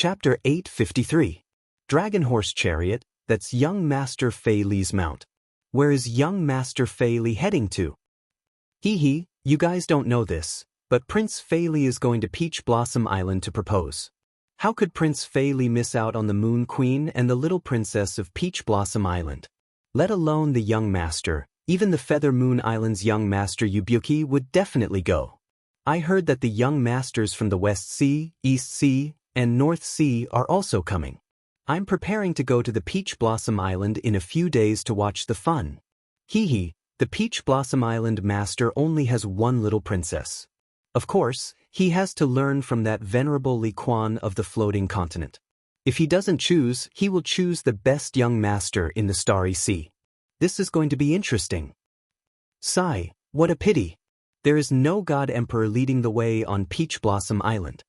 Chapter 853. Dragon Horse Chariot, that's young Master Fei Li's mount. Where is young Master Fei Li heading to? Hee, you guys don't know this, but Prince Fei Li is going to Peach Blossom Island to propose. How could Prince Fei Li miss out on the Moon Queen and the little princess of Peach Blossom Island? Let alone the young master, even the Feather Moon Island's young master Yubuki would definitely go. I heard that the young masters from the West Sea, East Sea, and North Sea are also coming. I'm preparing to go to the Peach Blossom Island in a few days to watch the fun. The Peach Blossom Island master only has one little princess. Of course, he has to learn from that venerable Li Quan of the floating continent. If he doesn't choose, he will choose the best young master in the Starry Sea. This is going to be interesting. Sigh, what a pity. There is no God Emperor leading the way on Peach Blossom Island.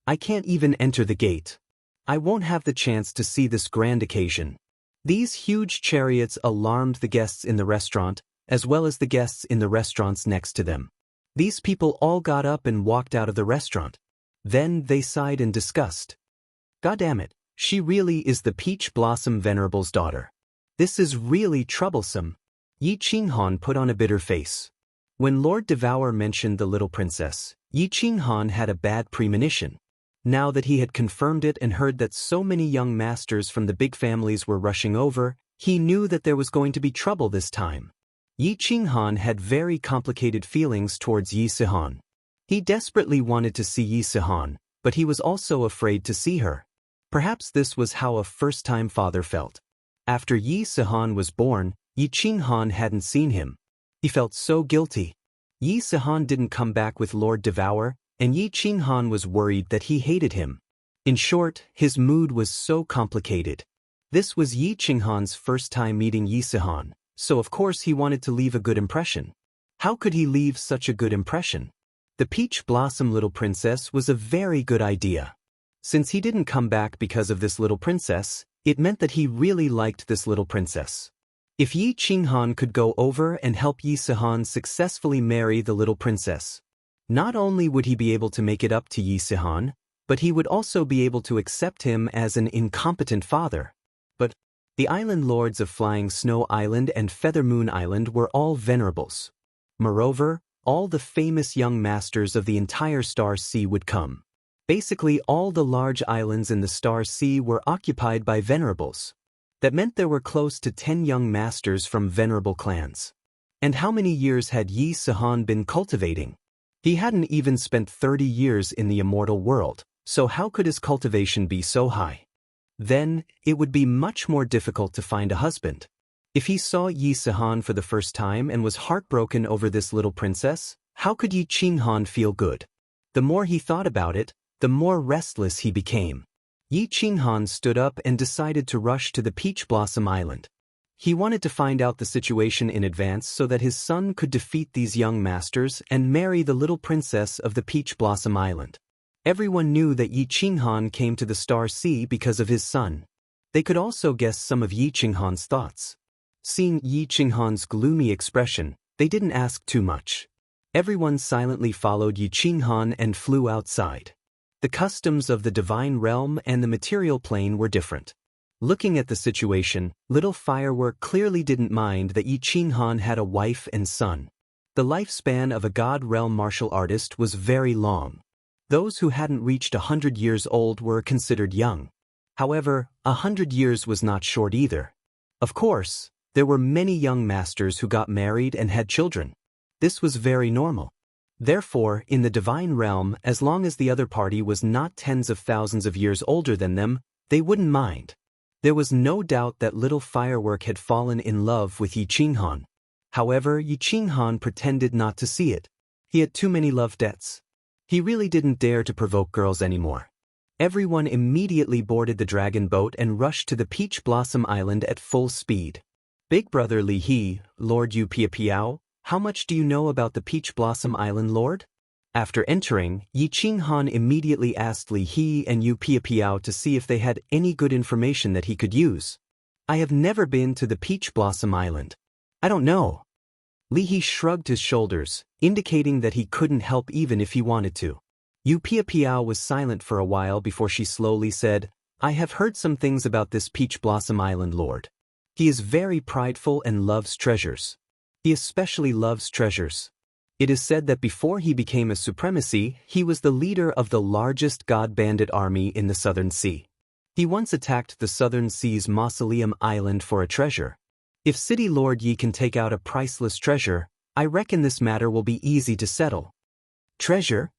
I can't even enter the gate. I won't have the chance to see this grand occasion. These huge chariots alarmed the guests in the restaurant, as well as the guests in the restaurants next to them. These people all got up and walked out of the restaurant. Then they sighed in disgust. God damn it, she really is the Peach Blossom Venerable's daughter. This is really troublesome. Yi Qinghan put on a bitter face. When Lord Devour mentioned the little princess, Yi Qinghan had a bad premonition. Now that he had confirmed it and heard that so many young masters from the big families were rushing over, he knew that there was going to be trouble this time. Yi Qinghan had very complicated feelings towards Yi Sihan. He desperately wanted to see Yi Sihan, but he was also afraid to see her. Perhaps this was how a first-time father felt. After Yi Sihan was born, Yi Qinghan hadn't seen him. He felt so guilty. Yi Sihan didn't come back with Lord Devour, and Yi Qinghan was worried that he hated him. In short, his mood was so complicated. This was Yi Qinghan's first time meeting Yi Sihan, so of course he wanted to leave a good impression. How could he leave such a good impression? The Peach Blossom little princess was a very good idea. Since he didn't come back because of this little princess, it meant that he really liked this little princess. If Yi Qinghan could go over and help Yi Sihan successfully marry the little princess, not only would he be able to make it up to Yi Sihan, but he would also be able to accept him as an incompetent father. But the island lords of Flying Snow Island and Feather Moon Island were all venerables. Moreover, all the famous young masters of the entire Star Sea would come. Basically, all the large islands in the Star Sea were occupied by venerables. That meant there were close to 10 young masters from venerable clans. And how many years had Yi Sihan been cultivating? He hadn't even spent 30 years in the immortal world, so how could his cultivation be so high? Then, it would be much more difficult to find a husband. If he saw Yi Sihan for the first time and was heartbroken over this little princess, how could Yi Qinghan feel good? The more he thought about it, the more restless he became. Yi Qinghan stood up and decided to rush to the Peach Blossom Island. He wanted to find out the situation in advance so that his son could defeat these young masters and marry the little princess of the Peach Blossom Island. Everyone knew that Yi Qinghan came to the Star Sea because of his son. They could also guess some of Yi Qinghan's thoughts. Seeing Yi Qinghan's gloomy expression, they didn't ask too much. Everyone silently followed Yi Qinghan and flew outside. The customs of the divine realm and the material plane were different. Looking at the situation, Little Firework clearly didn't mind that Yi Qinghan had a wife and son. The lifespan of a God Realm martial artist was very long. Those who hadn't reached 100 years old were considered young. However, 100 years was not short either. Of course, there were many young masters who got married and had children. This was very normal. Therefore, in the divine realm, as long as the other party was not tens of thousands of years older than them, they wouldn't mind. There was no doubt that Little Firework had fallen in love with Yi Qinghan. However, Yi Qinghan pretended not to see it. He had too many love debts. He really didn't dare to provoke girls anymore. Everyone immediately boarded the dragon boat and rushed to the Peach Blossom Island at full speed. Big brother Li He, Lord Yu Piapiao, how much do you know about the Peach Blossom Island, Lord? After entering, Yi Qinghan immediately asked Li He and Yu Piapiao to see if they had any good information that he could use. I have never been to the Peach Blossom Island. I don't know. Li He shrugged his shoulders, indicating that he couldn't help even if he wanted to. Piao was silent for a while before she slowly said, I have heard some things about this Peach Blossom Island Lord. He is very prideful and loves treasures. He especially loves treasures. It is said that before he became a supremacy, he was the leader of the largest god bandit army in the Southern Sea. He once attacked the Southern Sea's Mausoleum Island for a treasure. If City Lord Yi can take out a priceless treasure, I reckon this matter will be easy to settle. Treasure?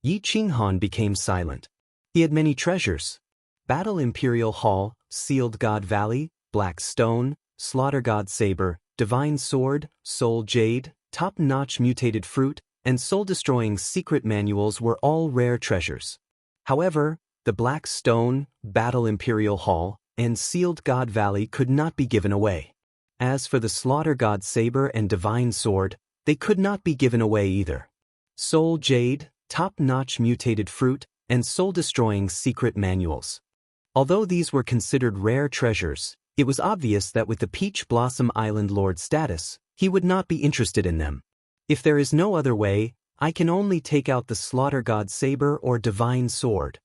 Yi Qinghan became silent. He had many treasures. Battle Imperial Hall, Sealed God Valley, Black Stone, Slaughter God Saber, Divine Sword, Soul Jade, top-notch mutated fruit, and soul-destroying secret manuals were all rare treasures. However, the Black Stone, Battle Imperial Hall, and Sealed God Valley could not be given away. As for the Slaughter God Saber and Divine Sword, they could not be given away either. Soul Jade, top-notch mutated fruit, and soul-destroying secret manuals. Although these were considered rare treasures, it was obvious that with the Peach Blossom Island Lord status, he would not be interested in them. If there is no other way, I can only take out the Slaughter God Saber or Divine Sword.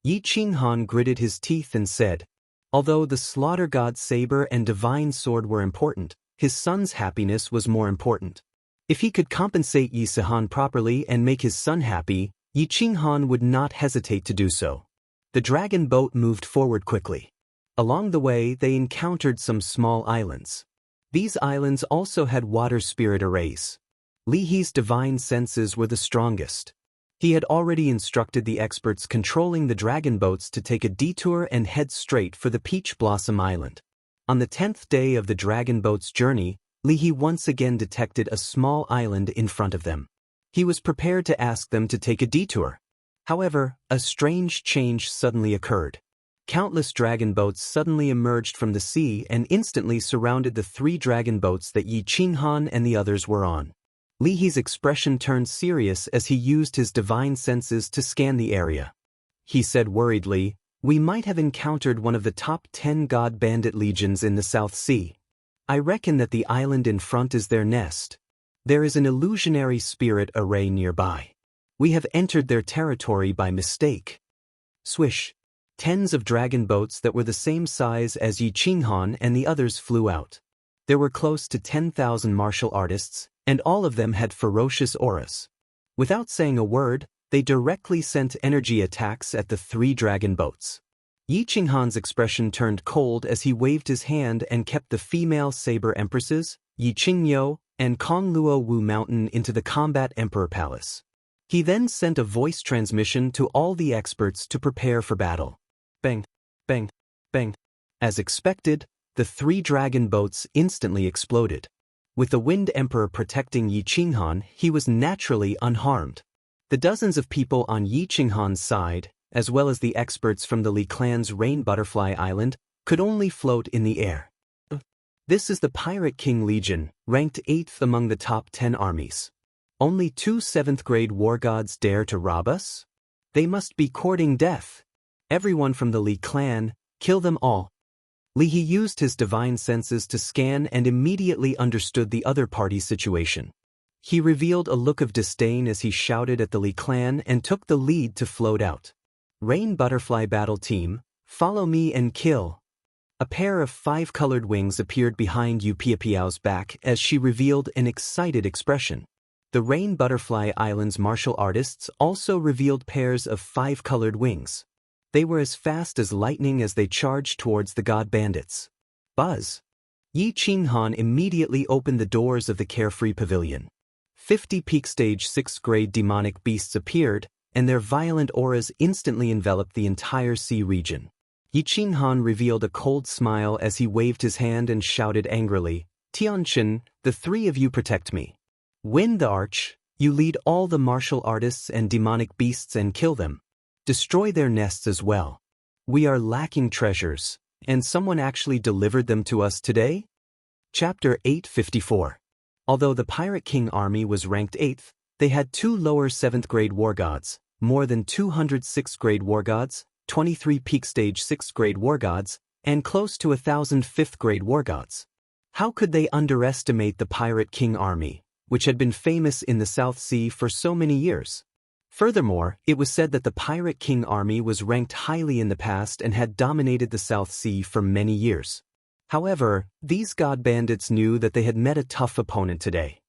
Yi Qinghan gritted his teeth and said, although the Slaughter God Saber and Divine Sword were important, his son's happiness was more important. If he could compensate Yi Sihan properly and make his son happy, Yi Qinghan would not hesitate to do so. The dragon boat moved forward quickly. Along the way, they encountered some small islands. These islands also had water spirit arrays. Li He's divine senses were the strongest. He had already instructed the experts controlling the dragon boats to take a detour and head straight for the Peach Blossom Island. On the 10th day of the dragon boat's journey, Li He once again detected a small island in front of them. He was prepared to ask them to take a detour. However, a strange change suddenly occurred. Countless dragon boats suddenly emerged from the sea and instantly surrounded the 3 dragon boats that Yi Qinghan and the others were on. Li He's expression turned serious as he used his divine senses to scan the area. He said worriedly, we might have encountered one of the top 10 god bandit legions in the South Sea. I reckon that the island in front is their nest. There is an illusionary spirit array nearby. We have entered their territory by mistake. Swish. Tens of dragon boats that were the same size as Yi Qinghan and the others flew out. There were close to 10,000 martial artists, and all of them had ferocious auras. Without saying a word, they directly sent energy attacks at the 3 dragon boats. Yi Qinghan's expression turned cold as he waved his hand and kept the female saber empresses, Yi Qingyo and Kongluo Wu Mountain into the Combat Emperor Palace. He then sent a voice transmission to all the experts to prepare for battle. Bang, bang, bang. As expected, the 3 dragon boats instantly exploded. With the Wind Emperor protecting Yi Qinghan, he was naturally unharmed. The dozens of people on Yi Qinghan's side, as well as the experts from the Li clan's Rain Butterfly Island, could only float in the air. This is the Pirate King Legion, ranked 8th among the top 10 armies. Only 2 7th-grade war gods dare to rob us? They must be courting death. Everyone from the Li clan, kill them all. Li He used his divine senses to scan and immediately understood the other party's situation. He revealed a look of disdain as he shouted at the Li clan and took the lead to float out. Rain Butterfly Battle Team, follow me and kill. A pair of 5-colored wings appeared behind Yu Piapiao's back as she revealed an excited expression. The Rain Butterfly Island's martial artists also revealed pairs of 5-colored wings. They were as fast as lightning as they charged towards the god bandits. Buzz! Yi Qinghan immediately opened the doors of the Carefree Pavilion. 50 peak stage 6th grade demonic beasts appeared, and their violent auras instantly enveloped the entire sea region. Yi Qinghan revealed a cold smile as he waved his hand and shouted angrily, Tianqin, the 3 of you protect me. Win the arch, you lead all the martial artists and demonic beasts and kill them. Destroy their nests as well. We are lacking treasures, and someone actually delivered them to us today? Chapter 854. Although the Pirate King army was ranked 8th, they had 2 lower 7th grade war gods, more than 200 6th grade war gods, 23 peak stage 6th grade war gods, and close to 1,000 5th grade war gods. How could they underestimate the Pirate King army, which had been famous in the South Sea for so many years? Furthermore, it was said that the Pirate King army was ranked highly in the past and had dominated the South Sea for many years. However, these god bandits knew that they had met a tough opponent today.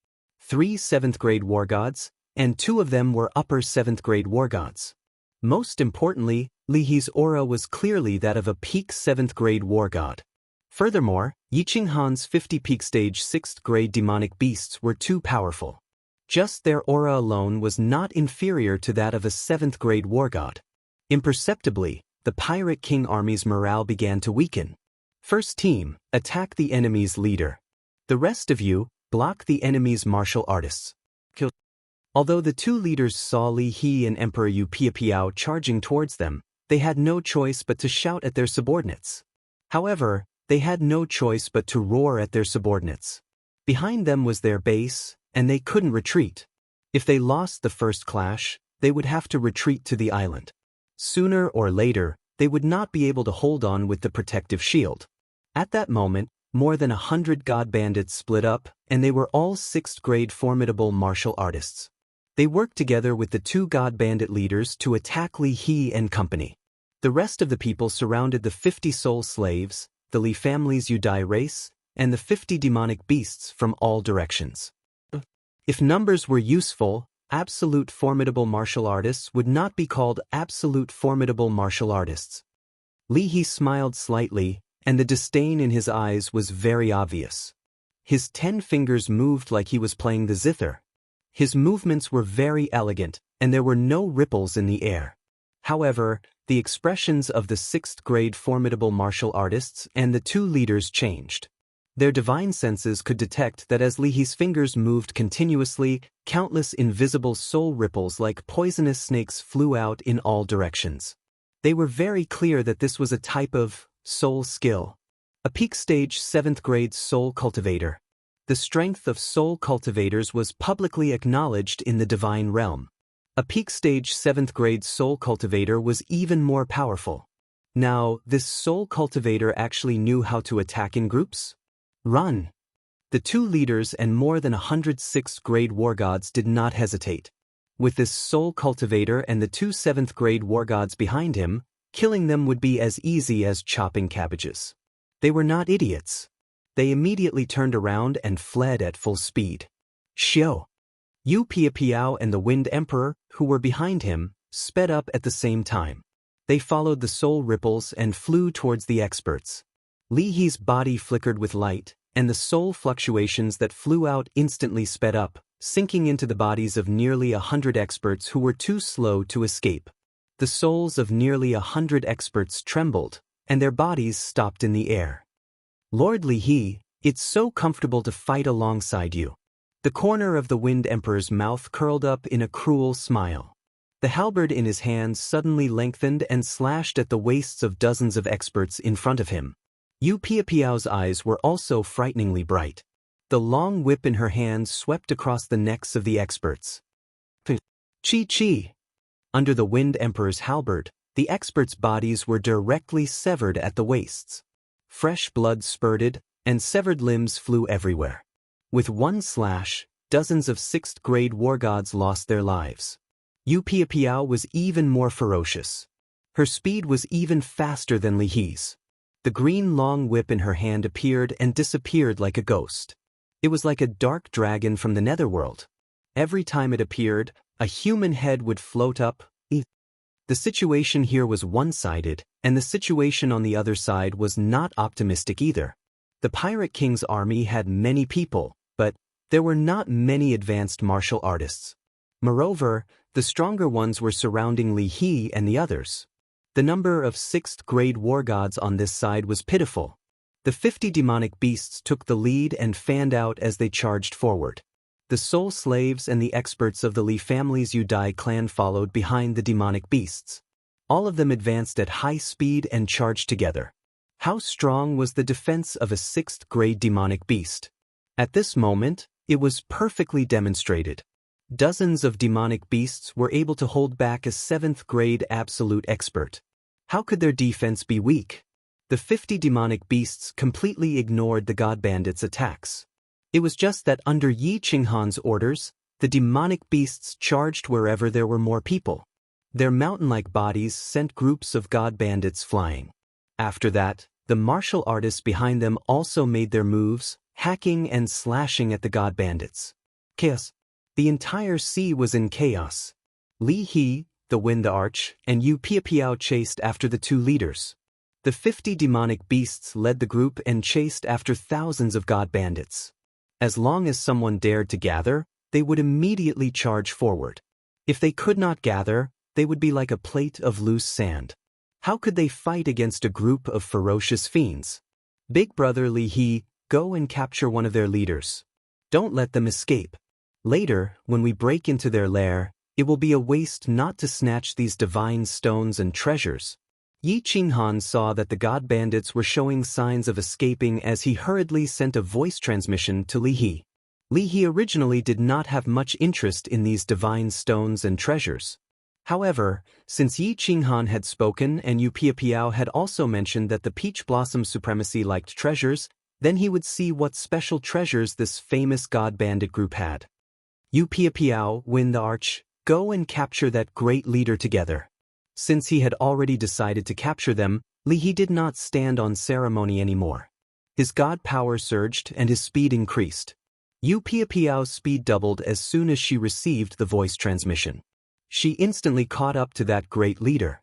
3 7th-grade war gods, and 2 of them were upper 7th-grade war gods. Most importantly, Li He's aura was clearly that of a peak 7th-grade war god. Furthermore, Yi Qinghan's 50 peak stage 6th-grade demonic beasts were too powerful. Just their aura alone was not inferior to that of a 7th-grade war god. Imperceptibly, the Pirate King army's morale began to weaken. First team, attack the enemy's leader. The rest of you, block the enemy's martial artists. Kill. Although the 2 leaders saw Li He and Emperor Yu Piapiao charging towards them, they had no choice but to shout at their subordinates. However, they had no choice but to roar at their subordinates. Behind them was their base, and they couldn't retreat. If they lost the first clash, they would have to retreat to the island. Sooner or later, they would not be able to hold on with the protective shield. At that moment, more than 100 god bandits split up, and they were all 6th-grade formidable martial artists. They worked together with the 2 god bandit leaders to attack Li He and company. The rest of the people surrounded the 50 soul slaves, the Li family's Yudai race, and the 50 demonic beasts from all directions. If numbers were useful, absolute formidable martial artists would not be called absolute formidable martial artists. Li He smiled slightly, and the disdain in his eyes was very obvious. His 10 fingers moved like he was playing the zither. His movements were very elegant, and there were no ripples in the air. However, the expressions of the 6th-grade formidable martial artists and the 2 leaders changed. Their divine senses could detect that as Li He's fingers moved continuously, countless invisible soul ripples like poisonous snakes flew out in all directions. They were very clear that this was a type of soul skill. A peak stage 7th-grade soul cultivator. The strength of soul cultivators was publicly acknowledged in the divine realm. A peak stage 7th-grade soul cultivator was even more powerful. Now, this soul cultivator actually knew how to attack in groups? Run! The 2 leaders and more than 100 6th-grade war gods did not hesitate. With this soul cultivator and the 2 7th-grade war gods behind him, killing them would be as easy as chopping cabbages. They were not idiots. They immediately turned around and fled at full speed. Xiao! Yu Piapiao and the Wind Emperor, who were behind him, sped up at the same time. They followed the soul ripples and flew towards the experts. Li He's body flickered with light, and the soul fluctuations that flew out instantly sped up, sinking into the bodies of nearly 100 experts who were too slow to escape. The souls of nearly 100 experts trembled, and their bodies stopped in the air. Lord Li He, it's so comfortable to fight alongside you. The corner of the Wind Emperor's mouth curled up in a cruel smile. The halberd in his hands suddenly lengthened and slashed at the waists of dozens of experts in front of him. Yu Piapiao's eyes were also frighteningly bright. The long whip in her hands swept across the necks of the experts. Chi-chi! Under the Wind Emperor's halberd, the experts' bodies were directly severed at the waists. Fresh blood spurted, and severed limbs flew everywhere. With one slash, dozens of 6th-grade war gods lost their lives. Yu Piapiao was even more ferocious. Her speed was even faster than Li He's. The green long whip in her hand appeared and disappeared like a ghost. It was like a dark dragon from the netherworld. Every time it appeared, a human head would float up. The situation here was one-sided, and the situation on the other side was not optimistic either. The Pirate King's army had many people, but there were not many advanced martial artists. Moreover, the stronger ones were surrounding Li He and the others. The number of 6th-grade war gods on this side was pitiful. The 50 demonic beasts took the lead and fanned out as they charged forward. The soul slaves and the experts of the Li family's Yudai clan followed behind the demonic beasts. All of them advanced at high speed and charged together. How strong was the defense of a 6th-grade demonic beast? At this moment, it was perfectly demonstrated. Dozens of demonic beasts were able to hold back a 7th-grade absolute expert. How could their defense be weak? The 50 demonic beasts completely ignored the god bandits' attacks. It was just that under Yi Qinghan's orders, The demonic beasts charged wherever there were more people. Their mountain-like bodies sent groups of god bandits flying. After that, the martial artists behind them also made their moves, hacking and slashing at the god bandits. Chaos. The entire sea was in chaos. Li He, the Wind Arch, and Yu Piapiao chased after the two leaders. The 50 demonic beasts led the group and chased after thousands of god bandits. As long as someone dared to gather, they would immediately charge forward. If they could not gather, they would be like a plate of loose sand. How could they fight against a group of ferocious fiends? Big Brother Li He, go and capture one of their leaders. Don't let them escape. Later, when we break into their lair, it will be a waste not to snatch these divine stones and treasures. Yi Qinghan saw that the god bandits were showing signs of escaping as he hurriedly sent a voice transmission to Li He. Li He originally did not have much interest in these divine stones and treasures. However, since Yi Qinghan had spoken and Yu Piapiao had also mentioned that the Peach Blossom Supremacy liked treasures, then he would see what special treasures this famous god bandit group had. Yu Piapiao, Wind Arch, go and capture that great leader together. Since he had already decided to capture them, Li He did not stand on ceremony anymore. His god power surged and his speed increased. Yu Piapiao's speed doubled as soon as she received the voice transmission. She instantly caught up to that great leader.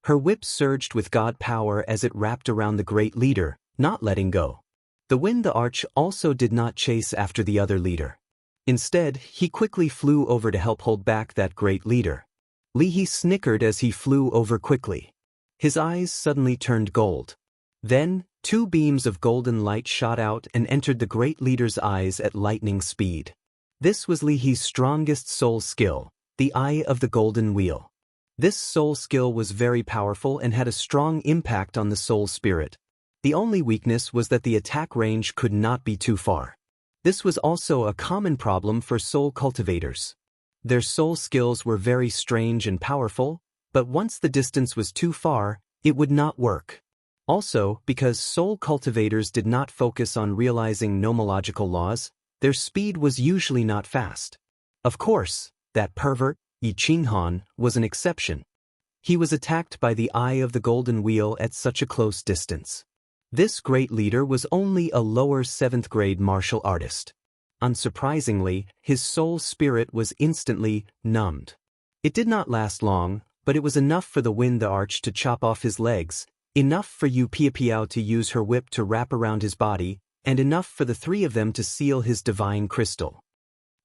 Her whip surged with god power as it wrapped around the great leader, not letting go. The Wind Arch also did not chase after the other leader. Instead, he quickly flew over to help hold back that great leader. Li He snickered as he flew over quickly. His eyes suddenly turned gold. Then, 2 beams of golden light shot out and entered the great leader's eyes at lightning speed. This was Li He's strongest soul skill, the Eye of the Golden Wheel. This soul skill was very powerful and had a strong impact on the soul spirit. The only weakness was that the attack range could not be too far. This was also a common problem for soul cultivators. Their soul skills were very strange and powerful, but once the distance was too far, it would not work. Also, because soul cultivators did not focus on realizing nomological laws, their speed was usually not fast. Of course, that pervert, Yi Qinghan, was an exception. He was attacked by the Eye of the Golden Wheel at such a close distance. This great leader was only a lower 7th grade martial artist. Unsurprisingly, his soul spirit was instantly numbed. It did not last long, but it was enough for the Wind Arch to chop off his legs, enough for Yu Piapiao to use her whip to wrap around his body, and enough for the 3 of them to seal his divine crystal.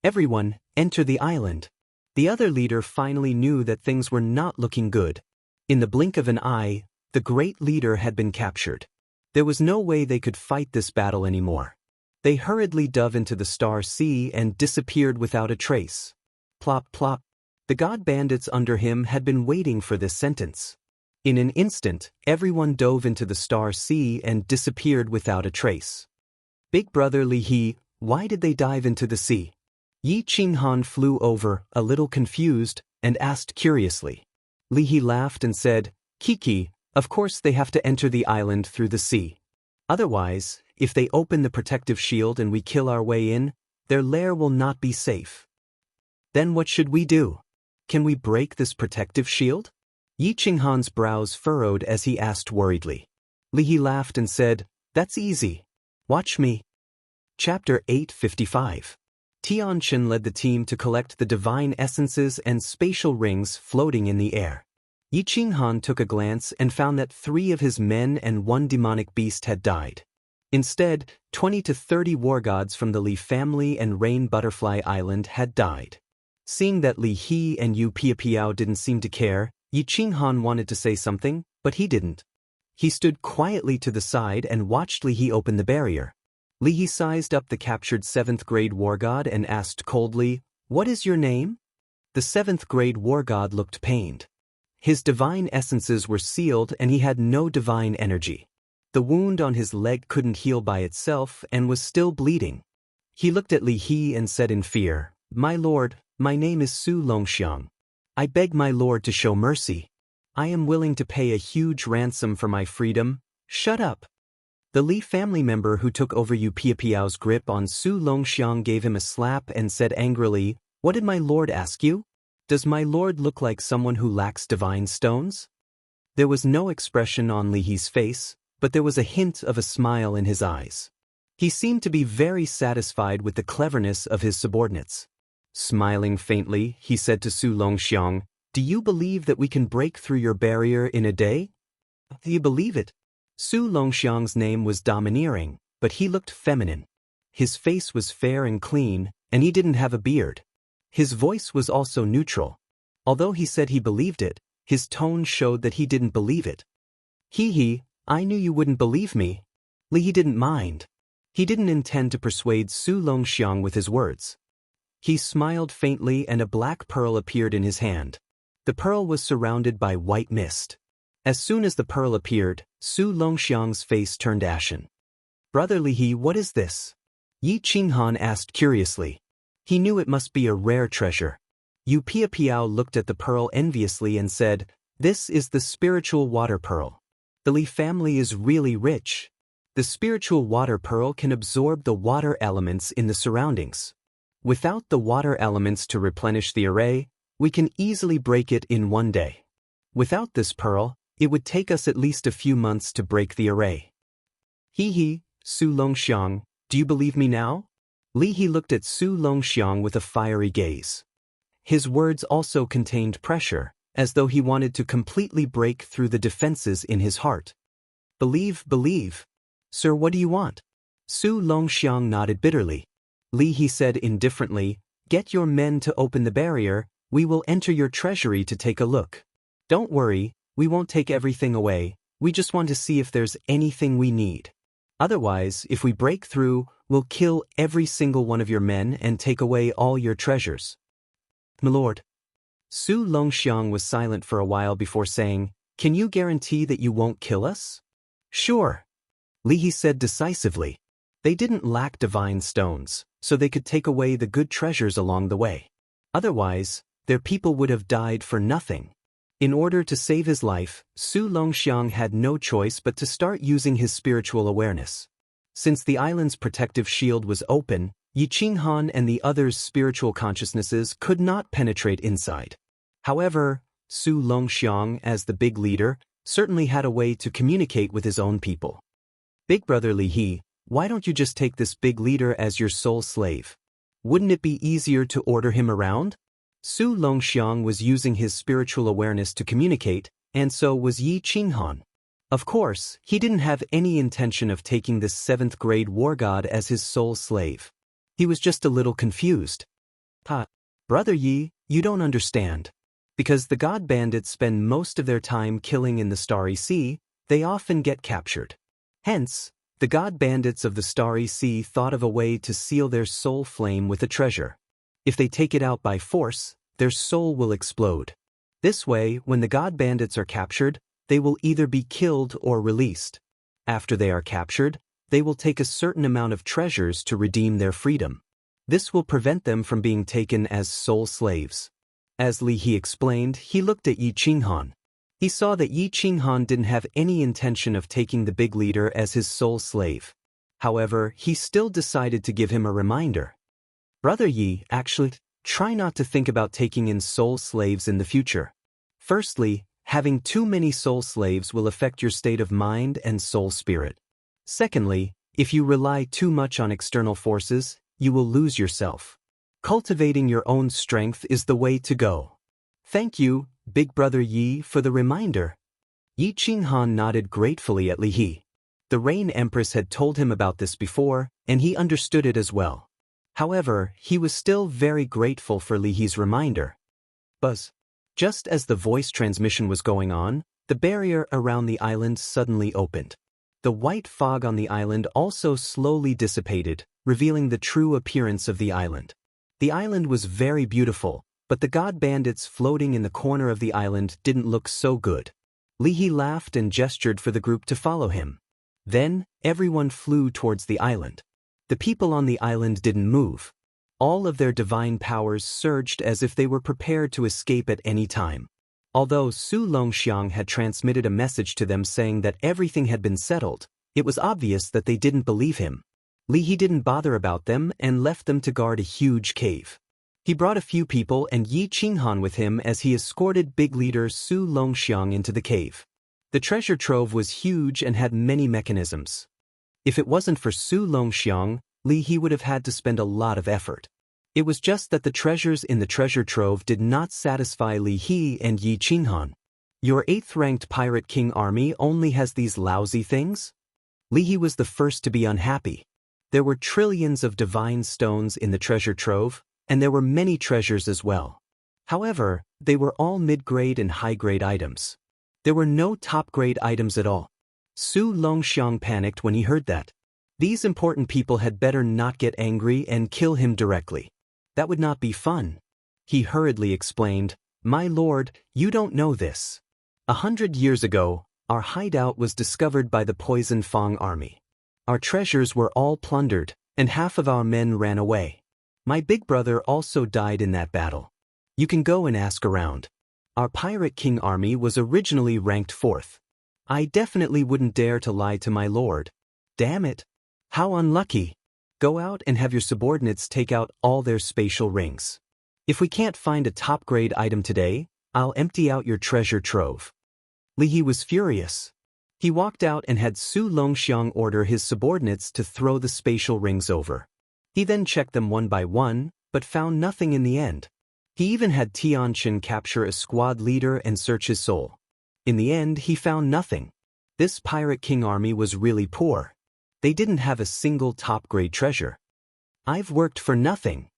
Everyone, enter the island. The other leader finally knew that things were not looking good. In the blink of an eye, the great leader had been captured. There was no way they could fight this battle anymore. They hurriedly dove into the Star Sea and disappeared without a trace. Plop, plop. The god bandits under him had been waiting for this sentence. In an instant, everyone dove into the Star Sea and disappeared without a trace. Big Brother Li He, why did they dive into the sea? Yi Qinghan flew over, a little confused, and asked curiously. Li He laughed and said, Kiki, of course they have to enter the island through the sea. Otherwise, if they open the protective shield and we kill our way in, their lair will not be safe. Then what should we do? Can we break this protective shield? Yi Qinghan's brows furrowed as he asked worriedly. Li He laughed and said, That's easy. Watch me. Chapter 855. Tianqin led the team to collect the divine essences and spatial rings floating in the air. Yi Qinghan took a glance and found that 3 of his men and 1 demonic beast had died. Instead, 20 to 30 war gods from the Li family and Rain Butterfly Island had died. Seeing that Li He and Yu Piapiao didn't seem to care, Yi Qinghan wanted to say something, but he didn't. He stood quietly to the side and watched Li He open the barrier. Li He sized up the captured 7th grade war god and asked coldly, What is your name? The 7th grade war god looked pained. His divine essences were sealed and he had no divine energy. The wound on his leg couldn't heal by itself and was still bleeding. He looked at Li He and said in fear, My lord, my name is Su Longxiang. I beg my lord to show mercy. I am willing to pay a huge ransom for my freedom. Shut up. The Li family member who took over Yu Piapiao's grip on Su Longxiang gave him a slap and said angrily, What did my lord ask you? Does my lord look like someone who lacks divine stones? There was no expression on Li He's face, but there was a hint of a smile in his eyes. He seemed to be very satisfied with the cleverness of his subordinates. Smiling faintly, he said to Su Longxiang, "Do you believe that we can break through your barrier in a day?" "Do you believe it?" Su Longxiang's name was domineering, but he looked feminine. His face was fair and clean, and he didn't have a beard. His voice was also neutral. Although he said he believed it, his tone showed that he didn't believe it. He, I knew you wouldn't believe me." Li didn't mind. He didn't intend to persuade Su Longxiang with his words. He smiled faintly and a black pearl appeared in his hand. The pearl was surrounded by white mist. As soon as the pearl appeared, Su Longxiang's face turned ashen. "Brother Li, what is this?" Yi Qinghan asked curiously. He knew it must be a rare treasure. Yu Piapiao looked at the pearl enviously and said, "This is the spiritual water pearl. The Li family is really rich. The spiritual water pearl can absorb the water elements in the surroundings. Without the water elements to replenish the array, we can easily break it in one day. Without this pearl, it would take us at least a few months to break the array." Su Longxiang, do you believe me now? Li He looked at Su Longxiang with a fiery gaze. His words also contained pressure, as though he wanted to completely break through the defenses in his heart. Believe. Sir, what do you want?" Su Longxiang nodded bitterly. Li He said indifferently, "Get your men to open the barrier, we will enter your treasury to take a look. Don't worry, we won't take everything away, we just want to see if there's anything we need. Otherwise, if we break through, we'll kill every single one of your men and take away all your treasures." "My lord." Su Longxiang was silent for a while before saying, "Can you guarantee that you won't kill us?" "Sure," Li He said decisively. They didn't lack divine stones, so they could take away the good treasures along the way. Otherwise, their people would have died for nothing. In order to save his life, Su Longxiang had no choice but to start using his spiritual awareness. Since the island's protective shield was open, Yi Qinghan and the others' spiritual consciousnesses could not penetrate inside. However, Su Longxiang, as the big leader, certainly had a way to communicate with his own people. "Big brother Li He, why don't you just take this big leader as your sole slave? Wouldn't it be easier to order him around?" Su Longxiang was using his spiritual awareness to communicate, and so was Yi Qinghan. Of course, he didn't have any intention of taking this 7th-grade war god as his sole slave. He was just a little confused. "Brother Yi, you don't understand. Because the god bandits spend most of their time killing in the Starry Sea, they often get captured. Hence, the god bandits of the Starry Sea thought of a way to seal their soul flame with a treasure. If they take it out by force, their soul will explode. This way, when the god bandits are captured, they will either be killed or released. After they are captured, they will take a certain amount of treasures to redeem their freedom. This will prevent them from being taken as soul slaves." As Li He explained, he looked at Yi Qinghan. He saw that Yi Qinghan didn't have any intention of taking the big leader as his sole slave. However, he still decided to give him a reminder. "Brother Yi, actually, try not to think about taking in soul slaves in the future. Firstly, having too many soul slaves will affect your state of mind and soul spirit. Secondly, if you rely too much on external forces, you will lose yourself. Cultivating your own strength is the way to go." "Thank you, Big Brother Yi, for the reminder." Yi Qinghan nodded gratefully at Li He. The Rain Empress had told him about this before, and he understood it as well. However, he was still very grateful for Li He's reminder. Buzz. Just as the voice transmission was going on, the barrier around the island suddenly opened. The white fog on the island also slowly dissipated, revealing the true appearance of the island. The island was very beautiful, but the god bandits floating in the corner of the island didn't look so good. Li He laughed and gestured for the group to follow him. Then, everyone flew towards the island. The people on the island didn't move. All of their divine powers surged as if they were prepared to escape at any time. Although Su Longxiang had transmitted a message to them saying that everything had been settled, it was obvious that they didn't believe him. Li He didn't bother about them and left them to guard a huge cave. He brought a few people and Yi Qinghan with him as he escorted big leader Su Longxiang into the cave. The treasure trove was huge and had many mechanisms. If it wasn't for Su Longxiang, Li He would have had to spend a lot of effort. It was just that the treasures in the treasure trove did not satisfy Li He and Yi Qinghan. Your 8th-ranked pirate king army only has these lousy things? Li He was the first to be unhappy. There were trillions of divine stones in the treasure trove, and there were many treasures as well. However, they were all mid-grade and high-grade items. There were no top-grade items at all. Su Longxiang panicked when he heard that. These important people had better not get angry and kill him directly. That would not be fun. He hurriedly explained, "My lord, you don't know this. 100 years ago, our hideout was discovered by the Poison Fang army. Our treasures were all plundered, and half of our men ran away. My big brother also died in that battle. You can go and ask around. Our pirate king army was originally ranked 4th. I definitely wouldn't dare to lie to my lord. Damn it. How unlucky. Go out and have your subordinates take out all their spatial rings. If we can't find a top-grade item today, I'll empty out your treasure trove." Li He was furious. He walked out and had Su Longxiang order his subordinates to throw the spatial rings over. He then checked them one by one, but found nothing in the end. He even had Tianqin capture a squad leader and search his soul. In the end, he found nothing. This pirate king army was really poor. They didn't have a single top-grade treasure. I've worked for nothing.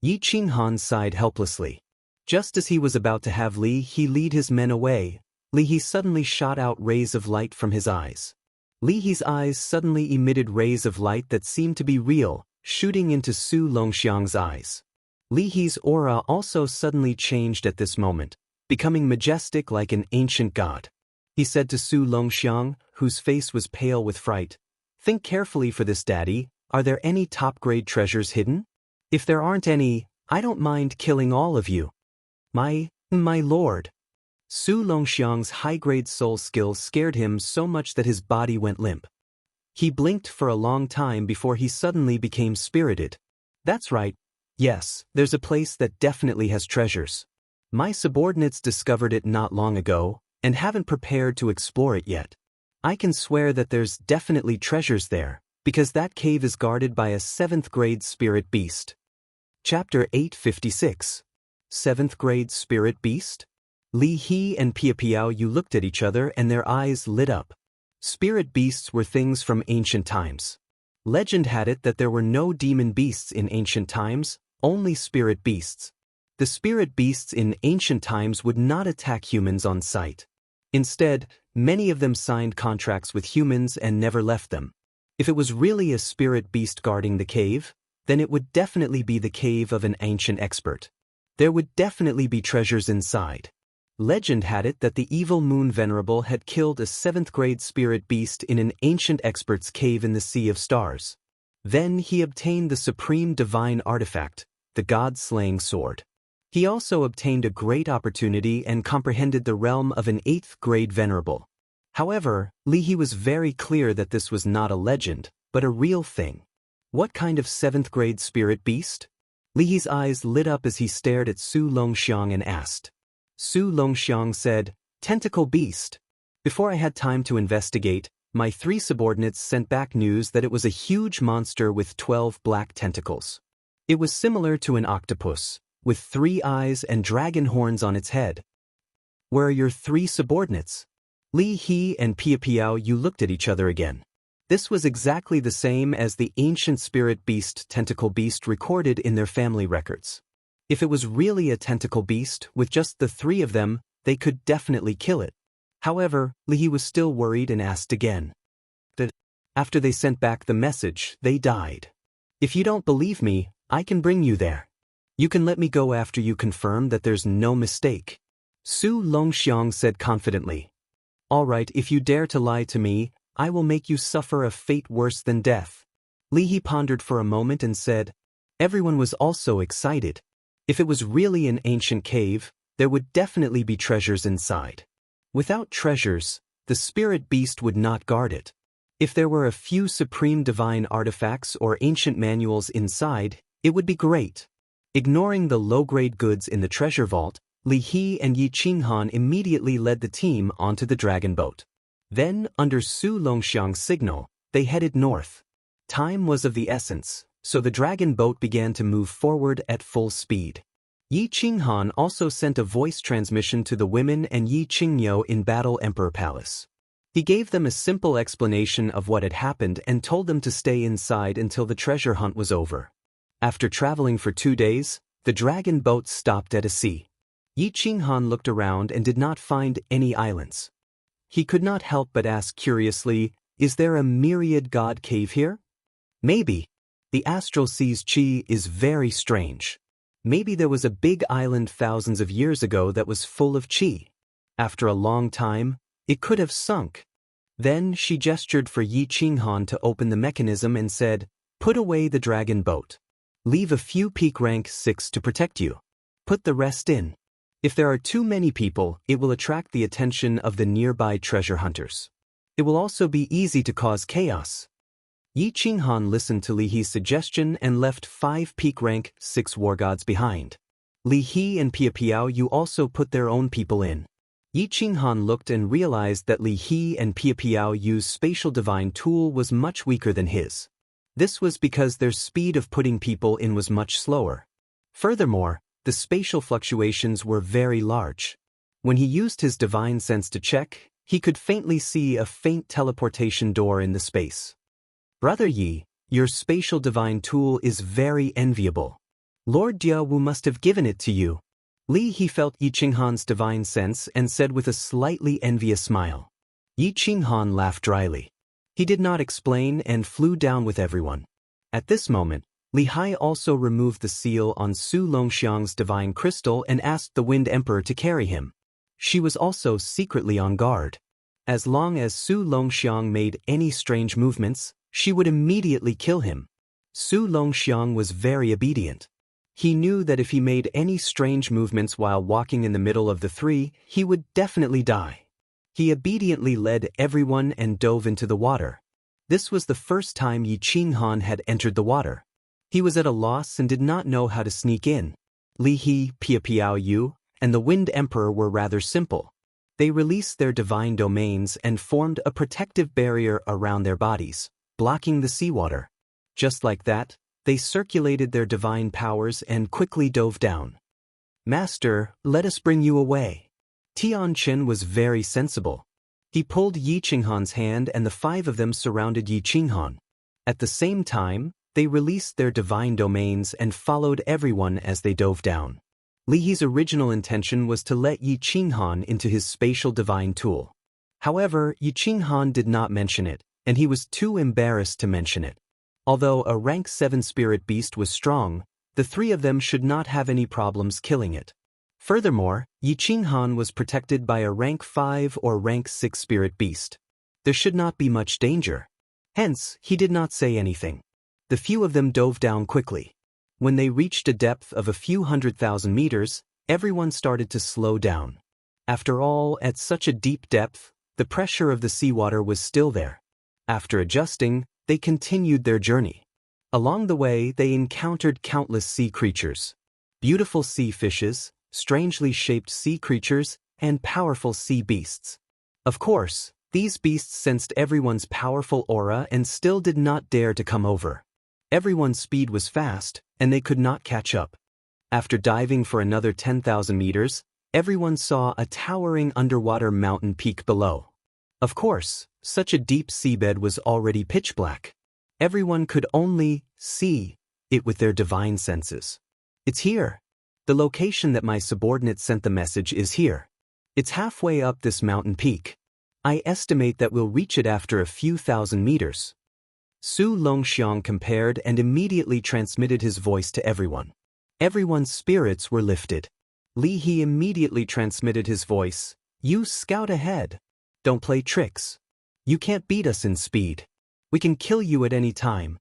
Yi Qinghan sighed helplessly. Just as he was about to have Li He lead his men away, Li He suddenly shot out rays of light from his eyes. Li He's eyes suddenly emitted rays of light that seemed to be real, shooting into Su Longxiang's eyes. Li He's aura also suddenly changed at this moment, becoming majestic like an ancient god. He said to Su Longxiang, whose face was pale with fright, "Think carefully for this, Daddy. Are there any top-grade treasures hidden? If there aren't any, I don't mind killing all of you." My lord." Su Longxiang's high-grade soul skill scared him so much that his body went limp. He blinked for a long time before he suddenly became spirited. "That's right. Yes, there's a place that definitely has treasures. My subordinates discovered it not long ago, and haven't prepared to explore it yet. I can swear that there's definitely treasures there, because that cave is guarded by a 7th-grade spirit beast." Chapter 856. 7th-grade spirit beast? Li He and Piao Yu looked at each other and their eyes lit up. Spirit beasts were things from ancient times. Legend had it that there were no demon beasts in ancient times, only spirit beasts. The spirit beasts in ancient times would not attack humans on sight. Instead, many of them signed contracts with humans and never left them. If it was really a spirit beast guarding the cave, then it would definitely be the cave of an ancient expert. There would definitely be treasures inside. Legend had it that the evil Moon Venerable had killed a 7th-grade spirit beast in an ancient expert's cave in the Sea of Stars. Then he obtained the supreme divine artifact, the God-slaying sword. He also obtained a great opportunity and comprehended the realm of an 8th-grade venerable. However, Li He was very clear that this was not a legend, but a real thing. What kind of 7th-grade spirit beast? Li He's eyes lit up as he stared at Su Longxiang and asked. Su Longxiang said, "Tentacle beast." Before I had time to investigate, my 3 subordinates sent back news that it was a huge monster with 12 black tentacles. It was similar to an octopus, with 3 eyes and dragon horns on its head. "Where are your 3 subordinates?" Li He and Piao Yu looked at each other again. This was exactly the same as the ancient spirit beast tentacle beast recorded in their family records. If it was really a tentacle beast with just the 3 of them, they could definitely kill it. However, Li He was still worried and asked again. After they sent back the message, they died. If you don't believe me, I can bring you there. You can let me go after you confirm that there's no mistake. Su Longxiang said confidently. All right, if you dare to lie to me, I will make you suffer a fate worse than death. Li He pondered for a moment and said. Everyone was also excited. If it was really an ancient cave, there would definitely be treasures inside. Without treasures, the spirit beast would not guard it. If there were a few supreme divine artifacts or ancient manuals inside, it would be great. Ignoring the low-grade goods in the treasure vault, Li He and Yi Qinghan immediately led the team onto the dragon boat. Then, under Su Longxiang's signal, they headed north. Time was of the essence, so the dragon boat began to move forward at full speed. Yi Qinghan also sent a voice transmission to the women and Yi Qingyo in Battle Emperor Palace. He gave them a simple explanation of what had happened and told them to stay inside until the treasure hunt was over. After traveling for 2 days, the dragon boat stopped at a sea. Yi Qinghan looked around and did not find any islands. He could not help but ask curiously, "Is there a myriad god cave here?" Maybe. The astral sea's qi is very strange. Maybe there was a big island thousands of years ago that was full of qi. After a long time, it could have sunk. Then she gestured for Yi Qinghan to open the mechanism and said, "Put away the dragon boat. Leave a few peak rank 6 to protect you. Put the rest in. If there are too many people, it will attract the attention of the nearby treasure hunters. It will also be easy to cause chaos." Yi Qinghan listened to Li He's suggestion and left 5 peak rank 6 war gods behind. Li He and Pia Piao also put their own people in. Yi Qinghan looked and realized that Li He and Pia Piao's spatial divine tool was much weaker than his. This was because their speed of putting people in was much slower. Furthermore, the spatial fluctuations were very large. When he used his divine sense to check, he could faintly see a faint teleportation door in the space. "Brother Yi, your spatial divine tool is very enviable. Lord Diawu must have given it to you." Li He felt Yi Qinghan's divine sense and said with a slightly envious smile. Yi Qinghan laughed dryly. He did not explain and flew down with everyone. At this moment, Li Hai also removed the seal on Su Longxiang's divine crystal and asked the Wind Emperor to carry him. She was also secretly on guard. As long as Su Longxiang made any strange movements, she would immediately kill him. Su Longxiang was very obedient. He knew that if he made any strange movements while walking in the middle of the three, he would definitely die. He obediently led everyone and dove into the water. This was the first time Yi Qinghan had entered the water. He was at a loss and did not know how to sneak in. Li He, Pia Piao, and the Wind Emperor were rather simple. They released their divine domains and formed a protective barrier around their bodies, blocking the seawater. Just like that, they circulated their divine powers and quickly dove down. "Master, let us bring you away." Tian Chen was very sensible. He pulled Yi Qinghan's hand and the 5 of them surrounded Yi Qinghan. At the same time, they released their divine domains and followed everyone as they dove down. Li He's original intention was to let Yi Qinghan into his spatial divine tool. However, Yi Qinghan did not mention it, and he was too embarrassed to mention it. Although a rank 7 spirit beast was strong, the 3 of them should not have any problems killing it. Furthermore, Yi Qinghan was protected by a rank 5 or rank 6 spirit beast. There should not be much danger. Hence, he did not say anything. The few of them dove down quickly. When they reached a depth of a few 100,000 meters, everyone started to slow down. After all, at such a deep depth, the pressure of the seawater was still there. After adjusting, they continued their journey. Along the way, they encountered countless sea creatures. Beautiful sea fishes, strangely shaped sea creatures, and powerful sea beasts. Of course, these beasts sensed everyone's powerful aura and still did not dare to come over. Everyone's speed was fast, and they could not catch up. After diving for another 10,000 meters, everyone saw a towering underwater mountain peak below. Of course, such a deep seabed was already pitch black. Everyone could only see it with their divine senses. "It's here. The location that my subordinate sent the message is here. It's halfway up this mountain peak. I estimate that we'll reach it after a few thousand meters." Su Longxiang compared and immediately transmitted his voice to everyone. Everyone's spirits were lifted. Li He immediately transmitted his voice. "You scout ahead. Don't play tricks. You can't beat us in speed. We can kill you at any time."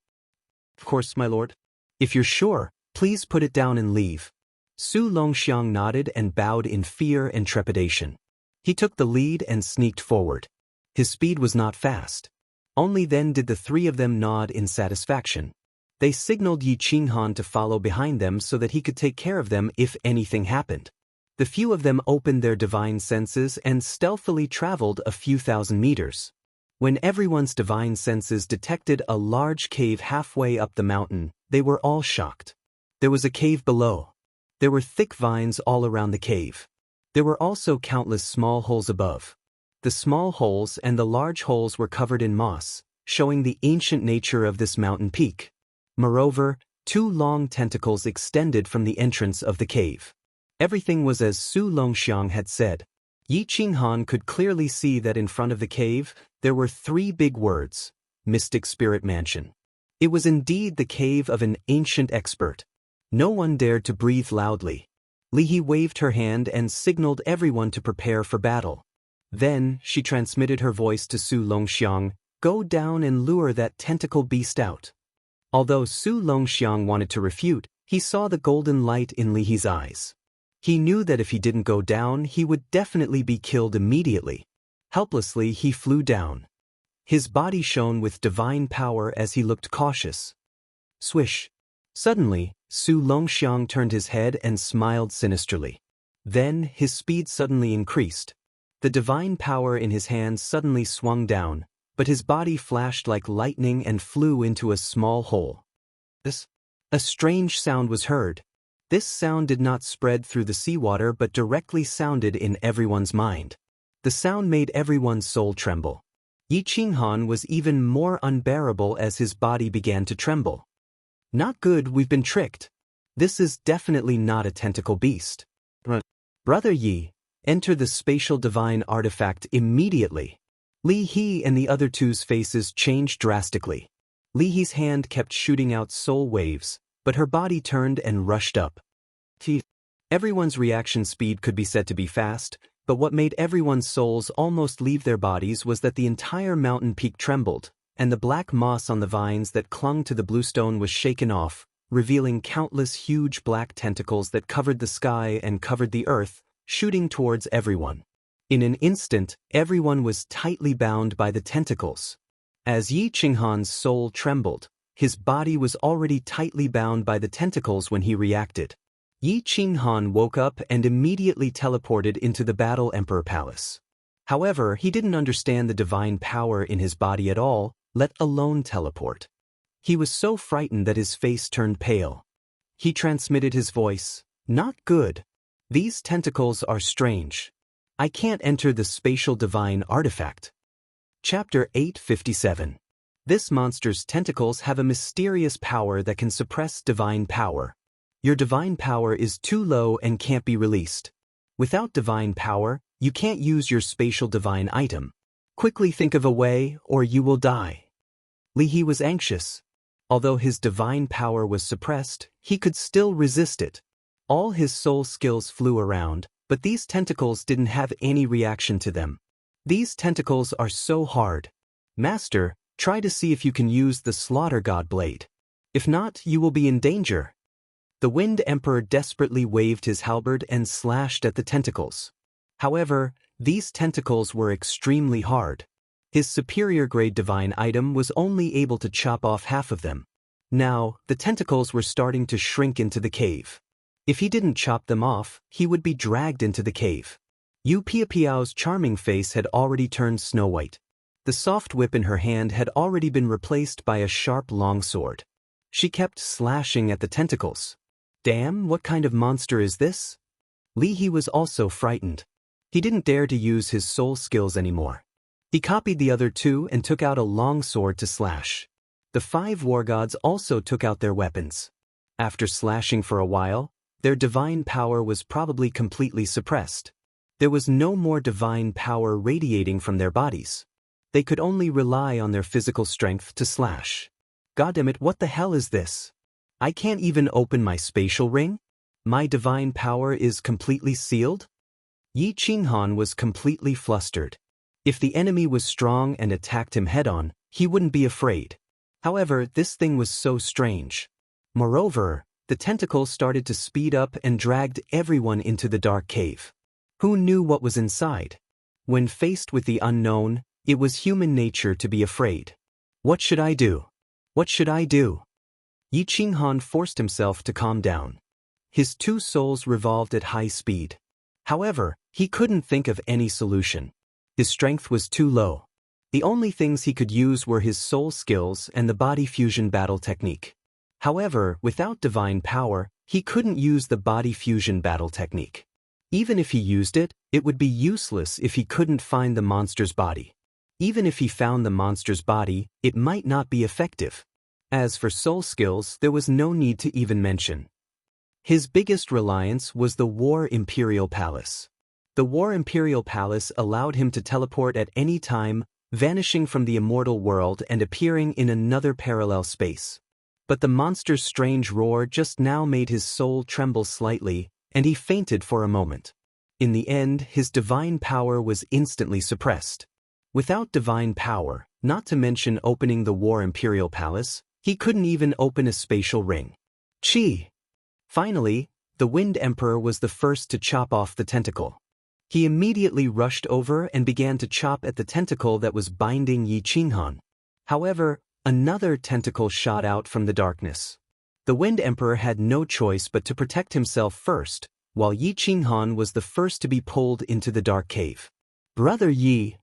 "Of course, my lord." "If you're sure, please put it down and leave." Su Longxiang nodded and bowed in fear and trepidation. He took the lead and sneaked forward. His speed was not fast. Only then did the 3 of them nod in satisfaction. They signaled Yi Qinghan to follow behind them so that he could take care of them if anything happened. The few of them opened their divine senses and stealthily traveled a few thousand meters. When everyone's divine senses detected a large cave halfway up the mountain, they were all shocked. There was a cave below. There were thick vines all around the cave. There were also countless small holes above. The small holes and the large holes were covered in moss, showing the ancient nature of this mountain peak. Moreover, 2 long tentacles extended from the entrance of the cave. Everything was as Su Longxiang had said. Yi Qinghan could clearly see that in front of the cave, there were 3 big words: Mystic Spirit Mansion. It was indeed the cave of an ancient expert. No one dared to breathe loudly. Li He waved her hand and signaled everyone to prepare for battle. Then, she transmitted her voice to Su Longxiang, "Go down and lure that tentacle beast out." Although Su Longxiang wanted to refute, he saw the golden light in Li He's eyes. He knew that if he didn't go down, he would definitely be killed immediately. Helplessly, he flew down. His body shone with divine power as he looked cautious. Swish! Suddenly, Su Longxiang turned his head and smiled sinisterly. Then, his speed suddenly increased. The divine power in his hands suddenly swung down, but his body flashed like lightning and flew into a small hole. A strange sound was heard. This sound did not spread through the seawater but directly sounded in everyone's mind. The sound made everyone's soul tremble. Yi Qinghan was even more unbearable as his body began to tremble. Not good, we've been tricked. This is definitely not a tentacle beast. Brother Yi, enter the spatial divine artifact immediately. Li He and the other 2's faces changed drastically. Li He's hand kept shooting out soul waves, but her body turned and rushed up. Everyone's reaction speed could be said to be fast, but what made everyone's souls almost leave their bodies was that the entire mountain peak trembled, and the black moss on the vines that clung to the bluestone was shaken off, revealing countless huge black tentacles that covered the sky and covered the earth, shooting towards everyone. In an instant, everyone was tightly bound by the tentacles. As Yi Qinghan's soul trembled, his body was already tightly bound by the tentacles when he reacted. Yi Qinghan woke up and immediately teleported into the Battle Emperor Palace. However, he didn't understand the divine power in his body at all, let alone teleport. He was so frightened that his face turned pale. He transmitted his voice, "Not good. These tentacles are strange. I can't enter the spatial divine artifact." Chapter 857. This monster's tentacles have a mysterious power that can suppress divine power. Your divine power is too low and can't be released. Without divine power, you can't use your spatial divine item. Quickly think of a way, or you will die. Li He was anxious. Although his divine power was suppressed, he could still resist it. All his soul skills flew around, but these tentacles didn't have any reaction to them. These tentacles are so hard. Master, try to see if you can use the Slaughter God Blade. If not, you will be in danger. The Wind Emperor desperately waved his halberd and slashed at the tentacles. However, these tentacles were extremely hard. His superior-grade divine item was only able to chop off half of them. Now, the tentacles were starting to shrink into the cave. If he didn't chop them off, he would be dragged into the cave. Yu Piapiao's charming face had already turned snow-white. The soft whip in her hand had already been replaced by a sharp longsword. She kept slashing at the tentacles. Damn, what kind of monster is this? Li He was also frightened. He didn't dare to use his soul skills anymore. He copied the other 2 and took out a long sword to slash. The 5 war gods also took out their weapons. After slashing for a while, their divine power was probably completely suppressed. There was no more divine power radiating from their bodies. They could only rely on their physical strength to slash. Goddammit, what the hell is this? I can't even open my spatial ring? My divine power is completely sealed? Yi Qinghan was completely flustered. If the enemy was strong and attacked him head-on, he wouldn't be afraid. However, this thing was so strange. Moreover, the tentacles started to speed up and dragged everyone into the dark cave. Who knew what was inside? When faced with the unknown, it was human nature to be afraid. What should I do? What should I do? Yi Qinghan forced himself to calm down. His two souls revolved at high speed. However, he couldn't think of any solution. His strength was too low. The only things he could use were his soul skills and the body fusion battle technique. However, without divine power, he couldn't use the body fusion battle technique. Even if he used it, it would be useless if he couldn't find the monster's body. Even if he found the monster's body, it might not be effective. As for soul skills, there was no need to even mention. His biggest reliance was the War Imperial Palace. The War Imperial Palace allowed him to teleport at any time, vanishing from the immortal world and appearing in another parallel space. But the monster's strange roar just now made his soul tremble slightly, and he fainted for a moment. In the end, his divine power was instantly suppressed. Without divine power, not to mention opening the War Imperial Palace, he couldn't even open a spatial ring. Chi! Finally, the Wind Emperor was the first to chop off the tentacle. He immediately rushed over and began to chop at the tentacle that was binding Yi Qinghan. However, another tentacle shot out from the darkness. The Wind Emperor had no choice but to protect himself first, while Yi Qinghan was the first to be pulled into the dark cave. Brother Yi!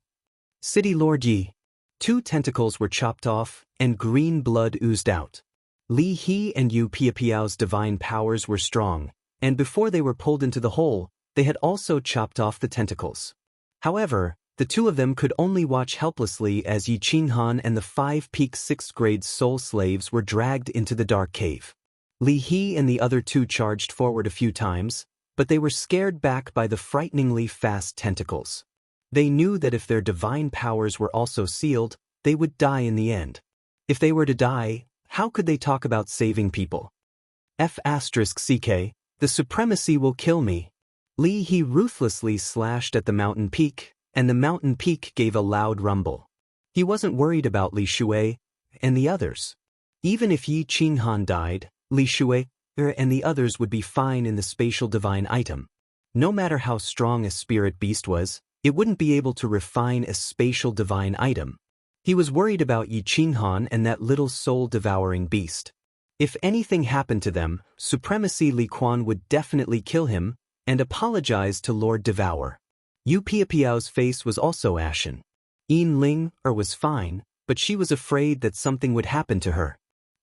City Lord Yi! Two tentacles were chopped off, and green blood oozed out. Li He and Yu Piapiao's divine powers were strong, and before they were pulled into the hole, they had also chopped off the tentacles. However, the two of them could only watch helplessly as Yi Qinghan and the 5-peak 6th grade soul slaves were dragged into the dark cave. Li He and the other two charged forward a few times, but they were scared back by the frighteningly fast tentacles. They knew that if their divine powers were also sealed, they would die in the end. If they were to die, how could they talk about saving people? F***CK, the supremacy will kill me. Li He ruthlessly slashed at the mountain peak, and the mountain peak gave a loud rumble. He wasn't worried about Li Shui and the others. Even if Yi Qinghan died, Li Shui and the others would be fine in the spatial divine item. No matter how strong a spirit beast was, it wouldn't be able to refine a spatial divine item. He was worried about Yi Qinghan and that little soul-devouring beast. If anything happened to them, Supremacy Li Quan would definitely kill him and apologize to Lord Devour. Yu Piapiao's face was also ashen. Yin Ling was fine, but she was afraid that something would happen to her.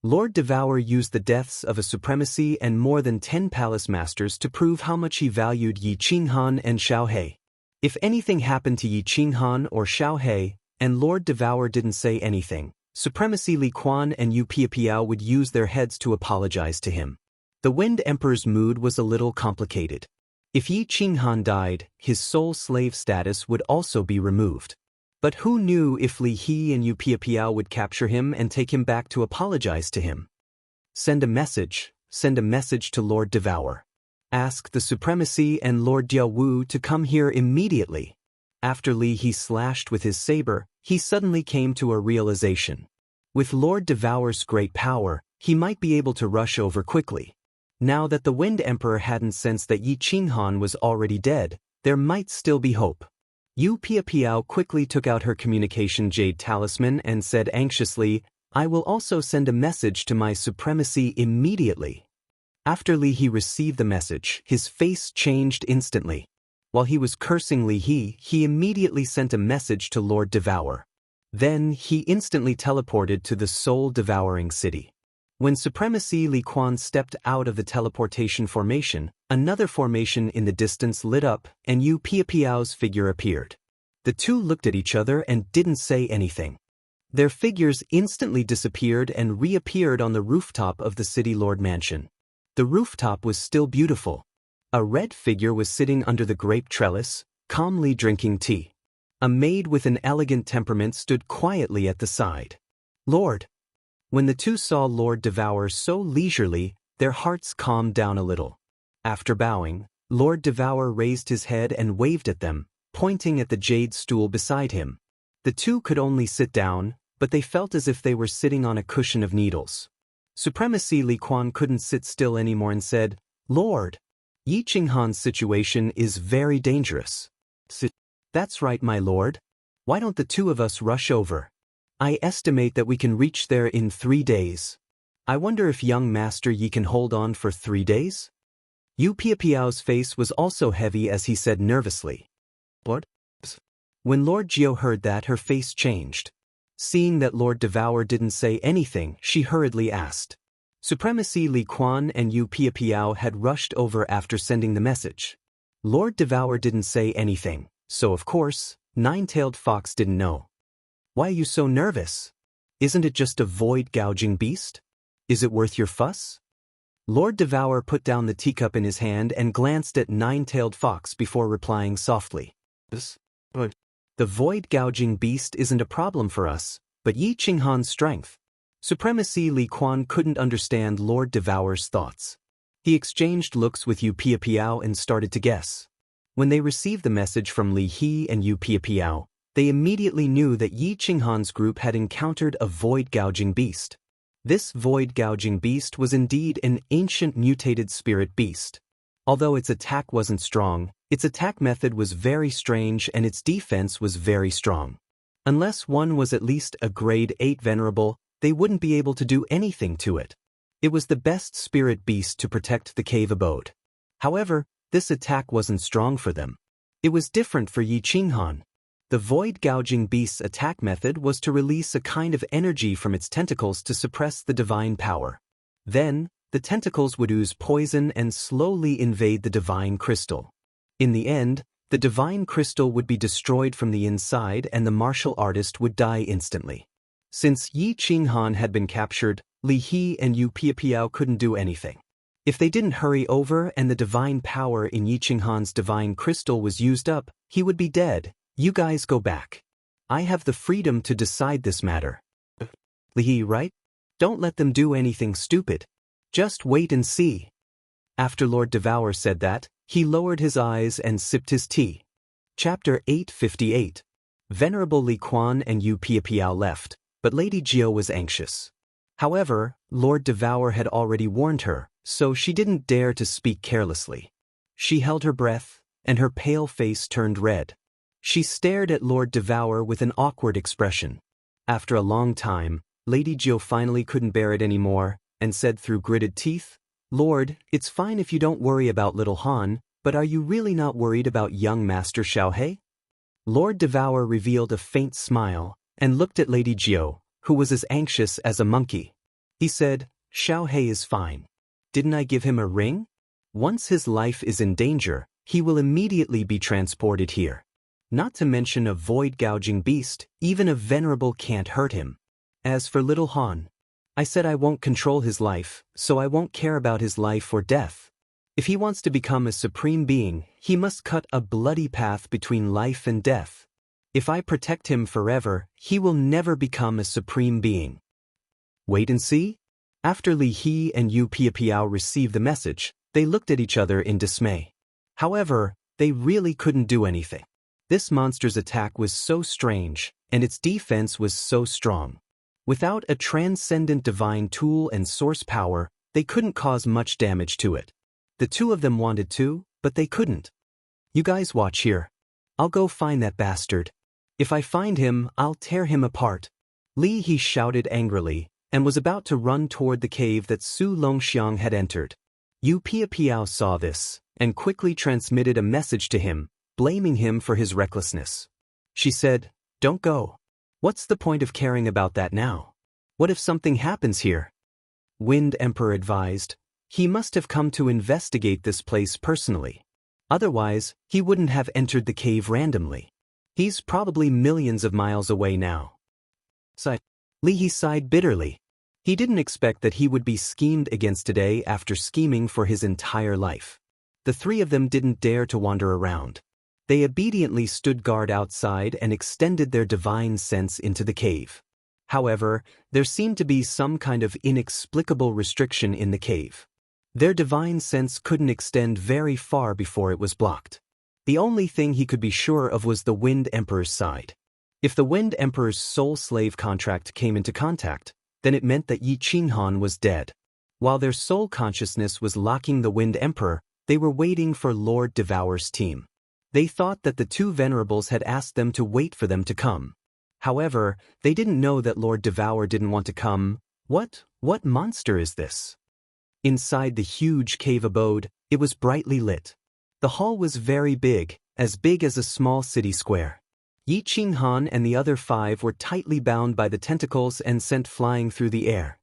Lord Devour used the deaths of a Supremacy and more than 10 palace masters to prove how much he valued Yi Qinghan and Xiao He. If anything happened to Yi Qinghan or Xiao He, and Lord Devour didn't say anything, Supremacy Li Quan and Yu Piapiao would use their heads to apologize to him. The Wind Emperor's mood was a little complicated. If Yi Qinghan died, his soul slave status would also be removed. But who knew if Li He and Yu Piapiao would capture him and take him back to apologize to him? Send a message to Lord Devour. Ask the Supremacy and Lord Diaowu to come here immediately. After Li He slashed with his saber, he suddenly came to a realization. With Lord Devour's great power, he might be able to rush over quickly. Now that the Wind Emperor hadn't sensed that Yi Qinghan was already dead, there might still be hope. Yu Piapiao quickly took out her communication jade talisman and said anxiously, "I will also send a message to my Supremacy immediately." After Li He received the message, his face changed instantly. While he was cursing Li He, he immediately sent a message to Lord Devour. Then, he instantly teleported to the soul-devouring city. When Supremacy Li Quan stepped out of the teleportation formation, another formation in the distance lit up, and Yu Piapiao's figure appeared. The two looked at each other and didn't say anything. Their figures instantly disappeared and reappeared on the rooftop of the City Lord Mansion. The rooftop was still beautiful. A red figure was sitting under the grape trellis, calmly drinking tea. A maid with an elegant temperament stood quietly at the side. "Lord." When the two saw Lord Devour so leisurely, their hearts calmed down a little. After bowing, Lord Devour raised his head and waved at them, pointing at the jade stool beside him. The two could only sit down, but they felt as if they were sitting on a cushion of needles. Supremacy Li Quan couldn't sit still anymore and said, "Lord, Yi Qinghan's situation is very dangerous." "That's right, my lord. Why don't the two of us rush over? I estimate that we can reach there in 3 days. I wonder if young Master Yi can hold on for 3 days? Yu Piapiao's face was also heavy as he said nervously. What? When Lord Jiao heard that, her face changed. Seeing that Lord Devour didn't say anything, she hurriedly asked. Supremacy Li Quan and Yu Piapiao had rushed over after sending the message. Lord Devour didn't say anything, so of course, Nine-Tailed Fox didn't know. Why are you so nervous? Isn't it just a void-gouging beast? Is it worth your fuss? Lord Devour put down the teacup in his hand and glanced at Nine-Tailed Fox before replying softly. But the void-gouging beast isn't a problem for us, but Yi Qinghan's strength. Supremacy Li Quan couldn't understand Lord Devour's thoughts. He exchanged looks with Yu Piapiao and started to guess. When they received the message from Li He and Yu Piapiao, they immediately knew that Yi Qinghan's group had encountered a void-gouging beast. This void-gouging beast was indeed an ancient mutated spirit beast. Although its attack wasn't strong, its attack method was very strange and its defense was very strong. Unless one was at least a grade 8 venerable, they wouldn't be able to do anything to it. It was the best spirit beast to protect the cave abode. However, this attack wasn't strong for them. It was different for Yi Qinghan. The void-gouging beast's attack method was to release a kind of energy from its tentacles to suppress the divine power. Then, the tentacles would ooze poison and slowly invade the divine crystal. In the end, the divine crystal would be destroyed from the inside and the martial artist would die instantly. Since Yi Qinghan had been captured, Li He and Yu Piapiao couldn't do anything. If they didn't hurry over and the divine power in Yi Qinghan's divine crystal was used up, he would be dead. You guys go back. I have the freedom to decide this matter. Li He, right? Don't let them do anything stupid. Just wait and see. After Lord Devour said that, he lowered his eyes and sipped his tea. Chapter 858. Venerable Li Quan and Yu Piapiao left, but Lady Jiao was anxious. However, Lord Devour had already warned her, so she didn't dare to speak carelessly. She held her breath, and her pale face turned red. She stared at Lord Devour with an awkward expression. After a long time, Lady Jiao finally couldn't bear it anymore, and said through gritted teeth, Lord, it's fine if you don't worry about little Han, but are you really not worried about young Master Xiaohe? Lord Devour revealed a faint smile, and looked at Lady Jiao, who was as anxious as a monkey. He said, Xiaohe is fine. Didn't I give him a ring? Once his life is in danger, he will immediately be transported here. Not to mention a void-gouging beast, even a venerable can't hurt him. As for little Han, I said I won't control his life, so I won't care about his life or death. If he wants to become a supreme being, he must cut a bloody path between life and death. If I protect him forever, he will never become a supreme being. Wait and see? After Li He and Yu Piapiao received the message, they looked at each other in dismay. However, they really couldn't do anything. This monster's attack was so strange, and its defense was so strong. Without a transcendent divine tool and source power, they couldn't cause much damage to it. The two of them wanted to, but they couldn't. You guys watch here. I'll go find that bastard. If I find him, I'll tear him apart. Li He shouted angrily, and was about to run toward the cave that Su Longxiang had entered. Yu Piapiao saw this, and quickly transmitted a message to him, blaming him for his recklessness. She said, Don't go. What's the point of caring about that now? What if something happens here? Wind Emperor advised, he must have come to investigate this place personally. Otherwise, he wouldn't have entered the cave randomly. He's probably millions of miles away now. Li He sighed bitterly. He didn't expect that he would be schemed against today after scheming for his entire life. The three of them didn't dare to wander around. They obediently stood guard outside and extended their divine sense into the cave. However, there seemed to be some kind of inexplicable restriction in the cave. Their divine sense couldn't extend very far before it was blocked. The only thing he could be sure of was the Wind Emperor's side. If the Wind Emperor's soul slave contract came into contact, then it meant that Yi Qinghan was dead. While their soul consciousness was locking the Wind Emperor, they were waiting for Lord Devour's team. They thought that the two venerables had asked them to wait for them to come. However, they didn't know that Lord Devour didn't want to come. What monster is this? Inside the huge cave abode, it was brightly lit. The hall was very big as a small city square. Yi Qinghan and the other 5 were tightly bound by the tentacles and sent flying through the air.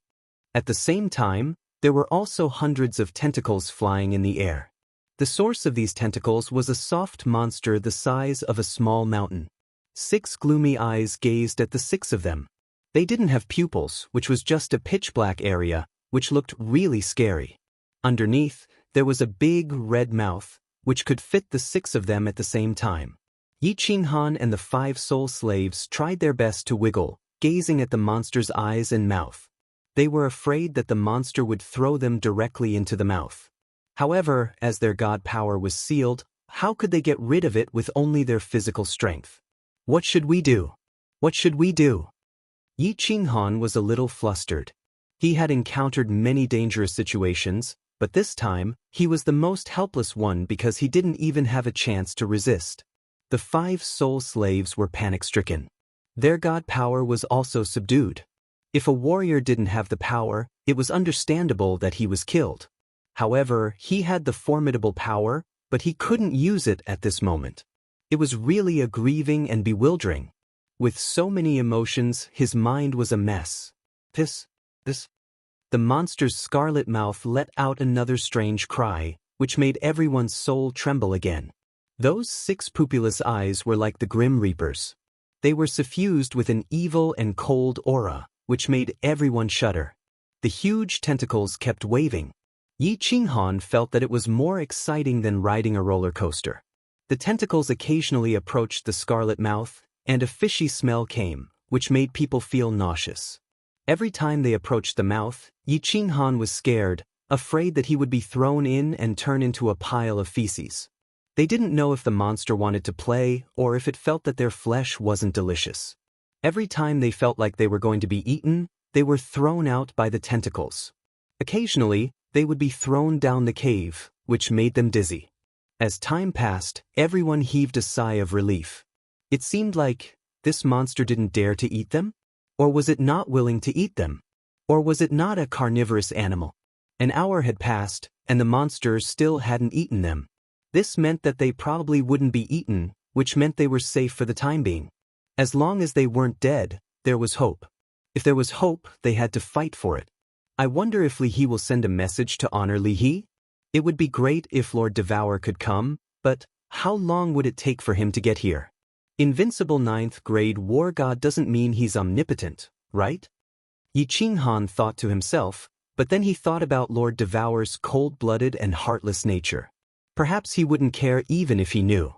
At the same time, there were also hundreds of tentacles flying in the air. The source of these tentacles was a soft monster the size of a small mountain. 6 gloomy eyes gazed at the 6 of them. They didn't have pupils, which was just a pitch-black area, which looked really scary. Underneath, there was a big red mouth, which could fit the 6 of them at the same time. Yi Qinghan and the 5 soul slaves tried their best to wiggle, gazing at the monster's eyes and mouth. They were afraid that the monster would throw them directly into the mouth. However, as their god power was sealed, how could they get rid of it with only their physical strength? What should we do? What should we do? Yi Qinghan was a little flustered. He had encountered many dangerous situations, but this time, he was the most helpless one because he didn't even have a chance to resist. The 5 soul slaves were panic-stricken. Their god power was also subdued. If a warrior didn't have the power, it was understandable that he was killed. However, he had the formidable power, but he couldn't use it at this moment. It was really a grieving and bewildering. With so many emotions, his mind was a mess. This. The monster's scarlet mouth let out another strange cry, which made everyone's soul tremble again. Those 6 pupilless eyes were like the Grim Reapers. They were suffused with an evil and cold aura, which made everyone shudder. The huge tentacles kept waving. Yi Qinghan felt that it was more exciting than riding a roller coaster. The tentacles occasionally approached the scarlet mouth, and a fishy smell came, which made people feel nauseous. Every time they approached the mouth, Yi Qinghan was scared, afraid that he would be thrown in and turn into a pile of feces. They didn't know if the monster wanted to play or if it felt that their flesh wasn't delicious. Every time they felt like they were going to be eaten, they were thrown out by the tentacles. Occasionally, they would be thrown down the cave, which made them dizzy. As time passed, everyone heaved a sigh of relief. It seemed like this monster didn't dare to eat them? Or was it not willing to eat them? Or was it not a carnivorous animal? An hour had passed, and the monster still hadn't eaten them. This meant that they probably wouldn't be eaten, which meant they were safe for the time being. As long as they weren't dead, there was hope. If there was hope, they had to fight for it. I wonder if Li He will send a message to honor Li He? It would be great if Lord Devour could come, but how long would it take for him to get here? Invincible 9th grade war god doesn't mean he's omnipotent, right? Yi Qinghan thought to himself, but then he thought about Lord Devour's cold-blooded and heartless nature. Perhaps he wouldn't care even if he knew.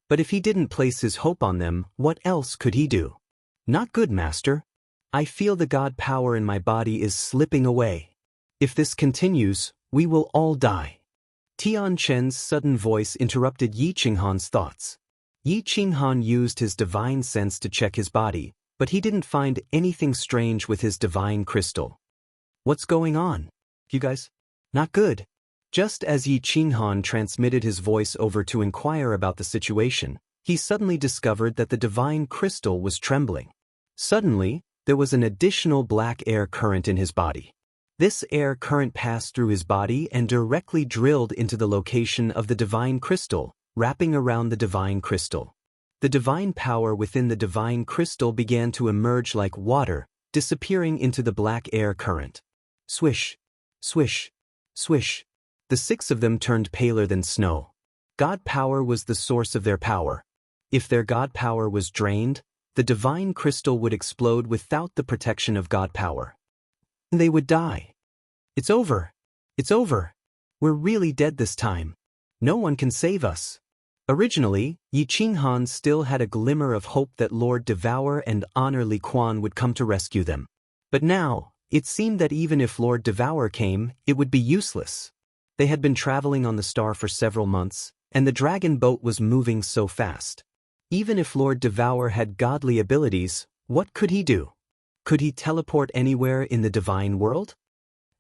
But if he didn't place his hope on them, what else could he do? Not good, master. I feel the god power in my body is slipping away. If this continues, we will all die. Tian Chen's sudden voice interrupted Yi Qinghan's thoughts. Yi Qinghan used his divine sense to check his body, but he didn't find anything strange with his divine crystal. What's going on? You guys? Not good. Just as Yi Qinghan transmitted his voice over to inquire about the situation, he suddenly discovered that the divine crystal was trembling. Suddenly, there was an additional black air current in his body. This air current passed through his body and directly drilled into the location of the divine crystal, wrapping around the divine crystal. The divine power within the divine crystal began to emerge like water, disappearing into the black air current. Swish, swish, swish. The 6 of them turned paler than snow. God power was the source of their power. If their god power was drained, the divine crystal would explode without the protection of god power. They would die. It's over. It's over. We're really dead this time. No one can save us. Originally, Yi Qinghan still had a glimmer of hope that Lord Devour and Honor Li Quan would come to rescue them. But now, it seemed that even if Lord Devour came, it would be useless. They had been traveling on the star for several months, and the dragon boat was moving so fast. Even if Lord Devour had godly abilities, what could he do? Could he teleport anywhere in the divine world?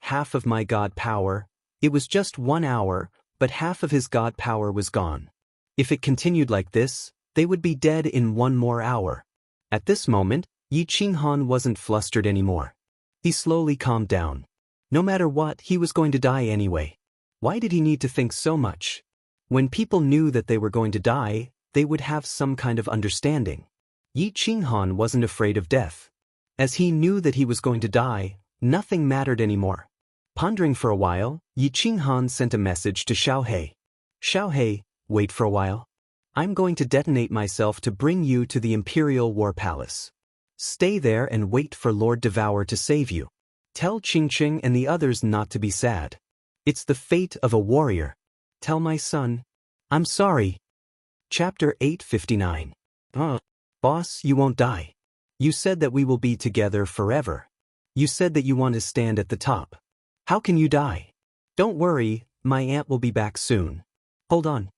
Half of my god power. It was just 1 hour, but half of his god power was gone. If it continued like this, they would be dead in 1 more hour. At this moment, Yi Qinghan wasn't flustered anymore. He slowly calmed down. No matter what, he was going to die anyway. Why did he need to think so much? When people knew that they were going to die, they would have some kind of understanding. Yi Qinghan wasn't afraid of death. As he knew that he was going to die, nothing mattered anymore. Pondering for a while, Yi Qinghan sent a message to Xiaohe. Xiaohe, wait for a while. I'm going to detonate myself to bring you to the Imperial War Palace. Stay there and wait for Lord Devour to save you. Tell Qingqing and the others not to be sad. It's the fate of a warrior. Tell my son, I'm sorry. Chapter 859. Boss, you won't die. You said that we will be together forever. You said that you want to stand at the top. How can you die? Don't worry, my aunt will be back soon. Hold on.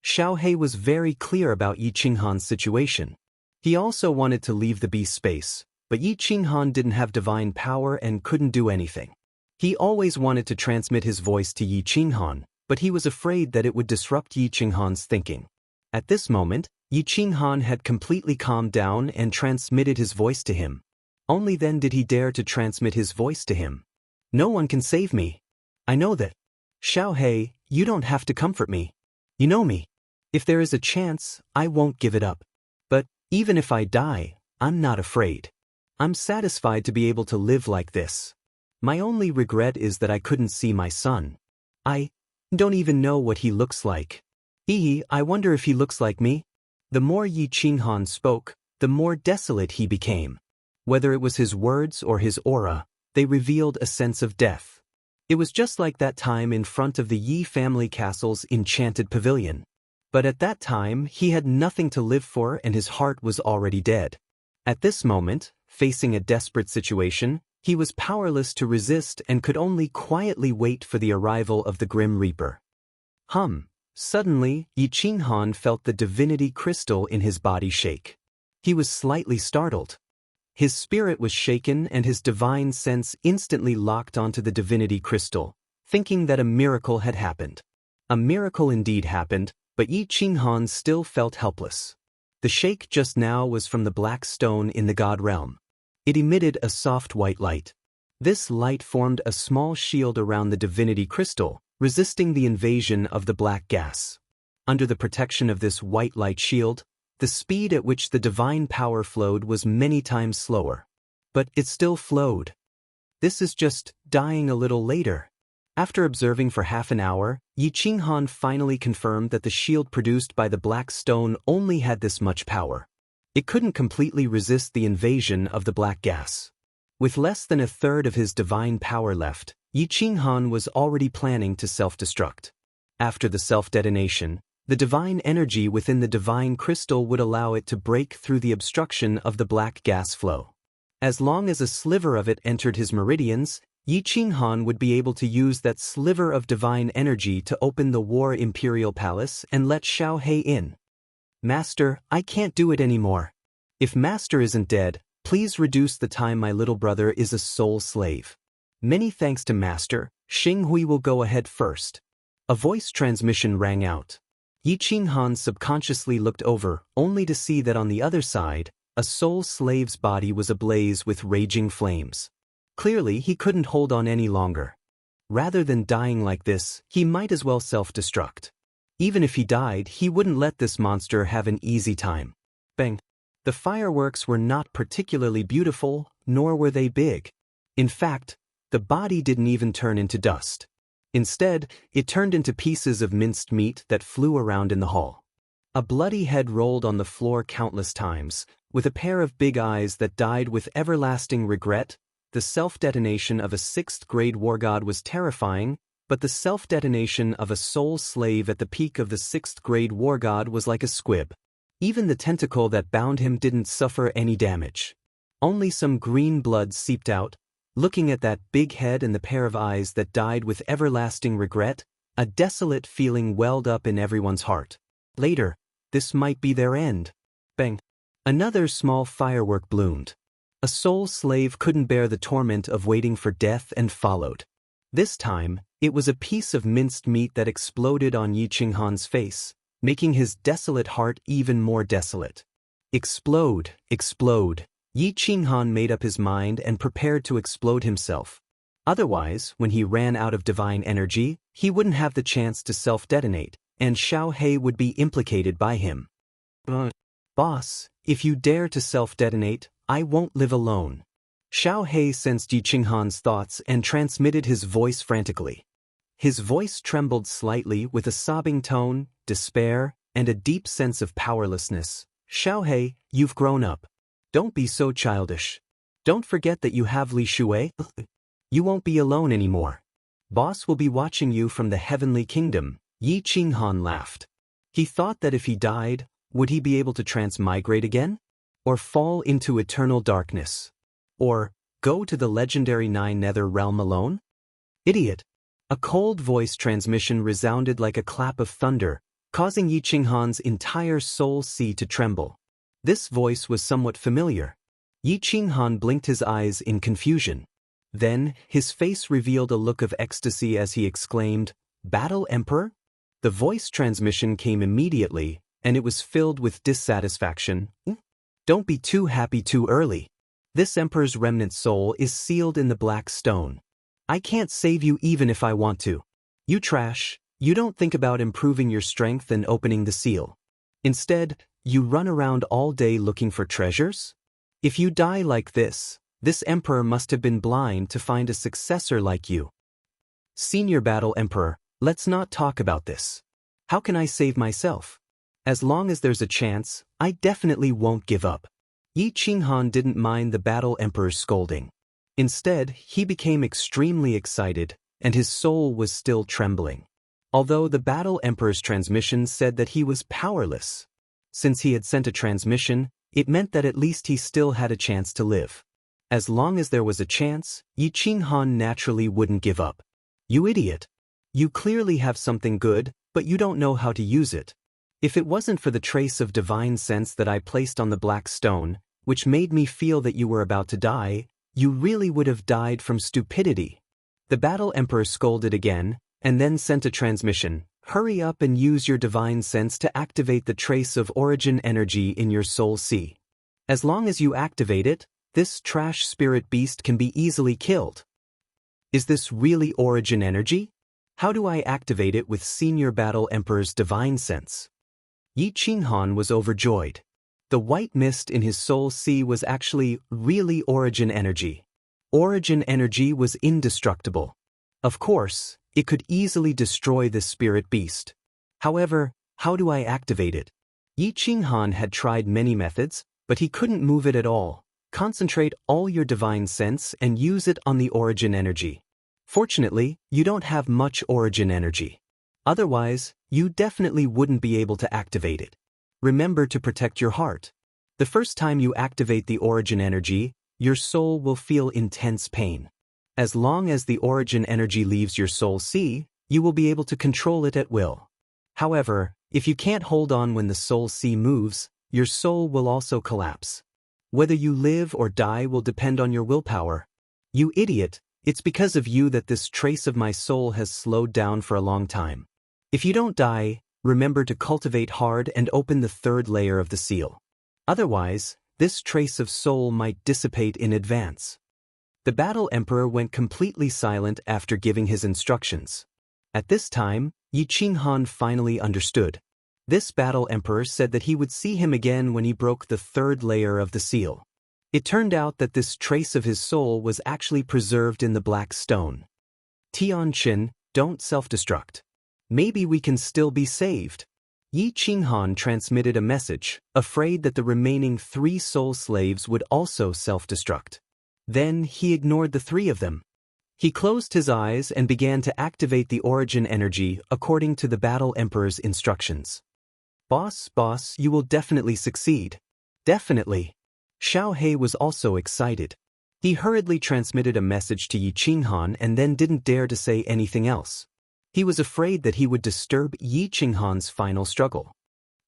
Xiaohe was very clear about Yi Qinghan's situation. He also wanted to leave the beast space, but Yi Qinghan didn't have divine power and couldn't do anything. He always wanted to transmit his voice to Yi Qinghan, but he was afraid that it would disrupt Yi Qinghan's thinking. At this moment, Yi Qinghan had completely calmed down and transmitted his voice to him. Only then did he dare to transmit his voice to him. No one can save me. I know that. Xiaohe, you don't have to comfort me. You know me. If there is a chance, I won't give it up. But, even if I die, I'm not afraid. I'm satisfied to be able to live like this. My only regret is that I couldn't see my son. I don't even know what he looks like. I wonder if he looks like me? The more Yi Qinghan spoke, the more desolate he became. Whether it was his words or his aura, they revealed a sense of death. It was just like that time in front of the Yi family castle's enchanted pavilion. But at that time, he had nothing to live for and his heart was already dead. At this moment, facing a desperate situation, he was powerless to resist and could only quietly wait for the arrival of the Grim Reaper. Suddenly, Yi Qinghan felt the divinity crystal in his body shake. He was slightly startled. His spirit was shaken and his divine sense instantly locked onto the divinity crystal, thinking that a miracle had happened. A miracle indeed happened, but Yi Qinghan still felt helpless. The shake just now was from the black stone in the god realm. It emitted a soft white light. This light formed a small shield around the divinity crystal, resisting the invasion of the black gas. Under the protection of this white light shield, the speed at which the divine power flowed was many times slower. But it still flowed. This is just dying a little later. After observing for half an hour, Yi Qinghan finally confirmed that the shield produced by the black stone only had this much power. It couldn't completely resist the invasion of the black gas. With less than a third of his divine power left, Yi Qinghan was already planning to self-destruct. After the self-detonation, the divine energy within the divine crystal would allow it to break through the obstruction of the black gas flow. As long as a sliver of it entered his meridians, Yi Qinghan would be able to use that sliver of divine energy to open the War Imperial Palace and let Xiaohe in. Master, I can't do it anymore. If Master isn't dead, please reduce the time my little brother is a soul slave. Many thanks to Master, Xinghui will go ahead first. A voice transmission rang out. Yi Qinghan subconsciously looked over, only to see that on the other side, a soul slave's body was ablaze with raging flames. Clearly, he couldn't hold on any longer. Rather than dying like this, he might as well self-destruct. Even if he died, he wouldn't let this monster have an easy time. Bang! The fireworks were not particularly beautiful, nor were they big. In fact, the body didn't even turn into dust. Instead, it turned into pieces of minced meat that flew around in the hall. A bloody head rolled on the floor countless times, with a pair of big eyes that died with everlasting regret. The self-detonation of a 6th-grade war god was terrifying, but the self-detonation of a soul slave at the peak of the 6th-grade war god was like a squib. Even the tentacle that bound him didn't suffer any damage. Only some green blood seeped out. Looking at that big head and the pair of eyes that died with everlasting regret, a desolate feeling welled up in everyone's heart. Later, this might be their end. Bang! Another small firework bloomed. A soul slave couldn't bear the torment of waiting for death and followed. This time, it was a piece of minced meat that exploded on Yi Qinghan's face, making his desolate heart even more desolate. Explode, explode. Yi Qinghan made up his mind and prepared to explode himself. Otherwise, when he ran out of divine energy, he wouldn't have the chance to self-detonate, and Xiao He would be implicated by him. Boss, if you dare to self-detonate, I won't live alone. Xiao He sensed Yi Qinghan's thoughts and transmitted his voice frantically. His voice trembled slightly with a sobbing tone, despair, and a deep sense of powerlessness. Xiao He, you've grown up. Don't be so childish. Don't forget that you have Li Shui. You won't be alone anymore. Boss will be watching you from the heavenly kingdom. Yi Qinghan laughed. He thought that if he died, would he be able to transmigrate again? Or fall into eternal darkness? Or go to the legendary Nine Nether realm alone? Idiot! A cold voice transmission resounded like a clap of thunder, causing Yi Qinghan's entire soul sea to tremble. This voice was somewhat familiar. Yi Qinghan blinked his eyes in confusion. Then, his face revealed a look of ecstasy as he exclaimed, "Battle Emperor?" The voice transmission came immediately, and it was filled with dissatisfaction. Don't be too happy too early. This Emperor's remnant soul is sealed in the black stone. I can't save you even if I want to. You trash, you don't think about improving your strength and opening the seal. Instead, you run around all day looking for treasures? If you die like this Emperor must have been blind to find a successor like you. Senior Battle Emperor, let's not talk about this. How can I save myself? As long as there's a chance, I definitely won't give up. Yi Qinghan didn't mind the Battle Emperor's scolding. Instead, he became extremely excited, and his soul was still trembling. Although the Battle Emperor's transmission said that he was powerless. Since he had sent a transmission, it meant that at least he still had a chance to live. As long as there was a chance, Yi Qinghan naturally wouldn't give up. You idiot! You clearly have something good, but you don't know how to use it. If it wasn't for the trace of divine sense that I placed on the black stone, which made me feel that you were about to die, you really would have died from stupidity. The Battle Emperor scolded again, and then sent a transmission. Hurry up and use your divine sense to activate the trace of origin energy in your soul sea. As long as you activate it, this trash spirit beast can be easily killed. Is this really origin energy? How do I activate it with Senior Battle Emperor's divine sense? Yi Qinghan was overjoyed. The white mist in his soul sea was actually really origin energy. Origin energy was indestructible. Of course, it could easily destroy this spirit beast. However, how do I activate it? Yi Qinghan had tried many methods, but he couldn't move it at all. Concentrate all your divine sense and use it on the origin energy. Fortunately, you don't have much origin energy. Otherwise, you definitely wouldn't be able to activate it. Remember to protect your heart. The first time you activate the origin energy, your soul will feel intense pain. As long as the origin energy leaves your soul sea, you will be able to control it at will. However, if you can't hold on when the soul sea moves, your soul will also collapse. Whether you live or die will depend on your willpower. You idiot, it's because of you that this trace of my soul has slowed down for a long time. If you don't die, remember to cultivate hard and open the third layer of the seal. Otherwise, this trace of soul might dissipate in advance. The Battle Emperor went completely silent after giving his instructions. At this time, Yi Qinghan finally understood. This Battle Emperor said that he would see him again when he broke the third layer of the seal. It turned out that this trace of his soul was actually preserved in the black stone. Tianqin, don't self-destruct. Maybe we can still be saved. Yi Qinghan transmitted a message, afraid that the remaining 3 soul slaves would also self-destruct. Then he ignored the 3 of them. He closed his eyes and began to activate the origin energy according to the Battle Emperor's instructions. Boss, you will definitely succeed. Definitely. Xiao He was also excited. He hurriedly transmitted a message to Yi Qinghan and then didn't dare to say anything else. He was afraid that he would disturb Yi Qinghan's final struggle.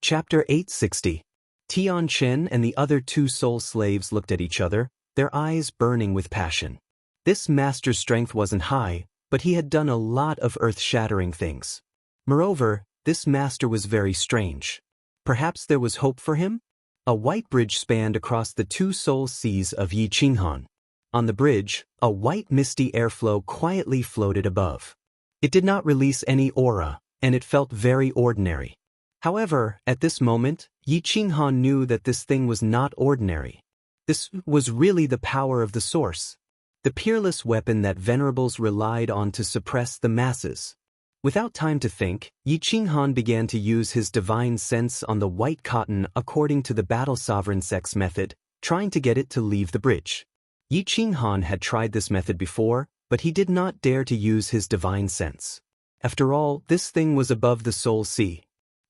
Chapter 860. Tianqin and the other 2 soul slaves looked at each other, their eyes burning with passion. This master's strength wasn't high, but he had done a lot of earth-shattering things. Moreover, this master was very strange. Perhaps there was hope for him? A white bridge spanned across the two soul seas of Yi Qinghan. On the bridge, a white misty airflow quietly floated above. It did not release any aura, and it felt very ordinary. However, at this moment, Yi Qinghan knew that this thing was not ordinary. This was really the power of the source, the peerless weapon that venerables relied on to suppress the masses. Without time to think, Yi Qinghan began to use his divine sense on the white cotton according to the battle sovereign sex method, trying to get it to leave the bridge. Yi Qinghan had tried this method before, but he did not dare to use his divine sense. After all, this thing was above the soul sea.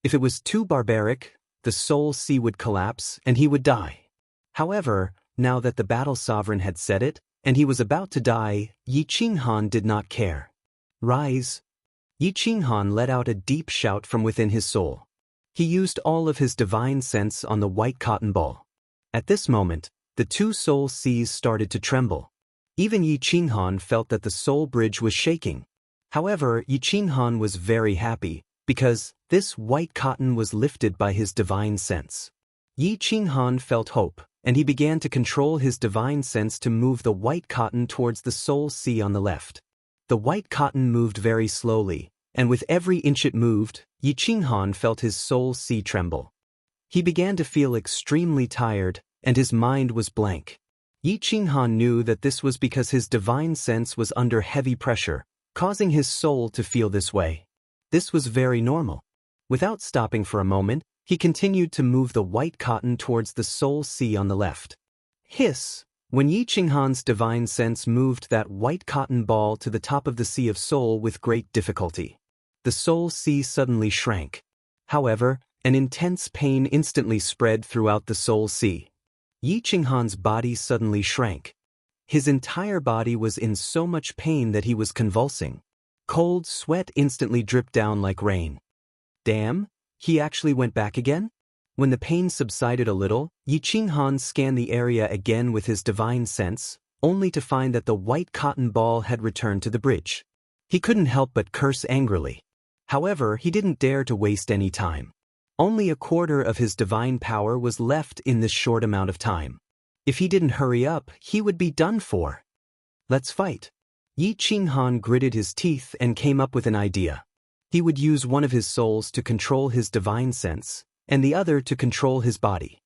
If it was too barbaric, the soul sea would collapse and he would die. However, now that the battle sovereign had said it, and he was about to die, Yi Qinghan did not care. Rise! Yi Qinghan let out a deep shout from within his soul. He used all of his divine sense on the white cotton ball. At this moment, the two soul seas started to tremble. Even Yi Qinghan felt that the soul bridge was shaking. However, Yi Qinghan was very happy, because this white cotton was lifted by his divine sense. Yi Qinghan felt hope, and he began to control his divine sense to move the white cotton towards the soul sea on the left. The white cotton moved very slowly, and with every inch it moved, Yi Qinghan felt his soul sea tremble. He began to feel extremely tired, and his mind was blank. Yi Qinghan knew that this was because his divine sense was under heavy pressure, causing his soul to feel this way. This was very normal. Without stopping for a moment, he continued to move the white cotton towards the soul sea on the left. Hiss! When Yi Qinghan's divine sense moved that white cotton ball to the top of the Sea of Soul with great difficulty, the soul sea suddenly shrank. However, an intense pain instantly spread throughout the soul sea. Yi Qinghan's body suddenly shrank. His entire body was in so much pain that he was convulsing. Cold sweat instantly dripped down like rain. Damn, he actually went back again? When the pain subsided a little, Yi Qinghan scanned the area again with his divine sense, only to find that the white cotton ball had returned to the bridge. He couldn't help but curse angrily. However, he didn't dare to waste any time. Only a quarter of his divine power was left in this short amount of time. If he didn't hurry up, he would be done for. Let's fight. Yi Qinghan gritted his teeth and came up with an idea. He would use one of his souls to control his divine sense, and the other to control his body.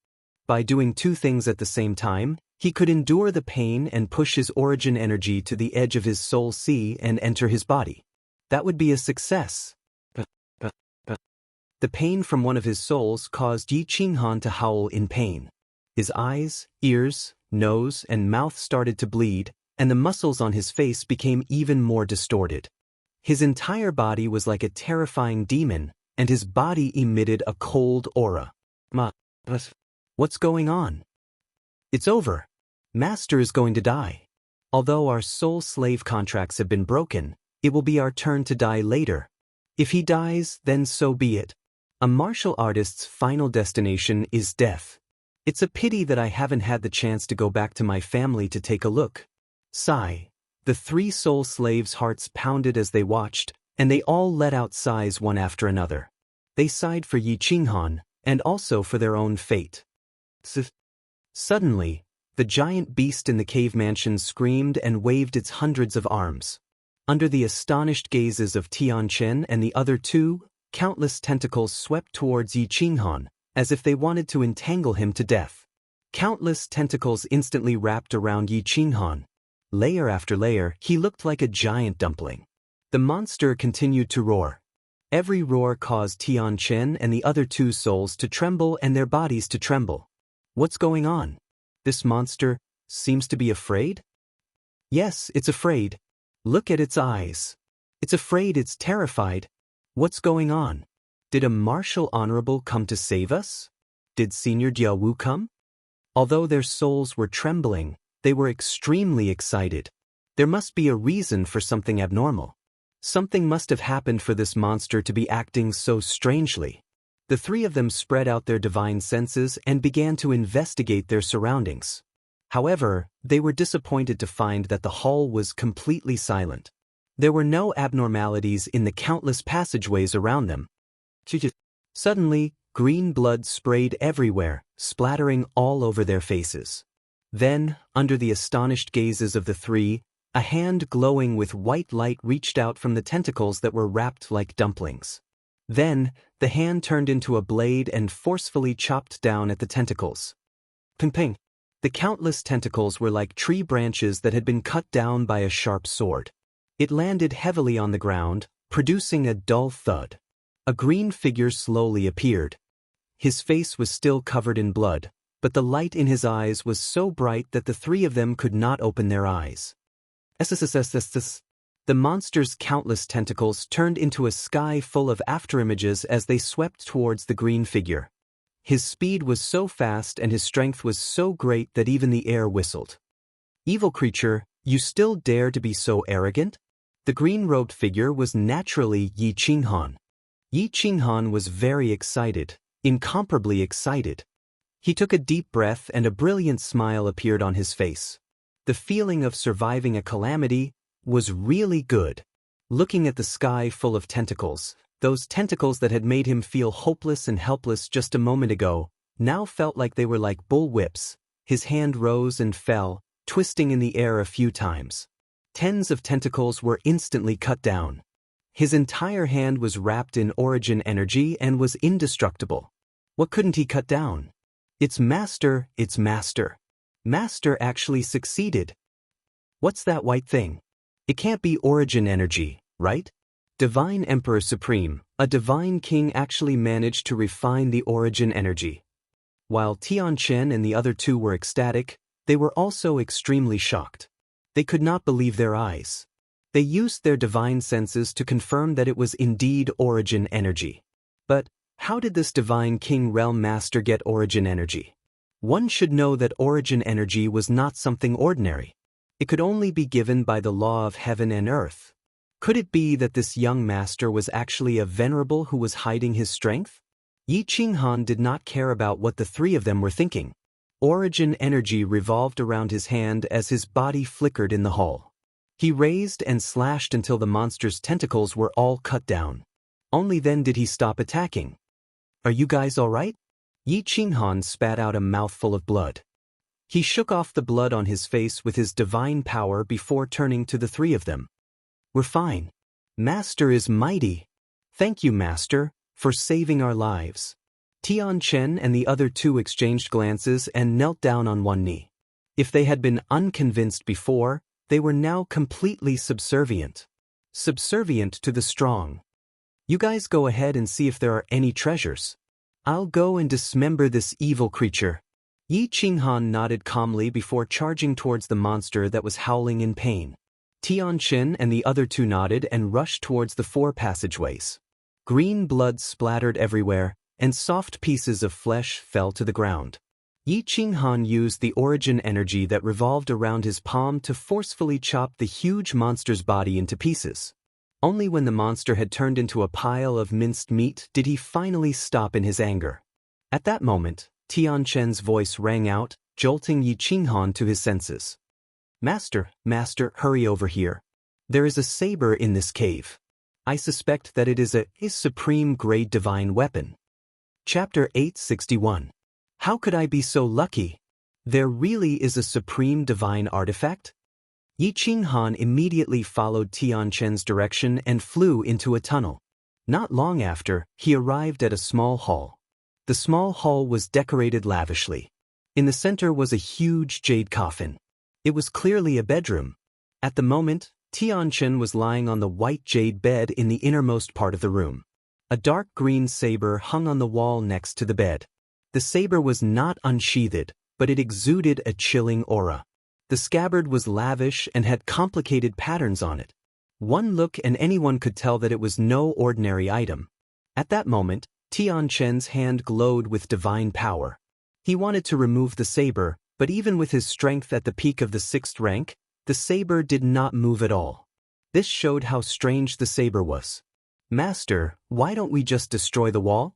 By doing two things at the same time, he could endure the pain and push his origin energy to the edge of his soul sea and enter his body. That would be a success. The pain from one of his souls caused Yi Qinghan to howl in pain. His eyes, ears, nose, and mouth started to bleed, and the muscles on his face became even more distorted. His entire body was like a terrifying demon, and his body emitted a cold aura. What's going on? It's over. Master is going to die. Although our soul slave contracts have been broken, it will be our turn to die later. If he dies, then so be it. A martial artist's final destination is death. It's a pity that I haven't had the chance to go back to my family to take a look. Sigh. The three soul slaves' hearts pounded as they watched, and they all let out sighs one after another. They sighed for Yi Qinghan, and also for their own fate. Suddenly, the giant beast in the cave mansion screamed and waved its hundreds of arms. Under the astonished gazes of Tianchen and the other two, countless tentacles swept towards Yi Qinghan, as if they wanted to entangle him to death. Countless tentacles instantly wrapped around Yi Qinghan. Layer after layer, he looked like a giant dumpling. The monster continued to roar. Every roar caused Tianchen and the other two souls to tremble and their bodies to tremble. What's going on? This monster seems to be afraid? Yes, it's afraid. Look at its eyes. It's afraid, it's terrified. What's going on? Did a martial honorable come to save us? Did Senior Jiawu come? Although their souls were trembling, they were extremely excited. There must be a reason for something abnormal. Something must have happened for this monster to be acting so strangely. The three of them spread out their divine senses and began to investigate their surroundings. However, they were disappointed to find that the hall was completely silent. There were no abnormalities in the countless passageways around them. Suddenly, Green blood sprayed everywhere, splattering all over their faces. Then, under the astonished gazes of the three, a hand glowing with white light reached out from the tentacles that were wrapped like dumplings. Then, the hand turned into a blade and forcefully chopped down at the tentacles. Ping ping. The countless tentacles were like tree branches that had been cut down by a sharp sword. It landed heavily on the ground, producing a dull thud. A green figure slowly appeared. His face was still covered in blood, but the light in his eyes was so bright that the three of them could not open their eyes. The monster's countless tentacles turned into a sky full of afterimages as they swept towards the green figure. His speed was so fast and his strength was so great that even the air whistled. Evil creature, you still dare to be so arrogant? The green-robed figure was naturally Yi Qinghan. Yi Qinghan was very excited, incomparably excited. He took a deep breath and a brilliant smile appeared on his face. The feeling of surviving a calamity was really good. Looking at the sky full of tentacles, those tentacles that had made him feel hopeless and helpless just a moment ago, now felt like they were like bull whips. His hand rose and fell, twisting in the air a few times. Tens of tentacles were instantly cut down. His entire hand was wrapped in origin energy and was indestructible. What couldn't he cut down? It's Master, it's Master. Master actually succeeded. What's that white thing? It can't be origin energy, right? Divine Emperor Supreme, a divine king actually managed to refine the origin energy. While Tianchen and the other two were ecstatic, they were also extremely shocked. They could not believe their eyes. They used their divine senses to confirm that it was indeed origin energy. But how did this divine king realm master get origin energy? One should know that origin energy was not something ordinary. It could only be given by the law of heaven and earth. Could it be that this young master was actually a venerable who was hiding his strength? Yi Qinghan did not care about what the three of them were thinking. Origin energy revolved around his hand as his body flickered in the hall. He raised and slashed until the monster's tentacles were all cut down. Only then did he stop attacking. Are you guys all right? Yi Qinghan spat out a mouthful of blood. He shook off the blood on his face with his divine power before turning to the three of them. We're fine. Master is mighty. Thank you, Master, for saving our lives. Tianchen and the other two exchanged glances and knelt down on one knee. If they had been unconvinced before, they were now completely subservient. Subservient to the strong. You guys go ahead and see if there are any treasures. I'll go and dismember this evil creature. Yi Qinghan nodded calmly before charging towards the monster that was howling in pain. Tianchen and the other two nodded and rushed towards the four passageways. Green blood splattered everywhere, and soft pieces of flesh fell to the ground. Yi Qinghan used the origin energy that revolved around his palm to forcefully chop the huge monster's body into pieces. Only when the monster had turned into a pile of minced meat did he finally stop in his anger. At that moment, Tianchen's voice rang out, jolting Yi Qinghan to his senses. Master, hurry over here. There is a saber in this cave. I suspect that it is a supreme-grade divine weapon. Chapter 861. How could I be so lucky? There really is a supreme divine artifact? Yi Qinghan immediately followed Tianchen's direction and flew into a tunnel. Not long after, he arrived at a small hall. The small hall was decorated lavishly. In the center was a huge jade coffin. It was clearly a bedroom. At the moment, Tianchen was lying on the white jade bed in the innermost part of the room. A dark green saber hung on the wall next to the bed. The saber was not unsheathed, but it exuded a chilling aura. The scabbard was lavish and had complicated patterns on it. One look and anyone could tell that it was no ordinary item. At that moment, Tianchen's hand glowed with divine power. He wanted to remove the saber, but even with his strength at the peak of the 6th rank, the saber did not move at all. This showed how strange the saber was. Master, why don't we just destroy the wall?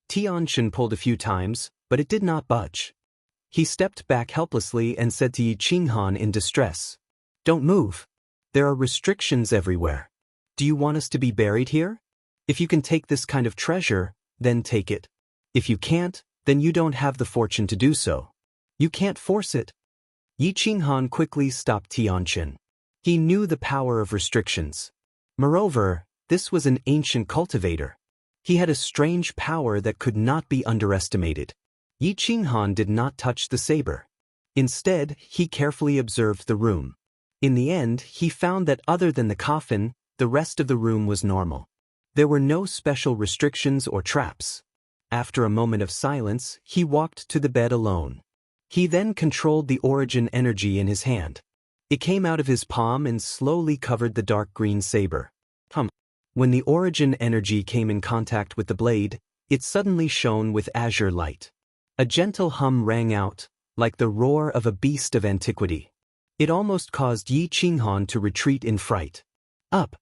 Tianchen pulled a few times, but it did not budge. He stepped back helplessly and said to Yi Qinghan in distress, Don't move. There are restrictions everywhere. Do you want us to be buried here? If you can take this kind of treasure, then take it. If you can't, then you don't have the fortune to do so. You can't force it. Yi Qinghan quickly stopped Tianqin. He knew the power of restrictions. Moreover, this was an ancient cultivator. He had a strange power that could not be underestimated. Yi Qinghan did not touch the saber. Instead, he carefully observed the room. In the end, he found that other than the coffin, the rest of the room was normal. There were no special restrictions or traps. After a moment of silence, he walked to the bed alone. He then controlled the origin energy in his hand. It came out of his palm and slowly covered the dark green saber. When the origin energy came in contact with the blade, it suddenly shone with azure light. A gentle hum rang out, like the roar of a beast of antiquity. It almost caused Yi Qinghan to retreat in fright. Up!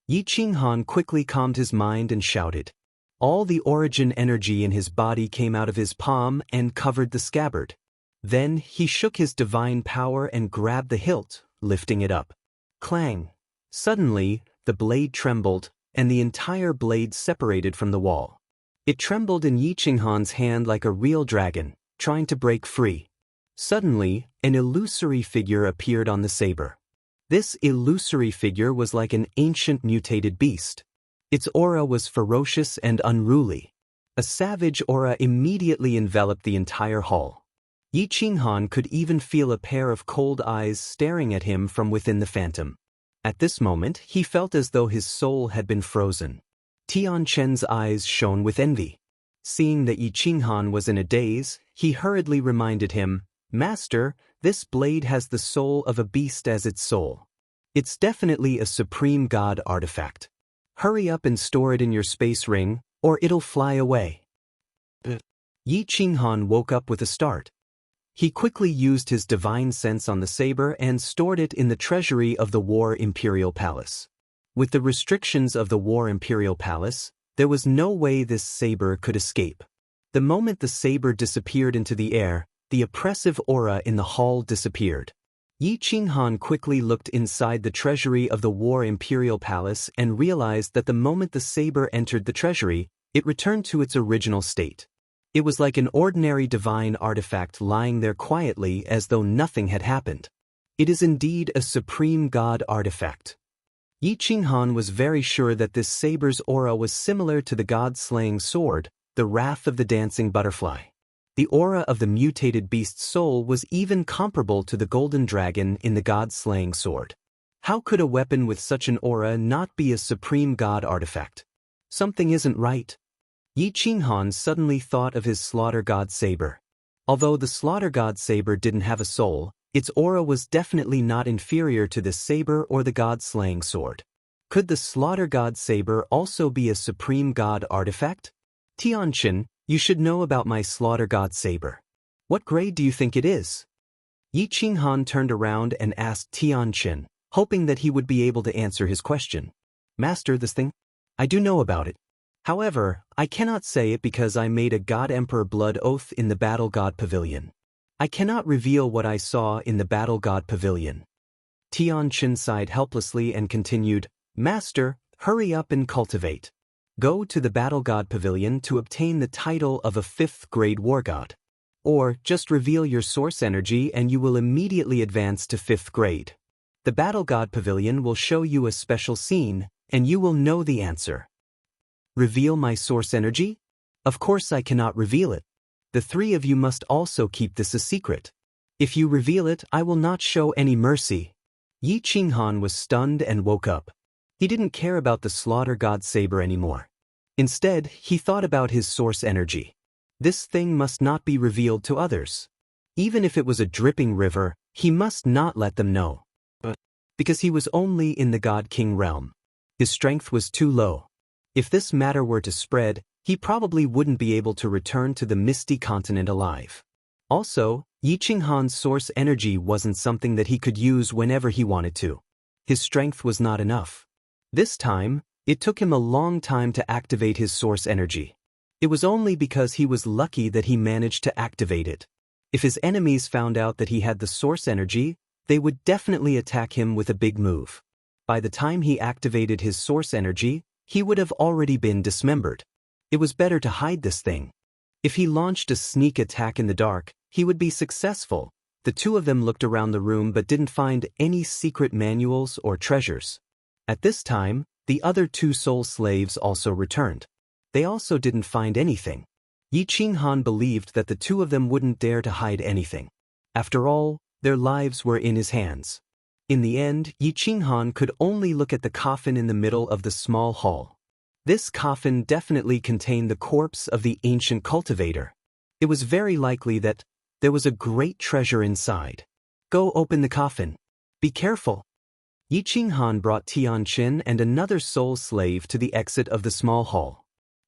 Yi Qinghan quickly calmed his mind and shouted. All the origin energy in his body came out of his palm and covered the scabbard. Then he shook his divine power and grabbed the hilt, lifting it up. Clang! Suddenly, the blade trembled, and the entire blade separated from the wall. It trembled in Yi Qinghan's hand like a real dragon, trying to break free. Suddenly, an illusory figure appeared on the saber. This illusory figure was like an ancient mutated beast. Its aura was ferocious and unruly. A savage aura immediately enveloped the entire hall. Yi Qinghan could even feel a pair of cold eyes staring at him from within the phantom. At this moment, he felt as though his soul had been frozen. Tianqin's eyes shone with envy. Seeing that Yi Qinghan was in a daze, he hurriedly reminded him, "Master, this blade has the soul of a beast as its soul. It's definitely a supreme god artifact. Hurry up and store it in your space ring, or it'll fly away." Yi Qinghan woke up with a start. He quickly used his divine sense on the saber and stored it in the treasury of the War Imperial Palace. With the restrictions of the War Imperial Palace, there was no way this saber could escape. The moment the saber disappeared into the air, the oppressive aura in the hall disappeared. Yi Qinghan quickly looked inside the treasury of the War Imperial Palace and realized that the moment the saber entered the treasury, it returned to its original state. It was like an ordinary divine artifact lying there quietly as though nothing had happened. It is indeed a supreme god artifact. Yi Qinghan was very sure that this saber's aura was similar to the god-slaying sword, the wrath of the dancing butterfly. The aura of the mutated beast's soul was even comparable to the golden dragon in the god-slaying sword. How could a weapon with such an aura not be a supreme god artifact? Something isn't right. Yi Qinghan suddenly thought of his slaughter god saber. Although the slaughter god saber didn't have a soul, its aura was definitely not inferior to the saber or the god-slaying sword. Could the slaughter god saber also be a supreme god artifact? Tianqin, you should know about my slaughter god saber. What grade do you think it is? Yi Qinghan turned around and asked Tianqin, hoping that he would be able to answer his question. Master, this thing? I do know about it. However, I cannot say it because I made a God Emperor blood oath in the Battle God Pavilion. I cannot reveal what I saw in the Battle God Pavilion. Tianqin sighed helplessly and continued, Master, hurry up and cultivate. Go to the Battle God Pavilion to obtain the title of a 5th grade war god. Or just reveal your source energy and you will immediately advance to 5th grade. The Battle God Pavilion will show you a special scene, and you will know the answer. Reveal my source energy? Of course I cannot reveal it. The 3 of you must also keep this a secret. If you reveal it, I will not show any mercy. Yi Qinghan was stunned and woke up. He didn't care about the slaughter god saber anymore. Instead, he thought about his source energy. This thing must not be revealed to others. Even if it was a dripping river, he must not let them know. Because he was only in the God King realm. His strength was too low. If this matter were to spread, he probably wouldn't be able to return to the misty continent alive. Also, Yi Qinghan's source energy wasn't something that he could use whenever he wanted to. His strength was not enough. This time, it took him a long time to activate his source energy. It was only because he was lucky that he managed to activate it. If his enemies found out that he had the source energy, they would definitely attack him with a big move. By the time he activated his source energy, he would have already been dismembered. It was better to hide this thing. If he launched a sneak attack in the dark, he would be successful. The two of them looked around the room but didn't find any secret manuals or treasures. At this time, the other two soul slaves also returned. They also didn't find anything. Yi Qinghan believed that the two of them wouldn't dare to hide anything. After all, their lives were in his hands. In the end, Yi Qinghan could only look at the coffin in the middle of the small hall. This coffin definitely contained the corpse of the ancient cultivator. It was very likely that there was a great treasure inside. Go open the coffin. Be careful. Yi Qinghan brought Tianqin and another soul slave to the exit of the small hall.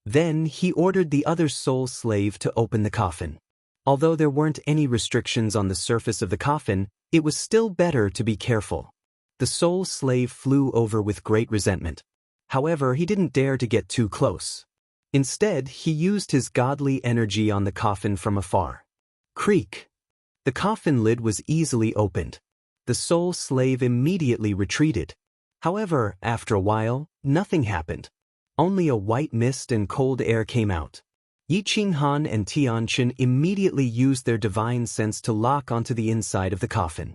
Then he ordered the other soul slave to open the coffin. Although there weren't any restrictions on the surface of the coffin, it was still better to be careful. The soul slave flew over with great resentment. However, he didn't dare to get too close. Instead, he used his godly energy on the coffin from afar. Creak. The coffin lid was easily opened. The soul slave immediately retreated. However, after a while, nothing happened. Only a white mist and cold air came out. Yi Qinghan and Tianqin immediately used their divine sense to lock onto the inside of the coffin.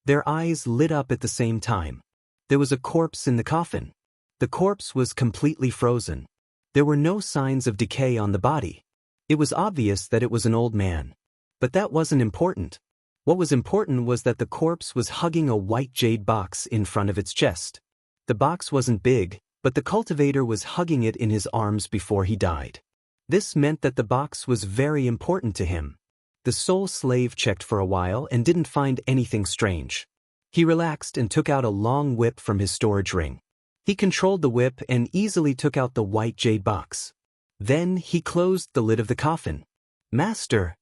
Their eyes lit up at the same time. There was a corpse in the coffin. The corpse was completely frozen. There were no signs of decay on the body. It was obvious that it was an old man. But that wasn't important. What was important was that the corpse was hugging a white jade box in front of its chest. The box wasn't big, but the cultivator was hugging it in his arms before he died. This meant that the box was very important to him. The soul slave checked for a while and didn't find anything strange. He relaxed and took out a long whip from his storage ring. He controlled the whip and easily took out the white jade box. Then he closed the lid of the coffin. Master!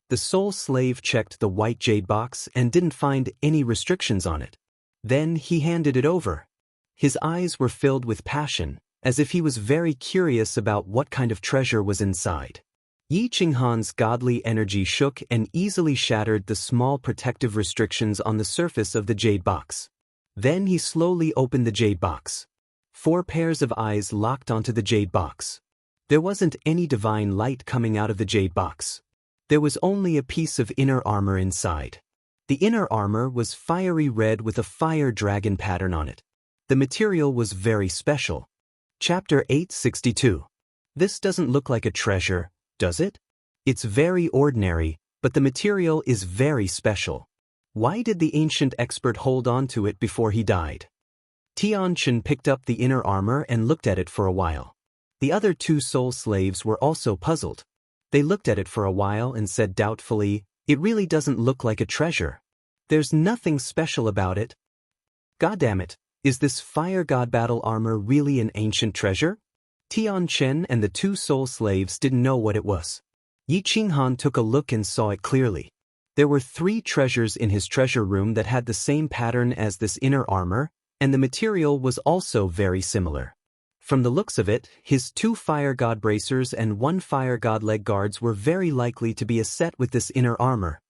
The soul slave checked the white jade box and didn't find any restrictions on it. Then he handed it over. His eyes were filled with passion, as if he was very curious about what kind of treasure was inside. Yi Qinghan's godly energy shook and easily shattered the small protective restrictions on the surface of the jade box. Then he slowly opened the jade box. 4 pairs of eyes locked onto the jade box. There wasn't any divine light coming out of the jade box. There was only a piece of inner armor inside. The inner armor was fiery red with a fire dragon pattern on it. The material was very special. Chapter 862. This doesn't look like a treasure, does it? It's very ordinary, but the material is very special. Why did the ancient expert hold on to it before he died? Tianqin picked up the inner armor and looked at it for a while. The other 2 soul slaves were also puzzled. They looked at it for a while and said doubtfully, "It really doesn't look like a treasure. There's nothing special about it." Goddammit, is this fire god battle armor really an ancient treasure? Tianqin and the 2 soul slaves didn't know what it was. Yi Qinghan took a look and saw it clearly. There were 3 treasures in his treasure room that had the same pattern as this inner armor, and the material was also very similar. From the looks of it, his 2 fire god bracers and 1 fire god leg guards were very likely to be a set with this inner armor.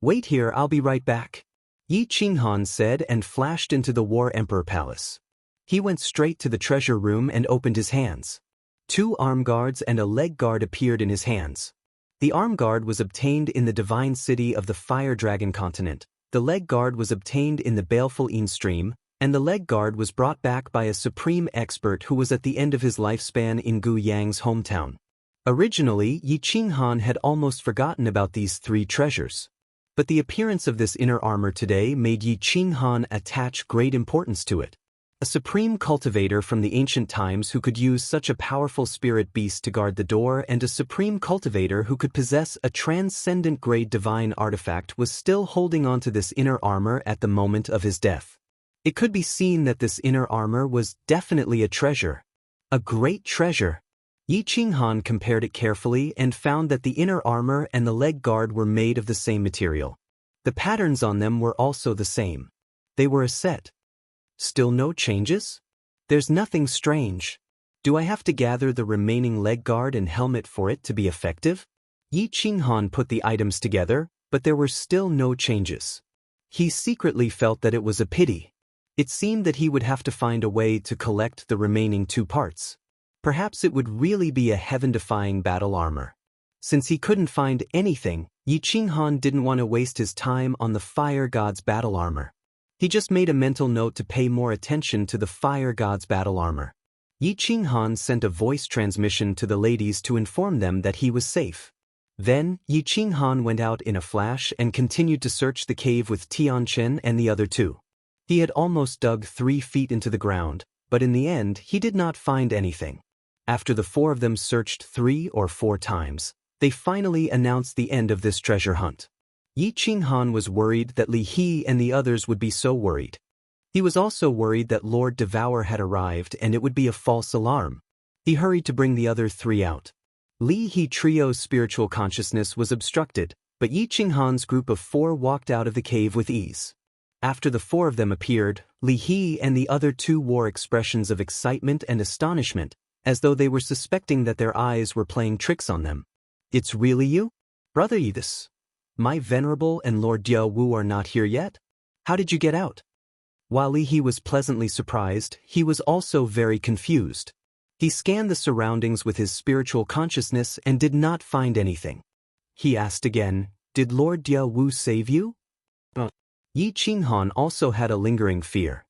Wait here, I'll be right back, Yi Qinghan said and flashed into the War Emperor Palace. He went straight to the treasure room and opened his hands. 2 arm guards and a leg guard appeared in his hands. The arm guard was obtained in the divine city of the Fire Dragon continent, the leg guard was obtained in the baleful Yin stream, and the leg guard was brought back by a supreme expert who was at the end of his lifespan in Gu Yang's hometown. Originally, Yi Qinghan had almost forgotten about these 3 treasures. But the appearance of this inner armor today made Yi Qinghan attach great importance to it. A supreme cultivator from the ancient times who could use such a powerful spirit beast to guard the door, and a supreme cultivator who could possess a transcendent grade divine artifact was still holding on to this inner armor at the moment of his death. It could be seen that this inner armor was definitely a treasure. A great treasure. Yi Qinghan compared it carefully and found that the inner armor and the leg guard were made of the same material. The patterns on them were also the same. They were a set. Still no changes? There's nothing strange. Do I have to gather the remaining leg guard and helmet for it to be effective? Yi Qinghan put the items together, but there were still no changes. He secretly felt that it was a pity. It seemed that he would have to find a way to collect the remaining 2 parts. Perhaps it would really be a heaven-defying battle armor. Since he couldn't find anything, Yi Qinghan didn't want to waste his time on the fire god's battle armor. He just made a mental note to pay more attention to the fire god's battle armor. Yi Qinghan sent a voice transmission to the ladies to inform them that he was safe. Then, Yi Qinghan went out in a flash and continued to search the cave with Tianchen and the other two. He had almost dug 3 feet into the ground, but in the end he did not find anything. After the 4 of them searched 3 or 4 times, they finally announced the end of this treasure hunt. Yi Qinghan was worried that Li He and the others would be so worried. He was also worried that Lord Devour had arrived and it would be a false alarm. He hurried to bring the other 3 out. Li He Trio's spiritual consciousness was obstructed, but Yi Qinghan's group of 4 walked out of the cave with ease. After the 4 of them appeared, Li He and the other 2 wore expressions of excitement and astonishment, as though they were suspecting that their eyes were playing tricks on them. "It's really you? Brother Yidis? My Venerable and Lord Diao Wu are not here yet? How did you get out?" While Li He was pleasantly surprised, he was also very confused. He scanned the surroundings with his spiritual consciousness and did not find anything. He asked again, "Did Lord Diao Wu save you?" Yi Qinghan also had a lingering fear.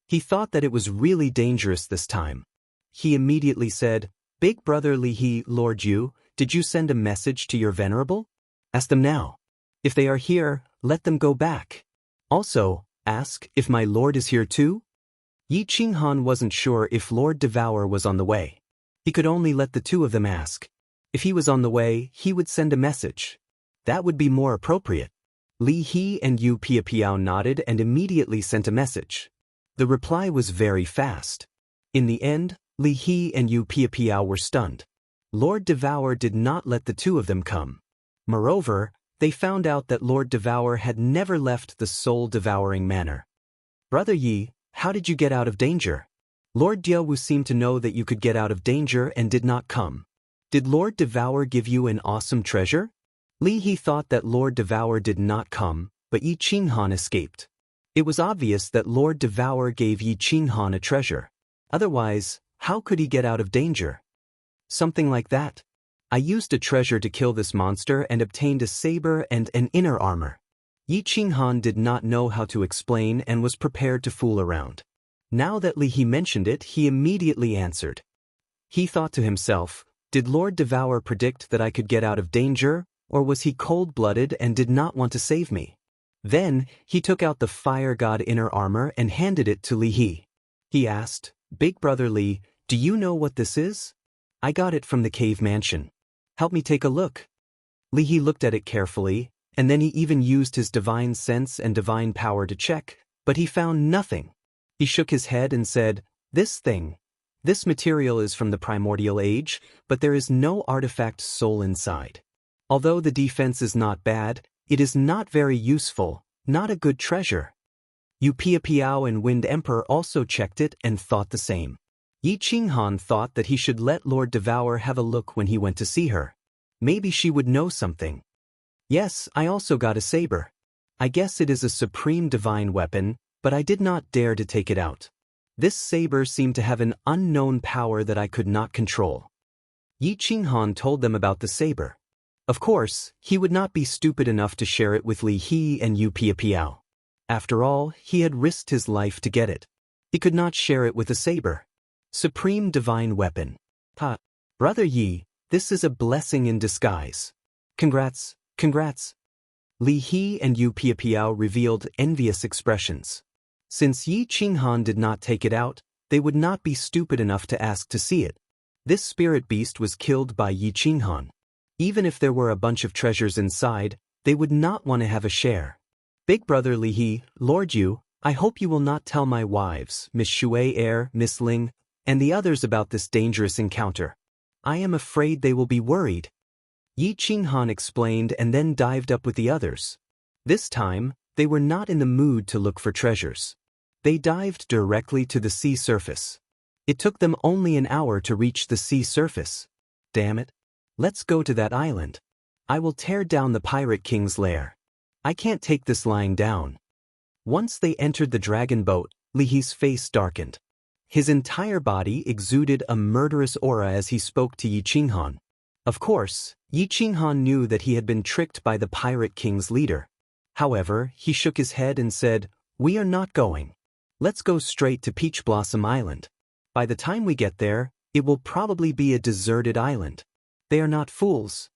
He thought that it was really dangerous this time. He immediately said, "Big brother Li He, Lord Yu, did you send a message to your Venerable? Ask them now. If they are here, let them go back. Also, ask if my lord is here too?" Yi Qinghan wasn't sure if Lord Devour was on the way. He could only let the 2 of them ask. If he was on the way, he would send a message. That would be more appropriate. Li He and Yu Piapiao nodded and immediately sent a message. The reply was very fast. In the end, Li He and Yu Piapiao were stunned. Lord Devour did not let the 2 of them come. Moreover, they found out that Lord Devour had never left the soul-devouring manor. "Brother Yi, how did you get out of danger? Lord Diawu seemed to know that you could get out of danger and did not come. Did Lord Devour give you an awesome treasure?" Li He thought that Lord Devour did not come, but Yi Qinghan escaped. It was obvious that Lord Devour gave Yi Qinghan a treasure. Otherwise, how could he get out of danger? "Something like that. I used a treasure to kill this monster and obtained a saber and an inner armor." Yi Qinghan did not know how to explain and was prepared to fool around. Now that Li He mentioned it, he immediately answered. He thought to himself, "Did Lord Devour predict that I could get out of danger, or was he cold-blooded and did not want to save me?" Then, he took out the fire god inner armor and handed it to Li He. He asked, "Big brother Li, do you know what this is? I got it from the cave mansion. Help me take a look." Li He looked at it carefully, and then he even used his divine sense and divine power to check, but he found nothing. He shook his head and said, This material is from the primordial age, but there is no artifact soul inside. Although the defense is not bad, it is not very useful, not a good treasure." Yu Piapiao and Wind Emperor also checked it and thought the same. Yi Qinghan thought that he should let Lord Devour have a look when he went to see her. Maybe she would know something. "Yes, I also got a saber. I guess it is a supreme divine weapon, but I did not dare to take it out. This saber seemed to have an unknown power that I could not control." Yi Qinghan told them about the saber. Of course, he would not be stupid enough to share it with Li He and Yu Piapiao. After all, he had risked his life to get it. He could not share it with a saber. Supreme divine weapon. Brother Yi, this is a blessing in disguise. Congrats. Li He and Yu Piapiao revealed envious expressions. Since Yi Qinghan did not take it out, they would not be stupid enough to ask to see it. This spirit beast was killed by Yi Qinghan. Even if there were a bunch of treasures inside, they would not want to have a share. "Big brother Li He, Lord Yu, I hope you will not tell my wives, Miss Shui Er, Miss Ling, and the others about this dangerous encounter. I am afraid they will be worried." Yi Qinghan explained and then dived up with the others. This time, they were not in the mood to look for treasures. They dived directly to the sea surface. It took them only an hour to reach the sea surface. Damn it. Let's go to that island. I will tear down the Pirate King's lair. I can't take this lying down. Once they entered the dragon boat, Li He's face darkened. His entire body exuded a murderous aura as he spoke to Yi Qinghan. Of course, Yi Qinghan knew that he had been tricked by the pirate king's leader. However, he shook his head and said, "We are not going. Let's go straight to Peach Blossom Island. By the time we get there, it will probably be a deserted island." They are not fools.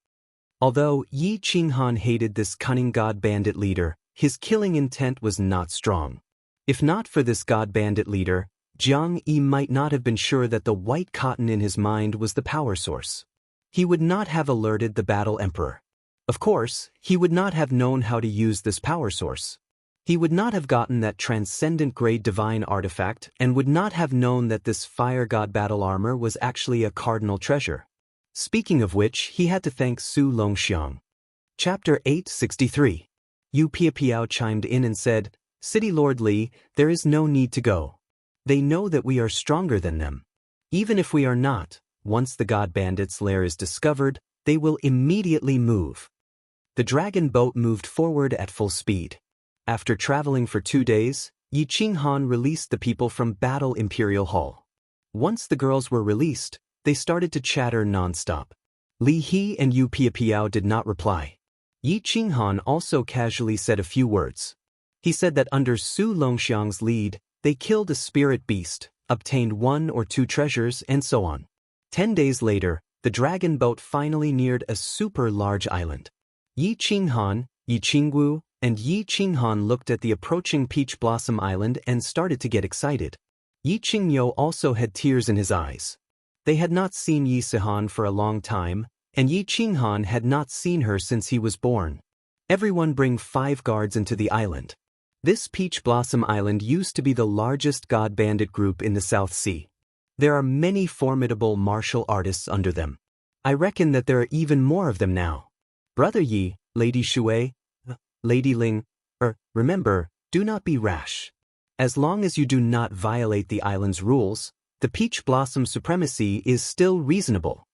Although Yi Qinghan hated this cunning god bandit leader, his killing intent was not strong. If not for this god bandit leader, Jiang Yi might not have been sure that the white cotton in his mind was the power source. He would not have alerted the battle emperor. Of course, he would not have known how to use this power source. He would not have gotten that transcendent grade divine artifact and would not have known that this fire god battle armor was actually a cardinal treasure. Speaking of which, he had to thank Su Longxiang. Chapter 863. Yu Piapiao chimed in and said, "City Lord Li, there is no need to go. They know that we are stronger than them. Even if we are not, once the god bandits' lair is discovered, they will immediately move." The dragon boat moved forward at full speed. After traveling for 2 days, Yi Qinghan released the people from Battle Imperial Hall. Once the girls were released, they started to chatter non-stop. Li He and Yu Piapiao did not reply. Yi Qinghan also casually said a few words. He said that under Su Longxiang's lead, they killed a spirit beast, obtained 1 or 2 treasures, and so on. 10 days later, the dragon boat finally neared a super large island. Yi Qinghan, Yi Qingwu, and Yi Qinghan looked at the approaching Peach Blossom Island and started to get excited. Yi Qingyo also had tears in his eyes. They had not seen Yi Sihan for a long time, and Yi Qinghan had not seen her since he was born. Everyone bring 5 guards into the island. This Peach Blossom Island used to be the largest god bandit group in the South Sea. There are many formidable martial artists under them. I reckon that there are even more of them now. Brother Yi, Lady Shui, Lady Ling, remember, do not be rash. As long as you do not violate the island's rules, the Peach Blossom supremacy is still reasonable.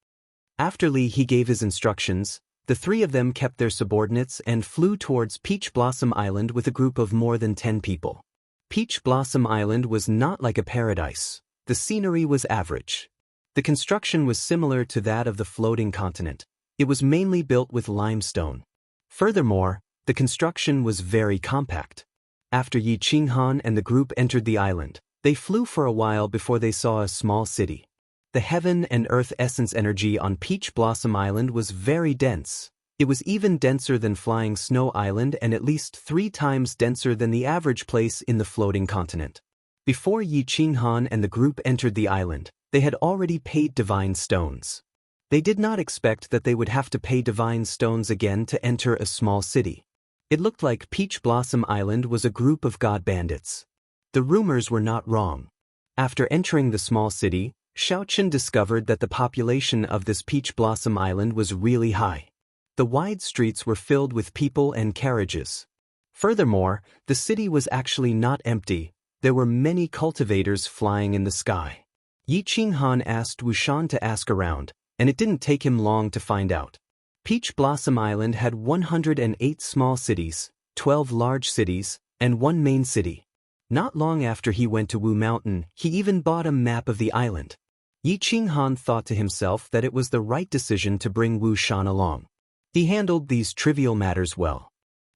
After Li He gave his instructions, the 3 of them kept their subordinates and flew towards Peach Blossom Island with a group of more than 10 people. Peach Blossom Island was not like a paradise. The scenery was average. The construction was similar to that of the floating continent. It was mainly built with limestone. Furthermore, the construction was very compact. After Yi Qinghan and the group entered the island, they flew for a while before they saw a small city. The heaven and earth essence energy on Peach Blossom Island was very dense. It was even denser than Flying Snow Island and at least 3 times denser than the average place in the floating continent. Before Yi Qinghan and the group entered the island, they had already paid divine stones. They did not expect that they would have to pay divine stones again to enter a small city. It looked like Peach Blossom Island was a group of god bandits. The rumors were not wrong. After entering the small city, Shaochen discovered that the population of this Peach Blossom Island was really high. The wide streets were filled with people and carriages. Furthermore, the city was actually not empty. There were many cultivators flying in the sky. Yi Qinghan asked Wushan to ask around, and it didn't take him long to find out. Peach Blossom Island had 108 small cities, 12 large cities, and 1 main city. Not long after he went to Wu Mountain, he even bought a map of the island. Yi Qinghan thought to himself that it was the right decision to bring Wushan along. He handled these trivial matters well.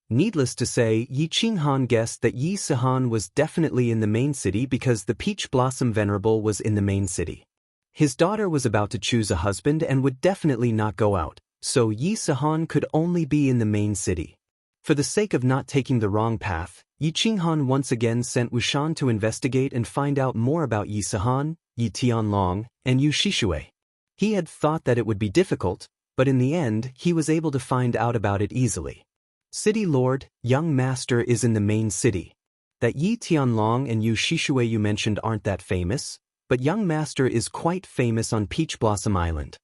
Needless to say, Yi Qinghan guessed that Yi Sihan was definitely in the main city because the Peach Blossom Venerable was in the main city. His daughter was about to choose a husband and would definitely not go out, so Yi Sihan could only be in the main city. For the sake of not taking the wrong path, Yi Qinghan once again sent Wushan to investigate and find out more about Yi Sihan, Yi Tianlong, and Yu Shishui. He had thought that it would be difficult, but in the end, he was able to find out about it easily. City Lord, young master is in the main city. That Yi Tianlong and Yu Shishui you mentioned aren't that famous, but young master is quite famous on Peach Blossom Island.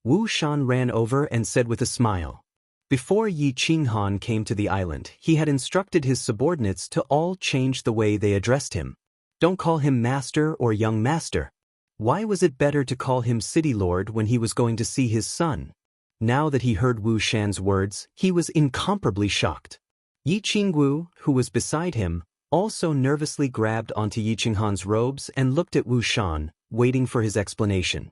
Wu Shan ran over and said with a smile. Before Yi Qinghan came to the island, he had instructed his subordinates to all change the way they addressed him. Don't call him master or young master. Why was it better to call him city lord when he was going to see his son? Now that he heard Wu Shan's words, he was incomparably shocked. Yi Qingwu, who was beside him, also nervously grabbed onto Yi Qinghan's robes and looked at Wu Shan, waiting for his explanation.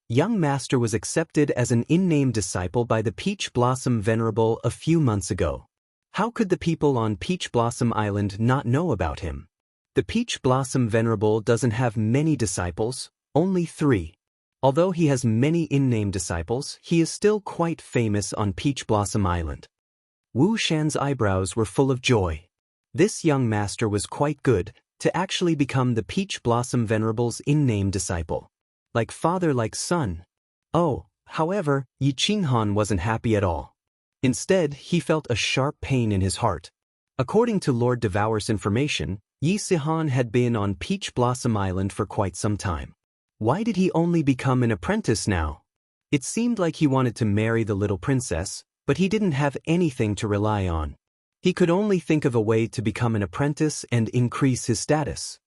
Young Master was accepted as an in-name disciple by the Peach Blossom Venerable a few months ago. How could the people on Peach Blossom Island not know about him? The Peach Blossom Venerable doesn't have many disciples, only 3. Although he has many in-name disciples, he is still quite famous on Peach Blossom Island. Wu Shan's eyebrows were full of joy. This young master was quite good to actually become the Peach Blossom Venerable's in-name disciple. Like father like son. Oh, however, Yi Qinghan wasn't happy at all. Instead, he felt a sharp pain in his heart. According to Lord Devour's information, Yi Sihan had been on Peach Blossom Island for quite some time. Why did he only become an apprentice now? It seemed like he wanted to marry the little princess, but he didn't have anything to rely on. He could only think of a way to become an apprentice and increase his status.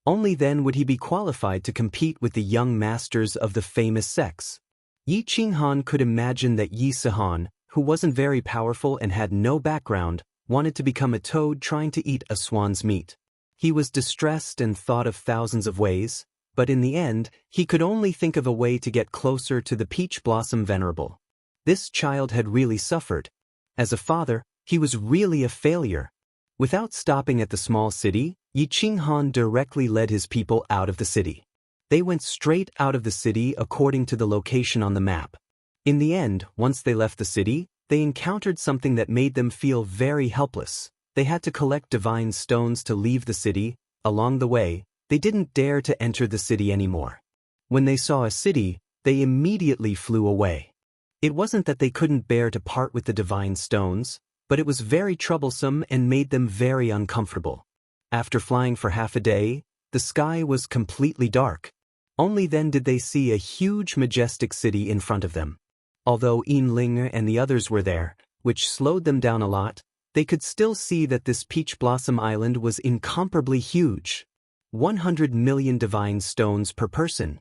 Only then would he be qualified to compete with the young masters of the famous sex. Yi Qinghan could imagine that Yi Sihan, who wasn't very powerful and had no background, wanted to become a toad trying to eat a swan's meat. He was distressed and thought of thousands of ways, but in the end, he could only think of a way to get closer to the Peach Blossom Venerable. This child had really suffered. As a father, he was really a failure. Without stopping at the small city, Yi Qinghan directly led his people out of the city. They went straight out of the city according to the location on the map. In the end, once they left the city, they encountered something that made them feel very helpless. They had to collect divine stones to leave the city. Along the way, they didn't dare to enter the city anymore. When they saw a city, they immediately flew away. It wasn't that they couldn't bear to part with the divine stones, but it was very troublesome and made them very uncomfortable. After flying for half a day, the sky was completely dark. Only then did they see a huge majestic city in front of them. Although Yin and the others were there, which slowed them down a lot, they could still see that this Peach Blossom Island was incomparably huge. 100 million divine stones per person.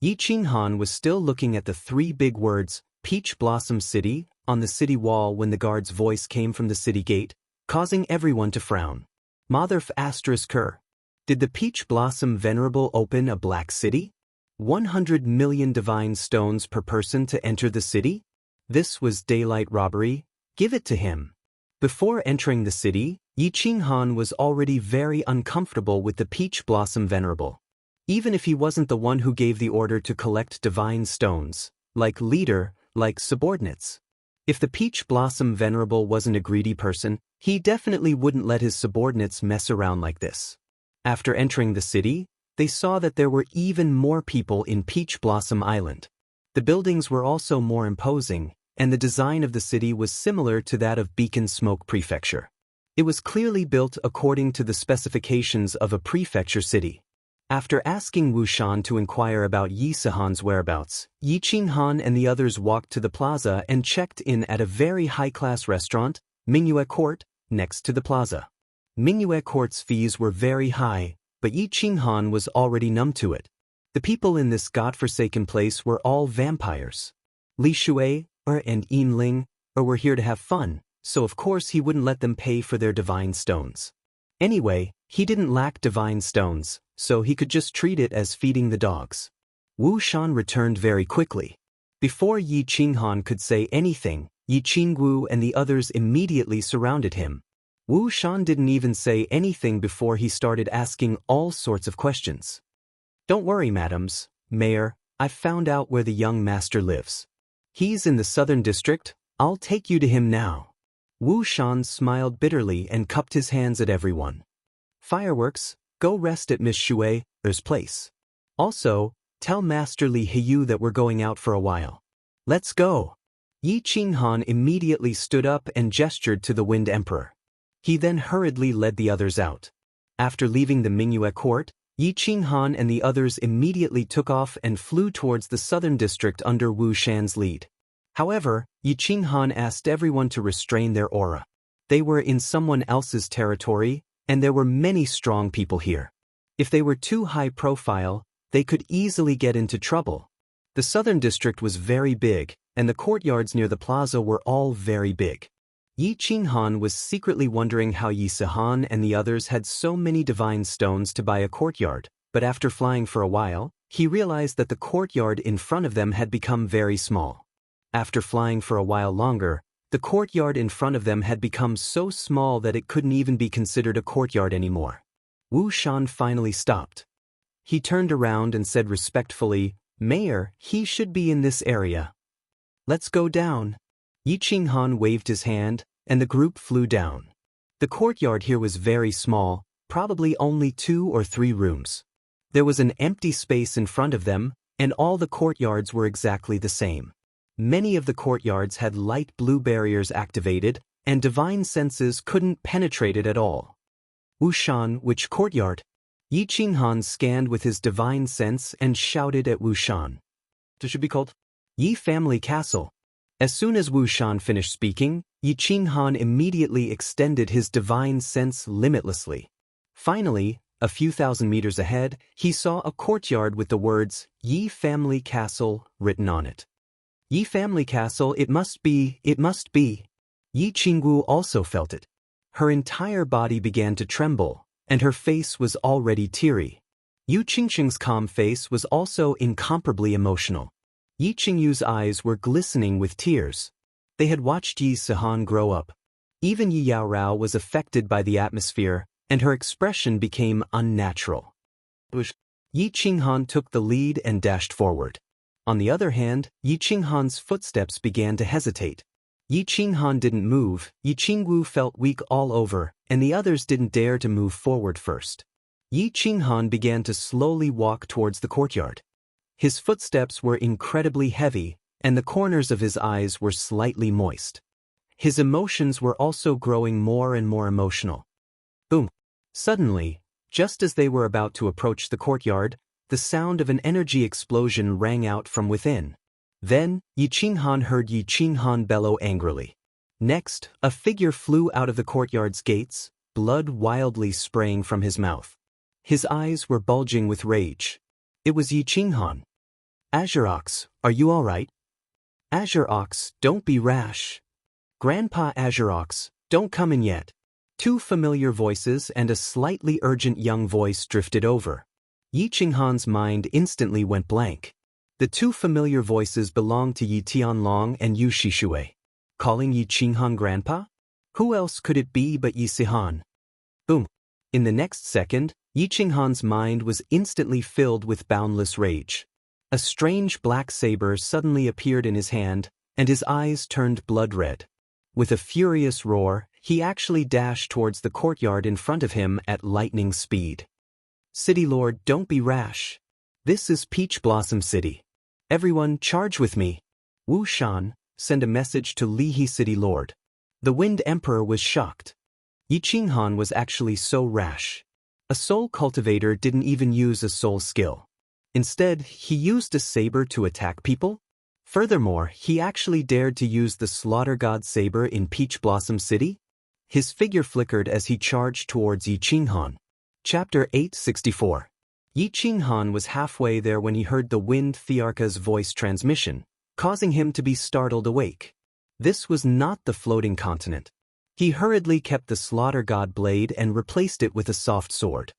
Yi Qinghan was still looking at the 3 big words, Peach Blossom City, on the city wall when the guard's voice came from the city gate, causing everyone to frown. Motherf ***. Did the Peach Blossom Venerable open a black city? 100 million divine stones per person to enter the city? This was daylight robbery. Give it to him. Before entering the city, Yi Qinghan was already very uncomfortable with the Peach Blossom Venerable. Even if he wasn't the one who gave the order to collect divine stones, like leader, like subordinates. If the Peach Blossom Venerable wasn't a greedy person, he definitely wouldn't let his subordinates mess around like this. After entering the city, they saw that there were even more people in Peach Blossom Island. The buildings were also more imposing, and the design of the city was similar to that of Beacon Smoke Prefecture. It was clearly built according to the specifications of a prefecture city. After asking Wu Shan to inquire about Yi Sihan's whereabouts, Yi Qinghan and the others walked to the plaza and checked in at a very high-class restaurant, Mingyue Court, next to the plaza. Mingyue Court's fees were very high, but Yi Qinghan was already numb to it. The people in this godforsaken place were all vampires. Li Shui and Yin Ling were here to have fun, so of course he wouldn't let them pay for their divine stones. Anyway, he didn't lack divine stones, so he could just treat it as feeding the dogs. Wu Shan returned very quickly. Before Yi Qinghan could say anything, Yi Qingwu and the others immediately surrounded him. Wu Shan didn't even say anything before he started asking all sorts of questions. Don't worry, madams, Mayor, I've found out where the young master lives. He's in the southern district. I'll take you to him now. Wu Shan smiled bitterly and cupped his hands at everyone. Fireworks, go rest at Miss Shui's place. Also, tell Master Li Hiyu that we're going out for a while. Let's go. Yi Qinghan immediately stood up and gestured to the Wind Emperor. He then hurriedly led the others out. After leaving the Mingyue Court, Yi Qinghan and the others immediately took off and flew towards the southern district under Wu Shan's lead. However, Yi Qinghan asked everyone to restrain their aura. They were in someone else's territory, and there were many strong people here. If they were too high profile, they could easily get into trouble. The southern district was very big, and the courtyards near the plaza were all very big. Yi Qinghan was secretly wondering how Yi Sihan and the others had so many divine stones to buy a courtyard, but after flying for a while, He realized that the courtyard in front of them had become very small. After flying for a while longer, the courtyard in front of them had become so small that it couldn't even be considered a courtyard anymore. Wu Shan finally stopped. He turned around and said respectfully, "Mayor, he should be in this area. Let's go down." Yi Qinghan waved his hand, and the group flew down. The courtyard here was very small, probably only 2 or 3 rooms. There was an empty space in front of them, and all the courtyards were exactly the same. Many of the courtyards had light blue barriers activated, and divine senses couldn't penetrate it at all. "Wu Shan, which courtyard?" Yi Qinghan scanned with his divine sense and shouted at Wu Shan. "It should be called Yi Family Castle." As soon as Wu Shan finished speaking, Yi Qinghan immediately extended his divine sense limitlessly. Finally, a few thousand meters ahead, he saw a courtyard with the words, "Yi Family Castle," written on it. "Yi Family Castle, it must be, it must be." Yi Qingwu also felt it. Her entire body began to tremble, and her face was already teary. Yu Qingsheng's calm face was also incomparably emotional. Yi Qingyu's eyes were glistening with tears. They had watched Yi Sihan grow up. Even Yi Yaorao was affected by the atmosphere, and her expression became unnatural. Yi Qinghan took the lead and dashed forward. On the other hand, Yi Qinghan's footsteps began to hesitate. Yi Qinghan didn't move, Yi Qingwu felt weak all over, and the others didn't dare to move forward first. Yi Qinghan began to slowly walk towards the courtyard. His footsteps were incredibly heavy, and the corners of his eyes were slightly moist. His emotions were also growing more and more emotional. Boom! Suddenly, just as they were about to approach the courtyard, the sound of an energy explosion rang out from within. Then, Yi Qinghan heard Yi Qinghan bellow angrily. Next, a figure flew out of the courtyard's gates, blood wildly spraying from his mouth. His eyes were bulging with rage. It was Yi Qinghan. "Azure Ox, are you all right?" "Azure Ox, don't be rash." "Grandpa Azure Ox, don't come in yet." 2 familiar voices and a slightly urgent young voice drifted over. Yi Qinghan's mind instantly went blank. The 2 familiar voices belonged to Yi Tianlong and Yu Shishui. Calling Yi Qinghan grandpa? Who else could it be but Yi Sihan? Boom! In the next second, Yi Qinghan's mind was instantly filled with boundless rage. A strange black saber suddenly appeared in his hand, and his eyes turned blood red. With a furious roar, he actually dashed towards the courtyard in front of him at lightning speed. "City Lord, don't be rash. This is Peach Blossom City. Everyone, charge with me." Wu Shan, send a message to Lihe City Lord. The Wind Emperor was shocked. Yi Qinghan was actually so rash. A soul cultivator didn't even use a soul skill. Instead, he used a saber to attack people. Furthermore, he actually dared to use the Slaughter God saber in Peach Blossom City. His figure flickered as he charged towards Yi Qinghan. Chapter 864. Yi Qinghan was halfway there when he heard the Wind Thearka's voice transmission, causing him to be startled awake. This was not the floating continent. He hurriedly kept the Slaughter God blade and replaced it with a soft sword.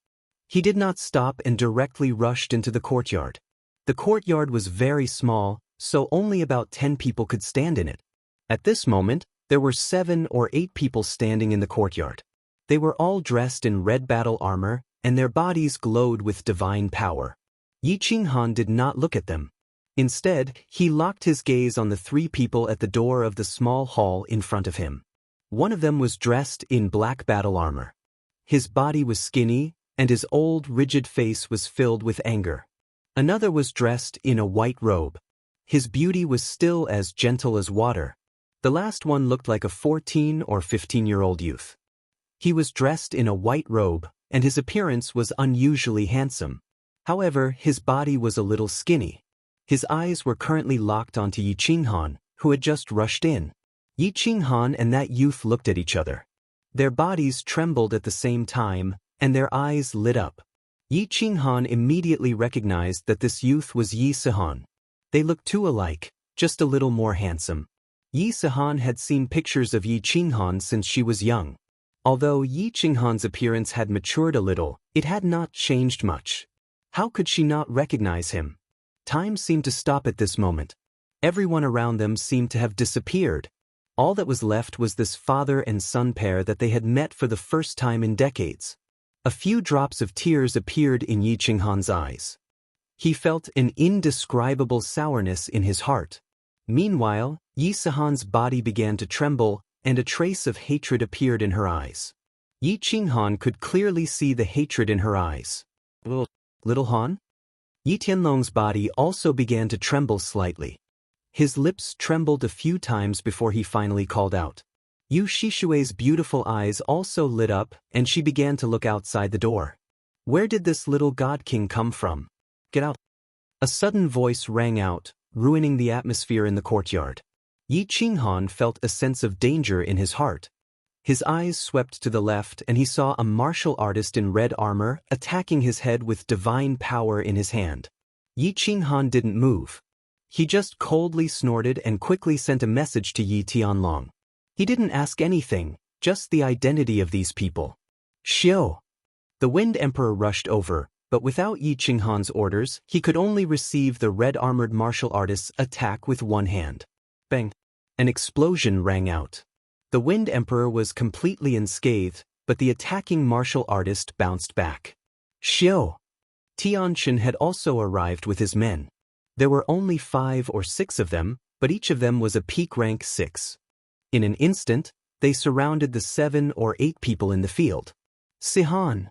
He did not stop and directly rushed into the courtyard. The courtyard was very small, so only about 10 people could stand in it. At this moment, there were 7 or 8 people standing in the courtyard. They were all dressed in red battle armor, and their bodies glowed with divine power. Yi Qinghan did not look at them. Instead, he locked his gaze on the 3 people at the door of the small hall in front of him. One of them was dressed in black battle armor. His body was skinny, and his old, rigid face was filled with anger. Another was dressed in a white robe. His beauty was still as gentle as water. The last one looked like a 14 or 15-year-old youth. He was dressed in a white robe, and his appearance was unusually handsome. However, his body was a little skinny. His eyes were currently locked onto Yi Qinghan, who had just rushed in. Yi Qinghan and that youth looked at each other. Their bodies trembled at the same time, and their eyes lit up. Yi Qinghan immediately recognized that this youth was Yi Sihan. They looked too alike, just a little more handsome. Yi Sihan had seen pictures of Yi Qinghan since she was young. Although Yi Qinghan's appearance had matured a little, it had not changed much. How could she not recognize him? Time seemed to stop at this moment. Everyone around them seemed to have disappeared. All that was left was this father and son pair that they had met for the first time in decades. A few drops of tears appeared in Yi Qinghan's eyes. He felt an indescribable sourness in his heart. Meanwhile, Yi Sihan's body began to tremble, and a trace of hatred appeared in her eyes. Yi Qinghan could clearly see the hatred in her eyes. Little Han? Yi Tianlong's body also began to tremble slightly. His lips trembled a few times before he finally called out. Yu Shishui's beautiful eyes also lit up, and she began to look outside the door. Where did this little god king come from? Get out! A sudden voice rang out, ruining the atmosphere in the courtyard. Yi Qinghan felt a sense of danger in his heart. His eyes swept to the left and he saw a martial artist in red armor attacking his head with divine power in his hand. Yi Qinghan didn't move. He just coldly snorted and quickly sent a message to Yi Tianlong. He didn't ask anything, just the identity of these people. Xiao! The Wind Emperor rushed over, but without Yi Qinghan's orders, he could only receive the red-armored martial artist's attack with one hand. Bang! An explosion rang out. The Wind Emperor was completely unscathed, but the attacking martial artist bounced back. Xiao! Tianqin had also arrived with his men. There were only 5 or 6 of them, but each of them was a peak rank 6. In an instant, they surrounded the 7 or 8 people in the field. Sihan!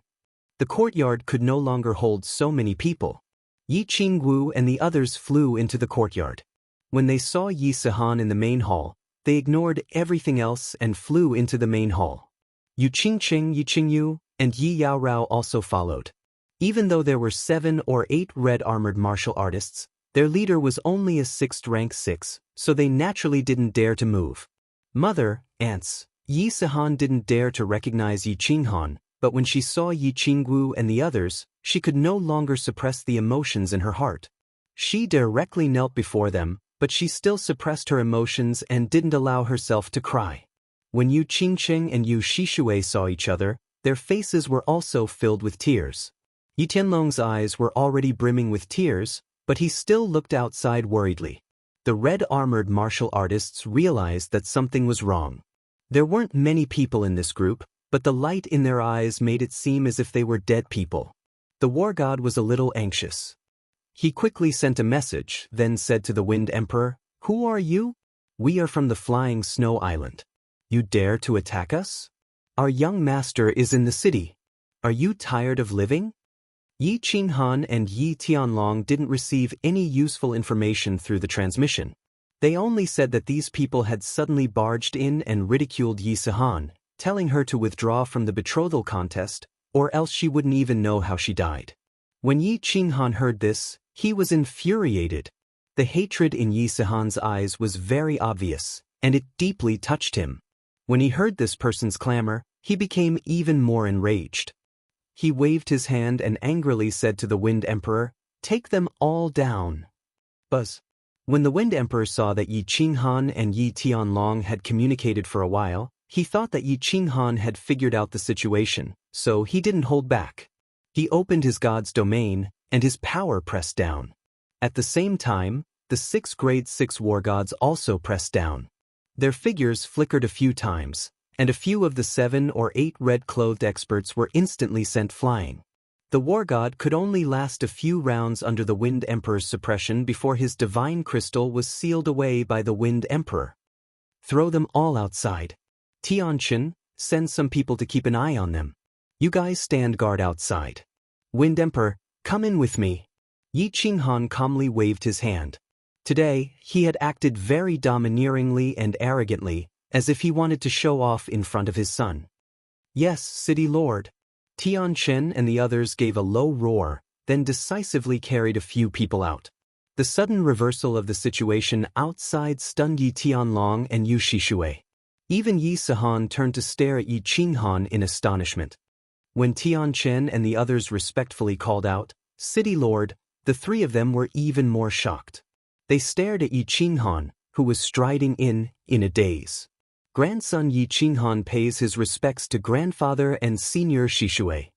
The courtyard could no longer hold so many people. Yi Qingwu and the others flew into the courtyard. When they saw Yi Sihan in the main hall, they ignored everything else and flew into the main hall. Yu Qingqing, Yi Qingyu, and Yi Yaorao also followed. Even though there were 7 or 8 red-armored martial artists, their leader was only a 6th rank 6, so they naturally didn't dare to move. Mother, aunts, Yi Sihan didn't dare to recognize Yi Qinghan, but when she saw Yi Qingwu and the others, she could no longer suppress the emotions in her heart. She directly knelt before them, but she still suppressed her emotions and didn't allow herself to cry. When Yu Qingqing and Yu Shishui saw each other, their faces were also filled with tears. Yi Tianlong's eyes were already brimming with tears, but he still looked outside worriedly. The red-armored martial artists realized that something was wrong. There weren't many people in this group, but the light in their eyes made it seem as if they were dead people. The war god was a little anxious. He quickly sent a message, then said to the Wind Emperor, "Who are you? We are from the Flying Snow Island. You dare to attack us? Our young master is in the city. Are you tired of living?" Yi Qinghan and Yi Tianlong didn't receive any useful information through the transmission. They only said that these people had suddenly barged in and ridiculed Yi Sihan, telling her to withdraw from the betrothal contest, or else she wouldn't even know how she died. When Yi Qinghan heard this, he was infuriated. The hatred in Yi Sihan's eyes was very obvious, and it deeply touched him. When he heard this person's clamor, he became even more enraged. He waved his hand and angrily said to the Wind Emperor, "Take them all down." Buzz. When the Wind Emperor saw that Yi Qinghan and Yi Tianlong had communicated for a while, he thought that Yi Qinghan had figured out the situation, so he didn't hold back. He opened his god's domain, and his power pressed down. At the same time, the 6 grade 6 war gods also pressed down. Their figures flickered a few times, and a few of the 7 or 8 red-clothed experts were instantly sent flying. The war god could only last a few rounds under the Wind Emperor's suppression before his divine crystal was sealed away by the Wind Emperor. Throw them all outside. Tianqin, send some people to keep an eye on them. You guys stand guard outside. Wind Emperor, come in with me. Yi Qinghan calmly waved his hand. Today, he had acted very domineeringly and arrogantly, as if he wanted to show off in front of his son. Yes, City Lord. Tianqin and the others gave a low roar, then decisively carried a few people out. The sudden reversal of the situation outside stunned Yi Tianlong and Yu Shishui. Even Yi Sihan turned to stare at Yi Qinghan in astonishment. When Tianqin and the others respectfully called out, "City Lord," the 3 of them were even more shocked. They stared at Yi Qinghan, who was striding in a daze. Grandson Yi Qinghan pays his respects to grandfather and senior Shishui.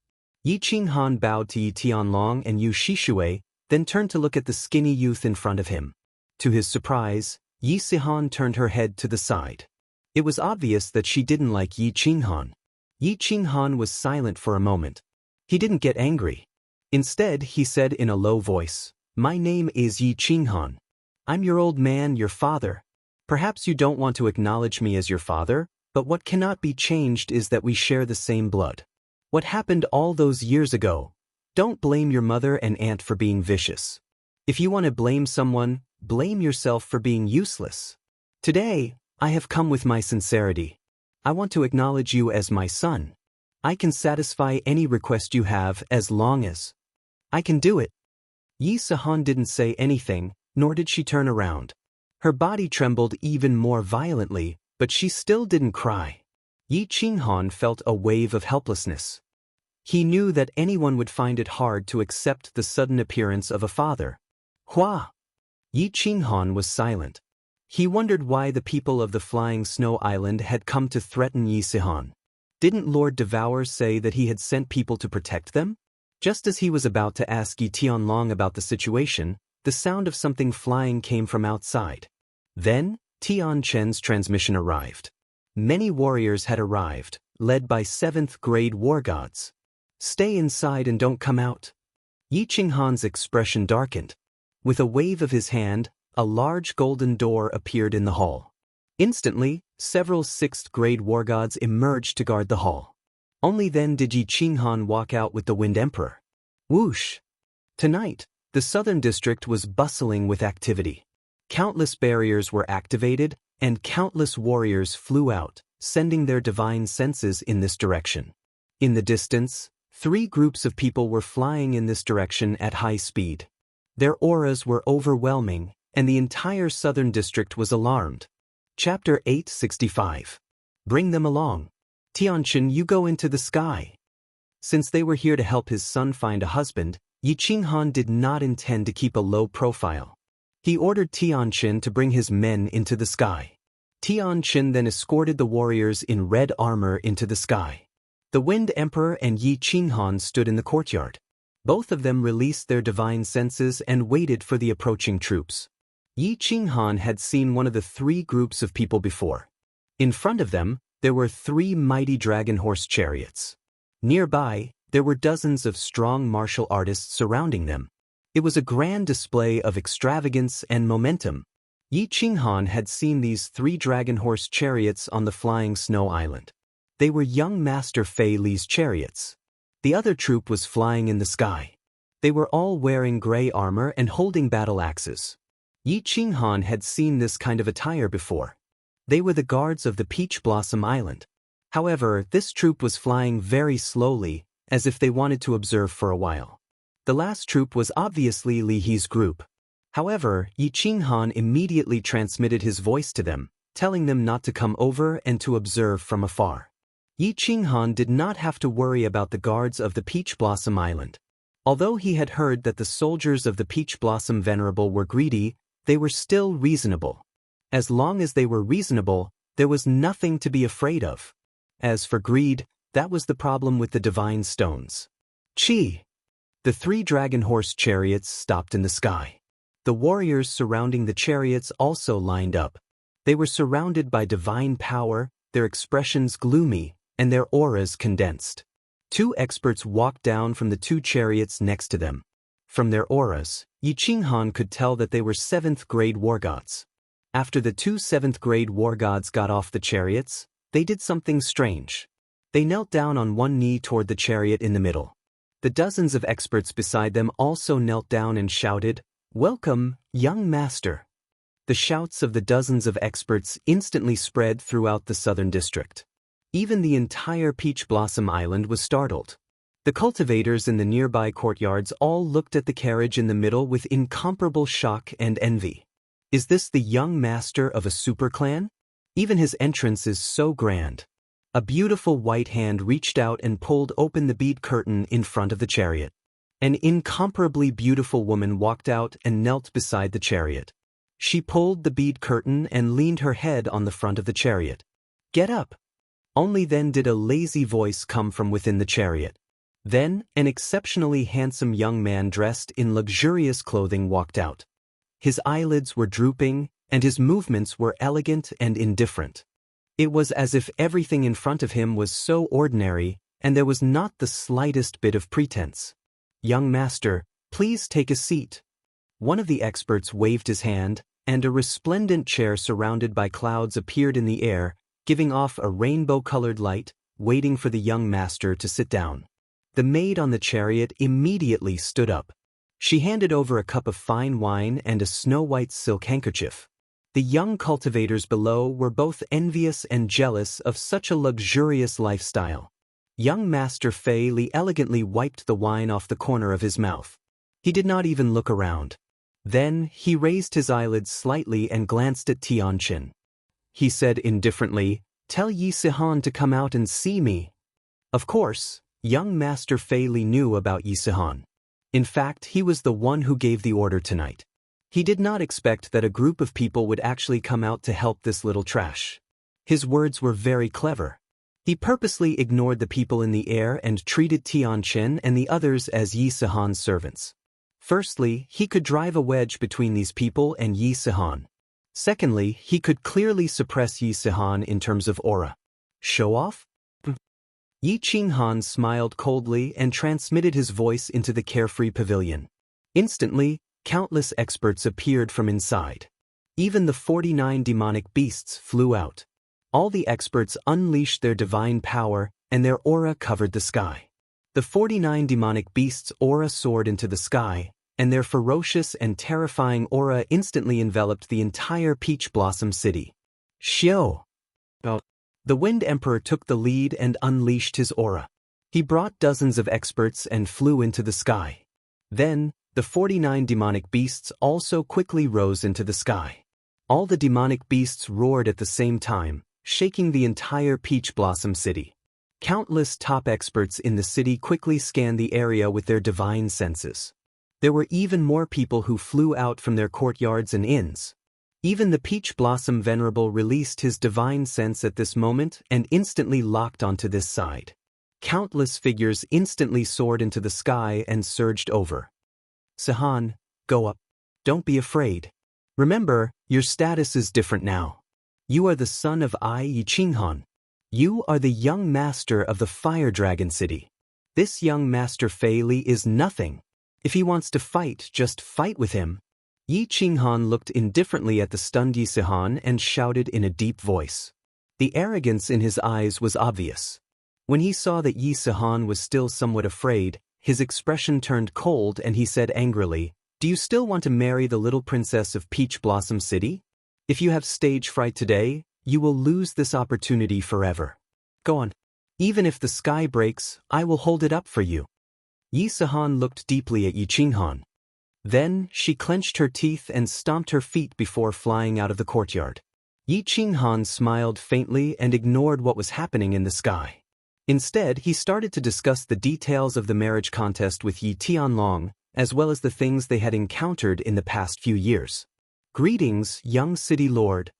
Yi Qinghan bowed to Yi Tianlong and Yu Shishui, then turned to look at the skinny youth in front of him. To his surprise, Yi Sihan turned her head to the side. It was obvious that she didn't like Yi Qinghan. Yi Qinghan was silent for a moment. He didn't get angry. Instead, he said in a low voice, "My name is Yi Qinghan. I'm your old man, your father. Perhaps you don't want to acknowledge me as your father, but what cannot be changed is that we share the same blood. What happened all those years ago? Don't blame your mother and aunt for being vicious. If you want to blame someone, blame yourself for being useless. Today, I have come with my sincerity. I want to acknowledge you as my son. I can satisfy any request you have as long as I can do it." Yi Sihan didn't say anything, nor did she turn around. Her body trembled even more violently, but she still didn't cry. Yi Qinghan felt a wave of helplessness. He knew that anyone would find it hard to accept the sudden appearance of a father. Hua! Yi Qinghan was silent. He wondered why the people of the Flying Snow Island had come to threaten Yi Sihan. Didn't Lord Devour say that he had sent people to protect them? Just as he was about to ask Yi Tianlong about the situation, the sound of something flying came from outside. Then, Tian Chen's transmission arrived. Many warriors had arrived, led by 7th grade war gods. "Stay inside and don't come out." Yi Qinghan's expression darkened. With a wave of his hand, a large golden door appeared in the hall. Instantly, several 6th grade war gods emerged to guard the hall. Only then did Yi Qinghan walk out with the Wind Emperor. Whoosh! Tonight, the southern district was bustling with activity. Countless barriers were activated, and countless warriors flew out, sending their divine senses in this direction. In the distance, 3 groups of people were flying in this direction at high speed. Their auras were overwhelming, and the entire southern district was alarmed. Chapter 865. Bring them along. Tianchen, you go into the sky. Since they were here to help his son find a husband, Yi Qinghan did not intend to keep a low profile. He ordered Tianchen to bring his men into the sky. Tianchen then escorted the warriors in red armor into the sky. The Wind Emperor and Yi Qinghan stood in the courtyard. Both of them released their divine senses and waited for the approaching troops. Yi Qinghan had seen one of the 3 groups of people before. In front of them, there were 3 mighty dragon horse chariots. Nearby, there were dozens of strong martial artists surrounding them. It was a grand display of extravagance and momentum. Yi Qinghan had seen these 3 dragon horse chariots on the Flying Snow Island. They were young Master Fei Li's chariots. The other troop was flying in the sky. They were all wearing gray armor and holding battle axes. Yi Qinghan had seen this kind of attire before. They were the guards of the Peach Blossom Island. However, this troop was flying very slowly, as if they wanted to observe for a while. The last troop was obviously Li He's group. However, Yi Qinghan immediately transmitted his voice to them, telling them not to come over and to observe from afar. Yi Qinghan did not have to worry about the guards of the Peach Blossom Island. Although he had heard that the soldiers of the Peach Blossom Venerable were greedy, they were still reasonable. As long as they were reasonable, there was nothing to be afraid of. As for greed, that was the problem with the divine stones. Chi! The 3 dragon horse chariots stopped in the sky. The warriors surrounding the chariots also lined up. They were surrounded by divine power, their expressions gloomy, and their auras condensed. 2 experts walked down from the 2 chariots next to them. From their auras, Yi Qinghan could tell that they were 7th grade war gods. After the 2 7th grade war gods got off the chariots, they did something strange. They knelt down on one knee toward the chariot in the middle. The dozens of experts beside them also knelt down and shouted, "Welcome, young master." The shouts of the dozens of experts instantly spread throughout the southern district. Even the entire Peach Blossom Island was startled. The cultivators in the nearby courtyards all looked at the carriage in the middle with incomparable shock and envy. Is this the young master of a super clan? Even his entrance is so grand. A beautiful white hand reached out and pulled open the bead curtain in front of the chariot. An incomparably beautiful woman walked out and knelt beside the chariot. She pulled the bead curtain and leaned her head on the front of the chariot. "Get up!" Only then did a lazy voice come from within the chariot. Then, an exceptionally handsome young man dressed in luxurious clothing walked out. His eyelids were drooping, and his movements were elegant and indifferent. It was as if everything in front of him was so ordinary, and there was not the slightest bit of pretense. "Young master, please take a seat." One of the experts waved his hand, and a resplendent chair surrounded by clouds appeared in the air, giving off a rainbow-colored light, waiting for the young master to sit down. The maid on the chariot immediately stood up. She handed over a cup of fine wine and a snow-white silk handkerchief. The young cultivators below were both envious and jealous of such a luxurious lifestyle. Young Master Fei Li elegantly wiped the wine off the corner of his mouth. He did not even look around. Then, he raised his eyelids slightly and glanced at Tianqin. He said indifferently, "Tell Yi Sihan to come out and see me." Of course, young Master Fei Li knew about Yi Sihan. In fact, he was the one who gave the order tonight. He did not expect that a group of people would actually come out to help this little trash. His words were very clever. He purposely ignored the people in the air and treated Tianqin and the others as Yi Sihan's servants. Firstly, he could drive a wedge between these people and Yi Sihan. Secondly, he could clearly suppress Yi Sihan in terms of aura. Show off? Yi Qinghan smiled coldly and transmitted his voice into the carefree pavilion. Instantly, countless experts appeared from inside. Even the 49 demonic beasts flew out. All the experts unleashed their divine power, and their aura covered the sky. The 49 demonic beasts' aura soared into the sky, and their ferocious and terrifying aura instantly enveloped the entire Peach Blossom City. Xiao! The Wind Emperor took the lead and unleashed his aura. He brought dozens of experts and flew into the sky. Then, the 49 demonic beasts also quickly rose into the sky. All the demonic beasts roared at the same time, shaking the entire Peach Blossom City. Countless top experts in the city quickly scanned the area with their divine senses. There were even more people who flew out from their courtyards and inns. Even the Peach Blossom Venerable released his divine sense at this moment and instantly locked onto this side. Countless figures instantly soared into the sky and surged over. "Sihan, go up. Don't be afraid. Remember, your status is different now. You are the son of Yi Qinghan. You are the young master of the Fire Dragon City. This young Master Fei Li is nothing. If he wants to fight, just fight with him." Yi Qinghan looked indifferently at the stunned Yi Sihan and shouted in a deep voice. The arrogance in his eyes was obvious. When he saw that Yi Sihan was still somewhat afraid, his expression turned cold and he said angrily, "Do you still want to marry the little princess of Peach Blossom City? If you have stage fright today, you will lose this opportunity forever. Go on. Even if the sky breaks, I will hold it up for you." Yi Sihan looked deeply at Yi Qinghan. Then, she clenched her teeth and stomped her feet before flying out of the courtyard. Yi Qinghan smiled faintly and ignored what was happening in the sky. Instead, he started to discuss the details of the marriage contest with Yi Tianlong, as well as the things they had encountered in the past few years. "Greetings, young city lord."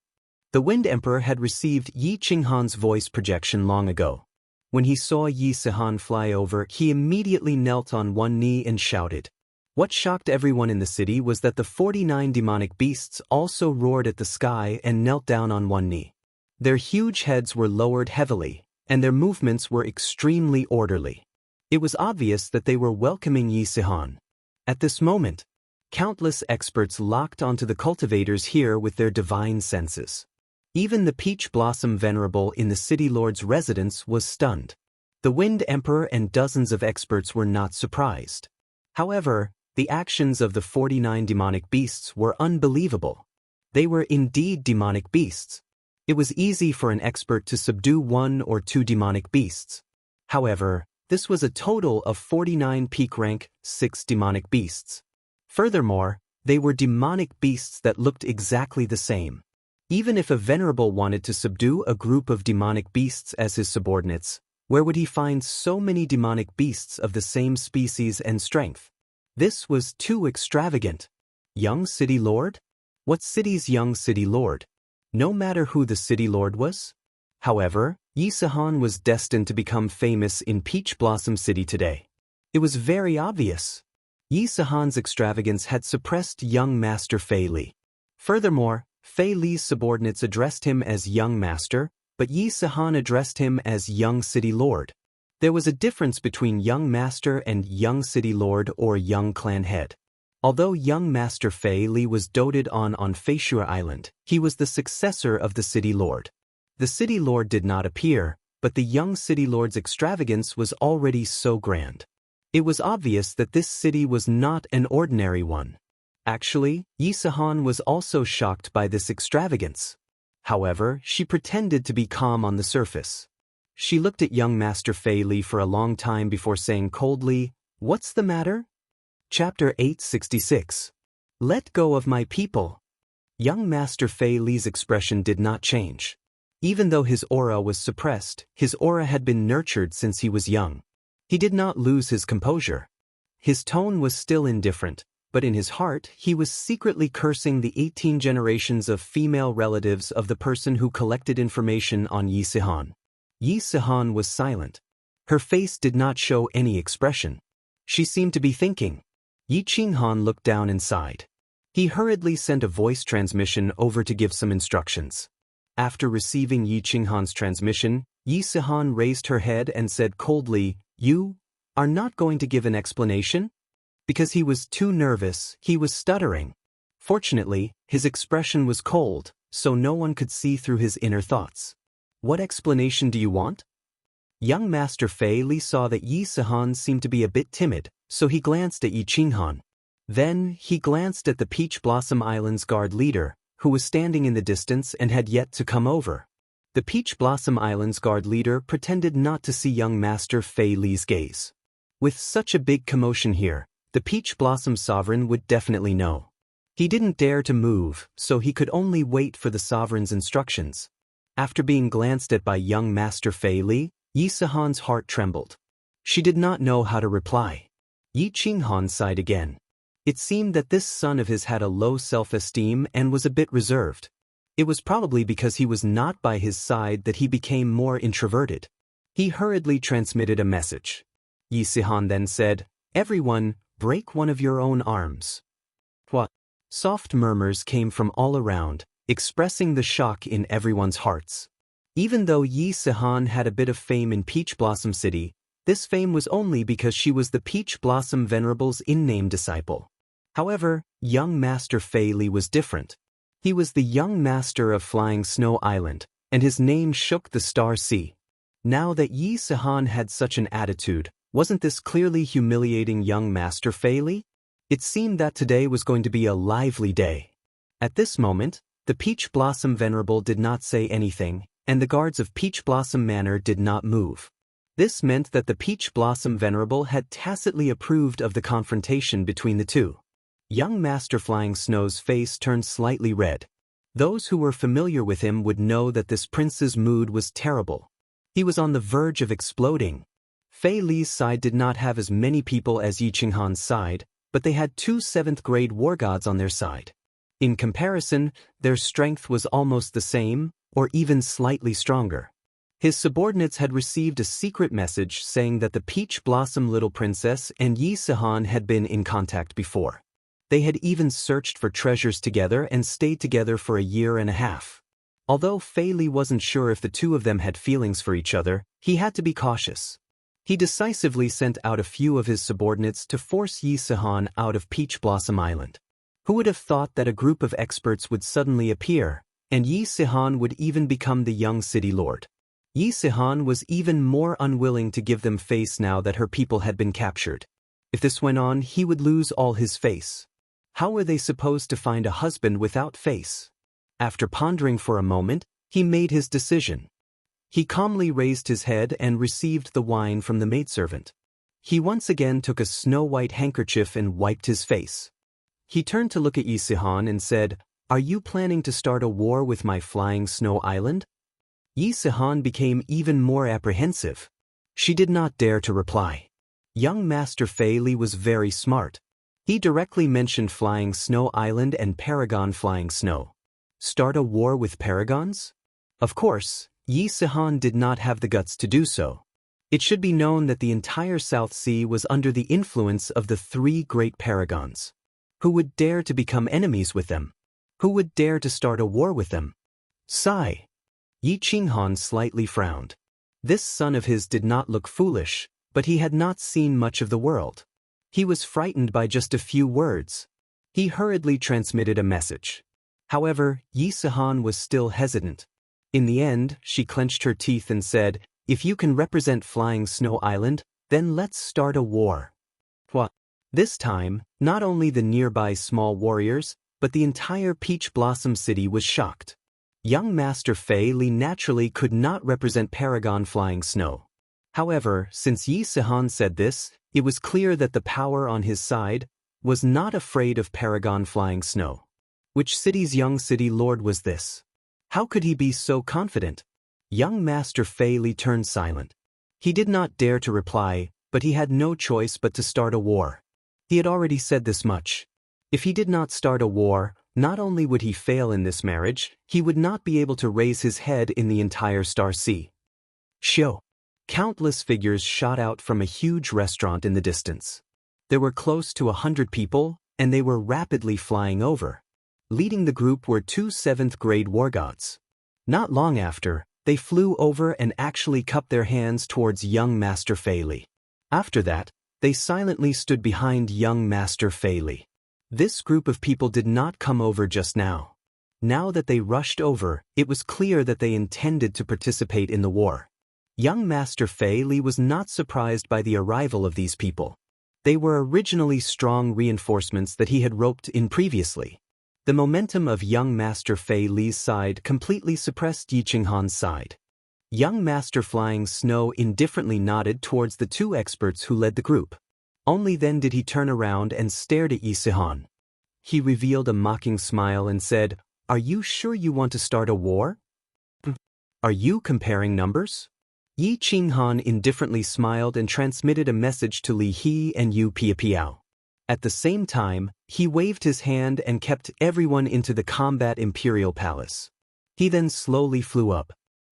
The Wind Emperor had received Yi Qinghan's voice projection long ago. When he saw Yi Sihan fly over, he immediately knelt on one knee and shouted. What shocked everyone in the city was that the 49 demonic beasts also roared at the sky and knelt down on one knee. Their huge heads were lowered heavily, and their movements were extremely orderly. It was obvious that they were welcoming Yi Sihan. At this moment, countless experts locked onto the cultivators here with their divine senses. Even the Peach Blossom Venerable in the City Lord's residence was stunned. The Wind Emperor and dozens of experts were not surprised. However, the actions of the 49 demonic beasts were unbelievable. They were indeed demonic beasts. It was easy for an expert to subdue 1 or 2 demonic beasts. However, this was a total of 49 peak rank, 6 demonic beasts. Furthermore, they were demonic beasts that looked exactly the same. Even if a venerable wanted to subdue a group of demonic beasts as his subordinates, where would he find so many demonic beasts of the same species and strength? This was too extravagant. Young City Lord? What city's young City Lord? No matter who the City Lord was? However, Yi Sihan was destined to become famous in Peach Blossom City today. It was very obvious. Yi Sihan's extravagance had suppressed young Master Fei Li. Furthermore, Fei Li's subordinates addressed him as young master, but Yi Sihan addressed him as young city lord. There was a difference between young master and young city lord or young clan head. Although young Master Fei Li was doted on Feishua Island, he was the successor of the city lord. The city lord did not appear, but the young city lord's extravagance was already so grand. It was obvious that this city was not an ordinary one. Actually, Yi Sihan was also shocked by this extravagance. However, she pretended to be calm on the surface. She looked at young Master Fei Li for a long time before saying coldly, "What's the matter?" Chapter 866. Let go of my people. Young Master Fei Li's expression did not change. Even though his aura was suppressed, his aura had been nurtured since he was young. He did not lose his composure. His tone was still indifferent, but in his heart he was secretly cursing the 18 generations of female relatives of the person who collected information on Yi Sihan. Yi Sihan was silent. Her face did not show any expression. She seemed to be thinking. Yi Qinghan looked down and sighed. He hurriedly sent a voice transmission over to give some instructions. After receiving Yi Qinghan's transmission, Yi Sihan raised her head and said coldly, "You are not going to give an explanation?" Because he was too nervous, he was stuttering. Fortunately, his expression was cold, so no one could see through his inner thoughts. What explanation do you want? Young Master Fei Li saw that Yi Sihan seemed to be a bit timid, so he glanced at Yi Qinghan. Then, he glanced at the Peach Blossom Island's guard leader, who was standing in the distance and had yet to come over. The Peach Blossom Island's guard leader pretended not to see young Master Fei Li's gaze. With such a big commotion here, the Peach Blossom Sovereign would definitely know. He didn't dare to move, so he could only wait for the Sovereign's instructions. After being glanced at by young Master Fei Li, Yi Sihan's heart trembled. She did not know how to reply. Yi Qinghan sighed again. It seemed that this son of his had a low self-esteem and was a bit reserved. It was probably because he was not by his side that he became more introverted. He hurriedly transmitted a message. Yi Sihan then said, "Everyone, break one of your own arms." What? Soft murmurs came from all around, expressing the shock in everyone's hearts. Even though Yi Sihan had a bit of fame in Peach Blossom City, this fame was only because she was the Peach Blossom Venerable's in-name disciple. However, young Master Fei Li was different. He was the young master of Flying Snow Island, and his name shook the Star Sea. Now that Yi Sihan had such an attitude, wasn't this clearly humiliating young Master Fei Li? It seemed that today was going to be a lively day. At this moment, the Peach Blossom Venerable did not say anything, and the guards of Peach Blossom Manor did not move. This meant that the Peach Blossom Venerable had tacitly approved of the confrontation between the two. Young Master Flying Snow's face turned slightly red. Those who were familiar with him would know that this prince's mood was terrible. He was on the verge of exploding. Fei Li's side did not have as many people as Yi Qinghan's side, but they had 2 7th-grade war gods on their side. In comparison, their strength was almost the same, or even slightly stronger. His subordinates had received a secret message saying that the Peach Blossom Little Princess and Yi Sihan had been in contact before. They had even searched for treasures together and stayed together for a year and a half. Although Fei Li wasn't sure if the two of them had feelings for each other, he had to be cautious. He decisively sent out a few of his subordinates to force Yi Sihan out of Peach Blossom Island. Who would have thought that a group of experts would suddenly appear, and Yi Sihan would even become the young city lord? Yi Sihan was even more unwilling to give them face now that her people had been captured. If this went on, he would lose all his face. How were they supposed to find a husband without face? After pondering for a moment, he made his decision. He calmly raised his head and received the wine from the maidservant. He once again took a snow-white handkerchief and wiped his face. He turned to look at Yi Sihan and said, "Are you planning to start a war with my Flying Snow Island?" Yi Sihan became even more apprehensive. She did not dare to reply. Young Master Fei Li was very smart. He directly mentioned Flying Snow Island and Paragon Flying Snow. Start a war with paragons? Of course, Yi Sihan did not have the guts to do so. It should be known that the entire South Sea was under the influence of the three great paragons. Who would dare to become enemies with them? Who would dare to start a war with them? Sigh. Yi Qinghan slightly frowned. This son of his did not look foolish, but he had not seen much of the world. He was frightened by just a few words. He hurriedly transmitted a message. However, Yi Sihan was still hesitant. In the end, she clenched her teeth and said, "If you can represent Flying Snow Island, then let's start a war." What? This time, not only the nearby small warriors, but the entire Peach Blossom City was shocked. Young Master Fei Li naturally could not represent Paragon Flying Snow. However, since Yi Sihan said this, it was clear that the power on his side was not afraid of Paragon Flying Snow. Which city's young city lord was this? How could he be so confident? Young Master Fei Li turned silent. He did not dare to reply, but he had no choice but to start a war. He had already said this much. If he did not start a war, not only would he fail in this marriage, he would not be able to raise his head in the entire Star Sea. Show. Countless figures shot out from a huge restaurant in the distance. There were close to 100 people, and they were rapidly flying over. Leading the group were two 7th-grade war gods. Not long after, they flew over and actually cupped their hands towards young Master Fei Li. After that, they silently stood behind young Master Fei Li. This group of people did not come over just now. Now that they rushed over, it was clear that they intended to participate in the war. Young Master Fei Li was not surprised by the arrival of these people. They were originally strong reinforcements that he had roped in previously. The momentum of young Master Fei Li's side completely suppressed Yi Qinghan's side. Young Master Flying Snow indifferently nodded towards the two experts who led the group. Only then did he turn around and stared at Yi Sihan. He revealed a mocking smile and said, "Are you sure you want to start a war? Are you comparing numbers?" Yi Qinghan indifferently smiled and transmitted a message to Li He and Yu Piapiao. At the same time, he waved his hand and kept everyone into the combat Imperial Palace. He then slowly flew up.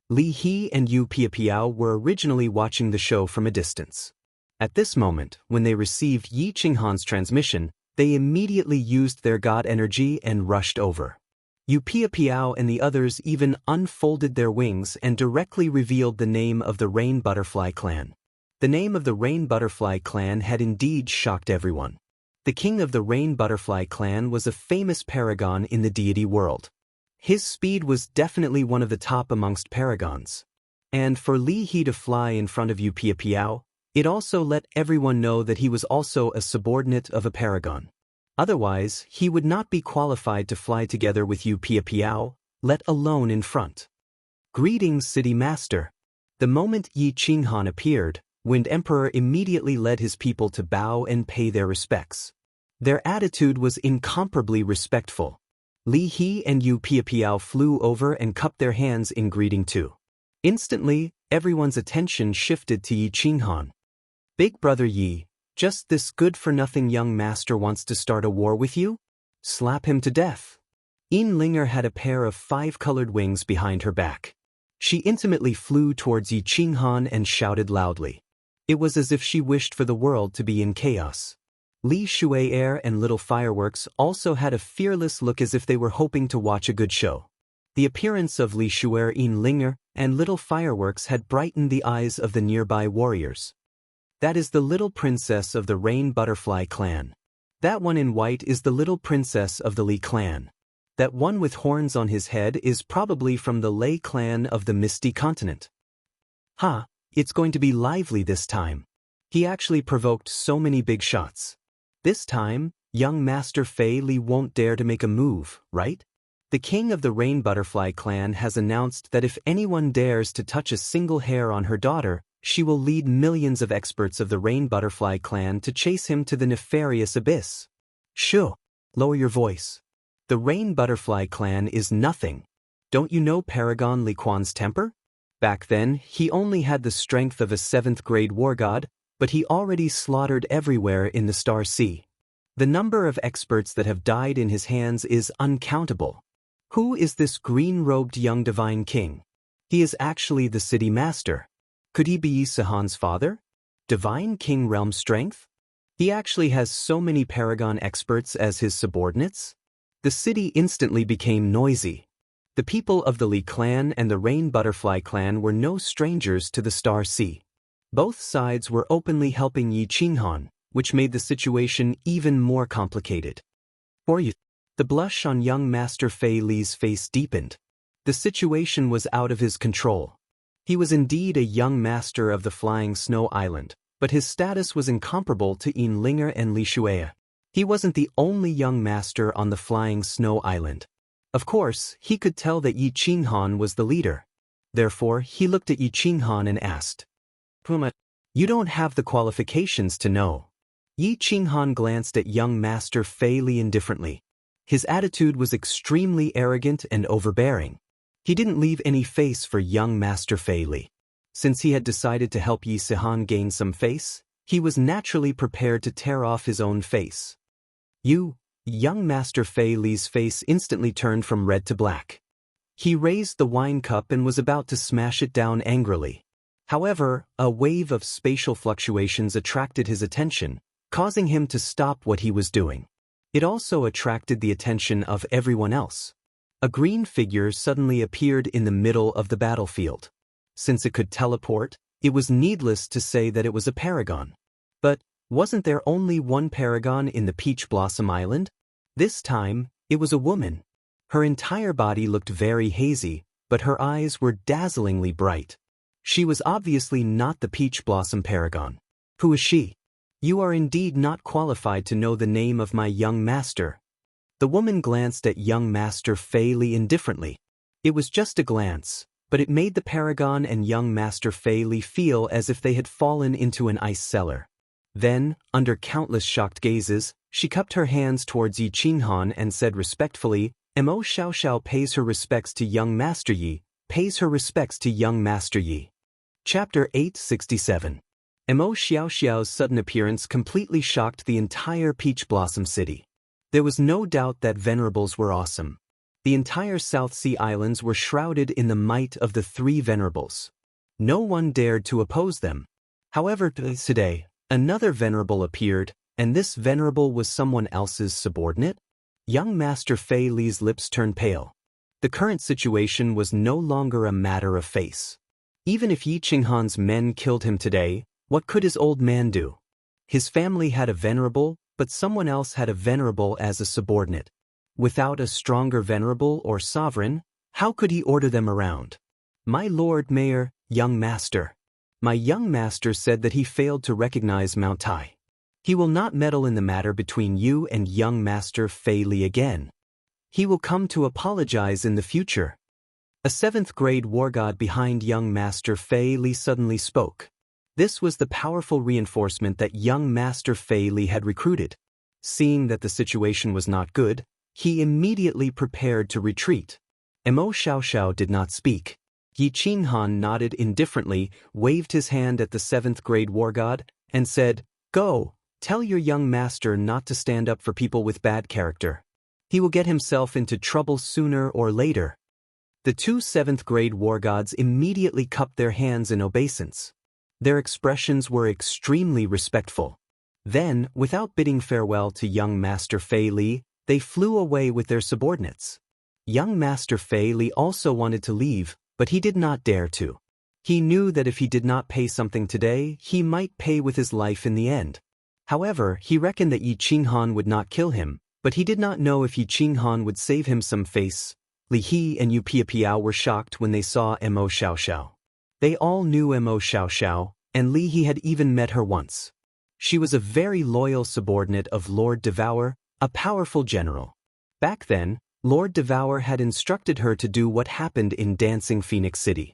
Li He and Yu Piapiao were originally watching the show from a distance. At this moment, when they received Yi Qinghan's transmission, they immediately used their god energy and rushed over. Yu Piapiao and the others even unfolded their wings and directly revealed the name of the Rain Butterfly Clan. The name of the Rain Butterfly Clan had indeed shocked everyone. The king of the Rain Butterfly Clan was a famous paragon in the deity world. His speed was definitely one of the top amongst paragons. And for Li He to fly in front of Yu Piapiao, it also let everyone know that he was also a subordinate of a paragon. Otherwise, he would not be qualified to fly together with Yu Piapiao, let alone in front. Greetings, City Master. The moment Yi Qinghan appeared, Wind Emperor immediately led his people to bow and pay their respects. Their attitude was incomparably respectful. Li He and Yu Piapiao flew over and cupped their hands in greeting too. Instantly, everyone's attention shifted to Yi Qinghan. "Big brother Yi, just this good-for-nothing young master wants to start a war with you? Slap him to death." Yin Linger had a pair of 5-colored wings behind her back. She intimately flew towards Yi Qinghan and shouted loudly. It was as if she wished for the world to be in chaos. Li Shuai and Little Fireworks also had a fearless look as if they were hoping to watch a good show. The appearance of Li Shuai, Yin Linger, and Little Fireworks had brightened the eyes of the nearby warriors. That is the little princess of the Rain Butterfly Clan. That one in white is the little princess of the Li clan. That one with horns on his head is probably from the Lei clan of the Misty Continent. Ha, it's going to be lively this time. He actually provoked so many big shots. This time, young Master Fei Li won't dare to make a move, right? The king of the Rain Butterfly Clan has announced that if anyone dares to touch a single hair on her daughter, she will lead millions of experts of the Rain Butterfly Clan to chase him to the nefarious abyss. Shoo! Lower your voice. The Rain Butterfly Clan is nothing. Don't you know Paragon Li Quan's temper? Back then, he only had the strength of a 7th-grade war god, but he already slaughtered everywhere in the Star Sea. The number of experts that have died in his hands is uncountable. Who is this green-robed young divine king? He is actually the city master. Could he be Yi Sihan's father? Divine King Realm Strength? He actually has so many Paragon experts as his subordinates? The city instantly became noisy. The people of the Li clan and the Rain Butterfly clan were no strangers to the Star Sea. Both sides were openly helping Yi Qinghan, which made the situation even more complicated. For you, the blush on young Master Fei Li's face deepened. The situation was out of his control. He was indeed a young master of the Flying Snow Island, but his status was incomparable to Yin Linger and Li Shueya. He wasn't the only young master on the Flying Snow Island. Of course, he could tell that Yi Qinghan was the leader. Therefore, he looked at Yi Qinghan and asked, "Puma, you don't have the qualifications to know." Yi Qinghan glanced at young Master Fei Li indifferently. His attitude was extremely arrogant and overbearing. He didn't leave any face for young Master Fei Li. Since he had decided to help Yi Sihan gain some face, he was naturally prepared to tear off his own face. Young Master Fei Li's face instantly turned from red to black. He raised the wine cup and was about to smash it down angrily. However, a wave of spatial fluctuations attracted his attention, causing him to stop what he was doing. It also attracted the attention of everyone else. A green figure suddenly appeared in the middle of the battlefield. Since it could teleport, it was needless to say that it was a paragon. But wasn't there only one paragon in the Peach Blossom Island? This time, it was a woman. Her entire body looked very hazy, but her eyes were dazzlingly bright. She was obviously not the Peach Blossom paragon. Who is she? You are indeed not qualified to know the name of my young master. The woman glanced at young Master Fei Li indifferently. It was just a glance, but it made the paragon and young Master Fei Li feel as if they had fallen into an ice cellar. Then, under countless shocked gazes, she cupped her hands towards Yi Qinghan and said respectfully, "Mo Xiaoxiao pays her respects to young Master Yi, pays her respects to young Master Yi." Chapter 867. Mo Xiaoxiao's sudden appearance completely shocked the entire Peach Blossom City. There was no doubt that Venerables were awesome. The entire South Sea Islands were shrouded in the might of the three Venerables. No one dared to oppose them. However, today, another Venerable appeared, and this Venerable was someone else's subordinate? Young Master Fei Li's lips turned pale. The current situation was no longer a matter of face. Even if Yi Qinghan's men killed him today, what could his old man do? His family had a Venerable, but someone else had a Venerable as a subordinate. Without a stronger Venerable or sovereign, how could he order them around? "My Lord Mayor, young master. My young master said that he failed to recognize Mount Tai. He will not meddle in the matter between you and young Master Fei Li again. He will come to apologize in the future." A 7th grade war god behind young Master Fei Li suddenly spoke. This was the powerful reinforcement that young Master Fei Li had recruited. Seeing that the situation was not good, he immediately prepared to retreat. Mo Xiaoxiao did not speak. Yi Qinghan nodded indifferently, waved his hand at the 7th grade war god, and said, "Go, tell your young master not to stand up for people with bad character. He will get himself into trouble sooner or later." The two 7th grade war gods immediately cupped their hands in obeisance. Their expressions were extremely respectful. Then, without bidding farewell to young Master Fei Li, they flew away with their subordinates. Young Master Fei Li also wanted to leave, but he did not dare to. He knew that if he did not pay something today, he might pay with his life in the end. However, he reckoned that Yi Qinghan would not kill him, but he did not know if Yi Qinghan would save him some face. Li He and Yu Piapiao were shocked when they saw Mo Xiaoxiao. They all knew Mo Xiaoxiao, and Li He had even met her once. She was a very loyal subordinate of Lord Devour, a powerful general. Back then, Lord Devour had instructed her to do what happened in Dancing Phoenix City.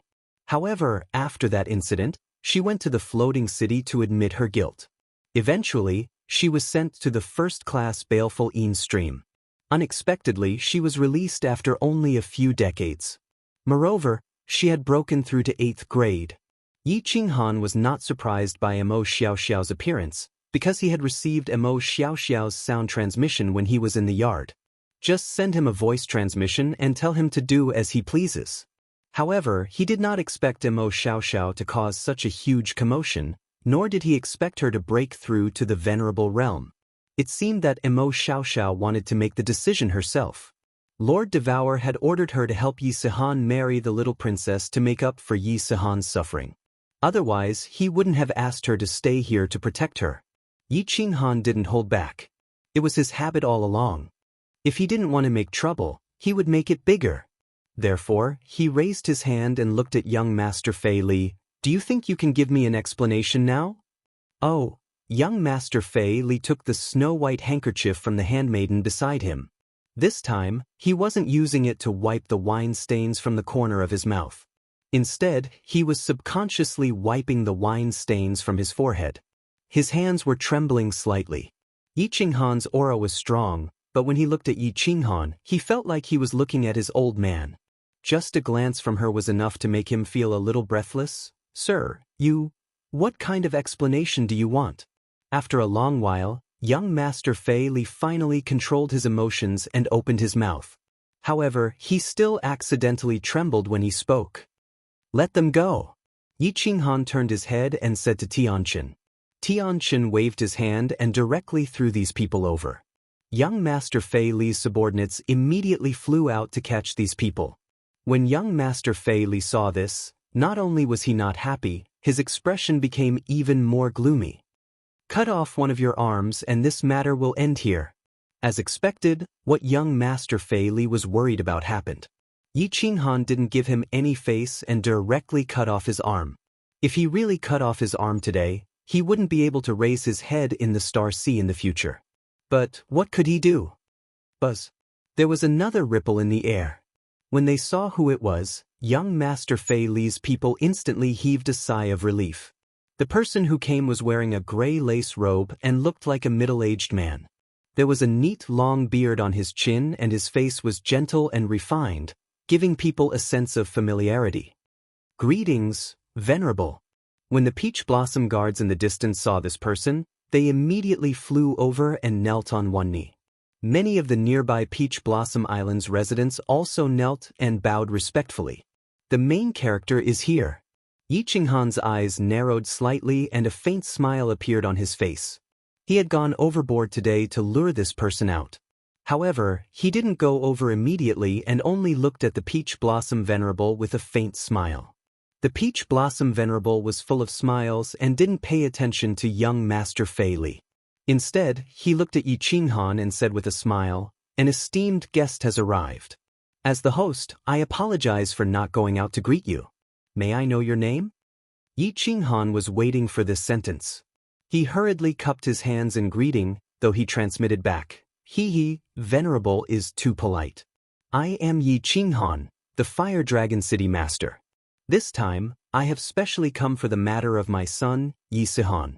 However, after that incident, she went to the floating city to admit her guilt. Eventually, she was sent to the first-class baleful Een stream. Unexpectedly, she was released after only a few decades. Moreover, she had broken through to 8th grade. Yi Qinghan was not surprised by Mo Xiaoxiao's appearance, because he had received Mo Xiaoxiao's sound transmission when he was in the yard. Just send him a voice transmission and tell him to do as he pleases. However, he did not expect Mo Xiaoxiao to cause such a huge commotion, nor did he expect her to break through to the venerable realm. It seemed that Mo Xiaoxiao wanted to make the decision herself. Lord Devour had ordered her to help Yi Sihan marry the little princess to make up for Yi Sihan's suffering. Otherwise, he wouldn't have asked her to stay here to protect her. Yi Qinghan didn't hold back. It was his habit all along. If he didn't want to make trouble, he would make it bigger. Therefore, he raised his hand and looked at young Master Fei Li. Do you think you can give me an explanation now? Oh, young Master Fei Li took the snow-white handkerchief from the handmaiden beside him. This time, he wasn't using it to wipe the wine stains from the corner of his mouth. Instead, he was subconsciously wiping the wine stains from his forehead. His hands were trembling slightly. Yi Qinghan's aura was strong, but when he looked at Yi Qinghan, he felt like he was looking at his old man. Just a glance from her was enough to make him feel a little breathless. Sir, what kind of explanation do you want? After a long while, young Master Fei Li finally controlled his emotions and opened his mouth. However, he still accidentally trembled when he spoke. Let them go. Yi Qinghan turned his head and said to Tianqin. Tianqin waved his hand and directly threw these people over. Young Master Fei Li's subordinates immediately flew out to catch these people. When young Master Fei Li saw this, not only was he not happy, his expression became even more gloomy. Cut off one of your arms and this matter will end here. As expected, what young Master Fei Li was worried about happened. Yi Qinghan didn't give him any face and directly cut off his arm. If he really cut off his arm today, he wouldn't be able to raise his head in the Star Sea in the future. But what could he do? Buzz. There was another ripple in the air. When they saw who it was, young Master Fei Li's people instantly heaved a sigh of relief. The person who came was wearing a gray lace robe and looked like a middle-aged man. There was a neat long beard on his chin and his face was gentle and refined, giving people a sense of familiarity. Greetings, Venerable. When the Peach Blossom guards in the distance saw this person, they immediately flew over and knelt on one knee. Many of the nearby Peach Blossom Island's residents also knelt and bowed respectfully. The main character is here. Yi Qinghan's eyes narrowed slightly and a faint smile appeared on his face. He had gone overboard today to lure this person out. However, he didn't go over immediately and only looked at the Peach Blossom Venerable with a faint smile. The Peach Blossom Venerable was full of smiles and didn't pay attention to young Master Fei Li. Instead, he looked at Yi Qinghan and said with a smile, "An esteemed guest has arrived. As the host, I apologize for not going out to greet you. May I know your name?" Yi Qinghan was waiting for this sentence. He hurriedly cupped his hands in greeting, though he transmitted back, "He, Venerable is too polite. I am Yi Qinghan, the Fire Dragon City Master. This time, I have specially come for the matter of my son, Yi Sihan.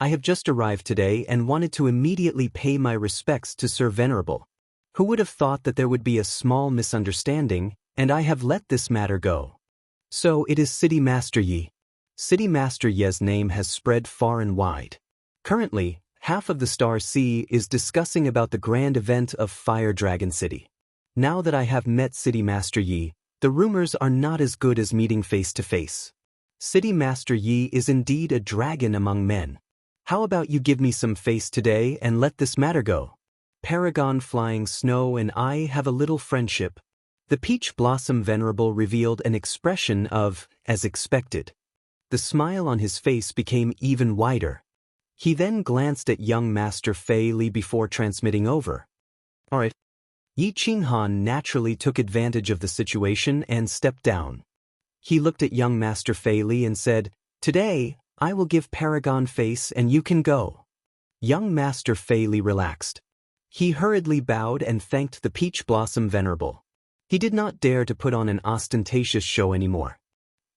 I have just arrived today and wanted to immediately pay my respects to Sir Venerable. Who would have thought that there would be a small misunderstanding, and I have let this matter go. So it is City Master Yi. City Master Yi's name has spread far and wide. Currently, half of the Star Sea is discussing about the grand event of Fire Dragon City. Now that I have met City Master Yi, the rumors are not as good as meeting face to face. City Master Yi is indeed a dragon among men. How about you give me some face today and let this matter go? Paragon Flying Snow and I have a little friendship." The Peach Blossom Venerable revealed an expression of, as expected. The smile on his face became even wider. He then glanced at young Master Fei Li before transmitting over. "Alright." Yi Qinghan naturally took advantage of the situation and stepped down. He looked at young Master Fei Li and said, "Today, I will give Paragon face and you can go." Young Master Fei Li relaxed. He hurriedly bowed and thanked the Peach Blossom Venerable. He did not dare to put on an ostentatious show anymore.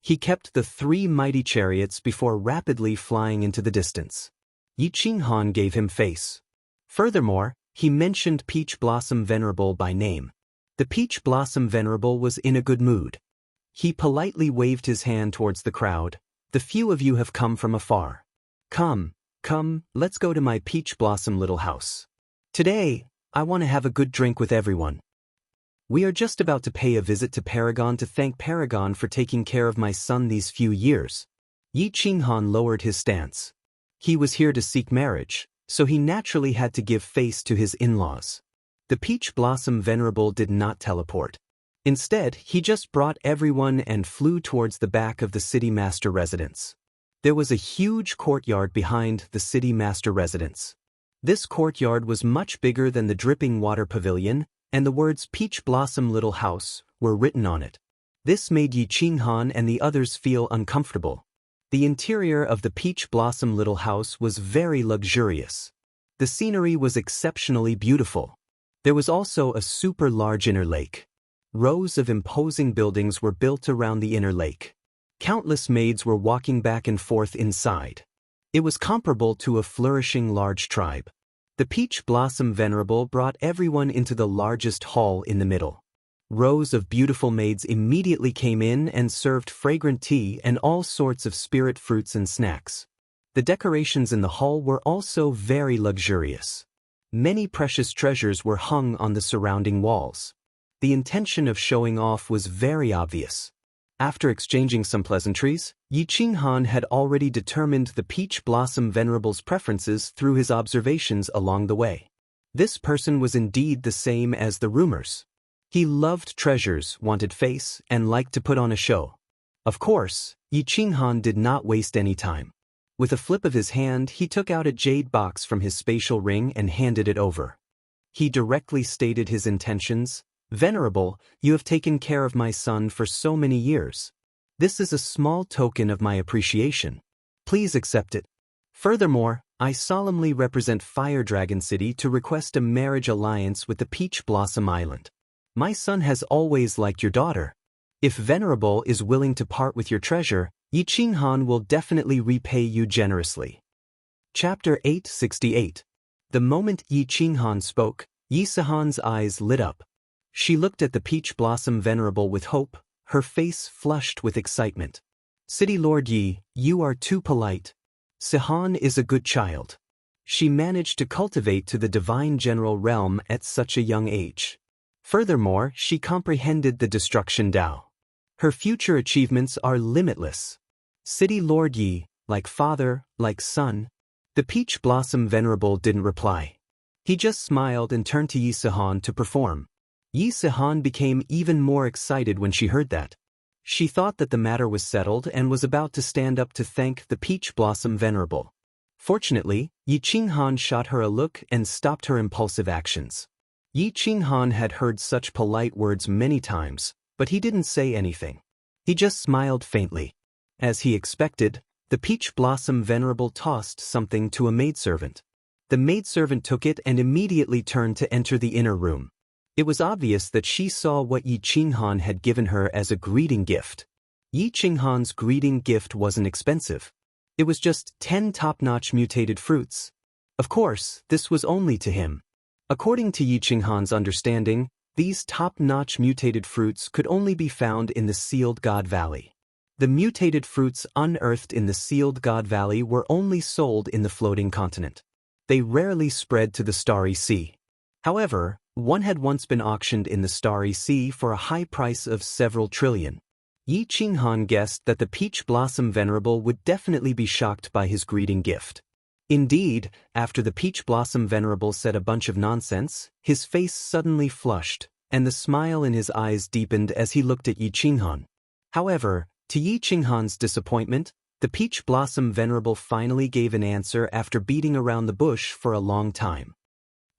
He kept the 3 mighty chariots before rapidly flying into the distance. Yi Qinghan gave him face. Furthermore, he mentioned Peach Blossom Venerable by name. The Peach Blossom Venerable was in a good mood. He politely waved his hand towards the crowd. "The few of you have come from afar. Come, let's go to my Peach Blossom little house. Today, I want to have a good drink with everyone." We are just about to pay a visit to Paragon to thank Paragon for taking care of my son these few years. Yi Qinghan lowered his stance. He was here to seek marriage, so he naturally had to give face to his in-laws. The Peach Blossom Venerable did not teleport. Instead, he just brought everyone and flew towards the back of the City Master residence. There was a huge courtyard behind the City Master residence. This courtyard was much bigger than the Dripping Water Pavilion, and the words Peach Blossom Little House were written on it. This made Yi Qinghan and the others feel uncomfortable. The interior of the Peach Blossom Little House was very luxurious. The scenery was exceptionally beautiful. There was also a super large inner lake. Rows of imposing buildings were built around the inner lake. Countless maids were walking back and forth inside. It was comparable to a flourishing large tribe. The Peach Blossom Venerable brought everyone into the largest hall in the middle. Rows of beautiful maids immediately came in and served fragrant tea and all sorts of spirit fruits and snacks. The decorations in the hall were also very luxurious. Many precious treasures were hung on the surrounding walls. The intention of showing off was very obvious. After exchanging some pleasantries, Yi Qinghan had already determined the Peach Blossom Venerable's preferences through his observations along the way. This person was indeed the same as the rumors. He loved treasures, wanted face, and liked to put on a show. Of course, Yi Qinghan did not waste any time. With a flip of his hand, he took out a jade box from his spatial ring and handed it over. He directly stated his intentions. Venerable, you have taken care of my son for so many years. This is a small token of my appreciation. Please accept it. Furthermore, I solemnly represent Fire Dragon City to request a marriage alliance with the Peach Blossom Island. My son has always liked your daughter. If Venerable is willing to part with your treasure, Yi Qinghan will definitely repay you generously. Chapter 868. The moment Yi Qinghan spoke, Yi Sihan's eyes lit up. She looked at the Peach Blossom Venerable with hope, her face flushed with excitement. City Lord Yi, you are too polite. Sihan is a good child. She managed to cultivate to the divine general realm at such a young age. Furthermore, she comprehended the destruction Tao. Her future achievements are limitless. City Lord Yi, like father, like son. The Peach Blossom Venerable didn't reply. He just smiled and turned to Yi Sihan to perform. Yi Sihan became even more excited when she heard that. She thought that the matter was settled and was about to stand up to thank the Peach Blossom Venerable. Fortunately, Yi Qinghan shot her a look and stopped her impulsive actions. Yi Qinghan had heard such polite words many times, but he didn't say anything. He just smiled faintly. As he expected, the Peach Blossom Venerable tossed something to a maidservant. The maidservant took it and immediately turned to enter the inner room. It was obvious that she saw what Yi Qinghan had given her as a greeting gift. Yi Qinghan's greeting gift wasn't expensive. It was just 10 top-notch mutated fruits. Of course, this was only to him. According to Yi Qinghan's understanding, these top-notch mutated fruits could only be found in the Sealed God Valley. The mutated fruits unearthed in the Sealed God Valley were only sold in the floating continent. They rarely spread to the Starry Sea. However, one had once been auctioned in the Starry Sea for a high price of several trillion. Yi Qinghan guessed that the Peach Blossom Venerable would definitely be shocked by his greeting gift. Indeed, after the Peach Blossom Venerable said a bunch of nonsense, his face suddenly flushed, and the smile in his eyes deepened as he looked at Yi Qinghan. However, to Yi Qinghan's disappointment, the Peach Blossom Venerable finally gave an answer after beating around the bush for a long time.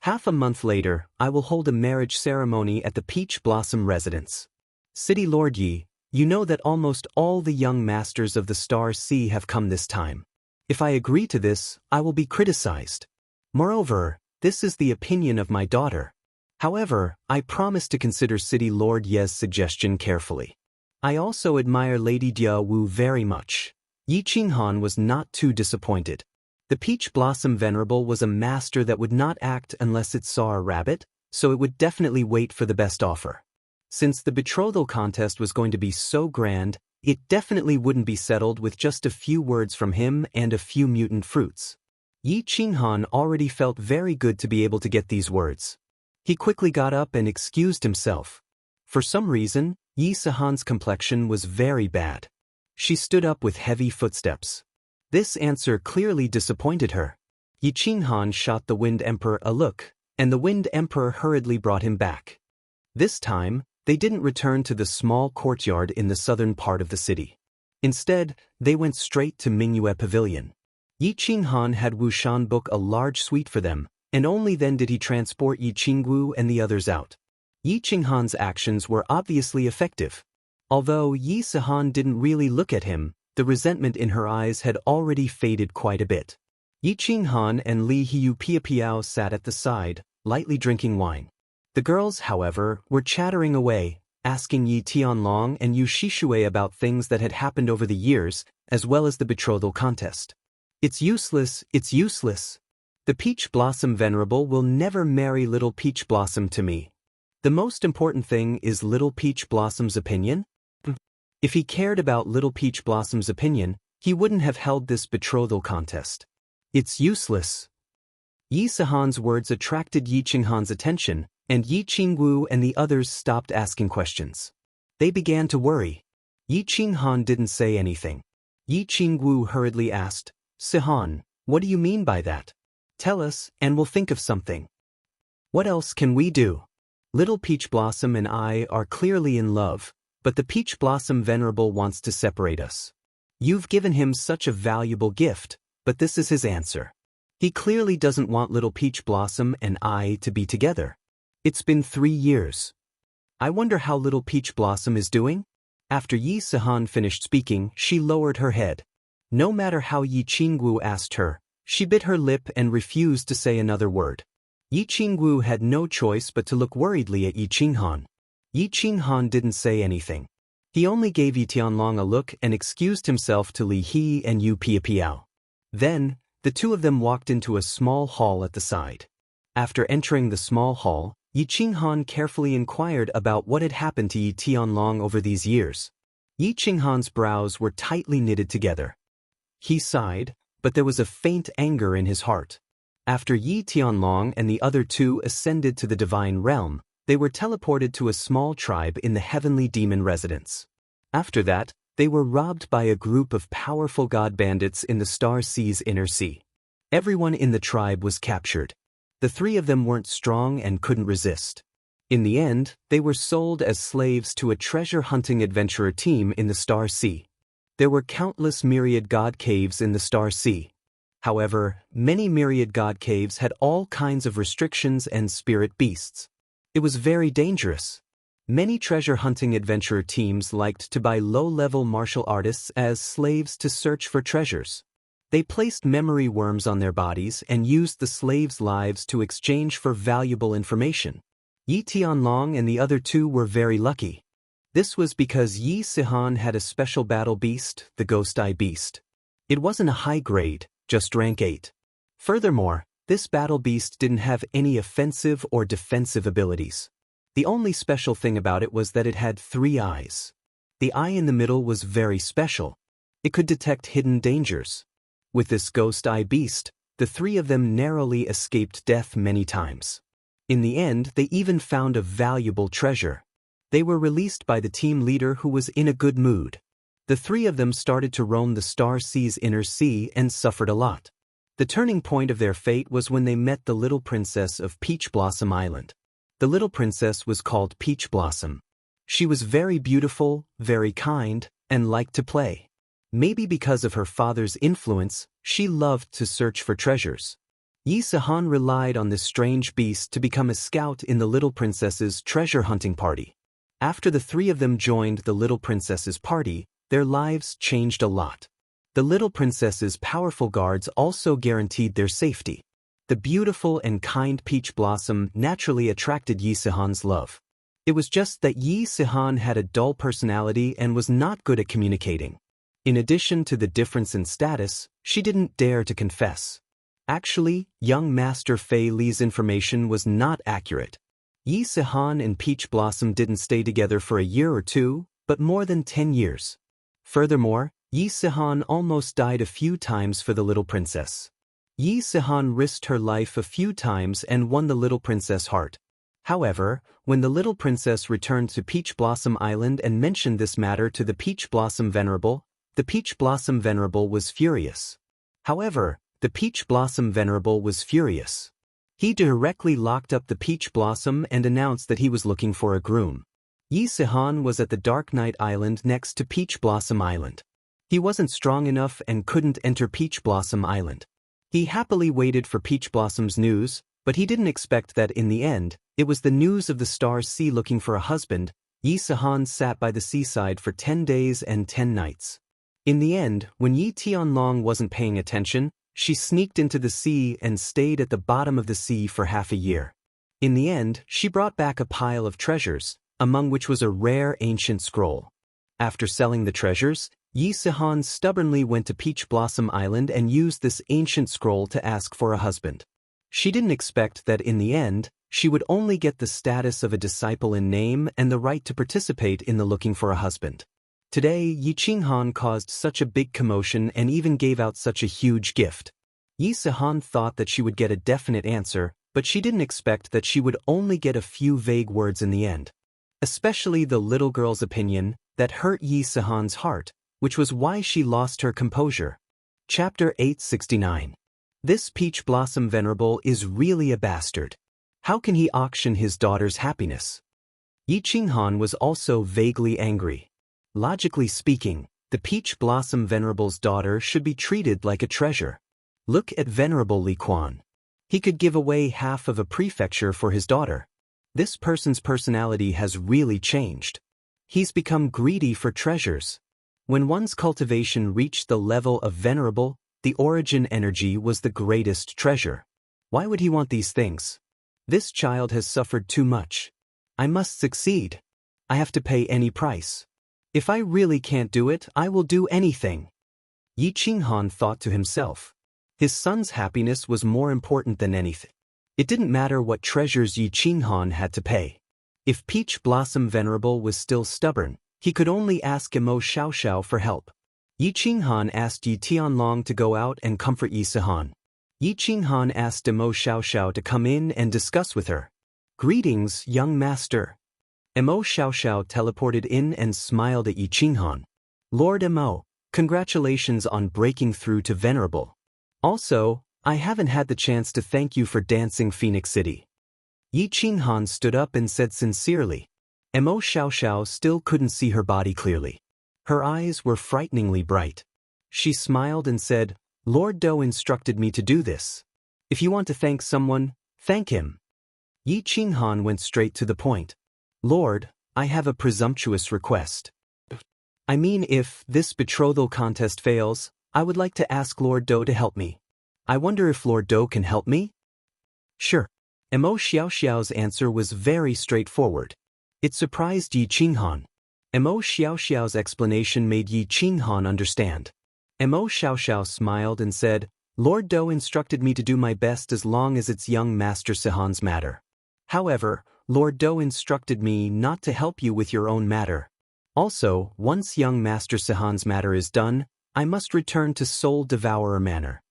Half a month later, I will hold a marriage ceremony at the Peach Blossom residence. City Lord Yi, you know that almost all the young masters of the Star Sea have come this time. If I agree to this, I will be criticized. Moreover, this is the opinion of my daughter. However, I promise to consider City Lord Ye's suggestion carefully. I also admire Lady Dia Wu very much. Yi Qinghan was not too disappointed. The Peach Blossom Venerable was a master that would not act unless it saw a rabbit, so it would definitely wait for the best offer. Since the betrothal contest was going to be so grand, it definitely wouldn't be settled with just a few words from him and a few mutant fruits. Yi Qinghan already felt very good to be able to get these words. He quickly got up and excused himself. For some reason, Yi Sehan's complexion was very bad. She stood up with heavy footsteps. This answer clearly disappointed her. Yi Qinghan shot the Wind Emperor a look, and the Wind Emperor hurriedly brought him back. This time, they didn't return to the small courtyard in the southern part of the city. Instead, they went straight to Mingyue Pavilion. Yi Qinghan had Wu Shan book a large suite for them, and only then did he transport Yi Qingwu and the others out. Yi Qinghan's actions were obviously effective. Although Yi Sehan didn't really look at him, the resentment in her eyes had already faded quite a bit. Yi Qinghan and Li Hiu Piapiao sat at the side, lightly drinking wine. The girls, however, were chattering away, asking Yi Tianlong and Yu Shishue about things that had happened over the years, as well as the betrothal contest. It's useless, it's useless. The Peach Blossom Venerable will never marry Little Peach Blossom to me. The most important thing is Little Peach Blossom's opinion? If he cared about Little Peach Blossom's opinion, he wouldn't have held this betrothal contest. It's useless. Yi Sehan's words attracted Yi Qinghan's attention, and Yi Qingwu and the others stopped asking questions. They began to worry. Yi Qinghan didn't say anything. Yi Qingwu hurriedly asked, "Sehan, what do you mean by that? Tell us, and we'll think of something. What else can we do? Little Peach Blossom and I are clearly in love, but the Peach Blossom Venerable wants to separate us. You've given him such a valuable gift, but this is his answer. He clearly doesn't want Little Peach Blossom and I to be together. It's been 3 years. I wonder how Little Peach Blossom is doing?" After Yi Sehan finished speaking, she lowered her head. No matter how Yi Qingwu asked her, she bit her lip and refused to say another word. Yi Qingwu had no choice but to look worriedly at Yi Qinghan. Yi Qinghan didn't say anything. He only gave Yi Tianlong a look and excused himself to Li He and Yu Piapiao. Then, the two of them walked into a small hall at the side. After entering the small hall, Yi Qinghan carefully inquired about what had happened to Yi Tianlong over these years. Yi Qinghan's brows were tightly knitted together. He sighed, but there was a faint anger in his heart. After Yi Tianlong and the other two ascended to the divine realm, they were teleported to a small tribe in the heavenly demon residence. After that, they were robbed by a group of powerful god bandits in the Star Sea's inner sea. Everyone in the tribe was captured. The 3 of them weren't strong and couldn't resist. In the end, they were sold as slaves to a treasure-hunting adventurer team in the Star Sea. There were countless myriad god caves in the Star Sea. However, many myriad god caves had all kinds of restrictions and spirit beasts. It was very dangerous. Many treasure-hunting adventurer teams liked to buy low-level martial artists as slaves to search for treasures. They placed memory worms on their bodies and used the slaves' lives to exchange for valuable information. Yi Tianlong and the other 2 were very lucky. This was because Yi Sehan had a special battle beast, the Ghost Eye Beast. It wasn't a high grade, just rank 8. Furthermore, this battle beast didn't have any offensive or defensive abilities. The only special thing about it was that it had 3 eyes. The eye in the middle was very special. It could detect hidden dangers. With this Ghost Eye Beast, the 3 of them narrowly escaped death many times. In the end, they even found a valuable treasure. They were released by the team leader who was in a good mood. The 3 of them started to roam the Star Sea's inner sea and suffered a lot. The turning point of their fate was when they met the little princess of Peach Blossom Island. The little princess was called Peach Blossom. She was very beautiful, very kind, and liked to play. Maybe because of her father's influence, she loved to search for treasures. Yi Sehan relied on this strange beast to become a scout in the little princess's treasure hunting party. After the 3 of them joined the little princess's party, their lives changed a lot. The little princess's powerful guards also guaranteed their safety. The beautiful and kind Peach Blossom naturally attracted Yi Sehan's love. It was just that Yi Sehan had a dull personality and was not good at communicating. In addition to the difference in status, she didn't dare to confess. Actually, young Master Fei Li's information was not accurate. Yi Sehan and Peach Blossom didn't stay together for a year or 2, but more than 10 years. Furthermore, Yi Sehan almost died a few times for the little princess. Yi Sehan risked her life a few times and won the little princess' heart. However, when the little princess returned to Peach Blossom Island and mentioned this matter to the Peach Blossom Venerable, the Peach Blossom Venerable was furious. He directly locked up the Peach Blossom and announced that he was looking for a groom. Yi Sihan was at the Dark Night Island next to Peach Blossom Island. He wasn't strong enough and couldn't enter Peach Blossom Island. He happily waited for Peach Blossom's news, but he didn't expect that in the end, it was the news of the Star Sea looking for a husband. Yi Sihan sat by the seaside for 10 days and 10 nights. In the end, when Yi Tianlong wasn't paying attention, she sneaked into the sea and stayed at the bottom of the sea for half a year. In the end, she brought back a pile of treasures, among which was a rare ancient scroll. After selling the treasures, Yi Sihan stubbornly went to Peach Blossom Island and used this ancient scroll to ask for a husband. She didn't expect that in the end, she would only get the status of a disciple in name and the right to participate in the looking for a husband. Today, Yi Qinghan caused such a big commotion and even gave out such a huge gift. Yi Sihan thought that she would get a definite answer, but she didn't expect that she would only get a few vague words in the end. Especially the little girl's opinion, that hurt Yi Sihan's heart, which was why she lost her composure. Chapter 869. This Peach Blossom Venerable is really a bastard. How can he auction his daughter's happiness? Yi Qinghan was also vaguely angry. Logically speaking, the Peach Blossom Venerable's daughter should be treated like a treasure. Look at Venerable Li Quan. He could give away half of a prefecture for his daughter. This person's personality has really changed. He's become greedy for treasures. When one's cultivation reached the level of venerable, the origin energy was the greatest treasure. Why would he want these things? This child has suffered too much. I must succeed. I have to pay any price. If I really can't do it, I will do anything. Yi Qinghan thought to himself. His son's happiness was more important than anything. It didn't matter what treasures Yi Qinghan had to pay. If Peach Blossom Venerable was still stubborn, he could only ask Mo Xiaoxiao for help. Yi Qinghan asked Yi Tianlong to go out and comfort Yi Sihan. Yi Qinghan asked Mo Xiaoxiao to come in and discuss with her. Greetings, young master. Mo Xiaoxiao teleported in and smiled at Yi Qinghan. Lord Mo, congratulations on breaking through to Venerable. Also, I haven't had the chance to thank you for dancing Phoenix City. Yi Qinghan stood up and said sincerely. Mo Xiaoxiao still couldn't see her body clearly. Her eyes were frighteningly bright. She smiled and said, Lord Do instructed me to do this. If you want to thank someone, thank him. Yi Qinghan went straight to the point. Lord, I have a presumptuous request. I mean, if this betrothal contest fails, I would like to ask Lord Do to help me. I wonder if Lord Do can help me? Sure. Mo Xiaoxiao's answer was very straightforward. It surprised Yi Qinghan. Mo Xiaoxiao's explanation made Yi Qinghan understand. Mo Xiaoxiao smiled and said, Lord Do instructed me to do my best as long as it's young Master Sihan's matter. However, Lord Do instructed me not to help you with your own matter. Also, once young Master Sihan's matter is done, I must return to Soul Devourer Manor.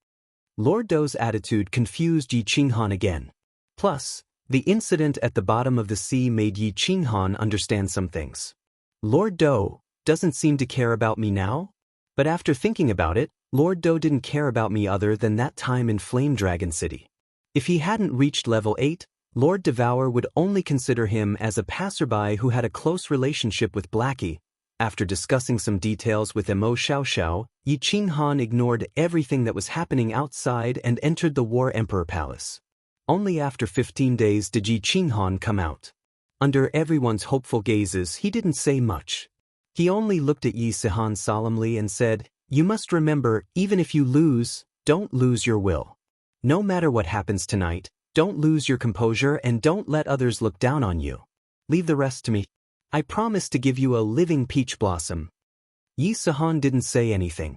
Lord Do's attitude confused Yi Qinghan again. Plus, the incident at the bottom of the sea made Yi Qinghan understand some things. Lord Do doesn't seem to care about me now? But after thinking about it, Lord Do didn't care about me other than that time in Flame Dragon City. If he hadn't reached level 8, Lord Devour would only consider him as a passerby who had a close relationship with Blackie. After discussing some details with Mo Xiaoxiao, Yi Qinghan ignored everything that was happening outside and entered the War Emperor Palace. Only after 15 days did Yi Qinghan come out. Under everyone's hopeful gazes, he didn't say much. He only looked at Yi Sihan solemnly and said, You must remember, even if you lose, don't lose your will. No matter what happens tonight, don't lose your composure and don't let others look down on you. Leave the rest to me. I promise to give you a living peach blossom. Yi Sihan didn't say anything.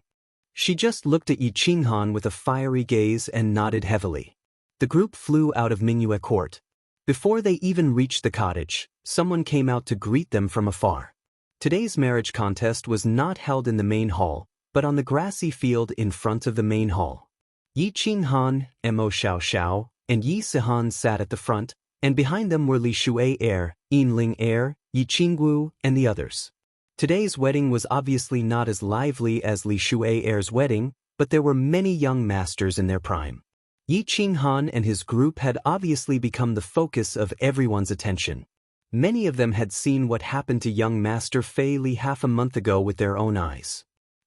She just looked at Yi Qinghan with a fiery gaze and nodded heavily. The group flew out of Mingyue Court. Before they even reached the cottage, someone came out to greet them from afar. Today's marriage contest was not held in the main hall, but on the grassy field in front of the main hall. Yi Qinghan, Mo Xiaoxiao, and Yi Sihan sat at the front, and behind them were Li Shuai heir, Yin Ling heir, Yi Qinggu, and the others. Today's wedding was obviously not as lively as Li Shuai heir's wedding, but there were many young masters in their prime. Yi Qinghan and his group had obviously become the focus of everyone's attention. Many of them had seen what happened to young Master Fei Li half a month ago with their own eyes.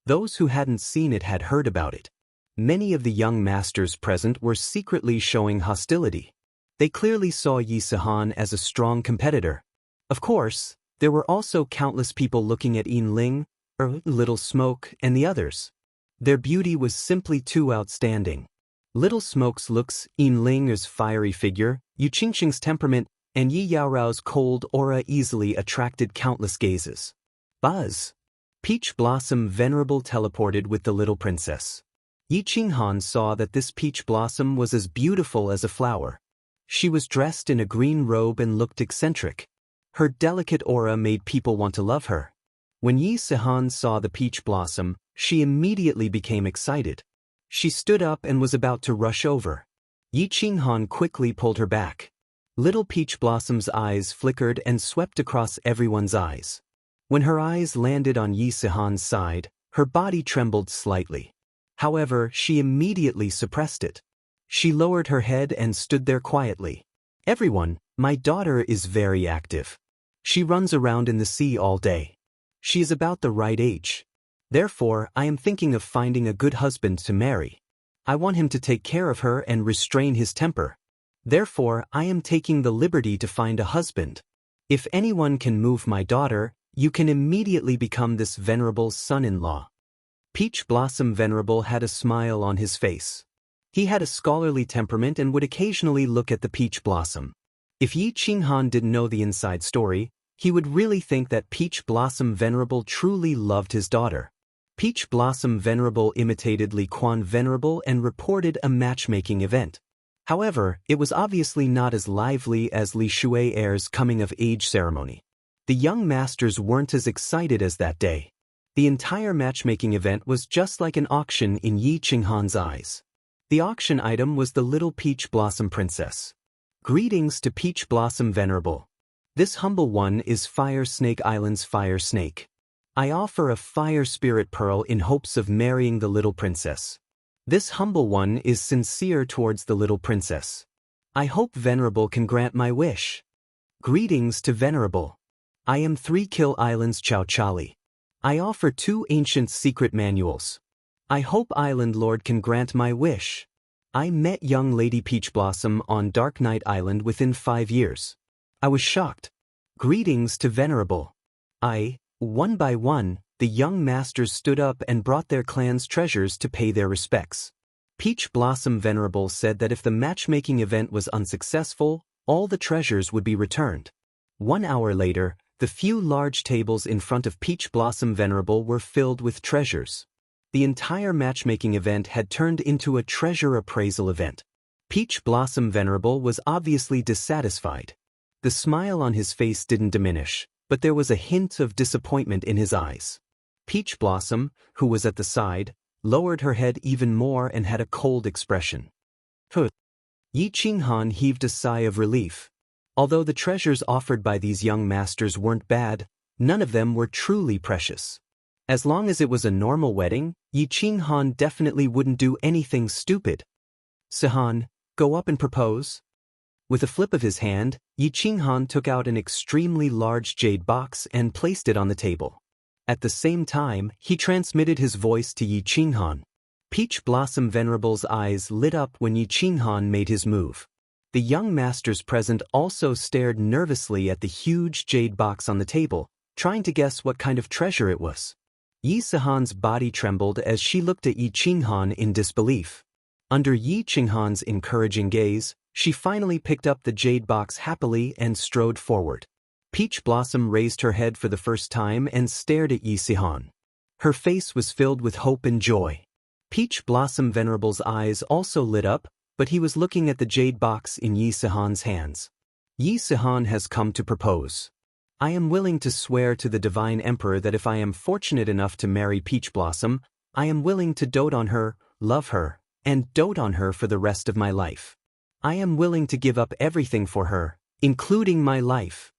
Those who hadn't seen it had heard about it. Many of the young masters present were secretly showing hostility. They clearly saw Yi Sihan as a strong competitor. Of course, there were also countless people looking at Yin Ling, Little Smoke, and the others. Their beauty was simply too outstanding. Little Smoke's looks, Yin Ling's fiery figure, Yu Qingxing's temperament, and Yi Yaorao's cold aura easily attracted countless gazes. Buzz! Peach Blossom Venerable teleported with the little princess. Yi Qinghan saw that this peach blossom was as beautiful as a flower. She was dressed in a green robe and looked eccentric. Her delicate aura made people want to love her. When Yi Sihan saw the peach blossom, she immediately became excited. She stood up and was about to rush over. Yi Qinghan quickly pulled her back. Little Peach Blossom's eyes flickered and swept across everyone's eyes. When her eyes landed on Yi Sihan's side, her body trembled slightly. However, she immediately suppressed it. She lowered her head and stood there quietly. Everyone, my daughter is very active. She runs around in the sea all day. She is about the right age. Therefore, I am thinking of finding a good husband to marry. I want him to take care of her and restrain his temper. Therefore, I am taking the liberty to find a husband. If anyone can move my daughter, you can immediately become this venerable's son-in-law. Peach Blossom Venerable had a smile on his face. He had a scholarly temperament and would occasionally look at the peach blossom. If Yi Qinghan didn't know the inside story, he would really think that Peach Blossom Venerable truly loved his daughter. Peach Blossom Venerable imitated Li Quan Venerable and reported a matchmaking event. However, it was obviously not as lively as Li Shuai heir's coming-of-age ceremony. The young masters weren't as excited as that day. The entire matchmaking event was just like an auction in Yi Qinghan's eyes. The auction item was the little Peach Blossom Princess. Greetings to Peach Blossom Venerable. This humble one is Fire Snake Island's Fire Snake. I offer a Fire Spirit Pearl in hopes of marrying the little princess. This humble one is sincere towards the little princess. I hope Venerable can grant my wish. Greetings to Venerable. I am 3 Kill Island's Chow Chali. I offer 2 ancient secret manuals. I hope Island Lord can grant my wish. I met young Lady Peach Blossom on Dark Night Island within 5 years. I was shocked. Greetings to Venerable. One by one, the young masters stood up and brought their clan's treasures to pay their respects. Peach Blossom Venerable said that if the matchmaking event was unsuccessful, all the treasures would be returned. 1 hour later, the few large tables in front of Peach Blossom Venerable were filled with treasures. The entire matchmaking event had turned into a treasure appraisal event. Peach Blossom Venerable was obviously dissatisfied. The smile on his face didn't diminish, but there was a hint of disappointment in his eyes. Peach Blossom, who was at the side, lowered her head even more and had a cold expression. Yi Qinghan heaved a sigh of relief. Although the treasures offered by these young masters weren't bad, none of them were truly precious. As long as it was a normal wedding, Yi Qinghan definitely wouldn't do anything stupid. Sihan, go up and propose. With a flip of his hand, Yi Qinghan took out an extremely large jade box and placed it on the table. At the same time, he transmitted his voice to Yi Qinghan. Peach Blossom Venerable's eyes lit up when Yi Qinghan made his move. The young masters present also stared nervously at the huge jade box on the table, trying to guess what kind of treasure it was. Yi Sihan's body trembled as she looked at Yi Qinghan in disbelief. Under Yi Qinghan's encouraging gaze, she finally picked up the jade box happily and strode forward. Peach Blossom raised her head for the first time and stared at Yi Sihan. Her face was filled with hope and joy. Peach Blossom Venerable's eyes also lit up, but he was looking at the jade box in Yi Sihan's hands. Yi Sihan has come to propose. I am willing to swear to the Divine Emperor that if I am fortunate enough to marry Peach Blossom, I am willing to dote on her, love her, and dote on her for the rest of my life. I am willing to give up everything for her, including my life.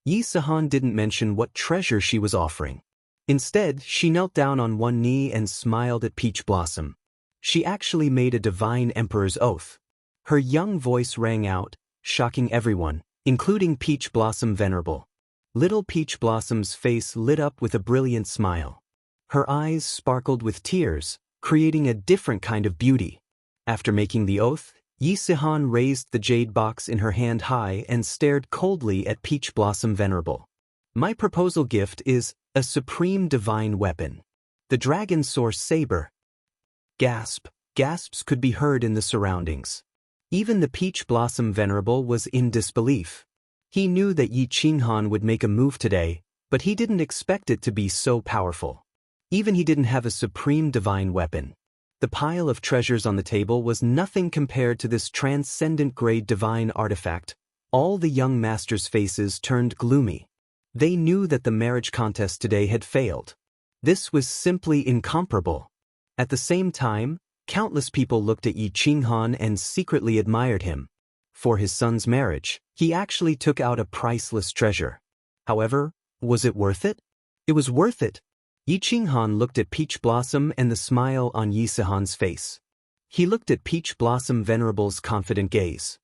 Yi Sehan didn't mention what treasure she was offering. Instead, she knelt down on one knee and smiled at Peach Blossom. She actually made a divine emperor's oath. Her young voice rang out, shocking everyone, including Peach Blossom Venerable. Little Peach Blossom's face lit up with a brilliant smile. Her eyes sparkled with tears, creating a different kind of beauty. After making the oath, Yi Sehan raised the jade box in her hand high and stared coldly at Peach Blossom Venerable. My proposal gift is a supreme divine weapon. The Dragon Source Saber. Gasps could be heard in the surroundings. Even the Peach Blossom Venerable was in disbelief. He knew that Yi Qinghan would make a move today, but he didn't expect it to be so powerful. Even he didn't have a supreme divine weapon. The pile of treasures on the table was nothing compared to this transcendent-grade divine artifact. All the young masters' faces turned gloomy. They knew that the marriage contest today had failed. This was simply incomparable. At the same time, countless people looked at Yi Qinghan and secretly admired him. For his son's marriage, he actually took out a priceless treasure. However, was it worth it? It was worth it. Yi Qinghan looked at Peach Blossom and the smile on Yi Sehan's face. He looked at Peach Blossom Venerable's confident gaze.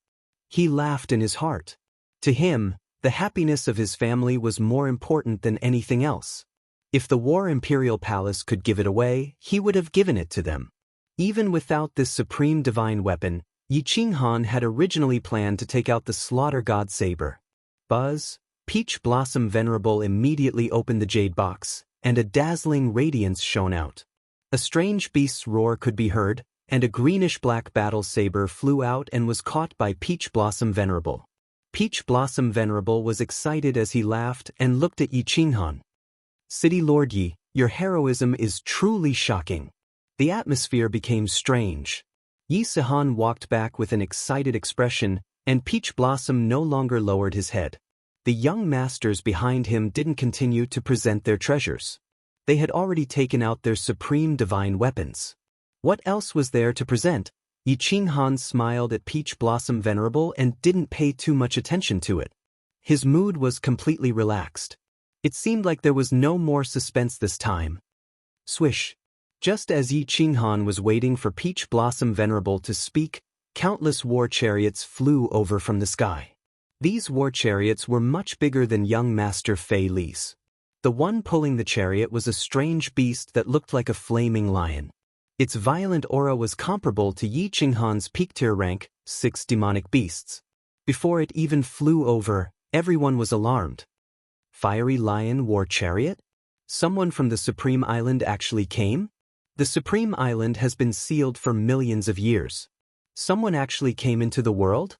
He laughed in his heart. To him, the happiness of his family was more important than anything else. If the War Imperial Palace could give it away, he would have given it to them. Even without this supreme divine weapon, Yi Qinghan had originally planned to take out the Slaughter God Saber. Buzz, Peach Blossom Venerable immediately opened the jade box, and a dazzling radiance shone out. A strange beast's roar could be heard, and a greenish-black battle saber flew out and was caught by Peach Blossom Venerable. Peach Blossom Venerable was excited as he laughed and looked at Yi Qinghan. City Lord Yi, your heroism is truly shocking. The atmosphere became strange. Yi Sehan walked back with an excited expression, and Peach Blossom no longer lowered his head. The young masters behind him didn't continue to present their treasures. They had already taken out their supreme divine weapons. What else was there to present? Yi Qinghan smiled at Peach Blossom Venerable and didn't pay too much attention to it. His mood was completely relaxed. It seemed like there was no more suspense this time. Swish. Just as Yi Qinghan was waiting for Peach Blossom Venerable to speak, countless war chariots flew over from the sky. These war chariots were much bigger than young Master Fei Li's. The one pulling the chariot was a strange beast that looked like a flaming lion. Its violent aura was comparable to Yi Qinghan's peak-tier rank, 6 demonic beasts. Before it even flew over, everyone was alarmed. Fiery Lion War Chariot? Someone from the Supreme Island actually came? The Supreme Island has been sealed for millions of years. Someone actually came into the world?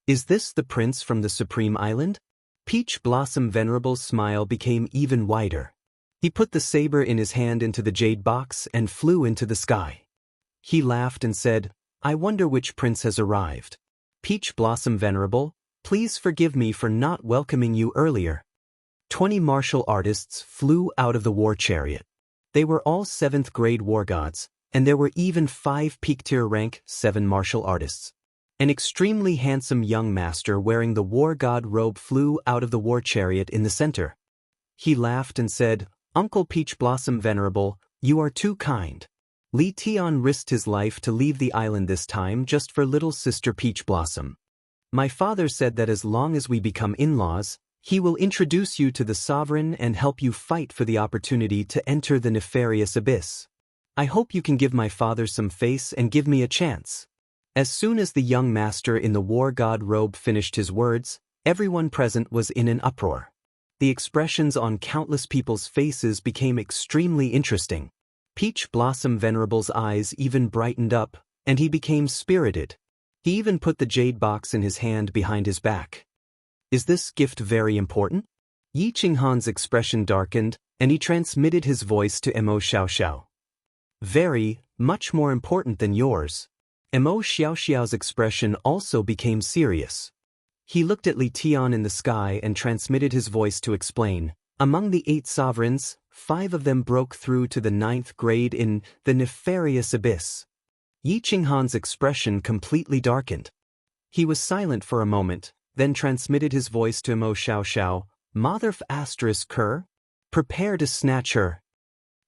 Is this the prince from the Supreme Island? Peach Blossom Venerable's smile became even wider. He put the saber in his hand into the jade box and flew into the sky. He laughed and said, I wonder which prince has arrived. Peach Blossom Venerable, please forgive me for not welcoming you earlier. 20 martial artists flew out of the war chariot. They were all 7th grade war gods, and there were even 5 peak-tier rank 7 martial artists. An extremely handsome young master wearing the war god robe flew out of the war chariot in the center. He laughed and said, Uncle Peach Blossom Venerable, you are too kind. Li Tian risked his life to leave the island this time just for little sister Peach Blossom. My father said that as long as we become in-laws, he will introduce you to the sovereign and help you fight for the opportunity to enter the nefarious abyss. I hope you can give my father some face and give me a chance. As soon as the young master in the war god robe finished his words, everyone present was in an uproar. The expressions on countless people's faces became extremely interesting. Peach Blossom Venerable's eyes even brightened up, and he became spirited. He even put the jade box in his hand behind his back. Is this gift very important? Yi Qinghan's expression darkened, and he transmitted his voice to Emo Xiaoxiao. Very, much more important than yours. Emo Xiaoxiao's expression also became serious. He looked at Li Tian in the sky and transmitted his voice to explain. Among the 8 sovereigns, 5 of them broke through to the 9th grade in the nefarious abyss. Yi Qinghan's expression completely darkened. He was silent for a moment, then transmitted his voice to Mo Xiao Xiao, Mother f*** Ker? Prepare to snatch her.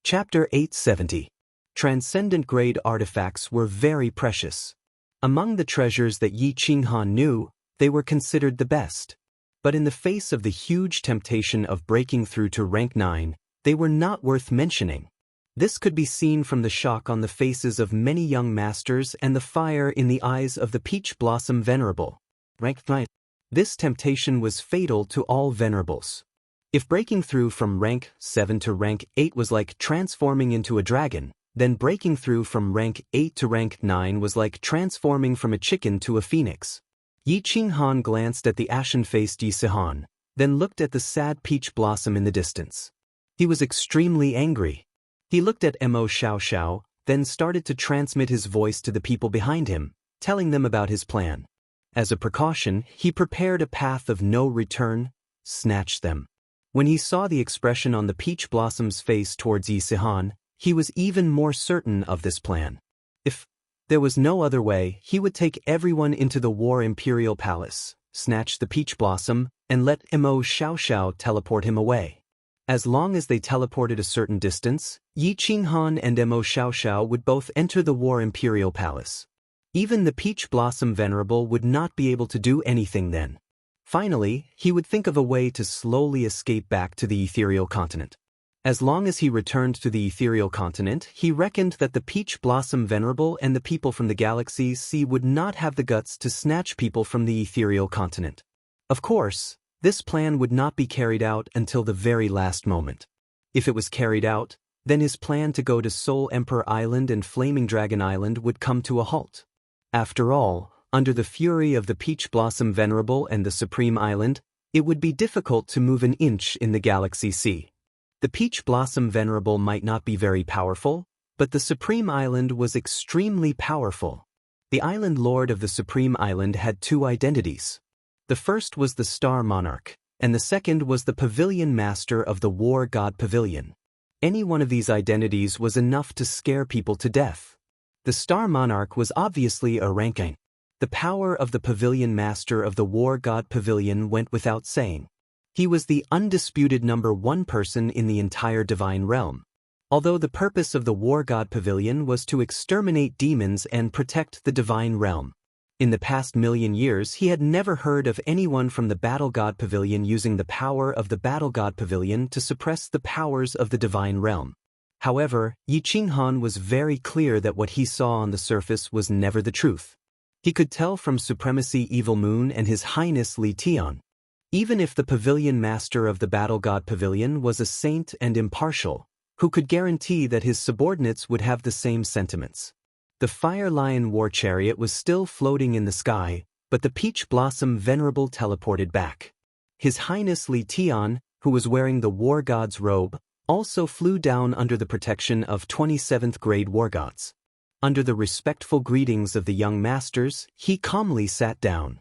Chapter 870. Transcendent grade artifacts were very precious. Among the treasures that Yi Qinghan knew, they were considered the best. But in the face of the huge temptation of breaking through to rank 9, they were not worth mentioning. This could be seen from the shock on the faces of many young masters and the fire in the eyes of the Peach Blossom Venerable. Rank 9. This temptation was fatal to all venerables. If breaking through from rank 7 to rank 8 was like transforming into a dragon, then breaking through from rank 8 to rank 9 was like transforming from a chicken to a phoenix. Yi Qinghan glanced at the ashen-faced Yi Sihan, then looked at the sad peach blossom in the distance. He was extremely angry. He looked at Mo Xiao Xiao, then started to transmit his voice to the people behind him, telling them about his plan. As a precaution, he prepared a path of no return, snatched them. When he saw the expression on the peach blossom's face towards Yi Sihan, he was even more certain of this plan. If there was no other way, he would take everyone into the War Imperial Palace, snatch the peach blossom, and let Mo Xiao Xiao teleport him away. As long as they teleported a certain distance, Yi Qinghan and Mo Xiao Xiao would both enter the War Imperial Palace. Even the Peach Blossom Venerable would not be able to do anything then. Finally, he would think of a way to slowly escape back to the ethereal continent. As long as he returned to the ethereal continent, he reckoned that the Peach Blossom Venerable and the people from the Galaxy Sea would not have the guts to snatch people from the ethereal continent. Of course, this plan would not be carried out until the very last moment. If it was carried out, then his plan to go to Soul Emperor Island and Flaming Dragon Island would come to a halt. After all, under the fury of the Peach Blossom Venerable and the Supreme Island, it would be difficult to move an inch in the Galaxy Sea. The Peach Blossom Venerable might not be very powerful, but the Supreme Island was extremely powerful. The Island Lord of the Supreme Island had two identities. The first was the Star Monarch, and the second was the Pavilion Master of the War God Pavilion. Any one of these identities was enough to scare people to death. The Star Monarch was obviously a ranking. The power of the Pavilion Master of the War God Pavilion went without saying. He was the undisputed #1 person in the entire Divine Realm. Although the purpose of the War God Pavilion was to exterminate demons and protect the Divine Realm. In the past million years, he had never heard of anyone from the Battle God Pavilion using the power of the Battle God Pavilion to suppress the powers of the Divine Realm. However, Yi Qinghan was very clear that what he saw on the surface was never the truth. He could tell from Supremacy Evil Moon and His Highness Li Tian. Even if the Pavilion Master of the Battle God Pavilion was a saint and impartial, who could guarantee that his subordinates would have the same sentiments? The Fire Lion War Chariot was still floating in the sky, but the Peach Blossom Venerable teleported back. His Highness Li Tian, who was wearing the War God's robe, also flew down under the protection of 27th grade War Gods. Under the respectful greetings of the young masters, he calmly sat down.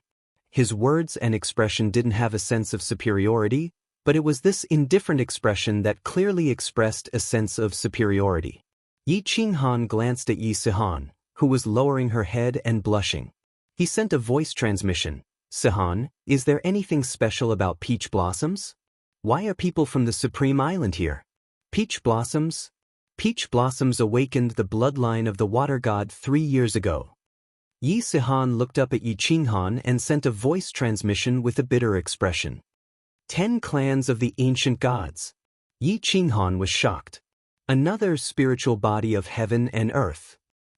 His words and expression didn't have a sense of superiority, but it was this indifferent expression that clearly expressed a sense of superiority. Yi Qinghan glanced at Yi Sihan, who was lowering her head and blushing. He sent a voice transmission. Sihan, is there anything special about peach blossoms? Why are people from the Supreme Island here? Peach blossoms? Peach blossoms awakened the bloodline of the water god 3 years ago. Yi Sihan looked up at Yi Qinghan and sent a voice transmission with a bitter expression. 10 clans of the ancient gods. Yi Qinghan was shocked. Another spiritual body of heaven and earth.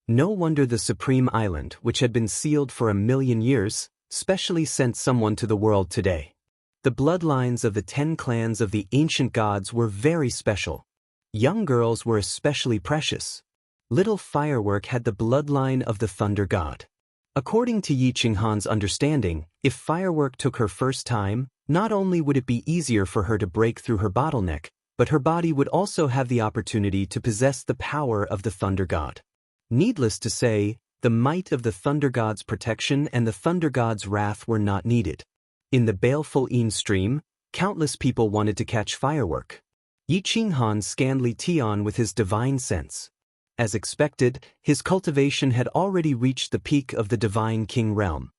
No wonder the Supreme Island, which had been sealed for 1,000,000 years, specially sent someone to the world today. The bloodlines of the 10 clans of the ancient gods were very special. Young girls were especially precious. Little Firework had the bloodline of the Thunder God. According to Yi Qinghan's understanding, if Firework took her first time, not only would it be easier for her to break through her bottleneck, but her body would also have the opportunity to possess the power of the Thunder God. Needless to say, the might of the Thunder God's protection and the Thunder God's wrath were not needed. In the baleful Een stream, countless people wanted to catch Firework. Yi Qinghan scanned Li Tian with his divine sense. As expected, his cultivation had already reached the peak of the Divine King realm.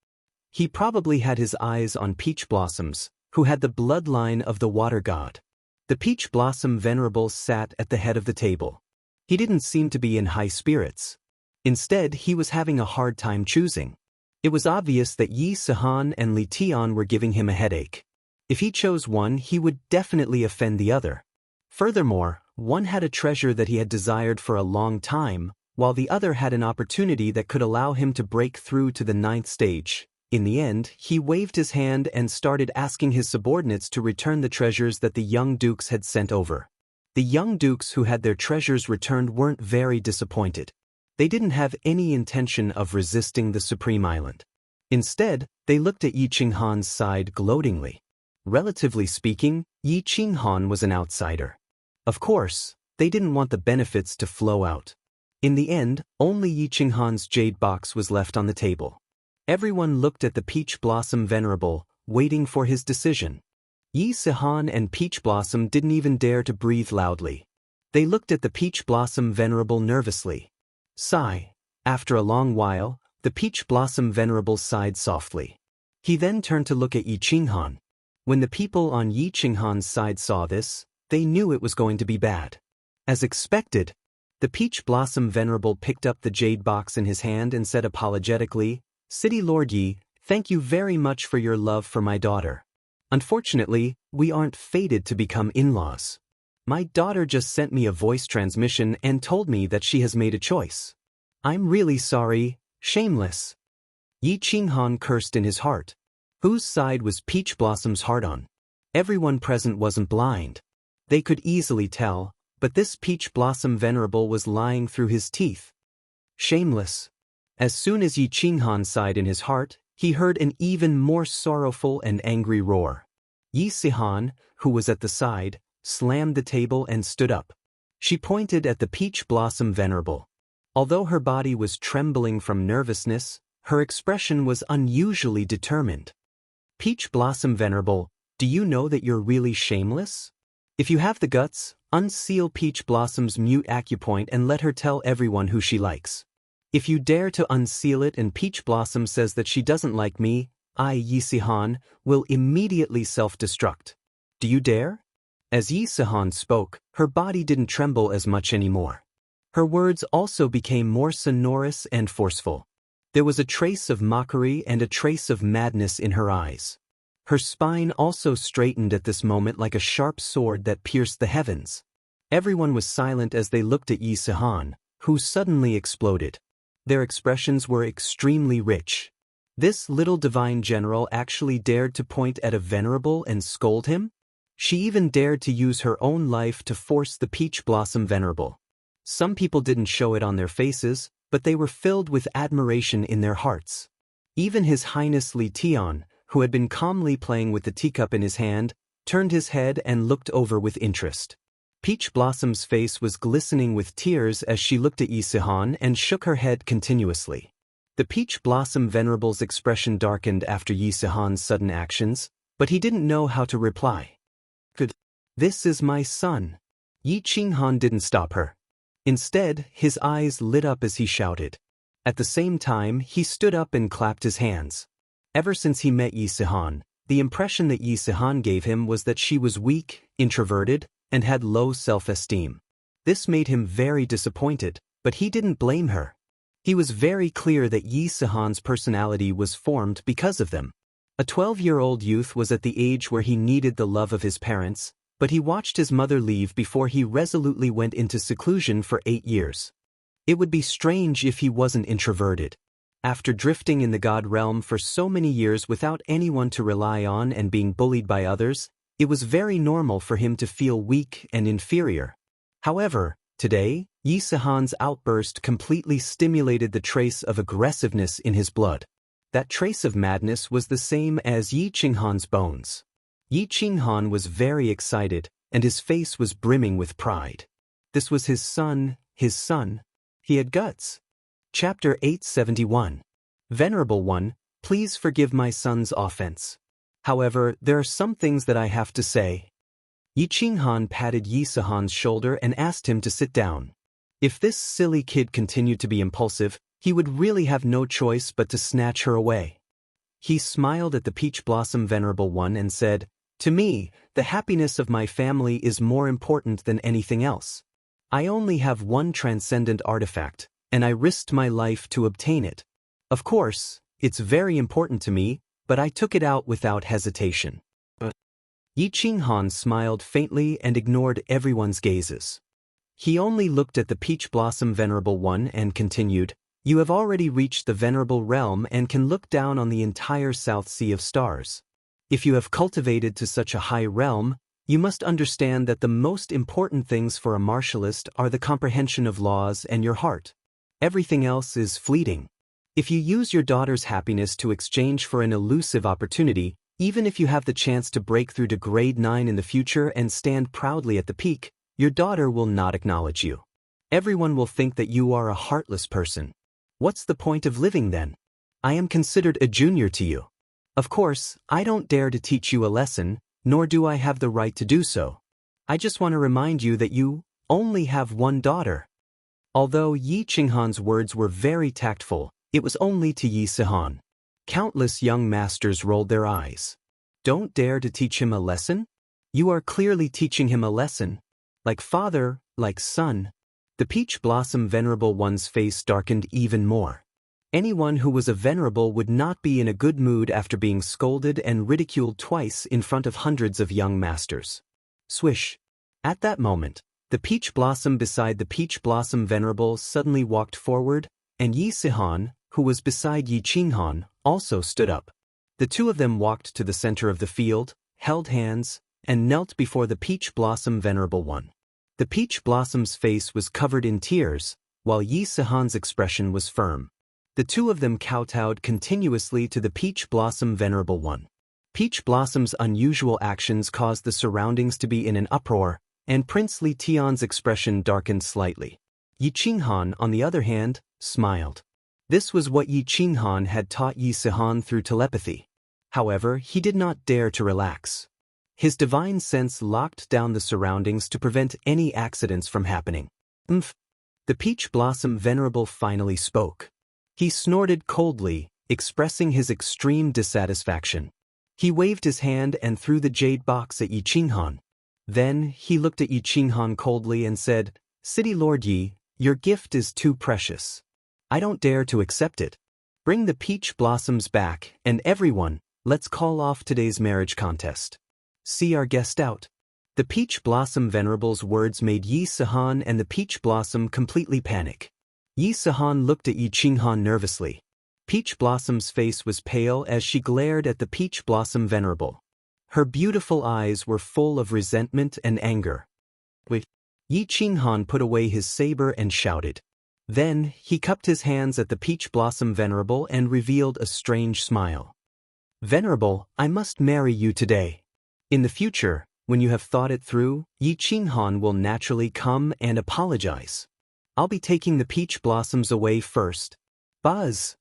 He probably had his eyes on Peach Blossoms, who had the bloodline of the water god. The Peach Blossom Venerable sat at the head of the table. He didn't seem to be in high spirits. Instead, he was having a hard time choosing. It was obvious that Yi Sihan and Li Tian were giving him a headache. If he chose one, he would definitely offend the other. Furthermore, one had a treasure that he had desired for a long time, while the other had an opportunity that could allow him to break through to the 9th stage. In the end, he waved his hand and started asking his subordinates to return the treasures that the young dukes had sent over. The young dukes who had their treasures returned weren't very disappointed. They didn't have any intention of resisting the Supreme Island. Instead, they looked at Yi Qinghan's side gloatingly. Relatively speaking, Yi Qinghan was an outsider. Of course, they didn't want the benefits to flow out. In the end, only Yi Qinghan's jade box was left on the table. Everyone looked at the Peach Blossom Venerable, waiting for his decision. Yi Sihan and Peach Blossom didn't even dare to breathe loudly. They looked at the Peach Blossom Venerable nervously. Sigh. After a long while, the Peach Blossom Venerable sighed softly. He then turned to look at Yi Qinghan. When the people on Yi Qinghan's side saw this, they knew it was going to be bad. As expected, the Peach Blossom Venerable picked up the jade box in his hand and said apologetically, "City Lord Yi, thank you very much for your love for my daughter. Unfortunately, we aren't fated to become in-laws. My daughter just sent me a voice transmission and told me that she has made a choice. I'm really sorry, shameless." Yi Qinghan cursed in his heart. Whose side was Peach Blossom's heart on? Everyone present wasn't blind. They could easily tell, but this Peach Blossom Venerable was lying through his teeth. Shameless. As soon as Yi Qinghan sighed in his heart, he heard an even more sorrowful and angry roar. Yi Sihan, who was at the side, slammed the table and stood up. She pointed at the Peach Blossom Venerable. Although her body was trembling from nervousness, her expression was unusually determined. "Peach Blossom Venerable, do you know that you're really shameless? If you have the guts, unseal Peach Blossom's mute acupoint and let her tell everyone who she likes. If you dare to unseal it and Peach Blossom says that she doesn't like me, I, Yi Sihan, will immediately self-destruct. Do you dare?" As Yi Sihan spoke, her body didn't tremble as much anymore. Her words also became more sonorous and forceful. There was a trace of mockery and a trace of madness in her eyes. Her spine also straightened at this moment like a sharp sword that pierced the heavens. Everyone was silent as they looked at Yi Sihan, who suddenly exploded. Their expressions were extremely rich. This little divine general actually dared to point at a venerable and scold him? She even dared to use her own life to force the Peach Blossom Venerable. Some people didn't show it on their faces, but they were filled with admiration in their hearts. Even His Highness Li Tian, who had been calmly playing with the teacup in his hand, turned his head and looked over with interest. Peach Blossom's face was glistening with tears as she looked at Yi Sihan and shook her head continuously. The Peach Blossom Venerable's expression darkened after Yi Sihan's sudden actions, but he didn't know how to reply. "Good. This is my son." Yi Qinghan didn't stop her. Instead, his eyes lit up as he shouted. At the same time, he stood up and clapped his hands. Ever since he met Yi Sihan, the impression that Yi Sihan gave him was that she was weak, introverted, and had low self-esteem. This made him very disappointed, but he didn't blame her. He was very clear that Yi Sihan's personality was formed because of them. A 12-year-old youth was at the age where he needed the love of his parents, but he watched his mother leave before he resolutely went into seclusion for 8 years. It would be strange if he wasn't introverted. After drifting in the God realm for so many years without anyone to rely on and being bullied by others, it was very normal for him to feel weak and inferior. However, today, Yi Sihan's outburst completely stimulated the trace of aggressiveness in his blood. That trace of madness was the same as Yi Qinghan's bones. Yi Qinghan was very excited, and his face was brimming with pride. This was his son, his son. He had guts. Chapter 871. Venerable One, please forgive my son's offense. However, there are some things that I have to say. Yi Qinghan patted Yi Sihan's shoulder and asked him to sit down. If this silly kid continued to be impulsive, he would really have no choice but to snatch her away. He smiled at the Peach Blossom Venerable One and said, "To me, the happiness of my family is more important than anything else. I only have one transcendent artifact, and I risked my life to obtain it. Of course, it's very important to me, but I took it out without hesitation." Yi Qinghan smiled faintly and ignored everyone's gazes. He only looked at the Peach Blossom Venerable One and continued, "You have already reached the Venerable Realm and can look down on the entire South Sea of Stars. If you have cultivated to such a high realm, you must understand that the most important things for a martialist are the comprehension of laws and your heart. Everything else is fleeting. If you use your daughter's happiness to exchange for an elusive opportunity, even if you have the chance to break through to grade 9 in the future and stand proudly at the peak, your daughter will not acknowledge you. Everyone will think that you are a heartless person. What's the point of living then? I am considered a junior to you. Of course, I don't dare to teach you a lesson, nor do I have the right to do so. I just want to remind you that you only have one daughter." Although Yi Qinghan's words were very tactful, it was only to Yi Sihan. Countless young masters rolled their eyes. "Don't dare to teach him a lesson? You are clearly teaching him a lesson. Like father, like son." The Peach Blossom Venerable One's face darkened even more. Anyone who was a venerable would not be in a good mood after being scolded and ridiculed twice in front of hundreds of young masters. Swish. At that moment, the Peach Blossom beside the Peach Blossom Venerable suddenly walked forward, and Yi Sihan, who was beside Yi Qinghan, also stood up. The two of them walked to the center of the field, held hands, and knelt before the Peach Blossom Venerable One. The Peach Blossom's face was covered in tears, while Yi Sihan's expression was firm. The two of them kowtowed continuously to the Peach Blossom Venerable One. Peach Blossom's unusual actions caused the surroundings to be in an uproar, and Prince Li Tian's expression darkened slightly. Yi Qinghan, on the other hand, smiled. This was what Yi Qinghan had taught Yi Sihan through telepathy. However, he did not dare to relax. His divine sense locked down the surroundings to prevent any accidents from happening. The Peach Blossom Venerable finally spoke. He snorted coldly, expressing his extreme dissatisfaction. He waved his hand and threw the jade box at Yi Qinghan. Then, he looked at Yi Qinghan coldly and said, "City Lord Yi, your gift is too precious. I don't dare to accept it. Bring the peach blossoms back, and everyone, let's call off today's marriage contest. See our guest out." The Peach Blossom Venerable's words made Yi Sihan and the Peach Blossom completely panic. Yi Sihan looked at Yi Qinghan nervously. Peach Blossom's face was pale as she glared at the Peach Blossom Venerable. Her beautiful eyes were full of resentment and anger. "Wait." Yi Qinghan put away his saber and shouted. Then, he cupped his hands at the Peach Blossom Venerable and revealed a strange smile. "Venerable, I must marry you today. In the future, when you have thought it through, Yi Qinghan will naturally come and apologize. I'll be taking the peach blossoms away first." Buzz!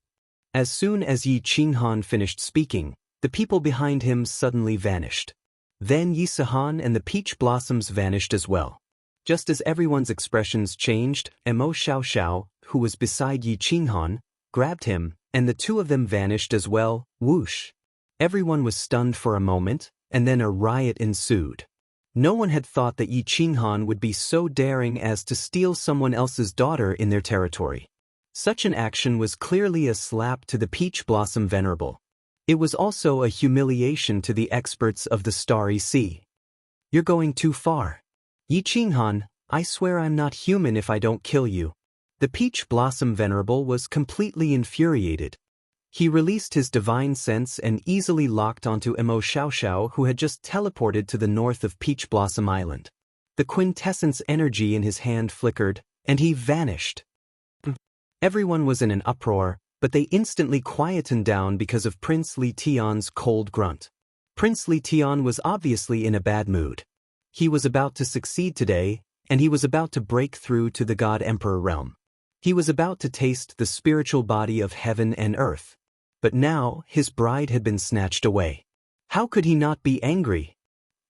As soon as Yi Qinghan finished speaking, the people behind him suddenly vanished. Then Yi Sihan and the peach blossoms vanished as well. Just as everyone's expressions changed, Mo Xiaoxiao, who was beside Yi Qinghan, grabbed him, and the two of them vanished as well. Whoosh! Everyone was stunned for a moment, and then a riot ensued. No one had thought that Yi Qinghan would be so daring as to steal someone else's daughter in their territory. Such an action was clearly a slap to the Peach Blossom Venerable. It was also a humiliation to the experts of the Starry Sea. "You're going too far. Yi Qinghan, I swear I'm not human if I don't kill you." The Peach Blossom Venerable was completely infuriated. He released his divine sense and easily locked onto Mo Xiaoxiao, who had just teleported to the north of Peach Blossom Island. The quintessence energy in his hand flickered, and he vanished. Everyone was in an uproar, but they instantly quietened down because of Prince Li Tian's cold grunt. Prince Li Tian was obviously in a bad mood. He was about to succeed today, and he was about to break through to the God Emperor realm. He was about to taste the spiritual body of heaven and earth. But now, his bride had been snatched away. How could he not be angry?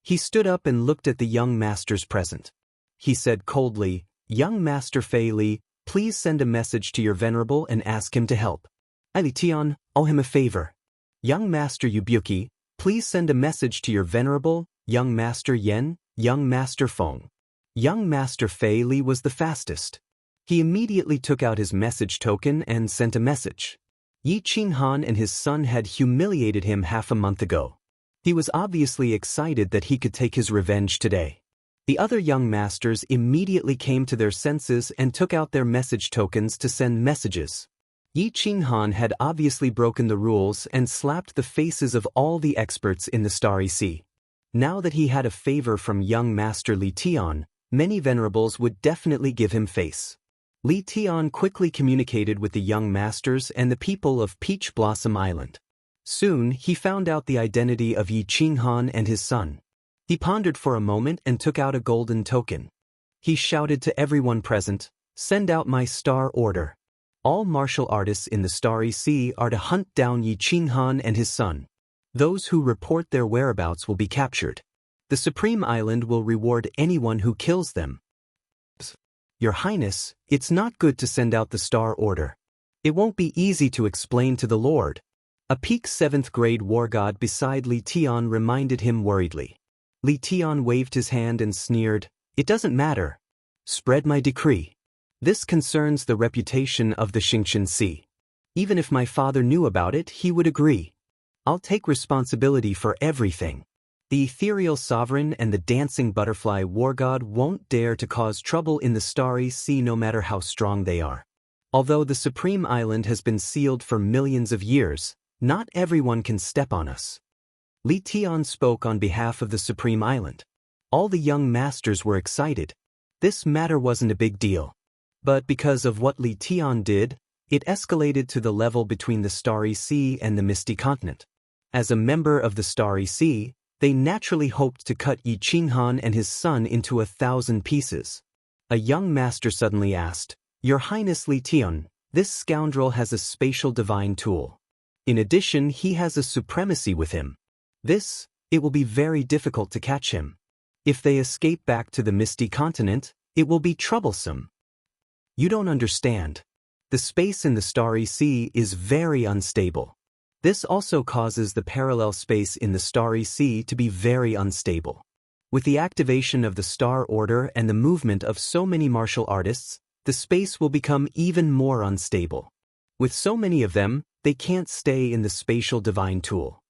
He stood up and looked at the young masters present. He said coldly, "Young Master Fei Li, please send a message to your venerable and ask him to help. I Li Tian, owe him a favor." Young Master Yubuki, please send a message to your venerable, Young Master Yen, Young Master Feng. Young Master Fei Li was the fastest. He immediately took out his message token and sent a message. Yi Qinghan and his son had humiliated him half a month ago. He was obviously excited that he could take his revenge today. The other young masters immediately came to their senses and took out their message tokens to send messages. Yi Qinghan had obviously broken the rules and slapped the faces of all the experts in the Starry Sea. Now that he had a favor from young Master Li Tian, many venerables would definitely give him face. Li Tian quickly communicated with the young masters and the people of Peach Blossom Island. Soon, he found out the identity of Yi Qinghan and his son. He pondered for a moment and took out a golden token. He shouted to everyone present, "Send out my star order. All martial artists in the Starry Sea are to hunt down Yi Qinghan and his son. Those who report their whereabouts will be captured. The Supreme Island will reward anyone who kills them." Your Highness, it's not good to send out the star order. It won't be easy to explain to the Lord. A peak 7th grade war god beside Li Tian reminded him worriedly. Li Tian waved his hand and sneered, "It doesn't matter. Spread my decree. This concerns the reputation of the Xingqian Sea. Even if my father knew about it, he would agree. I'll take responsibility for everything. The ethereal sovereign and the dancing butterfly war god won't dare to cause trouble in the Starry Sea no matter how strong they are. Although the Supreme Island has been sealed for millions of years, not everyone can step on us." Li Tian spoke on behalf of the Supreme Island. All the young masters were excited. This matter wasn't a big deal. But because of what Li Tian did, it escalated to the level between the Starry Sea and the Misty Continent. As a member of the Starry Sea, they naturally hoped to cut Yi Qinghan and his son into 1,000 pieces. A young master suddenly asked, "Your Highness Li Tian, this scoundrel has a spatial divine tool. In addition, he has a supremacy with him. It will be very difficult to catch him. If they escape back to the Misty Continent, it will be troublesome." You don't understand. The space in the Starry Sea is very unstable. This also causes the parallel space in the Starry Sea to be very unstable. With the activation of the Star Order and the movement of so many martial artists, the space will become even more unstable. With so many of them, they can't stay in the spatial divine tool.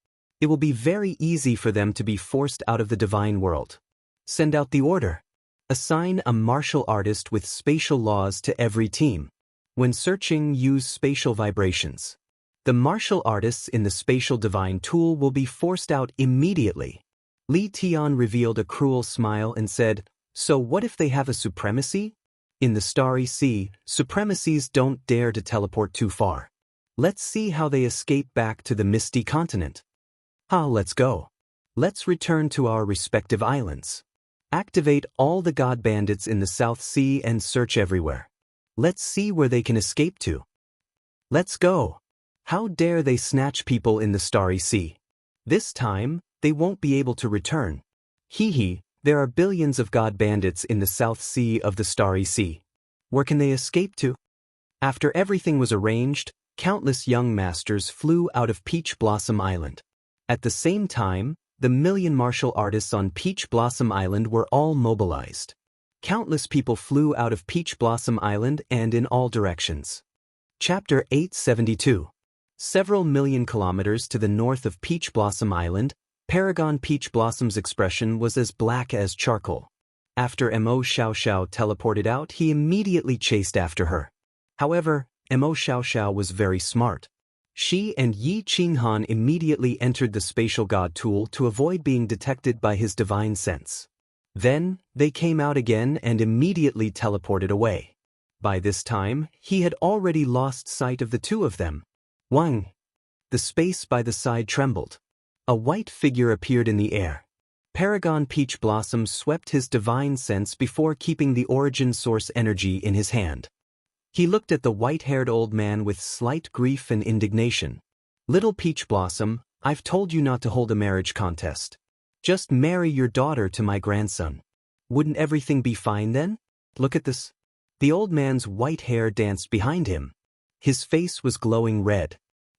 It will be very easy for them to be forced out of the divine world. Send out the order. Assign a martial artist with spatial laws to every team. When searching, use spatial vibrations. The martial artists in the spatial divine tool will be forced out immediately. Li Tian revealed a cruel smile and said, "So what if they have a supremacy? In the Starry Sea, supremacies don't dare to teleport too far. Let's see how they escape back to the Misty Continent. Let's go. Let's return to our respective islands. Activate all the god bandits in the South Sea and search everywhere. Let's see where they can escape to. Let's go. How dare they snatch people in the Starry Sea? This time, they won't be able to return. There are billions of god bandits in the South Sea of the Starry Sea. Where can they escape to?" After everything was arranged, countless young masters flew out of Peach Blossom Island. At the same time, the million martial artists on Peach Blossom Island were all mobilized. Countless people flew out of Peach Blossom Island and in all directions. Chapter 872. Several million kilometers to the north of Peach Blossom Island, Paragon Peach Blossom's expression was as black as charcoal. After Mo Xiaoxiao teleported out, he immediately chased after her. However, Mo Xiaoxiao was very smart. She and Yi Qinghan immediately entered the spatial god tool to avoid being detected by his divine sense. Then, they came out again and immediately teleported away. By this time, he had already lost sight of the two of them. Wang! The space by the side trembled. A white figure appeared in the air. Paragon Peach Blossom swept his divine sense before keeping the origin source energy in his hand. He looked at the white-haired old man with slight grief and indignation. "Little Peach Blossom, I've told you not to hold a marriage contest. Just marry your daughter to my grandson. Wouldn't everything be fine then? Look at this." The old man's white hair danced behind him. His face was glowing red.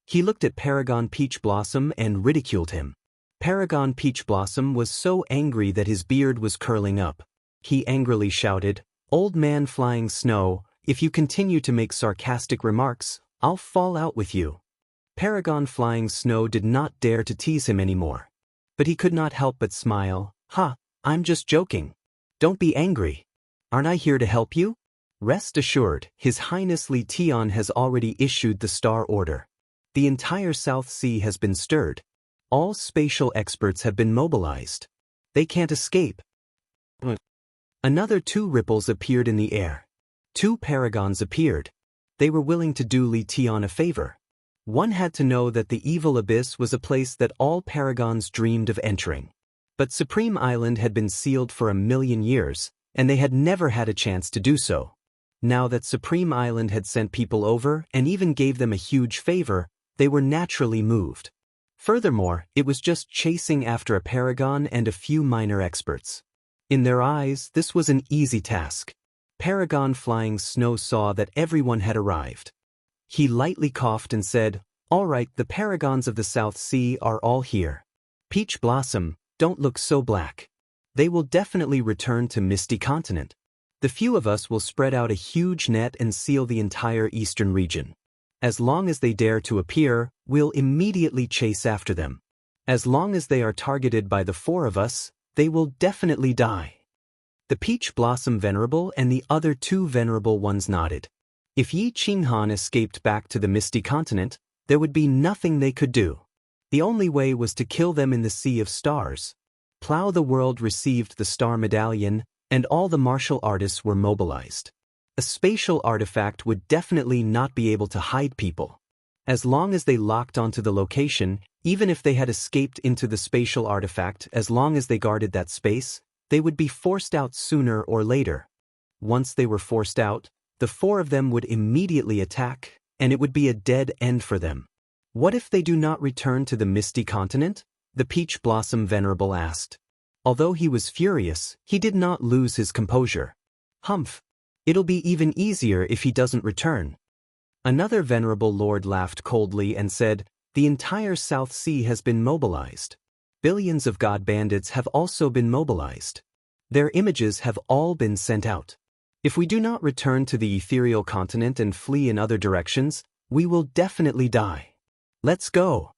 He looked at Paragon Peach Blossom and ridiculed him. Paragon Peach Blossom was so angry that his beard was curling up. He angrily shouted, "Old man flying snow, if you continue to make sarcastic remarks, I'll fall out with you." Paragon Flying Snow did not dare to tease him anymore. But he could not help but smile. "Ha, I'm just joking. Don't be angry. Aren't I here to help you?" Rest assured, His Highness Li Tian has already issued the Star Order. The entire South Sea has been stirred. All spatial experts have been mobilized. They can't escape. Another 2 ripples appeared in the air. 2 paragons appeared. They were willing to do Li Tian a favor. One had to know that the evil abyss was a place that all paragons dreamed of entering. But Supreme Island had been sealed for 1,000,000 years, and they had never had a chance to do so. Now that Supreme Island had sent people over and even gave them a huge favor, they were naturally moved. Furthermore, it was just chasing after a paragon and a few minor experts. In their eyes, this was an easy task. Paragon Flying Snow saw that everyone had arrived. He lightly coughed and said, "All right, the paragons of the South Sea are all here. Peach Blossom, don't look so black. They will definitely return to Misty Continent. The few of us will spread out a huge net and seal the entire eastern region. As long as they dare to appear, we'll immediately chase after them. As long as they are targeted by the 4 of us, they will definitely die." The Peach Blossom Venerable and the other 2 Venerable ones nodded. If Yi Qinghan escaped back to the Misty Continent, there would be nothing they could do. The only way was to kill them in the Sea of Stars. Plow the World received the Star Medallion, and all the martial artists were mobilized. A spatial artifact would definitely not be able to hide people. As long as they locked onto the location, even if they had escaped into the spatial artifact, as long as they guarded that space, they would be forced out sooner or later. Once they were forced out, the 4 of them would immediately attack, and it would be a dead end for them. "What if they do not return to the Misty Continent?" the Peach Blossom Venerable asked. Although he was furious, he did not lose his composure. "Humph. It'll be even easier if he doesn't return." Another Venerable Lord laughed coldly and said, "The entire South Sea has been mobilized. Billions of god bandits have also been mobilized. Their images have all been sent out. If we do not return to the ethereal continent and flee in other directions, we will definitely die. Let's go."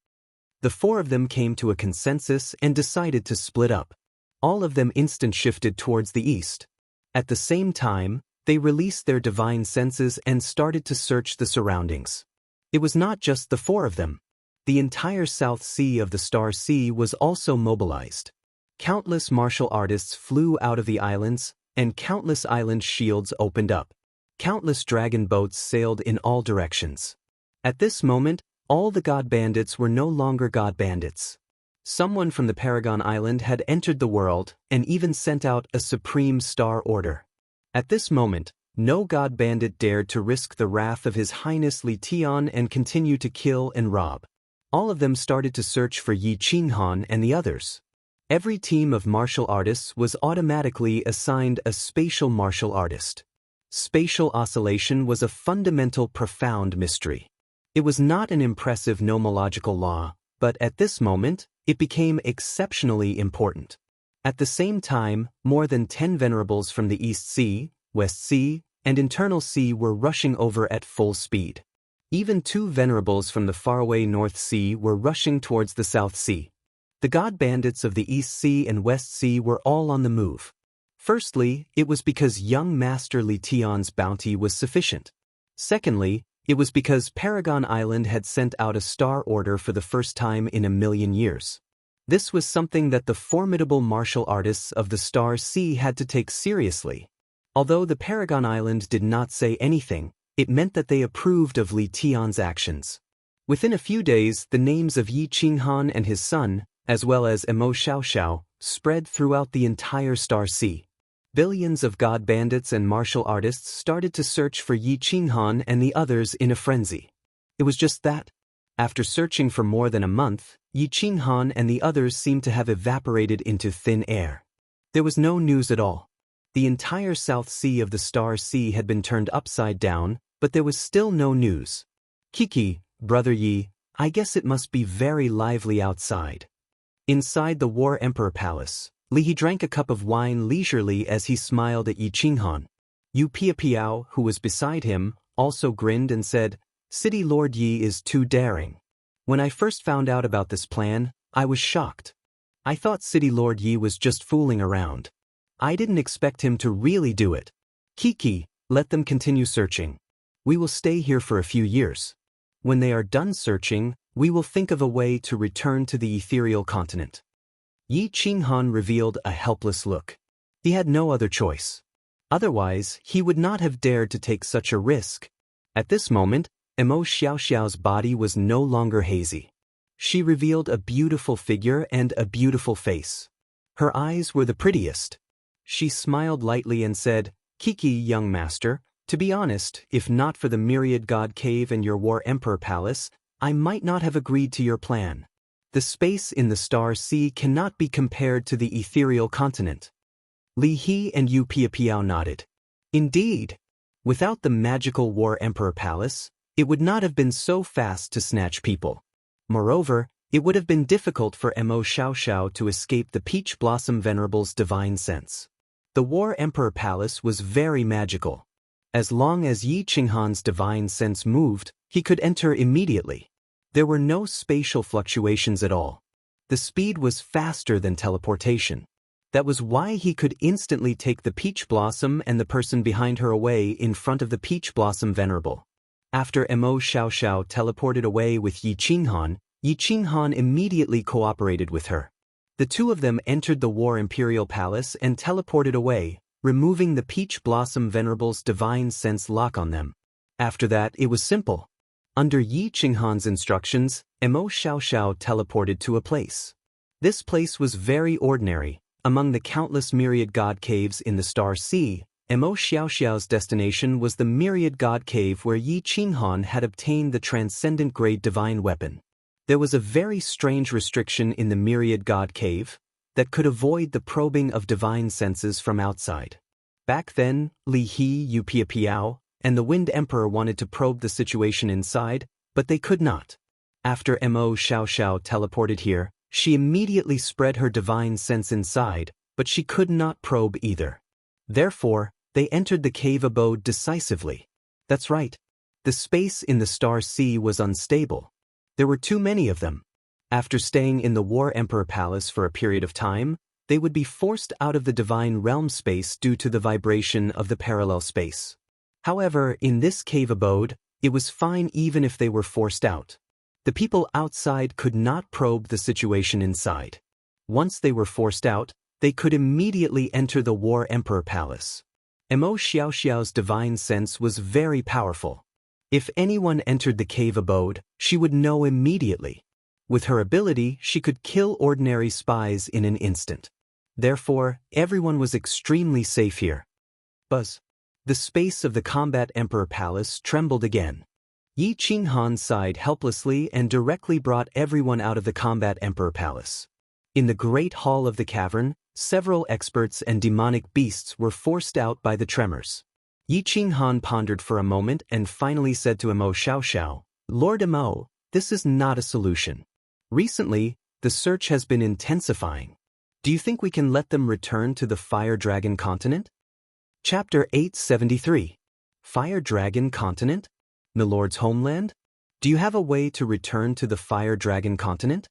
The 4 of them came to a consensus and decided to split up. All of them instant shifted towards the east. At the same time, they released their divine senses and started to search the surroundings. It was not just the 4 of them. The entire South Sea of the Star Sea was also mobilized. Countless martial artists flew out of the islands, and countless island shields opened up. Countless dragon boats sailed in all directions. At this moment, all the god bandits were no longer god bandits. Someone from the Paragon Island had entered the world and even sent out a supreme star order. At this moment, no god bandit dared to risk the wrath of His Highness Li Tian and continue to kill and rob. All of them started to search for Yi Qinghan and the others. Every team of martial artists was automatically assigned a spatial martial artist. Spatial oscillation was a fundamental, profound mystery. It was not an impressive nomological law, but at this moment, it became exceptionally important. At the same time, more than 10 venerables from the East Sea, West Sea, and Internal Sea were rushing over at full speed. Even 2 venerables from the faraway North Sea were rushing towards the South Sea. The god bandits of the East Sea and West Sea were all on the move. Firstly, it was because young Master Li Tian's bounty was sufficient. Secondly, it was because Paragon Island had sent out a star order for the first time in 1,000,000 years. This was something that the formidable martial artists of the Star Sea had to take seriously. Although the Paragon Island did not say anything, it meant that they approved of Li Tian's actions. Within a few days, the names of Yi Qinghan and his son, as well as Emo Xiaoxiao, spread throughout the entire Star Sea. Billions of god bandits and martial artists started to search for Yi Qinghan and the others in a frenzy. It was just that. After searching for more than a month, Yi Qinghan and the others seemed to have evaporated into thin air. There was no news at all. The entire South Sea of the Star Sea had been turned upside down, but there was still no news. "Kiki, Brother Yi, I guess it must be very lively outside. Inside the War Emperor Palace, Li He drank a cup of wine leisurely as he smiled at Yi Qinghan. Yu Piapiao, who was beside him, also grinned and said, "City Lord Yi is too daring. When I first found out about this plan, I was shocked. I thought City Lord Yi was just fooling around. I didn't expect him to really do it. Kiki, let them continue searching. We will stay here for a few years. When they are done searching, we will think of a way to return to the ethereal continent." Yi Qinghan revealed a helpless look. He had no other choice. Otherwise, he would not have dared to take such a risk. At this moment, Mo Xiaoxiao's body was no longer hazy. She revealed a beautiful figure and a beautiful face. Her eyes were the prettiest. She smiled lightly and said, "Kiki, young master, to be honest, if not for the Myriad God Cave and your War Emperor Palace, I might not have agreed to your plan. The space in the Star Sea cannot be compared to the ethereal continent." Li He and Yu Piapiao nodded. Indeed. Without the magical War Emperor Palace, it would not have been so fast to snatch people. Moreover, it would have been difficult for Mo Xiaoxiao to escape the Peach Blossom Venerable's divine sense. The War Emperor Palace was very magical. As long as Yi Qinghan's divine sense moved, he could enter immediately. There were no spatial fluctuations at all. The speed was faster than teleportation. That was why he could instantly take the Peach Blossom and the person behind her away in front of the Peach Blossom Venerable. After Mo Xiaoxiao teleported away with Yi Qinghan immediately cooperated with her. The two of them entered the War Imperial Palace and teleported away, removing the Peach Blossom Venerable's divine sense lock on them. After that, it was simple. Under Yi Qinghan's instructions, Mo Xiaoxiao teleported to a place. This place was very ordinary. Among the countless myriad god caves in the Star Sea, Mo Xiaoxiao's destination was the Myriad God Cave where Yi Qinghan had obtained the transcendent grade divine weapon. There was a very strange restriction in the Myriad God Cave that could avoid the probing of divine senses from outside. Back then, Li He, Yu Piapiao, and the Wind Emperor wanted to probe the situation inside, but they could not. After Mo Xiaoxiao teleported here, she immediately spread her divine sense inside, but she could not probe either. Therefore, they entered the cave abode decisively. That's right. The space in the Star Sea was unstable. There were too many of them. After staying in the War Emperor Palace for a period of time, they would be forced out of the divine realm space due to the vibration of the parallel space. However, in this cave abode, it was fine even if they were forced out. The people outside could not probe the situation inside. Once they were forced out, they could immediately enter the War Emperor Palace. Mo Xiaoxiao's divine sense was very powerful. If anyone entered the cave abode, she would know immediately. With her ability, she could kill ordinary spies in an instant. Therefore, everyone was extremely safe here. Buzz. The space of the Combat Emperor Palace trembled again. Yi Qinghan sighed helplessly and directly brought everyone out of the Combat Emperor Palace. In the Great Hall of the Cavern, several experts and demonic beasts were forced out by the tremors. Yi Qinghan pondered for a moment and finally said to Mo Xiaoxiao, "Lord Mo, this is not a solution. Recently, the search has been intensifying. Do you think we can let them return to the Fire Dragon continent?" Chapter 873. Fire Dragon Continent? Milord's homeland? Do you have a way to return to the Fire Dragon continent?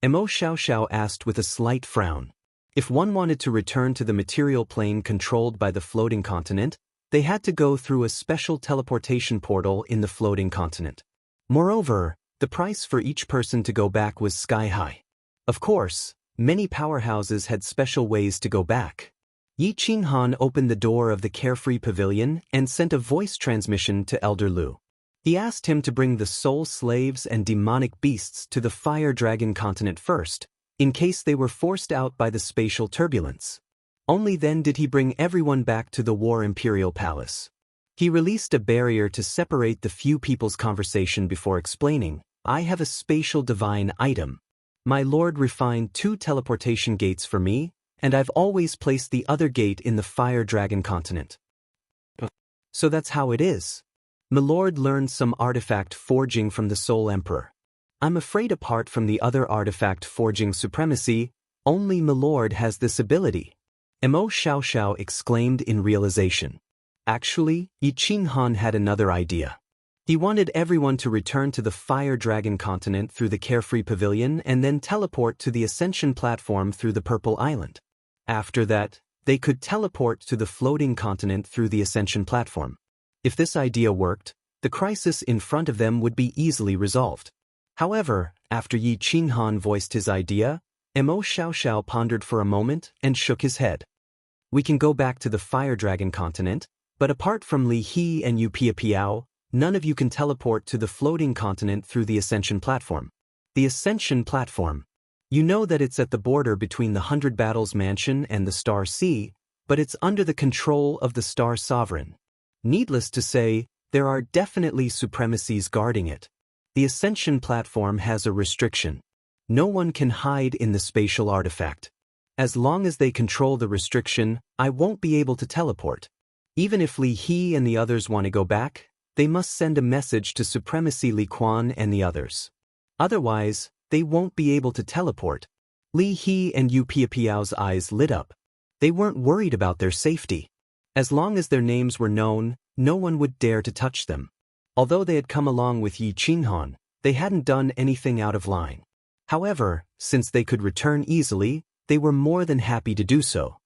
Mo Xiaoxiao asked with a slight frown. If one wanted to return to the material plane controlled by the floating continent, they had to go through a special teleportation portal in the floating continent. Moreover, the price for each person to go back was sky-high. Of course, many powerhouses had special ways to go back. Yi Qinghan opened the door of the Carefree Pavilion and sent a voice transmission to Elder Lu. He asked him to bring the soul slaves and demonic beasts to the Fire Dragon continent first, in case they were forced out by the spatial turbulence. Only then did he bring everyone back to the War Imperial Palace. He released a barrier to separate the few people's conversation before explaining, "I have a spatial divine item. My lord refined 2 teleportation gates for me, and I've always placed the other gate in the Fire Dragon continent." So that's how it is. Milord learned some artifact forging from the Soul Emperor. I'm afraid apart from the other artifact forging supremacy, only Milord has this ability. Mo Xiao Xiao exclaimed in realization. Actually, Yi Qinghan had another idea. He wanted everyone to return to the Fire Dragon continent through the Carefree Pavilion and then teleport to the Ascension platform through the Purple Island. After that, they could teleport to the Floating continent through the Ascension platform. If this idea worked, the crisis in front of them would be easily resolved. However, after Yi Qinghan voiced his idea, Mo Xiao Xiao pondered for a moment and shook his head. We can go back to the Fire Dragon continent, but apart from Li He and Yu Piao, none of you can teleport to the Floating continent through the Ascension platform. The Ascension platform. You know that it's at the border between the 100 Battles Mansion and the Star Sea, but it's under the control of the Star Sovereign. Needless to say, there are definitely supremacies guarding it. The Ascension platform has a restriction. No one can hide in the spatial artifact. As long as they control the restriction, I won't be able to teleport. Even if Li He and the others want to go back, they must send a message to Supremacy Li Quan and the others. Otherwise, they won't be able to teleport. Li He and Yu Piao's eyes lit up. They weren't worried about their safety. As long as their names were known, no one would dare to touch them. Although they had come along with Yi Qinghan, they hadn't done anything out of line. However, since they could return easily, they were more than happy to do so.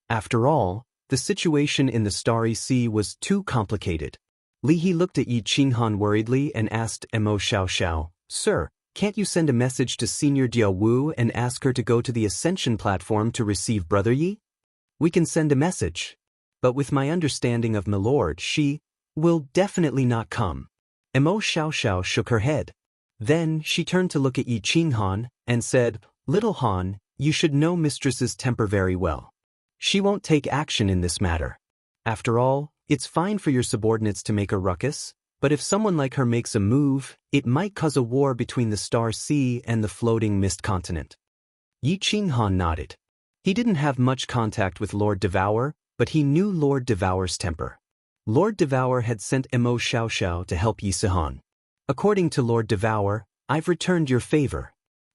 After all, the situation in the Starry Sea was too complicated. Li He looked at Yi Qinghan worriedly and asked Mo Xiao Xiao, "Sir, can't you send a message to Senior Diao Wu and ask her to go to the Ascension platform to receive Brother Yi?" "We can send a message. But with my understanding of Milord, she will definitely not come." Mo Xiao Xiao shook her head. Then she turned to look at Yi Qinghan and said, "Little Han, you should know Mistress's temper very well. She won't take action in this matter. After all, it's fine for your subordinates to make a ruckus, but if someone like her makes a move, it might cause a war between the Star Sea and the Floating Mist continent." Yi Qinghan nodded. He didn't have much contact with Lord Devour, but he knew Lord Devour's temper. Lord Devour had sent Mo Xiao Xiao to help Yi Sihan. "According to Lord Devour, I've returned your favor.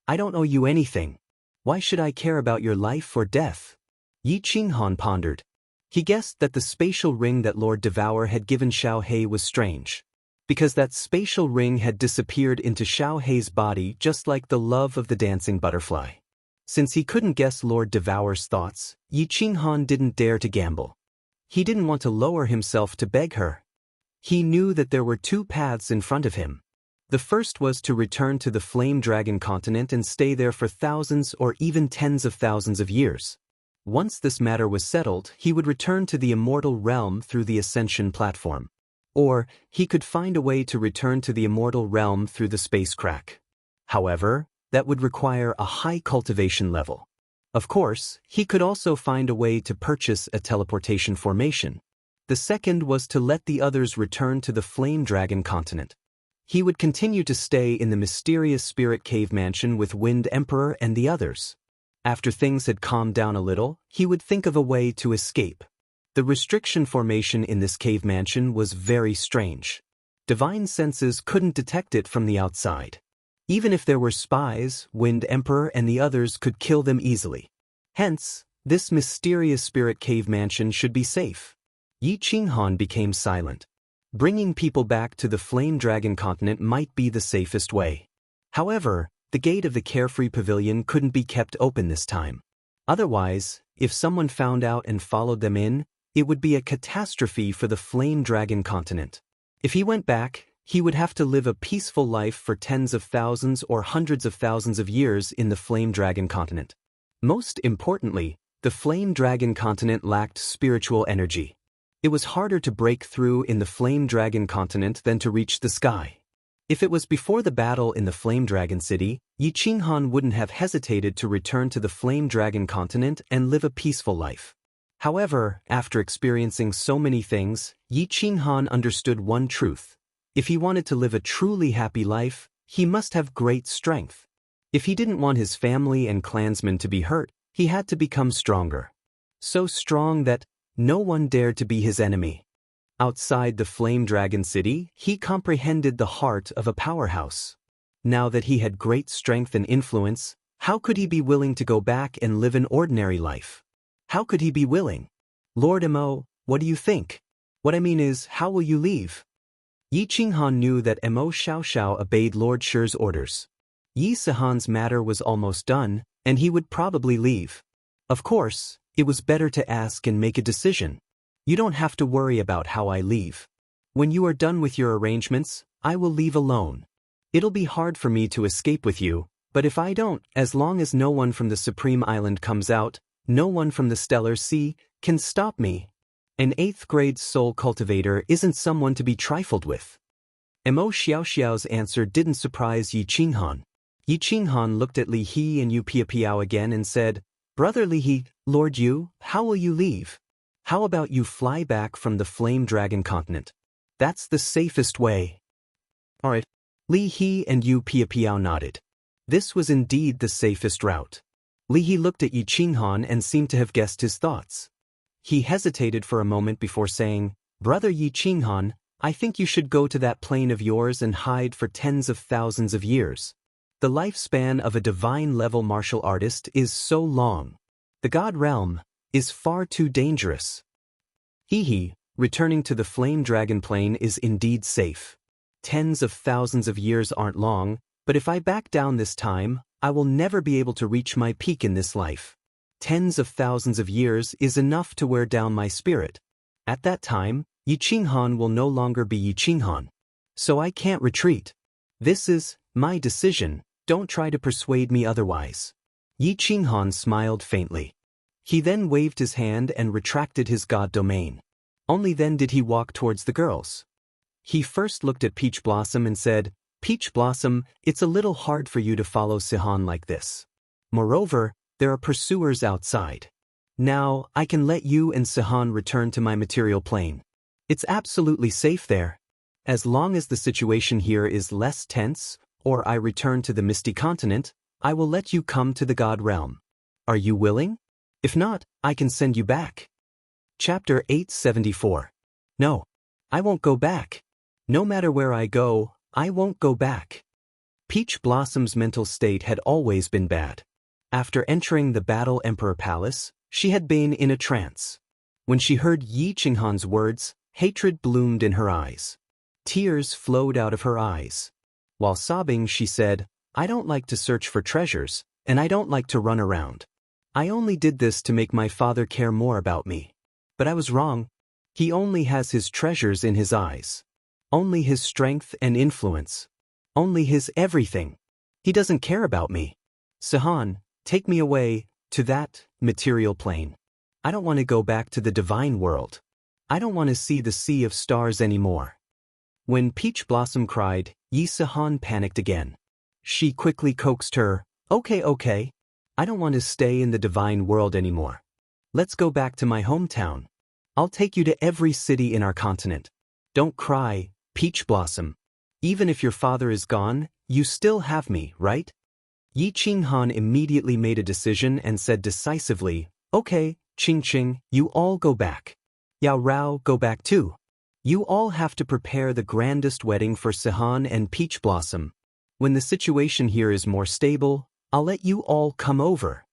I don't owe you anything. Why should I care about your life or death?" Yi Qinghan pondered. He guessed that the spatial ring that Lord Devour had given Xiao He was strange. Because that spatial ring had disappeared into Xiao He's body just like the love of the dancing butterfly. Since he couldn't guess Lord Devour's thoughts, Yi Qinghan didn't dare to gamble. He didn't want to lower himself to beg her. He knew that there were two paths in front of him. The first was to return to the Flame Dragon continent and stay there for thousands or even tens of thousands of years. Once this matter was settled, he would return to the Immortal Realm through the Ascension platform. Or, he could find a way to return to the Immortal Realm through the space crack. However, that would require a high cultivation level. Of course, he could also find a way to purchase a teleportation formation. The second was to let the others return to the Flame Dragon continent. He would continue to stay in the mysterious Spirit Cave Mansion with Wind Emperor and the others. After things had calmed down a little, he would think of a way to escape. The restriction formation in this cave mansion was very strange. Divine senses couldn't detect it from the outside. Even if there were spies, Wind Emperor and the others could kill them easily. Hence, this mysterious Spirit Cave Mansion should be safe. Yi Qinghan became silent. Bringing people back to the Flame Dragon continent might be the safest way. However, the gate of the Carefree Pavilion couldn't be kept open this time. Otherwise, if someone found out and followed them in, it would be a catastrophe for the Flame Dragon continent. If he went back, he would have to live a peaceful life for tens of thousands or hundreds of thousands of years in the Flame Dragon continent. Most importantly, the Flame Dragon continent lacked spiritual energy. It was harder to break through in the Flame Dragon continent than to reach the sky. If it was before the battle in the Flame Dragon City, Yi Qinghan wouldn't have hesitated to return to the Flame Dragon continent and live a peaceful life. However, after experiencing so many things, Yi Qinghan understood one truth. If he wanted to live a truly happy life, he must have great strength. If he didn't want his family and clansmen to be hurt, he had to become stronger. So strong that no one dared to be his enemy. Outside the Flame Dragon City, he comprehended the heart of a powerhouse. Now that he had great strength and influence, how could he be willing to go back and live an ordinary life? How could he be willing? Lord Mo, what do you think? What I mean is, how will you leave? Yi Qinghan knew that Mo Xiaoxiao obeyed Lord Shi's orders. Yi Sihan's matter was almost done, and he would probably leave. Of course, it was better to ask and make a decision. You don't have to worry about how I leave. When you are done with your arrangements, I will leave alone. It'll be hard for me to escape with you, but if I don't, as long as no one from the Supreme Island comes out, no one from the Stellar Sea can stop me. An 8th grade soul cultivator isn't someone to be trifled with. Mo Xiaoxiao's answer didn't surprise Yi Qinghan. Yi Qinghan looked at Li He and Yu Piapiao again and said, Brother Li He, Lord Yu, how will you leave? How about you fly back from the Flame Dragon continent? That's the safest way. Alright. Li He and Yu Piapiao nodded. This was indeed the safest route. Li He looked at Yi Qinghan and seemed to have guessed his thoughts. He hesitated for a moment before saying, Brother Yi Qinghan, I think you should go to that plane of yours and hide for tens of thousands of years. The lifespan of a divine-level martial artist is so long. The God realm is far too dangerous. He, returning to the Flame Dragon plane is indeed safe. Tens of thousands of years aren't long, but if I back down this time, I will never be able to reach my peak in this life. Tens of thousands of years is enough to wear down my spirit. At that time, Yi Qinghan will no longer be Yi Qinghan. So I can't retreat. This is my decision, don't try to persuade me otherwise. Yi Qinghan smiled faintly. He then waved his hand and retracted his god domain. Only then did he walk towards the girls. He first looked at Peach Blossom and said, Peach Blossom, it's a little hard for you to follow Sihan like this. Moreover, there are pursuers outside. Now, I can let you and Sihan return to my material plane. It's absolutely safe there. As long as the situation here is less tense, or I return to the Misty Continent, I will let you come to the God Realm. Are you willing? If not, I can send you back. Chapter 874. No. I won't go back. No matter where I go, I won't go back. Peach Blossom's mental state had always been bad. After entering the Battle Emperor Palace, she had been in a trance. When she heard Yi Qinghan's words, hatred bloomed in her eyes. Tears flowed out of her eyes. While sobbing, she said, I don't like to search for treasures, and I don't like to run around. I only did this to make my father care more about me. But I was wrong. He only has his treasures in his eyes. Only his strength and influence. Only his everything. He doesn't care about me. Sihan, take me away, to that material plane. I don't want to go back to the divine world. I don't want to see the sea of stars anymore. When Peach Blossom cried, Yi Sihan panicked again. She quickly coaxed her, Okay. I don't want to stay in the divine world anymore. Let's go back to my hometown. I'll take you to every city in our continent. Don't cry, Peach Blossom. Even if your father is gone, you still have me, right? Yi Qinghan immediately made a decision and said decisively, Okay, Qing, you all go back. Yao Rao, go back too. You all have to prepare the grandest wedding for Sihan and Peach Blossom. When the situation here is more stable, I'll let you all come over.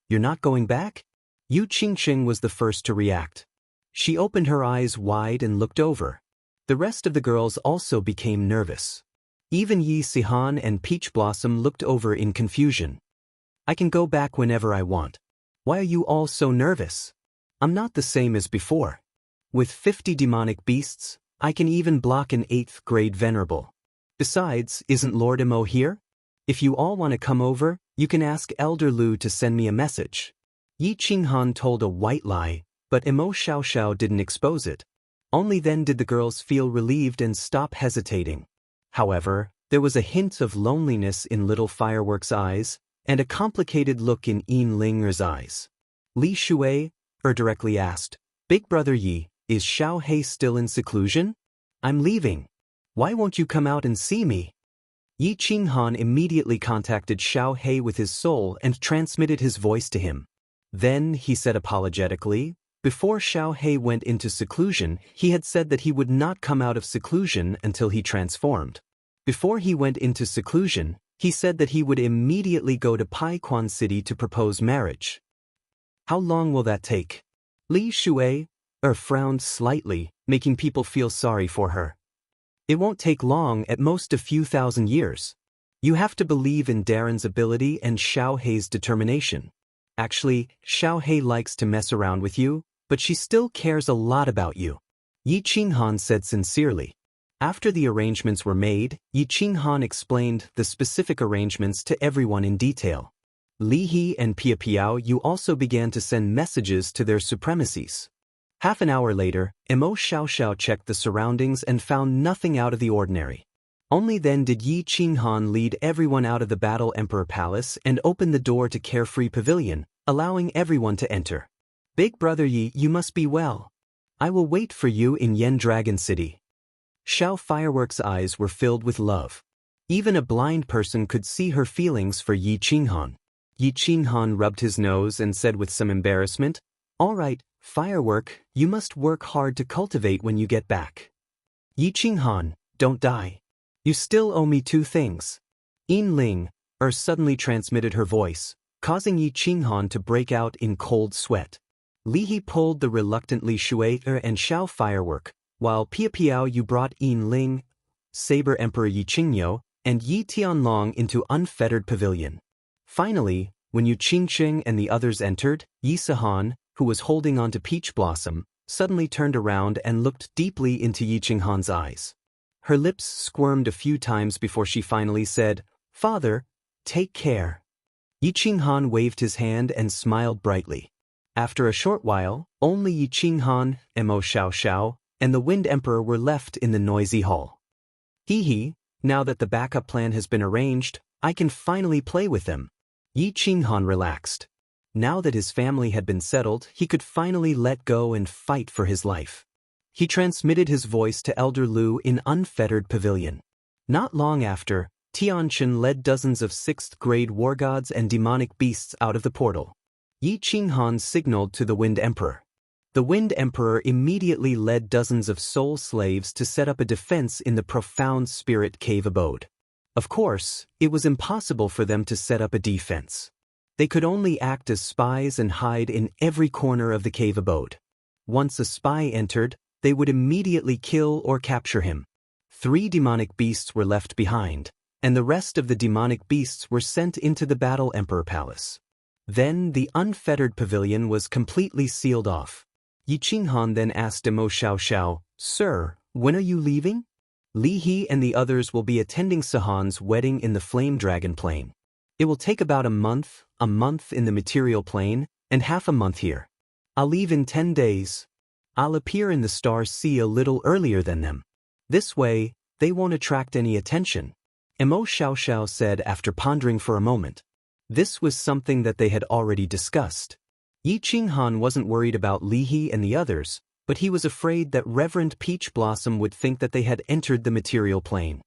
You're not going back? Yu Qingqing was the first to react. She opened her eyes wide and looked over. The rest of the girls also became nervous. Even Yi Sihan and Peach Blossom looked over in confusion. I can go back whenever I want. Why are you all so nervous? I'm not the same as before. With 50 demonic beasts, I can even block an 8th grade venerable. Besides, isn't Lord Mo here? If you all want to come over, you can ask Elder Lu to send me a message. Yi Qinghan told a white lie, but Mo Xiaoxiao didn't expose it. Only then did the girls feel relieved and stop hesitating. However, there was a hint of loneliness in Little Firework's eyes, and a complicated look in Yin Linger's eyes. Li Shui directly asked, Big Brother Yi, is Xiao He still in seclusion? I'm leaving. Why won't you come out and see me? Yi Qinghan immediately contacted Xiao He with his soul and transmitted his voice to him. Then, he said apologetically, before Xiao He went into seclusion, he had said that he would not come out of seclusion until he transformed. Before he went into seclusion, he said that he would immediately go to Paiquan City to propose marriage. How long will that take? Li Shui frowned slightly, making people feel sorry for her. It won't take long, at most a few thousand years. You have to believe in Darren's ability and Xiao Hei's determination. Actually, Xiao Hei likes to mess around with you, but she still cares a lot about you, Yi Qinghan said sincerely. After the arrangements were made, Yi Qinghan explained the specific arrangements to everyone in detail. Li He and Pia Piao Yu also began to send messages to their supremacies. Half an hour later, Mo Xiaoxiao checked the surroundings and found nothing out of the ordinary. Only then did Yi Qinghan lead everyone out of the Battle Emperor Palace and open the door to Carefree Pavilion, allowing everyone to enter. Big brother Yi, you must be well. I will wait for you in Yen Dragon City. Xiao Fireworks' eyes were filled with love. Even a blind person could see her feelings for Yi Qinghan. Yi Qinghan rubbed his nose and said with some embarrassment, "All right, Firework, you must work hard to cultivate when you get back. Yi Qinghan, don't die. You still owe me 2 things. Yin Ling, suddenly transmitted her voice, causing Yi Qinghan to break out in cold sweat. Li He pulled the reluctant Li Shui and Xiao Firework, while Pia Piao Yu brought Yin Ling, Saber Emperor Yi Qingyo, and Yi Tianlong into Unfettered Pavilion. Finally, when Yu Qingqing and the others entered, Yi Sihan, who was holding on to Peach Blossom, suddenly turned around and looked deeply into Yi Qinghan's eyes. Her lips squirmed a few times before she finally said, "Father, take care." Yi Qinghan waved his hand and smiled brightly. After a short while, only Yi Qinghan, Mo Xiaoxiao, and the Wind Emperor were left in the noisy hall. Hee, now that the backup plan has been arranged, I can finally play with them. Yi Qinghan relaxed. Now that his family had been settled, he could finally let go and fight for his life. He transmitted his voice to Elder Lu in Unfettered Pavilion. Not long after, Tianchen led dozens of 6th-grade war gods and demonic beasts out of the portal. Yi Qinghan signaled to the Wind Emperor. The Wind Emperor immediately led dozens of soul slaves to set up a defense in the profound spirit cave abode. Of course, it was impossible for them to set up a defense. They could only act as spies and hide in every corner of the cave abode. Once a spy entered, they would immediately kill or capture him. 3 demonic beasts were left behind, and the rest of the demonic beasts were sent into the Battle Emperor Palace. Then the Unfettered Pavilion was completely sealed off. Yi Qinghan then asked Mo Xiaoxiao, "Sir, when are you leaving?" Li He and the others will be attending Sihan's wedding in the Flame Dragon Plane. It will take about a month in the material plane, and half a month here. I'll leave in 10 days. I'll appear in the Star Sea a little earlier than them. This way, they won't attract any attention, Mo Xiaoxiao said after pondering for a moment. This was something that they had already discussed. Yi Qinghan wasn't worried about Li He and the others, but he was afraid that Reverend Peach Blossom would think that they had entered the material plane.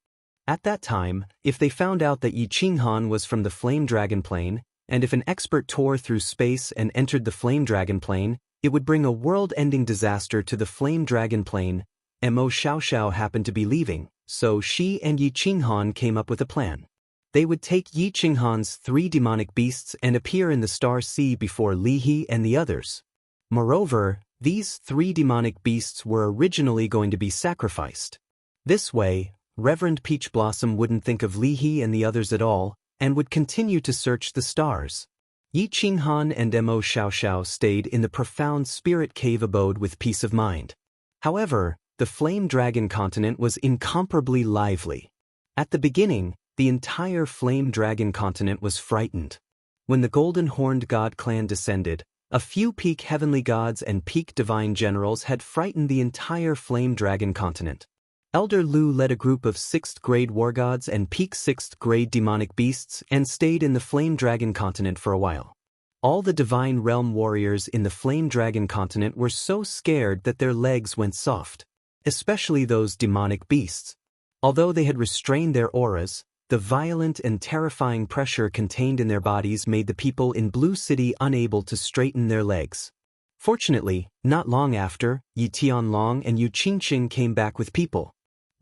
At that time, if they found out that Yi Qinghan was from the Flame Dragon Plane, and if an expert tore through space and entered the Flame Dragon Plane, it would bring a world-ending disaster to the Flame Dragon Plane. Mo Xiaoxiao happened to be leaving, so she and Yi Qinghan came up with a plan. They would take Yi Qinghan's 3 demonic beasts and appear in the Star Sea before Li He and the others. Moreover, these 3 demonic beasts were originally going to be sacrificed. This way, Reverend Peach Blossom wouldn't think of Li He and the others at all, and would continue to search the stars. Yi Qinghan and Mo Xiaoxiao stayed in the profound spirit cave abode with peace of mind. However, the Flame Dragon continent was incomparably lively. At the beginning, the entire Flame Dragon continent was frightened. When the Golden Horned God clan descended, a few peak heavenly gods and peak divine generals had frightened the entire Flame Dragon continent. Elder Lu led a group of 6th-grade war gods and peak 6th-grade demonic beasts and stayed in the Flame Dragon continent for a while. All the Divine Realm warriors in the Flame Dragon continent were so scared that their legs went soft, especially those demonic beasts. Although they had restrained their auras, the violent and terrifying pressure contained in their bodies made the people in Blue City unable to straighten their legs. Fortunately, not long after, Yi Tianlong and Yu Qingqing came back with people.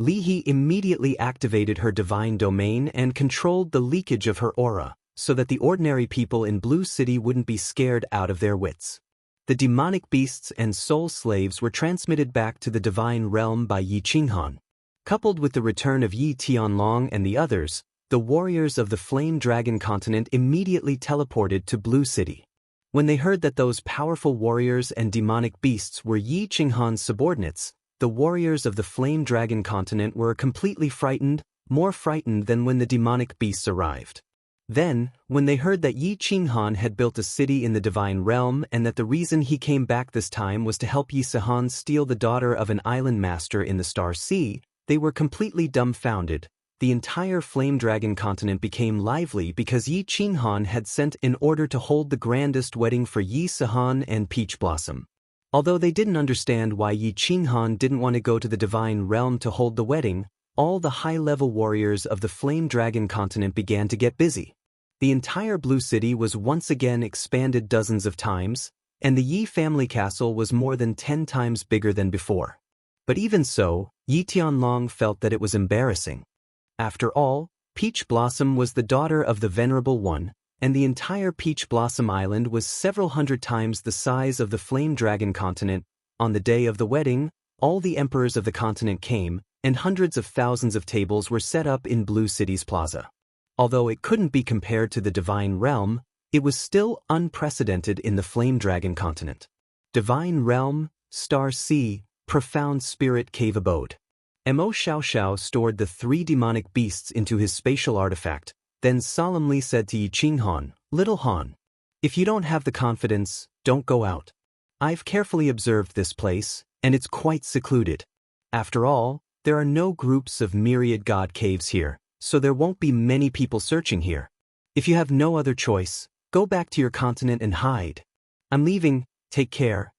Li He immediately activated her divine domain and controlled the leakage of her aura, so that the ordinary people in Blue City wouldn't be scared out of their wits. The demonic beasts and soul slaves were transmitted back to the divine realm by Yi Qinghan. Coupled with the return of Yi Tianlong and the others, the warriors of the Flame Dragon continent immediately teleported to Blue City. When they heard that those powerful warriors and demonic beasts were Yi Qinghan's subordinates, the warriors of the Flame Dragon continent were completely frightened, more frightened than when the demonic beasts arrived. Then, when they heard that Yi Qinghan had built a city in the divine realm and that the reason he came back this time was to help Yi Sihan steal the daughter of an island master in the Star Sea, they were completely dumbfounded. The entire Flame Dragon continent became lively because Yi Qinghan had sent in order to hold the grandest wedding for Yi Sihan and Peach Blossom. Although they didn't understand why Yi Qinghan didn't want to go to the divine realm to hold the wedding, all the high-level warriors of the Flame Dragon continent began to get busy. The entire Blue City was once again expanded dozens of times, and the Yi family castle was more than 10 times bigger than before. But even so, Yi Tianlong felt that it was embarrassing. After all, Peach Blossom was the daughter of the Venerable One, and the entire Peach Blossom Island was several hundred times the size of the Flame Dragon continent. On the day of the wedding, all the emperors of the continent came, and hundreds of thousands of tables were set up in Blue City's plaza. Although it couldn't be compared to the Divine Realm, it was still unprecedented in the Flame Dragon continent. Divine Realm, Star Sea, Profound Spirit Cave Abode. Mo Xiaoxiao stored the 3 demonic beasts into his spatial artifact, then solemnly said to Yi Qinghan, "Little Han, if you don't have the confidence, don't go out. I've carefully observed this place, and it's quite secluded. After all, there are no groups of myriad god caves here, so there won't be many people searching here. If you have no other choice, go back to your continent and hide. I'm leaving, take care."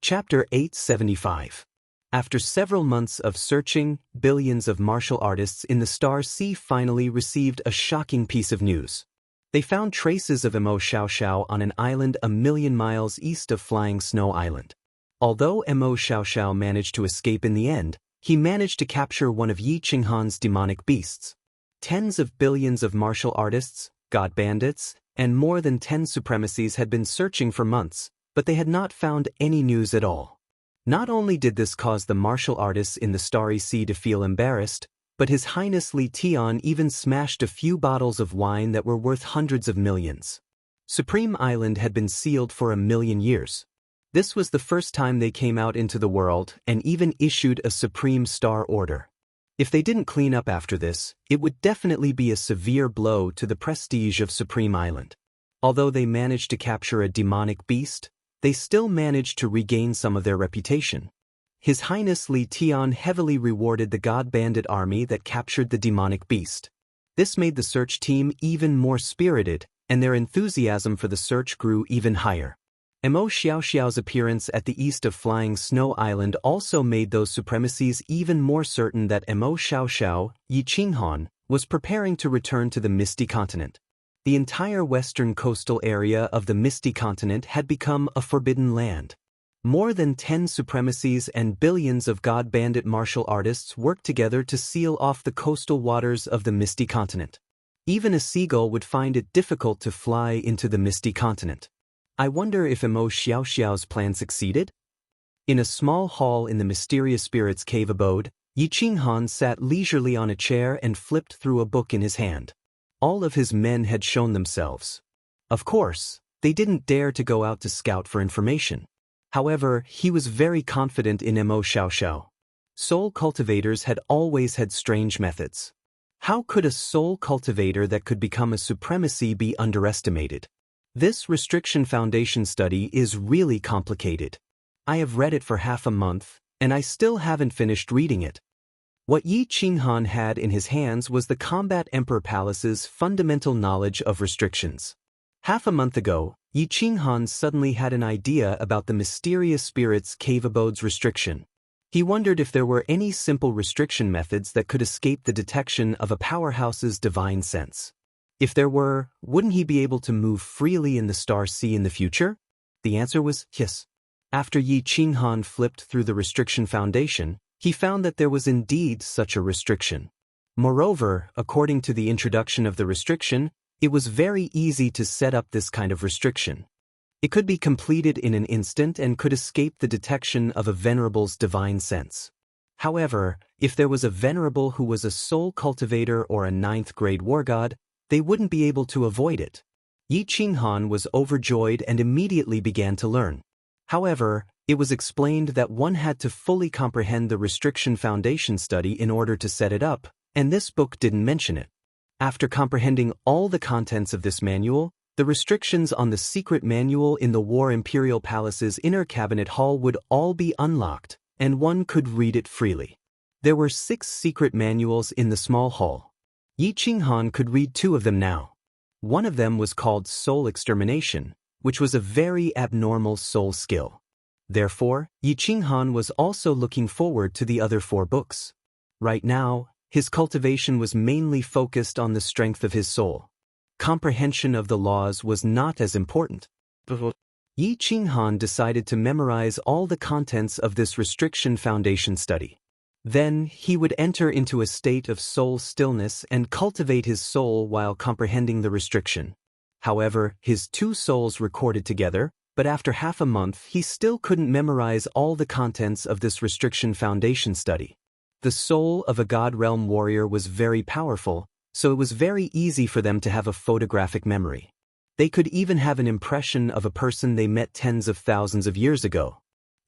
Chapter 875. After several months of searching, billions of martial artists in the Star Sea finally received a shocking piece of news. They found traces of Mo Xiaoxiao on an island a million miles east of Flying Snow Island. Although Mo Xiaoxiao managed to escape in the end, he managed to capture one of Yi Qinghan's demonic beasts. Tens of billions of martial artists, god bandits, and more than 10 supremacies had been searching for months, but they had not found any news at all. Not only did this cause the martial artists in the Starry Sea to feel embarrassed, but His Highness Li Tian even smashed a few bottles of wine that were worth hundreds of millions. Supreme Island had been sealed for 1,000,000 years. This was the first time they came out into the world and even issued a Supreme Star Order. If they didn't clean up after this, it would definitely be a severe blow to the prestige of Supreme Island. Although they managed to capture a demonic beast, they still managed to regain some of their reputation. His Highness Li Tian heavily rewarded the God Bandit army that captured the demonic beast. This made the search team even more spirited, and their enthusiasm for the search grew even higher. Mo Xiaoxiao's appearance at the east of Flying Snow Island also made those supremacies even more certain that Mo Xiaoxiao, Yi Qinghan, was preparing to return to the Misty Continent. The entire western coastal area of the Misty Continent had become a forbidden land. More than 10 supremacies and billions of god bandit martial artists worked together to seal off the coastal waters of the Misty Continent. Even a seagull would find it difficult to fly into the Misty Continent. I wonder if Mo Xiaoxiao's plan succeeded? In a small hall in the Mysterious Spirit's cave abode, Yi Qinghan sat leisurely on a chair and flipped through a book in his hand. All of his men had shown themselves. Of course, they didn't dare to go out to scout for information. However, he was very confident in Mo Xiaoxiao. Soul cultivators had always had strange methods. How could a soul cultivator that could become a supremacy be underestimated? This Restriction Foundation study is really complicated. I have read it for half a month, and I still haven't finished reading it. What Yi Qinghan had in his hands was the Combat Emperor Palace's fundamental knowledge of restrictions. Half a month ago, Yi Qinghan suddenly had an idea about the Mysterious Spirit's cave abode's restriction. He wondered if there were any simple restriction methods that could escape the detection of a powerhouse's divine sense. If there were, wouldn't he be able to move freely in the Star Sea in the future? The answer was yes. After Yi Qinghan flipped through the restriction foundation, he found that there was indeed such a restriction. Moreover, according to the introduction of the restriction, it was very easy to set up this kind of restriction. It could be completed in an instant and could escape the detection of a venerable's divine sense. However, if there was a venerable who was a soul cultivator or a 9th-grade war god, they wouldn't be able to avoid it. Yi Qinghan was overjoyed and immediately began to learn. However, it was explained that one had to fully comprehend the restriction foundation study in order to set it up, and this book didn't mention it. After comprehending all the contents of this manual, the restrictions on the secret manual in the War Imperial Palace's inner cabinet hall would all be unlocked, and one could read it freely. There were 6 secret manuals in the small hall. Yi Qinghan could read 2 of them now. One of them was called Soul Extermination, which was a very abnormal soul skill. Therefore, Yi Qinghan was also looking forward to the other 4 books. Right now, his cultivation was mainly focused on the strength of his soul. Comprehension of the laws was not as important. Yi Qinghan decided to memorize all the contents of this restriction foundation study. Then, he would enter into a state of soul stillness and cultivate his soul while comprehending the restriction. However, his 2 souls recorded together, but after half a month he still couldn't memorize all the contents of this restriction foundation study. The soul of a God Realm warrior was very powerful, so it was very easy for them to have a photographic memory. They could even have an impression of a person they met tens of thousands of years ago.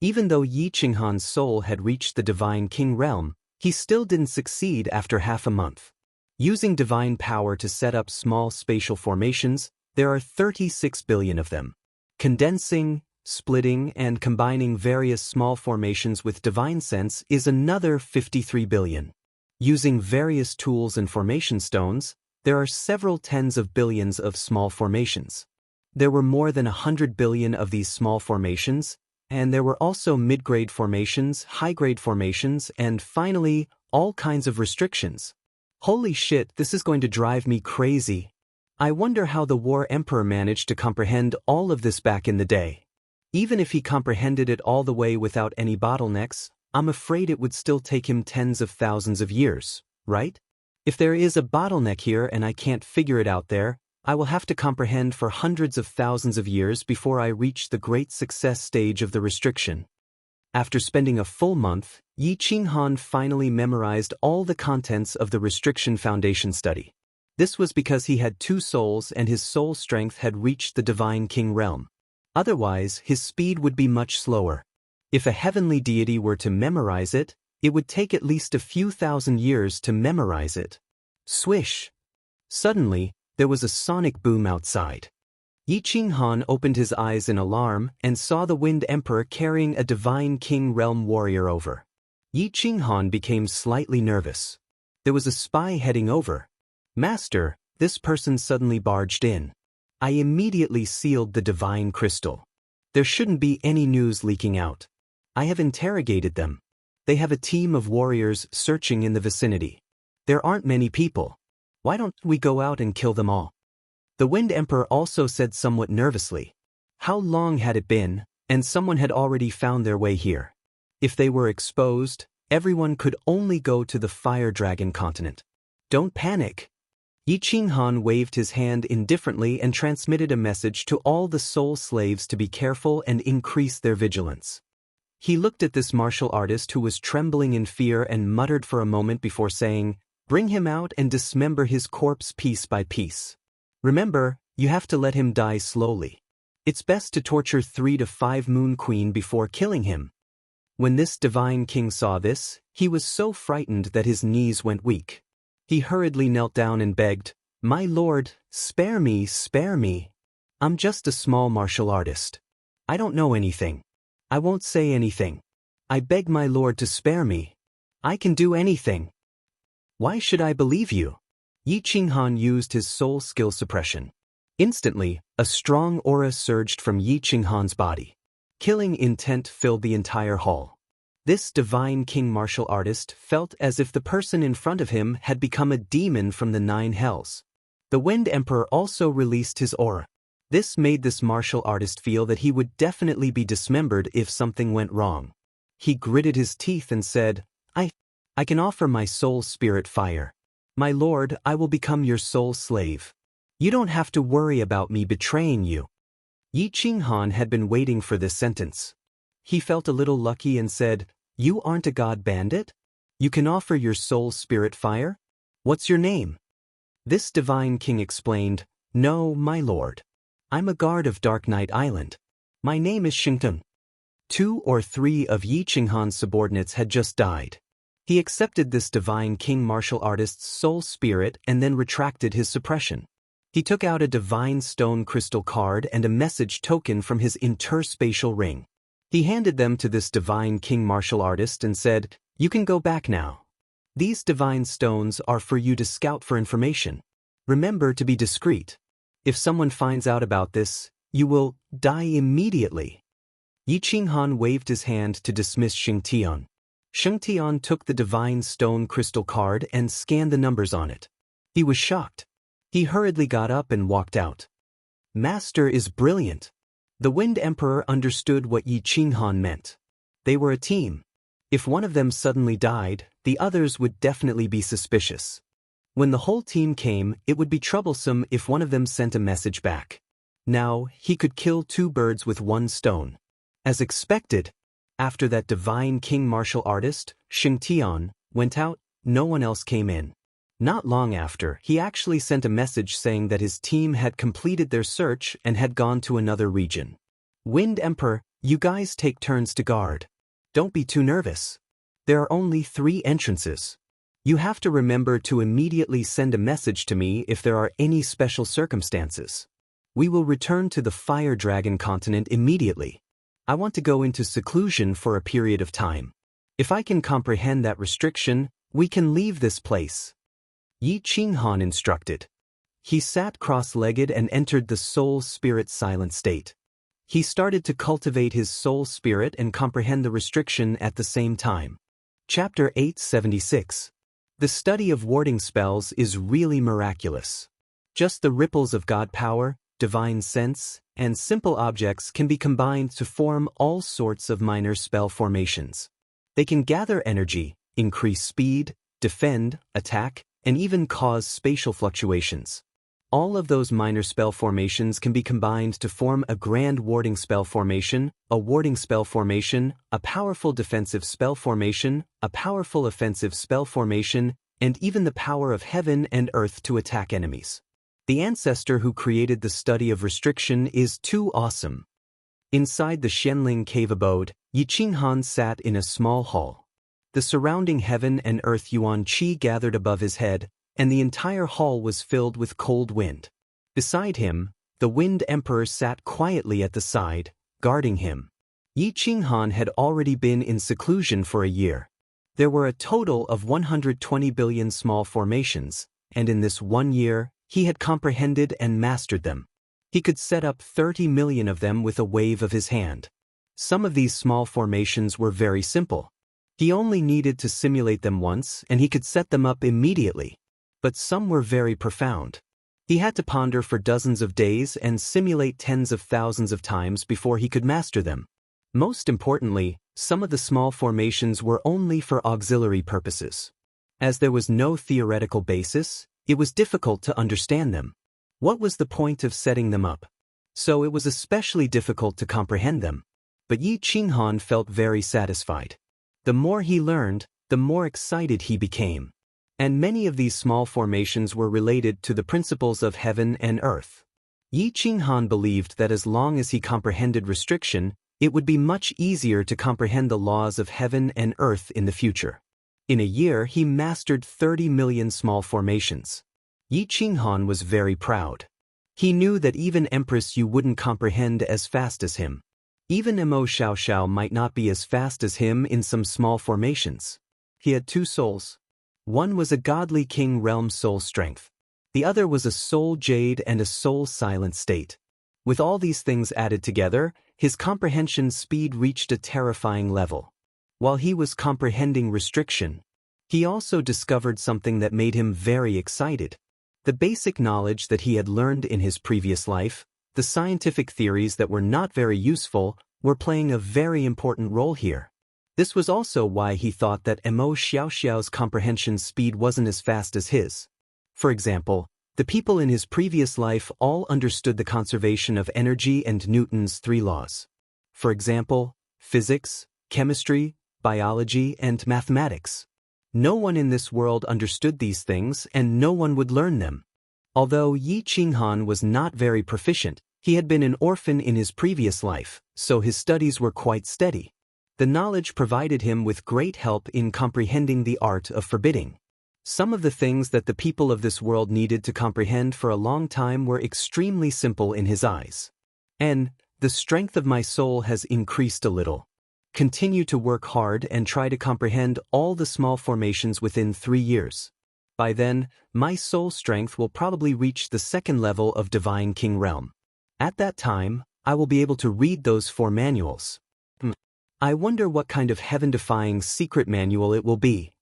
Even though Yi Qinghan's soul had reached the Divine King realm, he still didn't succeed after half a month. Using divine power to set up small spatial formations, there are 36 billion of them. Condensing, splitting, and combining various small formations with divine sense is another 53 billion. Using various tools and formation stones, there are several tens of billions of small formations. There were more than 100 billion of these small formations, and there were also mid-grade formations, high-grade formations, and finally, all kinds of restrictions. Holy shit, this is going to drive me crazy. I wonder how the War Emperor managed to comprehend all of this back in the day. Even if he comprehended it all the way without any bottlenecks, I'm afraid it would still take him tens of thousands of years, right? If there is a bottleneck here and I can't figure it out there, I will have to comprehend for hundreds of thousands of years before I reach the great success stage of the restriction. After spending a full month, Yi Qinghan finally memorized all the contents of the restriction foundation study. This was because he had 2 souls and his soul strength had reached the Divine King realm. Otherwise, his speed would be much slower. If a heavenly deity were to memorize it, it would take at least a few thousand years to memorize it. Swish! Suddenly, there was a sonic boom outside. Yi Qinghan opened his eyes in alarm and saw the Wind Emperor carrying a Divine King realm warrior over. Yi Qinghan became slightly nervous. There was a spy heading over. Master, this person suddenly barged in. I immediately sealed the divine crystal. There shouldn't be any news leaking out. I have interrogated them. They have a team of warriors searching in the vicinity. There aren't many people. Why don't we go out and kill them all? The Wind Emperor also said somewhat nervously. How long had it been, and someone had already found their way here? If they were exposed, everyone could only go to the Fire Dragon continent. Don't panic. Yi Qinghan waved his hand indifferently and transmitted a message to all the soul slaves to be careful and increase their vigilance. He looked at this martial artist who was trembling in fear and muttered for a moment before saying, "Bring him out and dismember his corpse piece by piece. Remember, you have to let him die slowly. It's best to torture 3 to 5 Moon Queen before killing him." When this divine king saw this, he was so frightened that his knees went weak. He hurriedly knelt down and begged, "My lord, spare me, spare me. I'm just a small martial artist. I don't know anything. I won't say anything. I beg my lord to spare me. I can do anything. Why should I believe you?" Yi Qinghan used his soul skill suppression. Instantly, a strong aura surged from Yi Qinghan's body. Killing intent filled the entire hall. This divine king martial artist felt as if the person in front of him had become a demon from the 9 hells. The Wind Emperor also released his aura. This made this martial artist feel that he would definitely be dismembered if something went wrong. He gritted his teeth and said, I can offer my soul spirit fire. My lord, I will become your soul slave. You don't have to worry about me betraying you. Yi Qinghan had been waiting for this sentence. He felt a little lucky and said, You aren't a god bandit? You can offer your soul spirit fire? What's your name? This divine king explained, No, my lord. I'm a guard of Dark Knight Island. My name is Xingteng. 2 or 3 of Yi Qinghan's subordinates had just died. He accepted this divine king martial artist's soul spirit and then retracted his suppression. He took out a divine stone crystal card and a message token from his interspatial ring. He handed them to this divine king martial artist and said, You can go back now. These divine stones are for you to scout for information. Remember to be discreet. If someone finds out about this, you will die immediately. Yi Qinghan waved his hand to dismiss Xingtian. Xingtian took the divine stone crystal card and scanned the numbers on it. He was shocked. He hurriedly got up and walked out. Master is brilliant. The Wind Emperor understood what Yi Qinghan meant. They were a team. If one of them suddenly died, the others would definitely be suspicious. When the whole team came, it would be troublesome if one of them sent a message back. Now, he could kill 2 birds with 1 stone. As expected, after that divine king martial artist, Xingtian, went out, no one else came in. Not long after, he actually sent a message saying that his team had completed their search and had gone to another region. Wind Emperor, you guys take turns to guard. Don't be too nervous. There are only 3 entrances. You have to remember to immediately send a message to me if there are any special circumstances. We will return to the Fire Dragon continent immediately. I want to go into seclusion for a period of time. If I can comprehend that restriction, we can leave this place. Yi Qinghan instructed. He sat cross-legged and entered the soul spirit silent state. He started to cultivate his soul spirit and comprehend the restriction at the same time. Chapter 876. The study of warding spells is really miraculous. Just the ripples of God power, divine sense, and simple objects can be combined to form all sorts of minor spell formations. They can gather energy, increase speed, defend, attack, and even cause spatial fluctuations. All of those minor spell formations can be combined to form a grand warding spell formation, a warding spell formation, a powerful defensive spell formation, a powerful offensive spell formation, and even the power of heaven and earth to attack enemies. The ancestor who created the study of restriction is too awesome. Inside the Xianling cave abode, Yi Qinghan sat in a small hall. The surrounding heaven and earth yuan qi gathered above his head, and the entire hall was filled with cold wind. Beside him, the Wind Emperor sat quietly at the side, guarding him. Yi Qinghan had already been in seclusion for a year. There were a total of 120 billion small formations, and in this 1 year, he had comprehended and mastered them. He could set up 30 million of them with a wave of his hand. Some of these small formations were very simple. He only needed to simulate them once and he could set them up immediately. But some were very profound. He had to ponder for dozens of days and simulate tens of thousands of times before he could master them. Most importantly, some of the small formations were only for auxiliary purposes. As there was no theoretical basis, it was difficult to understand them. What was the point of setting them up? So it was especially difficult to comprehend them. But Yi Qinghan felt very satisfied. The more he learned, the more excited he became. And many of these small formations were related to the principles of heaven and earth. Yi Qinghan believed that as long as he comprehended restriction, it would be much easier to comprehend the laws of heaven and earth in the future. In a year, he mastered 30 million small formations. Yi Qinghan was very proud. He knew that even Empress Yu wouldn't comprehend as fast as him. Even Mo Xiaoxiao might not be as fast as him in some small formations. He had 2 souls. One was a godly king realm soul strength. The other was a soul jade and a soul silent state. With all these things added together, his comprehension speed reached a terrifying level. While he was comprehending restriction, he also discovered something that made him very excited. The basic knowledge that he had learned in his previous life, the scientific theories that were not very useful were playing a very important role here. This was also why he thought that Mo Xiaoxiao's comprehension speed wasn't as fast as his. For example, the people in his previous life all understood the conservation of energy and Newton's 3 laws. For example, physics, chemistry, biology, and mathematics. No one in this world understood these things, and no one would learn them. Although Yi Qinghan was not very proficient, he had been an orphan in his previous life, so his studies were quite steady. The knowledge provided him with great help in comprehending the art of forbidding. Some of the things that the people of this world needed to comprehend for a long time were extremely simple in his eyes. And the strength of my soul has increased a little. Continue to work hard and try to comprehend all the small formations within 3 years. By then, my soul strength will probably reach the 2nd level of Divine King Realm. At that time, I will be able to read those 4 manuals. I wonder what kind of heaven-defying secret manual it will be.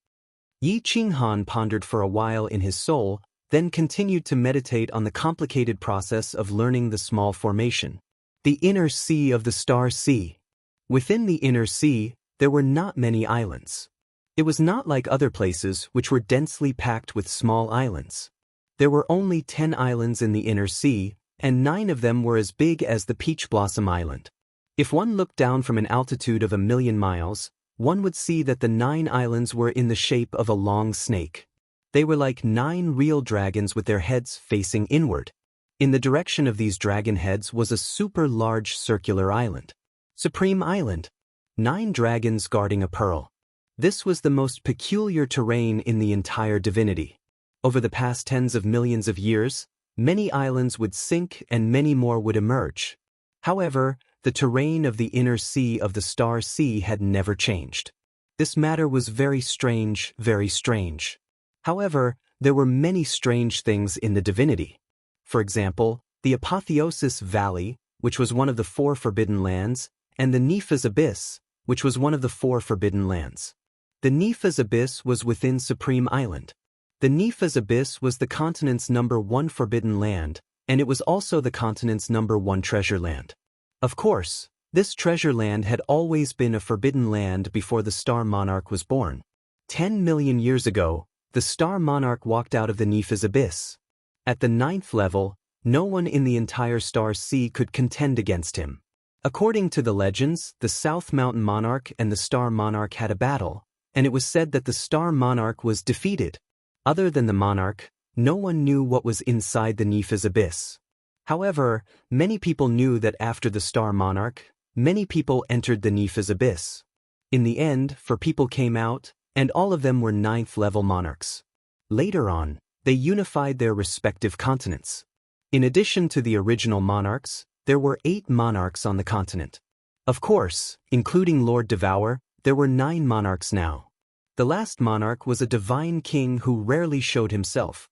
Yi Qinghan pondered for a while in his soul, then continued to meditate on the complicated process of learning the small formation. The inner sea of the Star Sea. Within the inner sea, there were not many islands. It was not like other places which were densely packed with small islands. There were only 10 islands in the inner sea, and 9 of them were as big as the Peach Blossom Island. If one looked down from an altitude of 1,000,000 miles, one would see that the 9 islands were in the shape of a long snake. They were like 9 real dragons with their heads facing inward. In the direction of these dragon heads was a super large circular island. Supreme Island. 9 dragons guarding a pearl. This was the most peculiar terrain in the entire divinity. Over the past tens of millions of years, many islands would sink and many more would emerge. However, the terrain of the inner sea of the Star Sea had never changed. This matter was very strange, very strange. However, there were many strange things in the divinity. For example, the Apotheosis Valley, which was one of the 4 forbidden lands, and the Nepha's Abyss, which was one of the 4 forbidden lands. The Nepha's Abyss was within Supreme Island. The Nepha's Abyss was the continent's #1 forbidden land, and it was also the continent's #1 treasure land. Of course, this treasure land had always been a forbidden land before the Star Monarch was born. 10 million years ago, the Star Monarch walked out of the Nepha's Abyss. At the 9th level, no one in the entire Star Sea could contend against him. According to the legends, the South Mountain Monarch and the Star Monarch had a battle, and it was said that the Star Monarch was defeated. Other than the Monarch, no one knew what was inside the Nepha's Abyss. However, many people knew that after the Star Monarch, many people entered the Nepha's Abyss. In the end, 4 people came out, and all of them were 9th-level monarchs. Later on, they unified their respective continents. In addition to the original monarchs, there were 8 monarchs on the continent. Of course, including Lord Devour, there were 9 monarchs now. The last monarch was a divine king who rarely showed himself.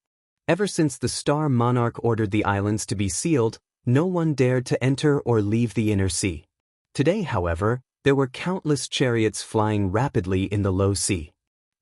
Ever since the Star Monarch ordered the islands to be sealed, no one dared to enter or leave the inner sea. Today, however, there were countless chariots flying rapidly in the low sea.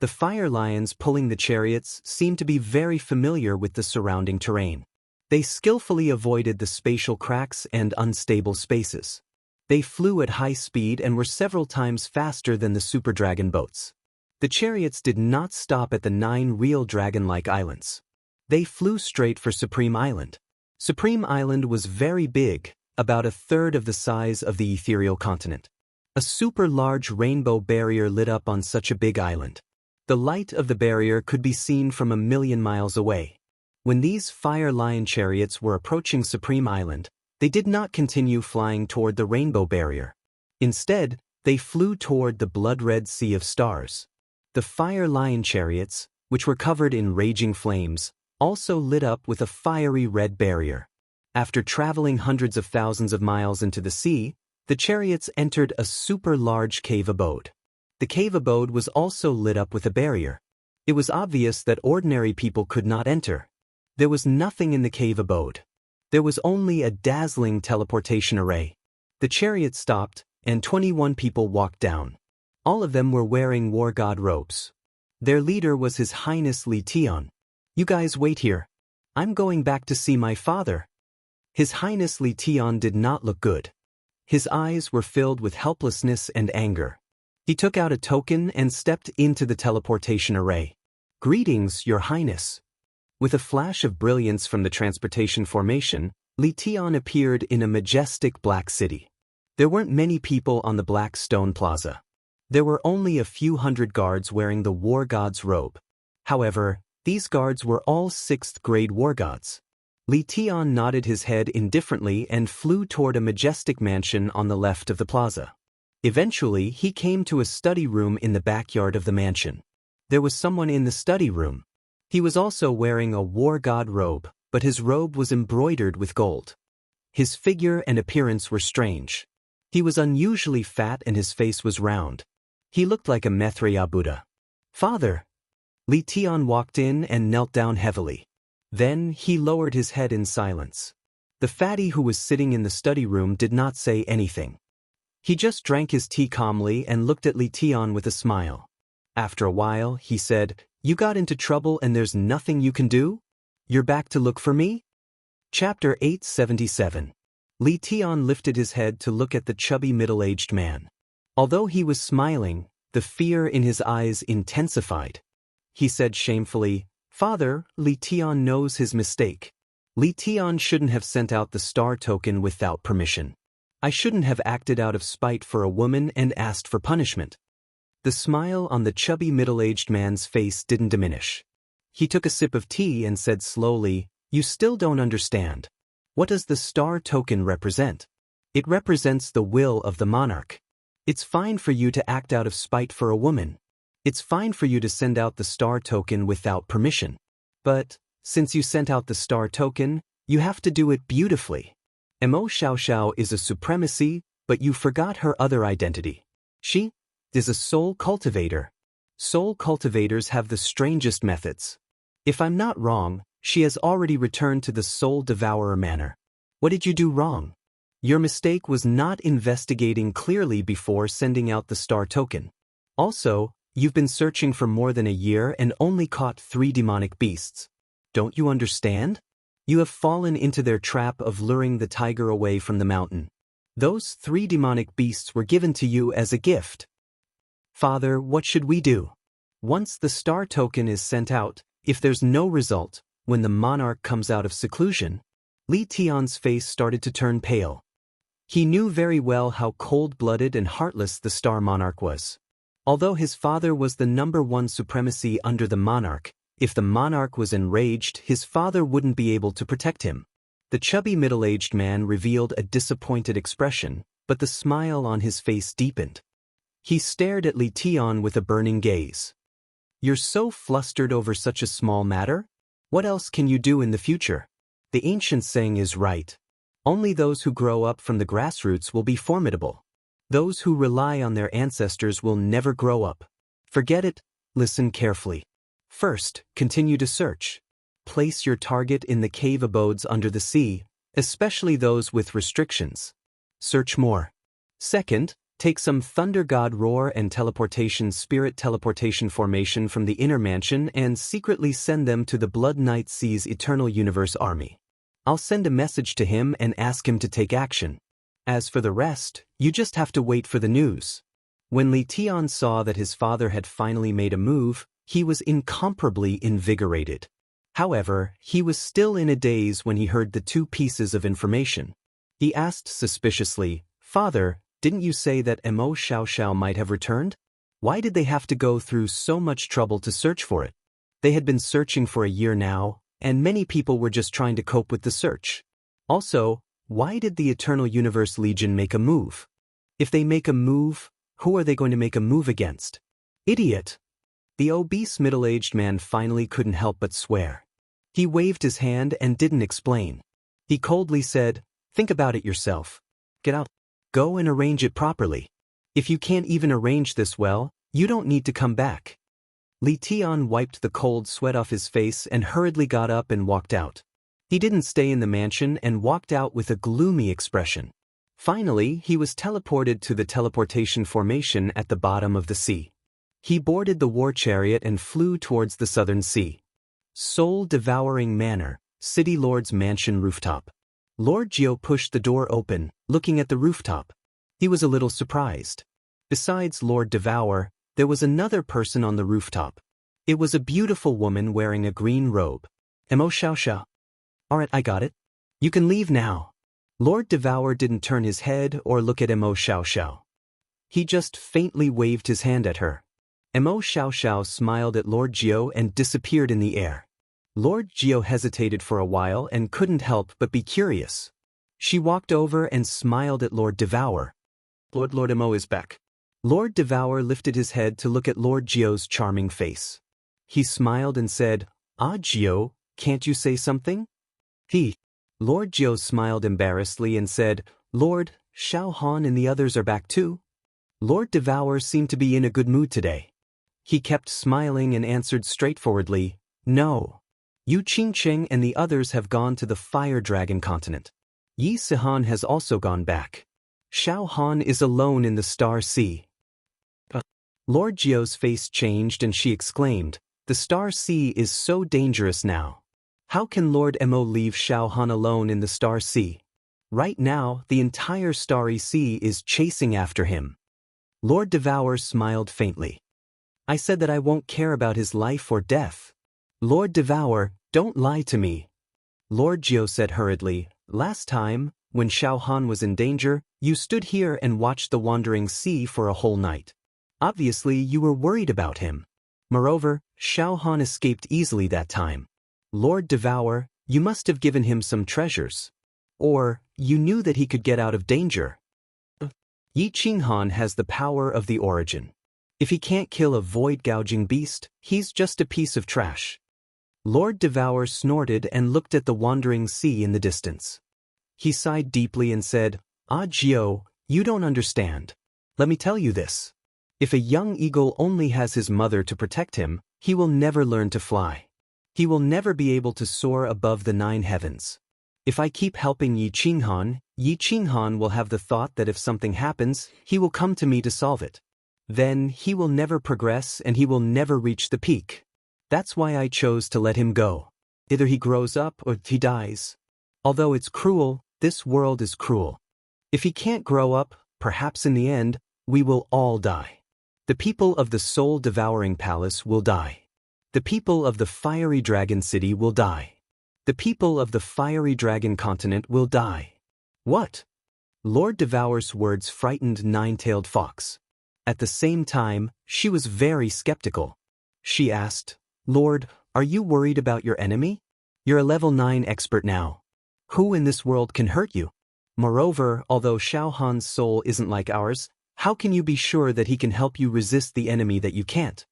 The fire lions pulling the chariots seemed to be very familiar with the surrounding terrain. They skillfully avoided the spatial cracks and unstable spaces. They flew at high speed and were several times faster than the super dragon boats. The chariots did not stop at the 9 real dragon-like islands. They flew straight for Supreme Island. Supreme Island was very big, about 1/3 of the size of the ethereal continent. A super large rainbow barrier lit up on such a big island. The light of the barrier could be seen from 1,000,000 miles away. When these fire lion chariots were approaching Supreme Island, they did not continue flying toward the rainbow barrier. Instead, they flew toward the blood-red sea of stars. The fire lion chariots, which were covered in raging flames, also lit up with a fiery red barrier. After traveling hundreds of thousands of miles into the sea, the chariots entered a super large cave abode. The cave abode was also lit up with a barrier. It was obvious that ordinary people could not enter. There was nothing in the cave abode. There was only a dazzling teleportation array. The chariot stopped, and 21 people walked down. All of them were wearing war god robes. Their leader was His Highness Li Tian. "You guys wait here. I'm going back to see my father." His Highness Li Tian did not look good. His eyes were filled with helplessness and anger. He took out a token and stepped into the teleportation array. "Greetings, Your Highness." With a flash of brilliance from the transportation formation, Li Tian appeared in a majestic black city. There weren't many people on the black stone plaza. There were only a few hundred guards wearing the war god's robe. However, these guards were all 6th grade war gods. Li Tian nodded his head indifferently and flew toward a majestic mansion on the left of the plaza. Eventually, he came to a study room in the backyard of the mansion. There was someone in the study room. He was also wearing a war god robe, but his robe was embroidered with gold. His figure and appearance were strange. He was unusually fat and his face was round. He looked like a Maitreya Buddha. "Father." Li Tian walked in and knelt down heavily. Then he lowered his head in silence. The fatty who was sitting in the study room did not say anything. He just drank his tea calmly and looked at Li Tian with a smile. After a while, he said, "You got into trouble and there's nothing you can do? You're back to look for me?" Chapter 877. Li Tian lifted his head to look at the chubby middle-aged man. Although he was smiling, the fear in his eyes intensified. He said shamefully, "Father, Li Tian knows his mistake. Li Tian shouldn't have sent out the star token without permission. I shouldn't have acted out of spite for a woman and asked for punishment." The smile on the chubby middle-aged man's face didn't diminish. He took a sip of tea and said slowly, "You still don't understand. What does the star token represent? It represents the will of the monarch. It's fine for you to act out of spite for a woman. It's fine for you to send out the star token without permission. But, since you sent out the star token, you have to do it beautifully. Mo Xiaoxiao is a supremacy, but you forgot her other identity. She is a soul cultivator. Soul cultivators have the strangest methods. If I'm not wrong, she has already returned to the soul devourer manner. What did you do wrong? Your mistake was not investigating clearly before sending out the star token. Also, you've been searching for more than a year and only caught 3 demonic beasts. Don't you understand? You have fallen into their trap of luring the tiger away from the mountain. Those 3 demonic beasts were given to you as a gift. Father, what should we do? Once the star token is sent out, if there's no result, when the monarch comes out of seclusion, Li Tian's face started to turn pale. He knew very well how cold-blooded and heartless the star monarch was. Although his father was the #1 supremacy under the monarch, if the monarch was enraged, his father wouldn't be able to protect him. The chubby middle-aged man revealed a disappointed expression, but the smile on his face deepened. He stared at Li Tian with a burning gaze. "You're so flustered over such a small matter? What else can you do in the future? The ancient saying is right. Only those who grow up from the grassroots will be formidable. Those who rely on their ancestors will never grow up. Forget it, listen carefully. First, continue to search. Place your target in the cave abodes under the sea, especially those with restrictions. Search more. Second, take some Thunder God Roar and Teleportation Spirit Teleportation formation from the inner mansion and secretly send them to the Blood Knight Sea's Eternal Universe army. I'll send a message to him and ask him to take action. As for the rest, you just have to wait for the news." When Li Tian saw that his father had finally made a move, he was incomparably invigorated. However, he was still in a daze when he heard the 2 pieces of information. He asked suspiciously, "Father, didn't you say that Mo Xiaoxiao might have returned? Why did they have to go through so much trouble to search for it? They had been searching for a year now, and many people were just trying to cope with the search. Also, why did the Eternal Universe Legion make a move? If they make a move, who are they going to make a move against? Idiot!" The obese middle-aged man finally couldn't help but swear. He waved his hand and didn't explain. He coldly said, "Think about it yourself. Get out. Go and arrange it properly. If you can't even arrange this well, you don't need to come back." Li Tian wiped the cold sweat off his face and hurriedly got up and walked out. He didn't stay in the mansion and walked out with a gloomy expression. Finally, he was teleported to the teleportation formation at the bottom of the sea. He boarded the war chariot and flew towards the southern sea. Soul-devouring manor, City Lord's mansion rooftop. Lord Geo pushed the door open, looking at the rooftop. He was a little surprised. Besides Lord Devour, there was another person on the rooftop. It was a beautiful woman wearing a green robe. Emo Xiao Xiao. Alright, I got it. You can leave now. Lord Devour didn't turn his head or look at Emo Xiao Xiao. He just faintly waved his hand at her. Emo Xiao Xiao smiled at Lord Geo and disappeared in the air. Lord Geo hesitated for a while and couldn't help but be curious. She walked over and smiled at Lord Devour. Lord Emo is back. Lord Devour lifted his head to look at Lord Geo's charming face. He smiled and said, "Ah, Geo, can't you say something?" Lord Geo smiled embarrassedly and said, "Lord, Xiao Han and the others are back too?" Lord Devour seemed to be in a good mood today. He kept smiling and answered straightforwardly, "No. Yu Qingcheng and the others have gone to the Fire Dragon continent. Yi Sihan has also gone back. Xiao Han is alone in the Star Sea." Lord Geo's face changed and she exclaimed, "The Star Sea is so dangerous now. How can Lord Emo leave Xiao Han alone in the Star Sea? Right now, the entire Starry Sea is chasing after him." Lord Devour smiled faintly. "I said that I won't care about his life or death." "Lord Devour, don't lie to me." Lord Geo said hurriedly, "Last time, when Xiao Han was in danger, you stood here and watched the wandering sea for a whole night. Obviously, you were worried about him. Moreover, Xiao Han escaped easily that time. Lord Devour, you must have given him some treasures. Or, you knew that he could get out of danger. Yi Qinghan has the power of the origin. If he can't kill a void-gouging beast, he's just a piece of trash." Lord Devour snorted and looked at the wandering sea in the distance. He sighed deeply and said, "Ah, Geo, you don't understand. Let me tell you this. If a young eagle only has his mother to protect him, he will never learn to fly. He will never be able to soar above the 9 heavens. If I keep helping Yi Qinghan will have the thought that if something happens, he will come to me to solve it. Then he will never progress and he will never reach the peak. That's why I chose to let him go. Either he grows up or he dies. Although it's cruel, this world is cruel. If he can't grow up, perhaps in the end, we will all die. The people of the soul-devouring palace will die. The people of the fiery dragon city will die. The people of the fiery dragon continent will die." "What?" Lord Devour's words frightened Nine-Tailed Fox. At the same time, she was very skeptical. She asked, "Lord, are you worried about your enemy? You're a level 9 expert now. Who in this world can hurt you? Moreover, although Xiao Han's soul isn't like ours, how can you be sure that he can help you resist the enemy that you can't?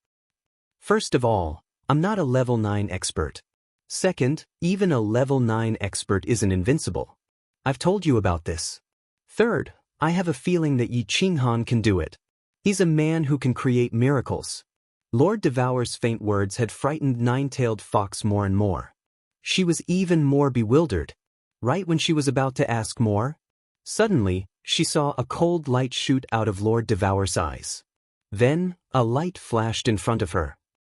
First of all, I'm not a level 9 expert. Second, even a level 9 expert isn't invincible. I've told you about this. Third, I have a feeling that Yi Qinghan can do it. He's a man who can create miracles." Lord Devour's faint words had frightened Nine-Tailed Fox more and more. She was even more bewildered. Right when she was about to ask more, suddenly, she saw a cold light shoot out of Lord Devour's eyes. Then, a light flashed in front of her.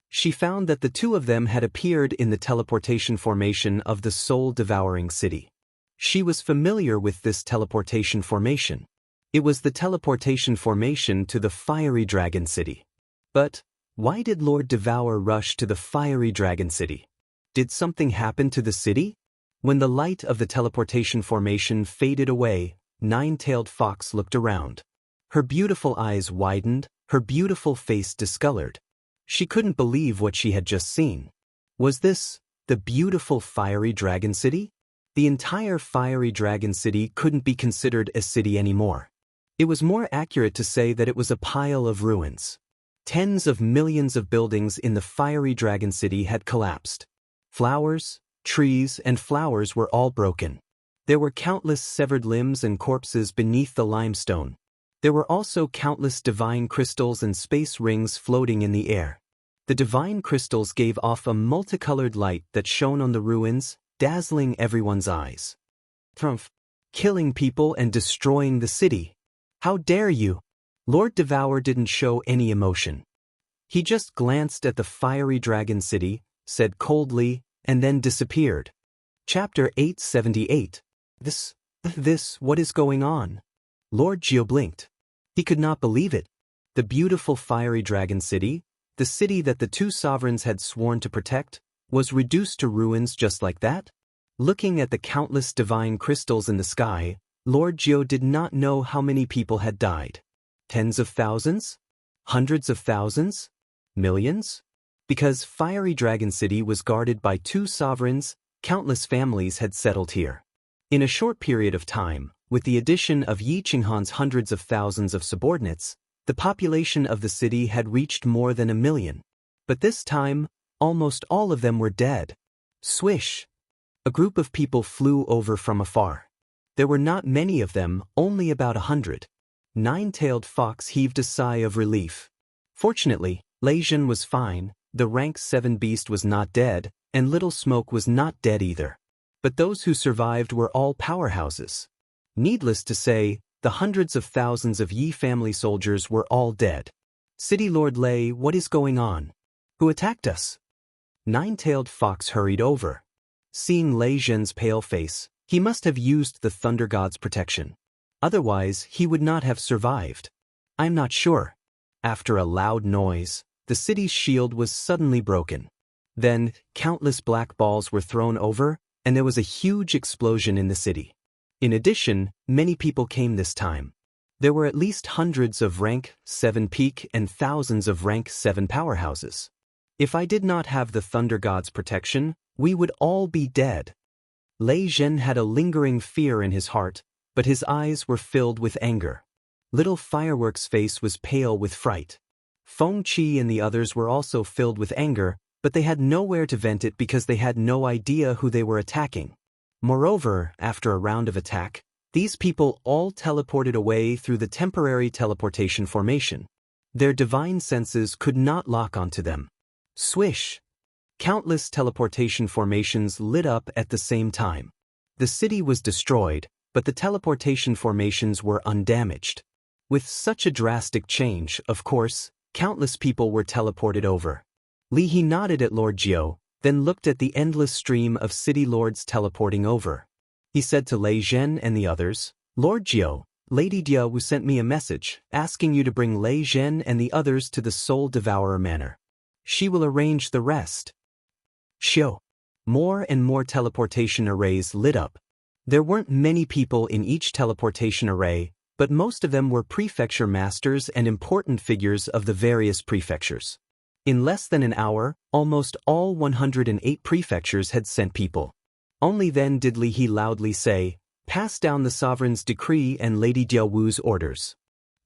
She found that the two of them had appeared in the teleportation formation of the soul-devouring city. She was familiar with this teleportation formation. It was the teleportation formation to the fiery dragon city. But, why did Lord Devour rush to the fiery dragon city? Did something happen to the city? When the light of the teleportation formation faded away, Nine-Tailed Fox looked around. Her beautiful eyes widened, her beautiful face discolored. She couldn't believe what she had just seen. Was this the beautiful fiery dragon city? The entire fiery dragon city couldn't be considered a city anymore. It was more accurate to say that it was a pile of ruins. Tens of millions of buildings in the fiery dragon city had collapsed. Flowers, trees, and flowers were all broken. There were countless severed limbs and corpses beneath the limestone. There were also countless divine crystals and space rings floating in the air. The divine crystals gave off a multicolored light that shone on the ruins, dazzling everyone's eyes. "Trumph! Killing people and destroying the city. How dare you?" Lord Devour didn't show any emotion. He just glanced at the fiery dragon city, said coldly, and then disappeared. Chapter 878. What is going on? Lord Geo blinked. He could not believe it. The beautiful fiery dragon city, the city that the two sovereigns had sworn to protect, was reduced to ruins just like that? Looking at the countless divine crystals in the sky, Lord Geo did not know how many people had died. Tens of thousands? Hundreds of thousands? Millions? Because Fiery Dragon City was guarded by two sovereigns, countless families had settled here. In a short period of time, with the addition of Yi Qinghan's hundreds of thousands of subordinates, the population of the city had reached more than 1 million. But this time, almost all of them were dead. Swish! A group of people flew over from afar. There were not many of them, only about 100. Nine-tailed Fox heaved a sigh of relief. Fortunately, Lei Zhen was fine, the rank 7 beast was not dead, and Little Smoke was not dead either. But those who survived were all powerhouses. Needless to say, the hundreds of thousands of Yi family soldiers were all dead. City Lord Lei, what is going on? Who attacked us? Nine-tailed Fox hurried over. Seeing Lei Zhen's pale face, he must have used the Thunder God's protection. Otherwise, he would not have survived. I'm not sure. After a loud noise, the city's shield was suddenly broken. Then, countless black balls were thrown over, and there was a huge explosion in the city. In addition, many people came this time. There were at least hundreds of rank 7 peak and thousands of rank 7 powerhouses. If I did not have the Thunder God's protection, we would all be dead. Lei Zhen had a lingering fear in his heart, but his eyes were filled with anger. Little Firework's face was pale with fright. Feng Qi and the others were also filled with anger, but they had nowhere to vent it because they had no idea who they were attacking. Moreover, after a round of attack, these people all teleported away through the temporary teleportation formation. Their divine senses could not lock onto them. Swish! Countless teleportation formations lit up at the same time. The city was destroyed, but the teleportation formations were undamaged. With such a drastic change, of course, countless people were teleported over. Li He nodded at Lord Jiao, then looked at the endless stream of city lords teleporting over. He said to Lei Zhen and the others, Lord Jiao, Lady Diao sent me a message, asking you to bring Lei Zhen and the others to the Soul Devourer Manor. She will arrange the rest. Xiao. More and more teleportation arrays lit up. There weren't many people in each teleportation array, but most of them were prefecture masters and important figures of the various prefectures. In less than an hour, almost all 108 prefectures had sent people. Only then did Li He loudly say, pass down the sovereign's decree and Lady Diao Wu's orders.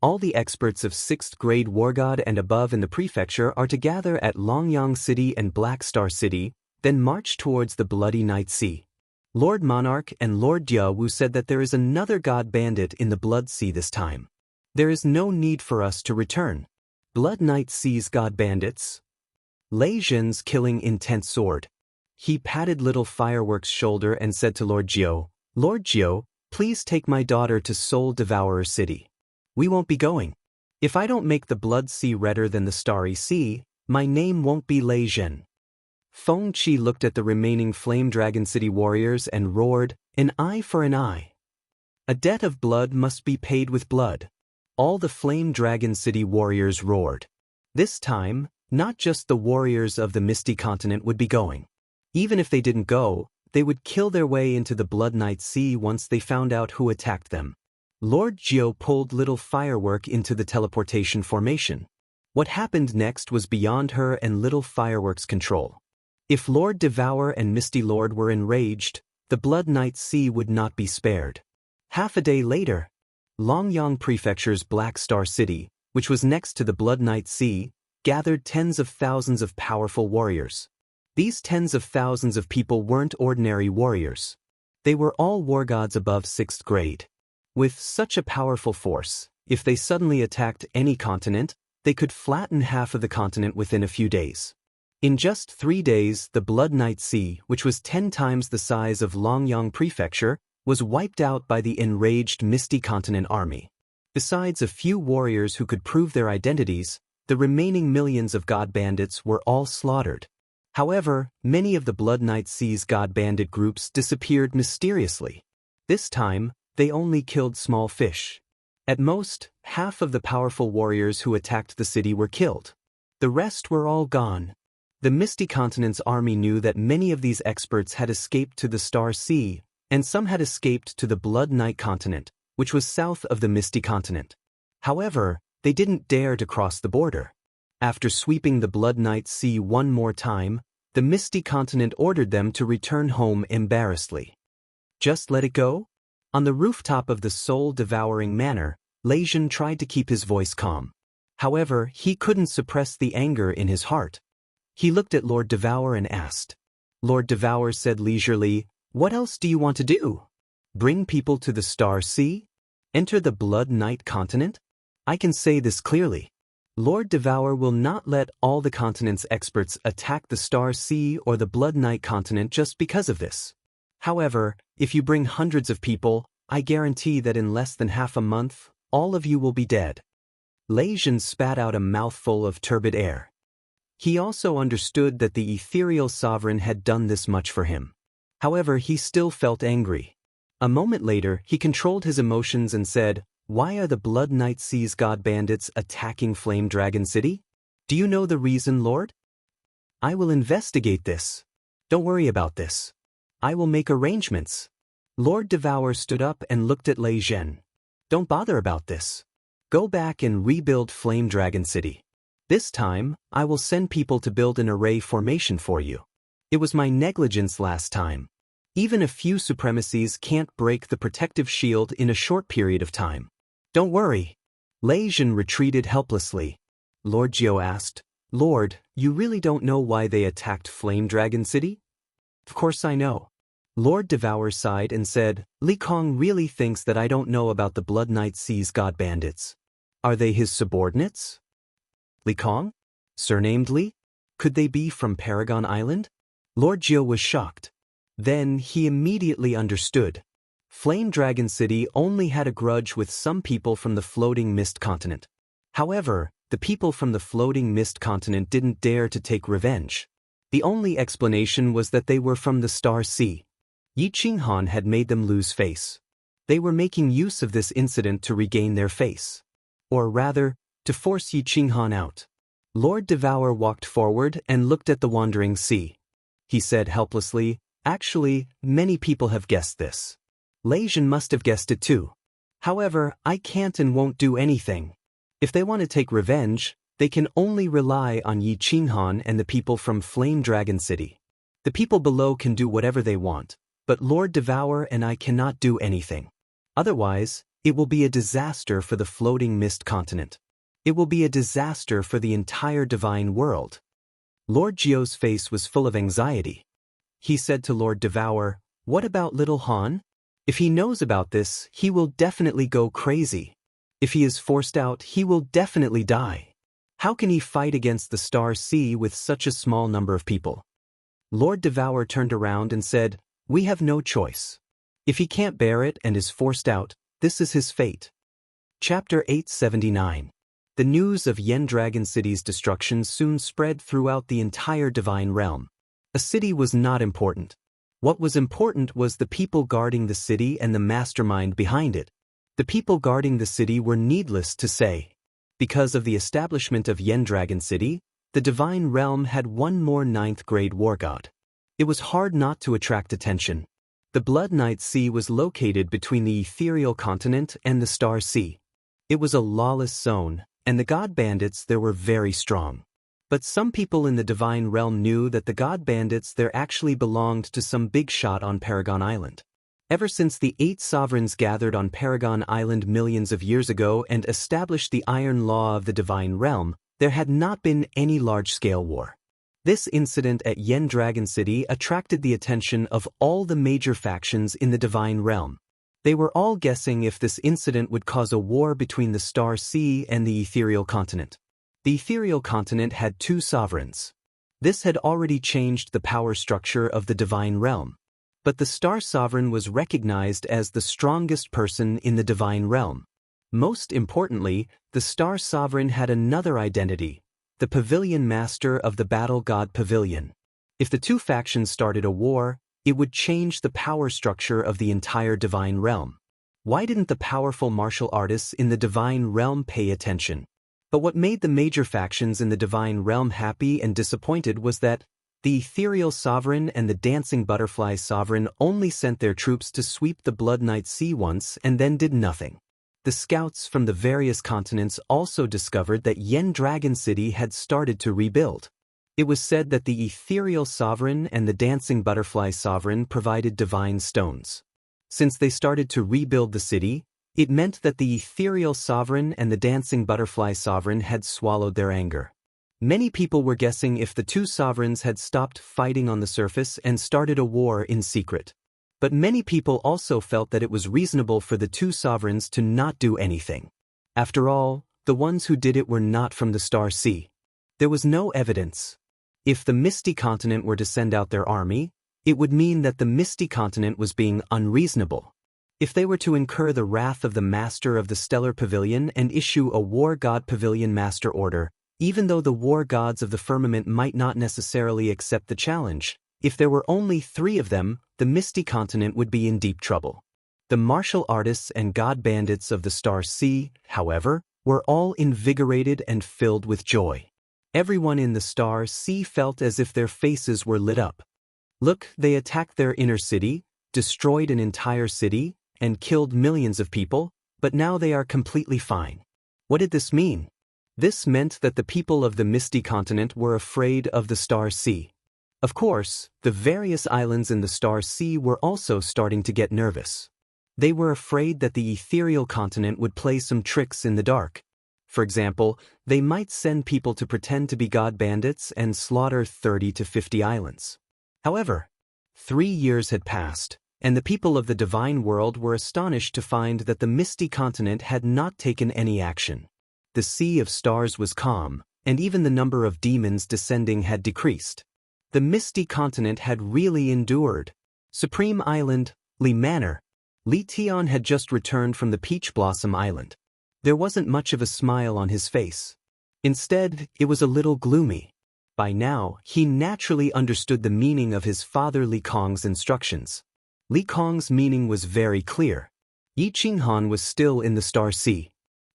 All the experts of 6th grade War God and above in the prefecture are to gather at Longyang City and Black Star City, then march towards the Bloody Night Sea. Lord Monarch and Lord Diao Wu said that there is another god bandit in the Blood Sea this time. There is no need for us to return. Blood Night Sea's god bandits. Lei Zhen's killing intense sword. He patted Little Firework's shoulder and said to Lord Jiao, Lord Jiao, please take my daughter to Soul Devourer City. We won't be going. If I don't make the Blood Sea redder than the Starry Sea, my name won't be Lei Zhen. Feng Qi looked at the remaining Flame Dragon City warriors and roared, an eye for an eye. A debt of blood must be paid with blood. All the Flame Dragon City warriors roared. This time, not just the warriors of the Misty Continent would be going. Even if they didn't go, they would kill their way into the Blood Night Sea once they found out who attacked them. Lord Jiao pulled Little Firework into the teleportation formation. What happened next was beyond her and Little Firework's control. If Lord Devour and Misty Lord were enraged, the Blood Night Sea would not be spared. Half a day later, Longyang Prefecture's Black Star City, which was next to the Blood Night Sea, gathered tens of thousands of powerful warriors. These tens of thousands of people weren't ordinary warriors. They were all war gods above 6th grade. With such a powerful force, if they suddenly attacked any continent, they could flatten half of the continent within a few days. In just 3 days, the Blood Night Sea, which was 10 times the size of Longyang Prefecture, was wiped out by the enraged Misty Continent army. Besides a few warriors who could prove their identities, the remaining millions of god bandits were all slaughtered. However, many of the Blood Night Sea's god bandit groups disappeared mysteriously. This time, they only killed small fish. At most, half of the powerful warriors who attacked the city were killed. The rest were all gone. The Misty Continent's army knew that many of these experts had escaped to the Star Sea, and some had escaped to the Blood Night Continent, which was south of the Misty Continent. However, they didn't dare to cross the border. After sweeping the Blood Night Sea one more time, the Misty Continent ordered them to return home embarrassedly. Just let it go? On the rooftop of the soul-devouring manor, Lejeune tried to keep his voice calm. However, he couldn't suppress the anger in his heart. He looked at Lord Devour and asked. Lord Devour said leisurely, "What else do you want to do? Bring people to the Star Sea? Enter the Blood Night Continent? I can say this clearly. Lord Devour will not let all the continent's experts attack the Star Sea or the Blood Night Continent just because of this. However, if you bring hundreds of people, I guarantee that in less than half a month, all of you will be dead." Lejeune spat out a mouthful of turbid air. He also understood that the ethereal sovereign had done this much for him. However, he still felt angry. A moment later, he controlled his emotions and said, "Why are the Blood Night Sea's god bandits attacking Flame Dragon City? Do you know the reason, Lord? I will investigate this. Don't worry about this. I will make arrangements." Lord Devour stood up and looked at Lejeune. "Don't bother about this. Go back and rebuild Flame Dragon City. This time, I will send people to build an array formation for you. It was my negligence last time. Even a few supremacies can't break the protective shield in a short period of time. Don't worry." Lejeune retreated helplessly. Lord Gio asked, "Lord, you really don't know why they attacked Flame Dragon City?" "Of course I know." Lord Devour sighed and said, "Li Kong really thinks that I don't know about the Blood Night Sea's god bandits. Are they his subordinates?" Li Kong? Surnamed Li? Could they be from Paragon Island? Lord Gio was shocked. Then he immediately understood. Flame Dragon City only had a grudge with some people from the Floating Mist Continent. However, the people from the Floating Mist Continent didn't dare to take revenge. The only explanation was that they were from the Star Sea. Yi Qinghan had made them lose face. They were making use of this incident to regain their face. Or rather, to force Yi Qinghan out. Lord Devour walked forward and looked at the wandering sea. He said helplessly, "Actually, many people have guessed this. Lejeune must have guessed it too. However, I can't and won't do anything. If they want to take revenge, they can only rely on Yi Qinghan and the people from Flame Dragon City. The people below can do whatever they want, but Lord Devour and I cannot do anything. Otherwise, it will be a disaster for the Floating Mist Continent. It will be a disaster for the entire divine world." Lord Gio's face was full of anxiety. He said to Lord Devour, "What about little Han? If he knows about this, he will definitely go crazy. If he is forced out, he will definitely die. How can he fight against the Star Sea with such a small number of people?" Lord Devour turned around and said, "We have no choice. If he can't bear it and is forced out, this is his fate." Chapter 879. The news of Yen Dragon City's destruction soon spread throughout the entire divine realm. A city was not important. What was important was the people guarding the city and the mastermind behind it. The people guarding the city were needless to say. Because of the establishment of Yen Dragon City, the divine realm had one more 9th-grade war god. It was hard not to attract attention. The Blood Night Sea was located between the ethereal continent and the Star Sea. It was a lawless zone, and the god bandits there were very strong. But some people in the divine realm knew that the god bandits there actually belonged to some big shot on Paragon Island. Ever since the 8 sovereigns gathered on Paragon Island millions of years ago and established the iron law of the divine realm, there had not been any large-scale war. This incident at Yen Dragon City attracted the attention of all the major factions in the divine realm. They were all guessing if this incident would cause a war between the Star Sea and the ethereal continent. The ethereal continent had 2 sovereigns. This had already changed the power structure of the divine realm. But the Star Sovereign was recognized as the strongest person in the divine realm. Most importantly, the Star Sovereign had another identity, the Pavilion Master of the Battle God Pavilion. If the 2 factions started a war, it would change the power structure of the entire divine realm. Why didn't the powerful martial artists in the divine realm pay attention? But what made the major factions in the divine realm happy and disappointed was that the ethereal sovereign and the dancing butterfly sovereign only sent their troops to sweep the Blood Night Sea once and then did nothing. The scouts from the various continents also discovered that Yen Dragon City had started to rebuild. It was said that the ethereal sovereign and the dancing butterfly sovereign provided divine stones. Since they started to rebuild the city, it meant that the ethereal sovereign and the dancing butterfly sovereign had swallowed their anger. Many people were guessing if the two sovereigns had stopped fighting on the surface and started a war in secret. But many people also felt that it was reasonable for the two sovereigns to not do anything. After all, the ones who did it were not from the Star Sea. There was no evidence. If the Misty Continent were to send out their army, it would mean that the Misty Continent was being unreasonable. If they were to incur the wrath of the Master of the Stellar Pavilion and issue a War God Pavilion Master Order, even though the war gods of the firmament might not necessarily accept the challenge, if there were only 3 of them, the Misty Continent would be in deep trouble. The martial artists and god bandits of the Star Sea, however, were all invigorated and filled with joy. Everyone in the Star Sea felt as if their faces were lit up. Look, they attacked their inner city, destroyed an entire city, and killed millions of people, but now they are completely fine. What did this mean? This meant that the people of the Misty Continent were afraid of the Star Sea. Of course, the various islands in the Star Sea were also starting to get nervous. They were afraid that the ethereal continent would play some tricks in the dark. For example, they might send people to pretend to be god bandits and slaughter 30 to 50 islands. However, 3 years had passed, and the people of the divine world were astonished to find that the Misty Continent had not taken any action. The Sea of Stars was calm, and even the number of demons descending had decreased. The Misty Continent had really endured. Supreme Island, Li Manor. Li Tian had just returned from the Peach Blossom Island. There wasn't much of a smile on his face. Instead, it was a little gloomy. By now, he naturally understood the meaning of his father Li Kong's instructions. Li Kong's meaning was very clear. Yi Qinghan was still in the Star Sea.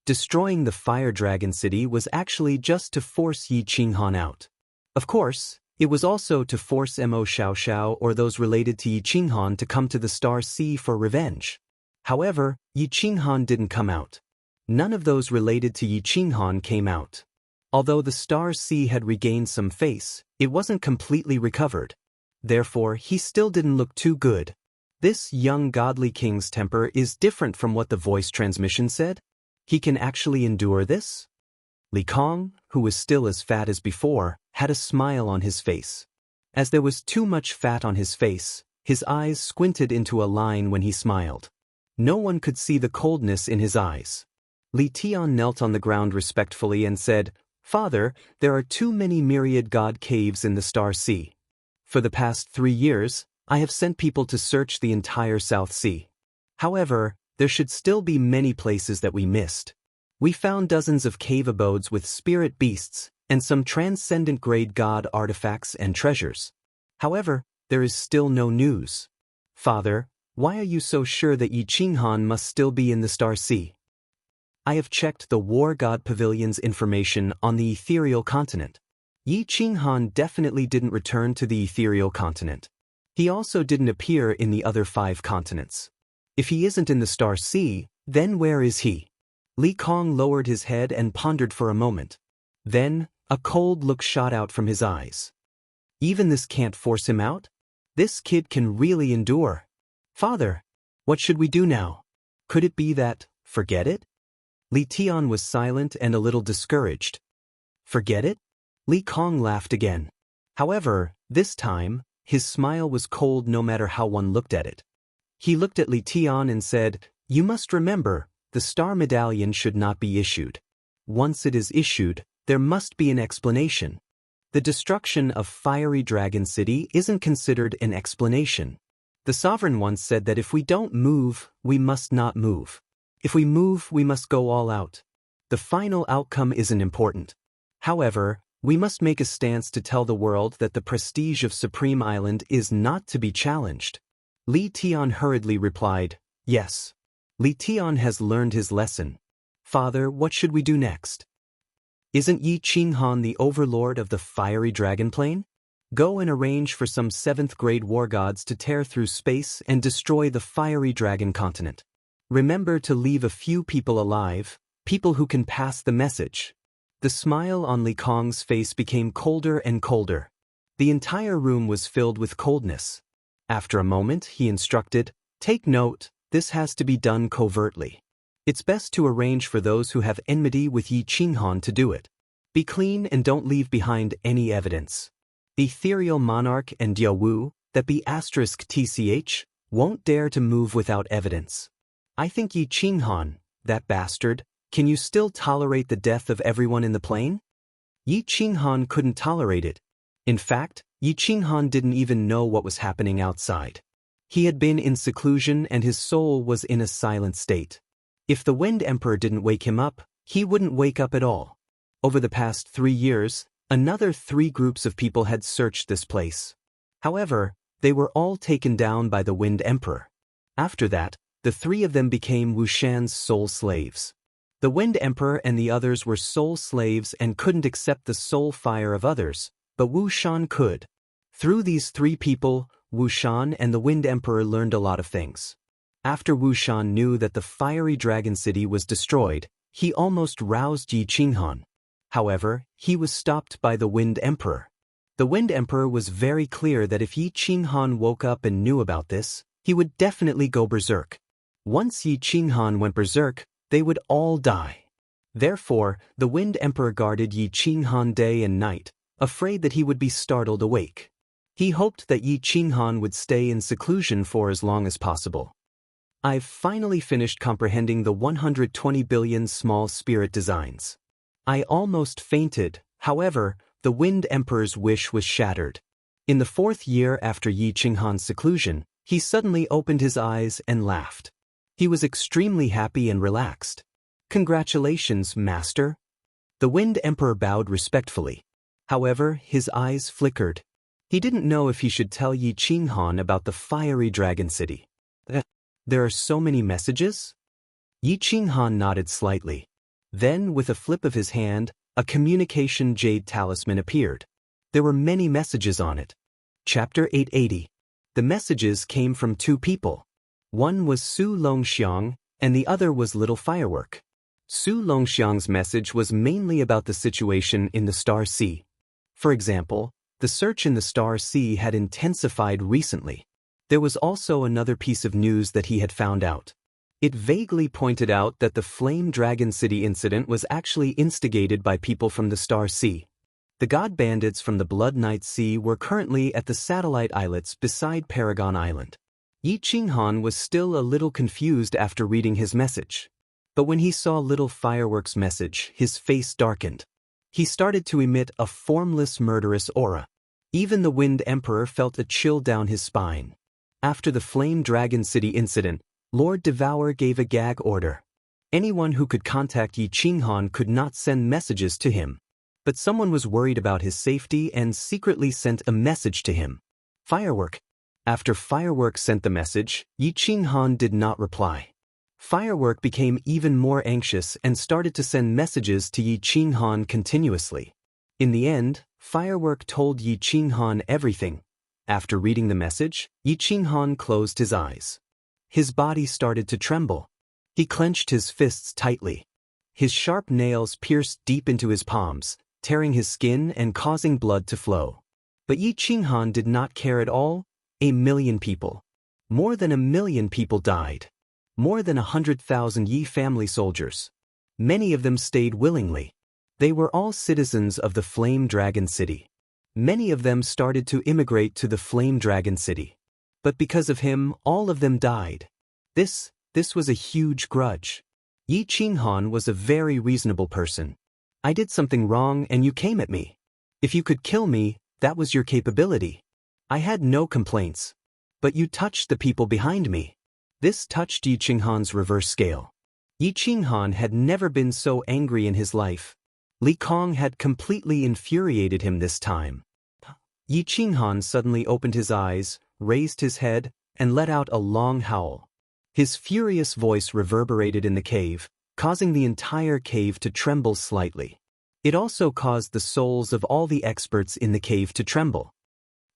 Destroying the Fire Dragon City was actually just to force Yi Qinghan out. Of course, it was also to force Mo Xiaoxiao or those related to Yi Qinghan to come to the Star Sea for revenge. However, Yi Qinghan didn't come out. None of those related to Yi Qinghan came out. Although the Star Sea had regained some face, it wasn't completely recovered. Therefore, he still didn't look too good. This young godly king's temper is different from what the voice transmission said. He can actually endure this? Li Kong, who was still as fat as before, had a smile on his face. As there was too much fat on his face, his eyes squinted into a line when he smiled. No one could see the coldness in his eyes. Li Tian knelt on the ground respectfully and said, "Father, there are too many myriad god caves in the Star Sea. For the past 3 years, I have sent people to search the entire South Sea. However, there should still be many places that we missed. We found dozens of cave abodes with spirit beasts and some transcendent grade god artifacts and treasures. However, there is still no news. Father, why are you so sure that Yi Qinghan must still be in the Star Sea? I have checked the War God Pavilion's information on the ethereal continent. Yi Qinghan definitely didn't return to the ethereal continent. He also didn't appear in the other 5 continents. If he isn't in the Star Sea, then where is he?" Li Kong lowered his head and pondered for a moment. Then, a cold look shot out from his eyes. Even this can't force him out? This kid can really endure. Father, what should we do now? Could it be that, forget it? Li Tian was silent and a little discouraged. Forget it? Li Kong laughed again. However, this time, his smile was cold no matter how one looked at it. He looked at Li Tian and said, "You must remember, the Star Medallion should not be issued. Once it is issued, there must be an explanation. The destruction of Fiery Dragon City isn't considered an explanation. The Sovereign once said that if we don't move, we must not move. If we move, we must go all out. The final outcome isn't important. However, We must make a stance to tell the world that the prestige of Supreme Island is not to be challenged. Li Tian hurriedly replied, yes. Li Tian has learned his lesson. Father, what should we do next? Isn't Yi Qinghan the overlord of the fiery dragon plane? Go and arrange for some 7th-grade war gods to tear through space and destroy the fiery dragon continent. Remember to leave a few people alive, people who can pass the message. The smile on Li Kong's face became colder and colder. The entire room was filled with coldness. After a moment, he instructed, take note, this has to be done covertly. It's best to arrange for those who have enmity with Yi Qinghan to do it. Be clean and don't leave behind any evidence. The ethereal monarch and Diawu, that be *tch, won't dare to move without evidence. I think Yi Qinghan, that bastard, can you still tolerate the death of everyone in the plane? Yi Qinghan couldn't tolerate it. In fact, Yi Qinghan didn't even know what was happening outside. He had been in seclusion and his soul was in a silent state. If the Wind Emperor didn't wake him up, he wouldn't wake up at all. Over the past 3 years, another 3 groups of people had searched this place. However, they were all taken down by the Wind Emperor. After that, the 3 of them became Wu Shan's soul slaves. The Wind Emperor and the others were soul slaves and couldn't accept the soul fire of others, but Wu Shan could. Through these 3 people, Wu Shan and the Wind Emperor learned a lot of things. After Wu Shan knew that the fiery dragon city was destroyed, he almost roused Yi Qinghan. However, he was stopped by the Wind Emperor. The Wind Emperor was very clear that if Yi Qinghan woke up and knew about this, he would definitely go berserk. Once Yi Qinghan went berserk, they would all die. Therefore, the Wind Emperor guarded Yi Qinghan day and night, afraid that he would be startled awake. He hoped that Yi Qinghan would stay in seclusion for as long as possible. I've finally finished comprehending the 120 billion small spirit designs. I almost fainted, however, the Wind Emperor's wish was shattered. In the 4th year after Yi Qinghan's seclusion, he suddenly opened his eyes and laughed. He was extremely happy and relaxed. Congratulations, Master. The Wind Emperor bowed respectfully. However, his eyes flickered. He didn't know if he should tell Yi Qinghan about the fiery dragon city. There are so many messages? Yi Qinghan nodded slightly. Then, with a flip of his hand, a communication jade talisman appeared. There were many messages on it. Chapter 880. The messages came from 2 people. One was Su Longxiang, and the other was Little Firework. Su Longxiang's message was mainly about the situation in the Star Sea. For example, the search in the Star Sea had intensified recently. There was also another piece of news that he had found out. It vaguely pointed out that the Flame Dragon City incident was actually instigated by people from the Star Sea. The god bandits from the Blood Night Sea were currently at the satellite islets beside Paragon Island. Yi Qinghan was still a little confused after reading his message. But when he saw Little Firework's message, his face darkened. He started to emit a formless murderous aura. Even the Wind Emperor felt a chill down his spine. After the Flame Dragon City incident, Lord Devour gave a gag order. Anyone who could contact Yi Qinghan could not send messages to him. But someone was worried about his safety and secretly sent a message to him. Firework. After Firework sent the message, Yi Qinghan did not reply. Firework became even more anxious and started to send messages to Yi Qinghan continuously. In the end, Firework told Yi Qinghan everything. After reading the message, Yi Qinghan closed his eyes. His body started to tremble. He clenched his fists tightly. His sharp nails pierced deep into his palms, tearing his skin and causing blood to flow. But Yi Qinghan did not care at all. 1,000,000 people. More than 1,000,000 people died. More than 100,000 Yi family soldiers. Many of them stayed willingly. They were all citizens of the Flame Dragon City. Many of them started to immigrate to the Flame Dragon City. But because of him, all of them died. This was a huge grudge. Yi Qinghan was a very reasonable person. I did something wrong and you came at me. If you could kill me, that was your capability. I had no complaints. But you touched the people behind me. This touched Yi Qinghan's reverse scale. Yi Qinghan had never been so angry in his life. Li Kong had completely infuriated him this time. Yi Qinghan suddenly opened his eyes, raised his head, and let out a long howl. His furious voice reverberated in the cave, causing the entire cave to tremble slightly. It also caused the souls of all the experts in the cave to tremble.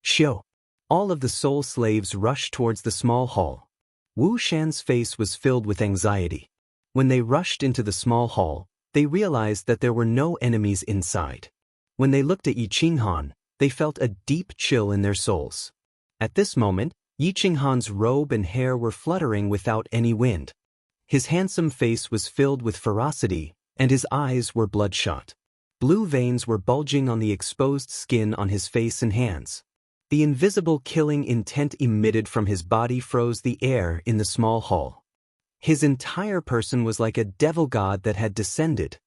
Shio! All of the soul slaves rushed towards the small hall. Wu Shan's face was filled with anxiety. When they rushed into the small hall, they realized that there were no enemies inside. When they looked at Yi Qinghan, they felt a deep chill in their souls. At this moment, Yi Qinghan's robe and hair were fluttering without any wind. His handsome face was filled with ferocity, and his eyes were bloodshot. Blue veins were bulging on the exposed skin on his face and hands. The invisible killing intent emitted from his body froze the air in the small hall. His entire person was like a devil god that had descended.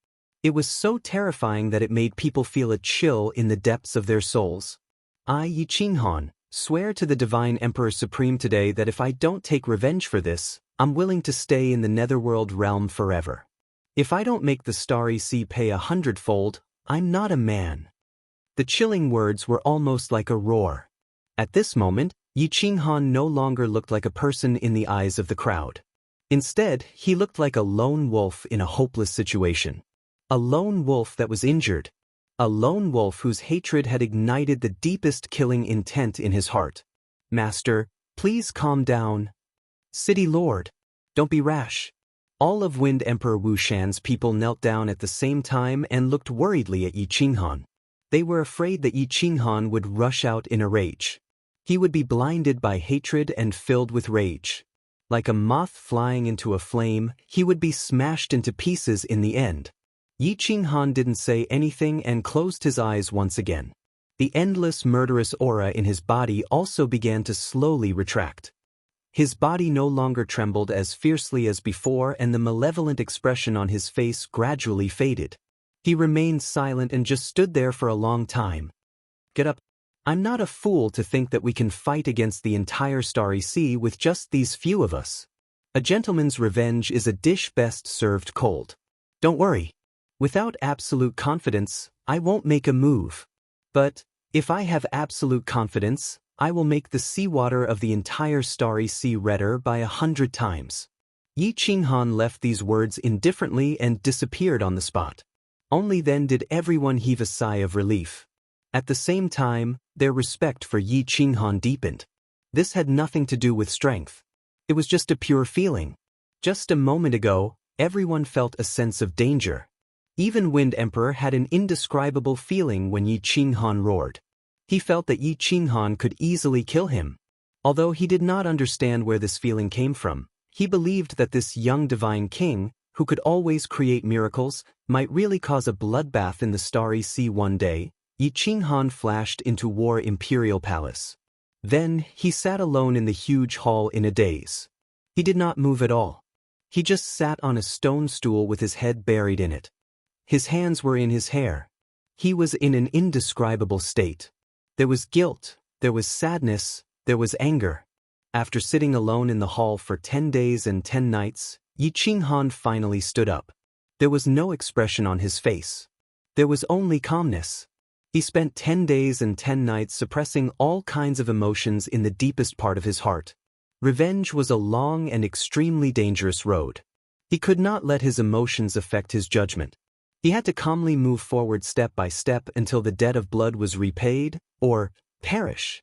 It was so terrifying that it made people feel a chill in the depths of their souls. I, Yi Qinghan, swear to the Divine Emperor Supreme today that if I don't take revenge for this, I'm willing to stay in the Netherworld realm forever. If I don't make the Starry Sea pay 100-fold, I'm not a man. The chilling words were almost like a roar. At this moment, Yi Qinghan no longer looked like a person in the eyes of the crowd. Instead, he looked like a lone wolf in a hopeless situation. A lone wolf that was injured. A lone wolf whose hatred had ignited the deepest killing intent in his heart. Master, please calm down. City Lord, don't be rash. All of Wind Emperor Wu Shan's people knelt down at the same time and looked worriedly at Yi Qinghan. They were afraid that Yi Qinghan would rush out in a rage. He would be blinded by hatred and filled with rage. Like a moth flying into a flame, he would be smashed into pieces in the end. Yi Qinghan didn't say anything and closed his eyes once again. The endless murderous aura in his body also began to slowly retract. His body no longer trembled as fiercely as before, and the malevolent expression on his face gradually faded. He remained silent and just stood there for a long time. Get up. I'm not a fool to think that we can fight against the entire Starry Sea with just these few of us. A gentleman's revenge is a dish best served cold. Don't worry. Without absolute confidence, I won't make a move. But, if I have absolute confidence, I will make the seawater of the entire Starry Sea redder by 100 times. Yi Qinghan left these words indifferently and disappeared on the spot. Only then did everyone heave a sigh of relief. At the same time, their respect for Yi Qinghan deepened. This had nothing to do with strength. It was just a pure feeling. Just a moment ago, everyone felt a sense of danger. Even Wind Emperor had an indescribable feeling when Yi Qinghan roared. He felt that Yi Qinghan could easily kill him. Although he did not understand where this feeling came from, he believed that this young divine king, who could always create miracles, might really cause a bloodbath in the Starry Sea one day. Yi Qinghan flashed into War Imperial Palace. Then, he sat alone in the huge hall in a daze. He did not move at all. He just sat on a stone stool with his head buried in it. His hands were in his hair. He was in an indescribable state. There was guilt, there was sadness, there was anger. After sitting alone in the hall for 10 days and 10 nights, Yi Qinghan finally stood up. There was no expression on his face. There was only calmness. He spent 10 days and 10 nights suppressing all kinds of emotions in the deepest part of his heart. Revenge was a long and extremely dangerous road. He could not let his emotions affect his judgment. He had to calmly move forward step by step until the debt of blood was repaid, or perish.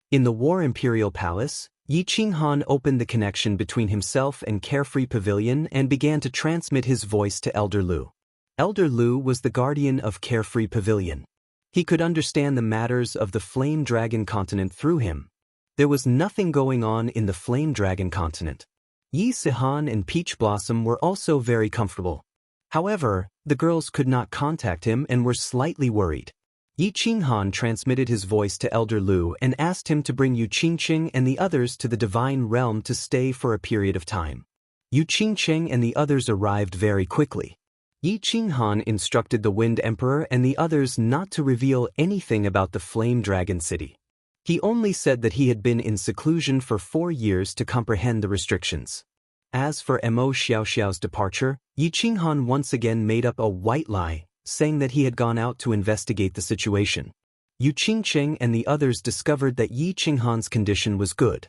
In the War Imperial Palace, Yi Qinghan opened the connection between himself and Carefree Pavilion and began to transmit his voice to Elder Lu. Elder Lu was the guardian of Carefree Pavilion. He could understand the matters of the Flame Dragon continent through him. There was nothing going on in the Flame Dragon continent. Yi Sihan and Peach Blossom were also very comfortable. However, the girls could not contact him and were slightly worried. Yi Qinghan transmitted his voice to Elder Lu and asked him to bring Yu Qingqing and the others to the Divine Realm to stay for a period of time. Yu Qingqing and the others arrived very quickly. Yi Qinghan instructed the Wind Emperor and the others not to reveal anything about the Flame Dragon City. He only said that he had been in seclusion for 4 years to comprehend the restrictions. As for Mo Xiaoxiao's departure, Yi Qinghan once again made up a white lie, saying that he had gone out to investigate the situation. Yu Qingcheng and the others discovered that Yi Qinghan's condition was good.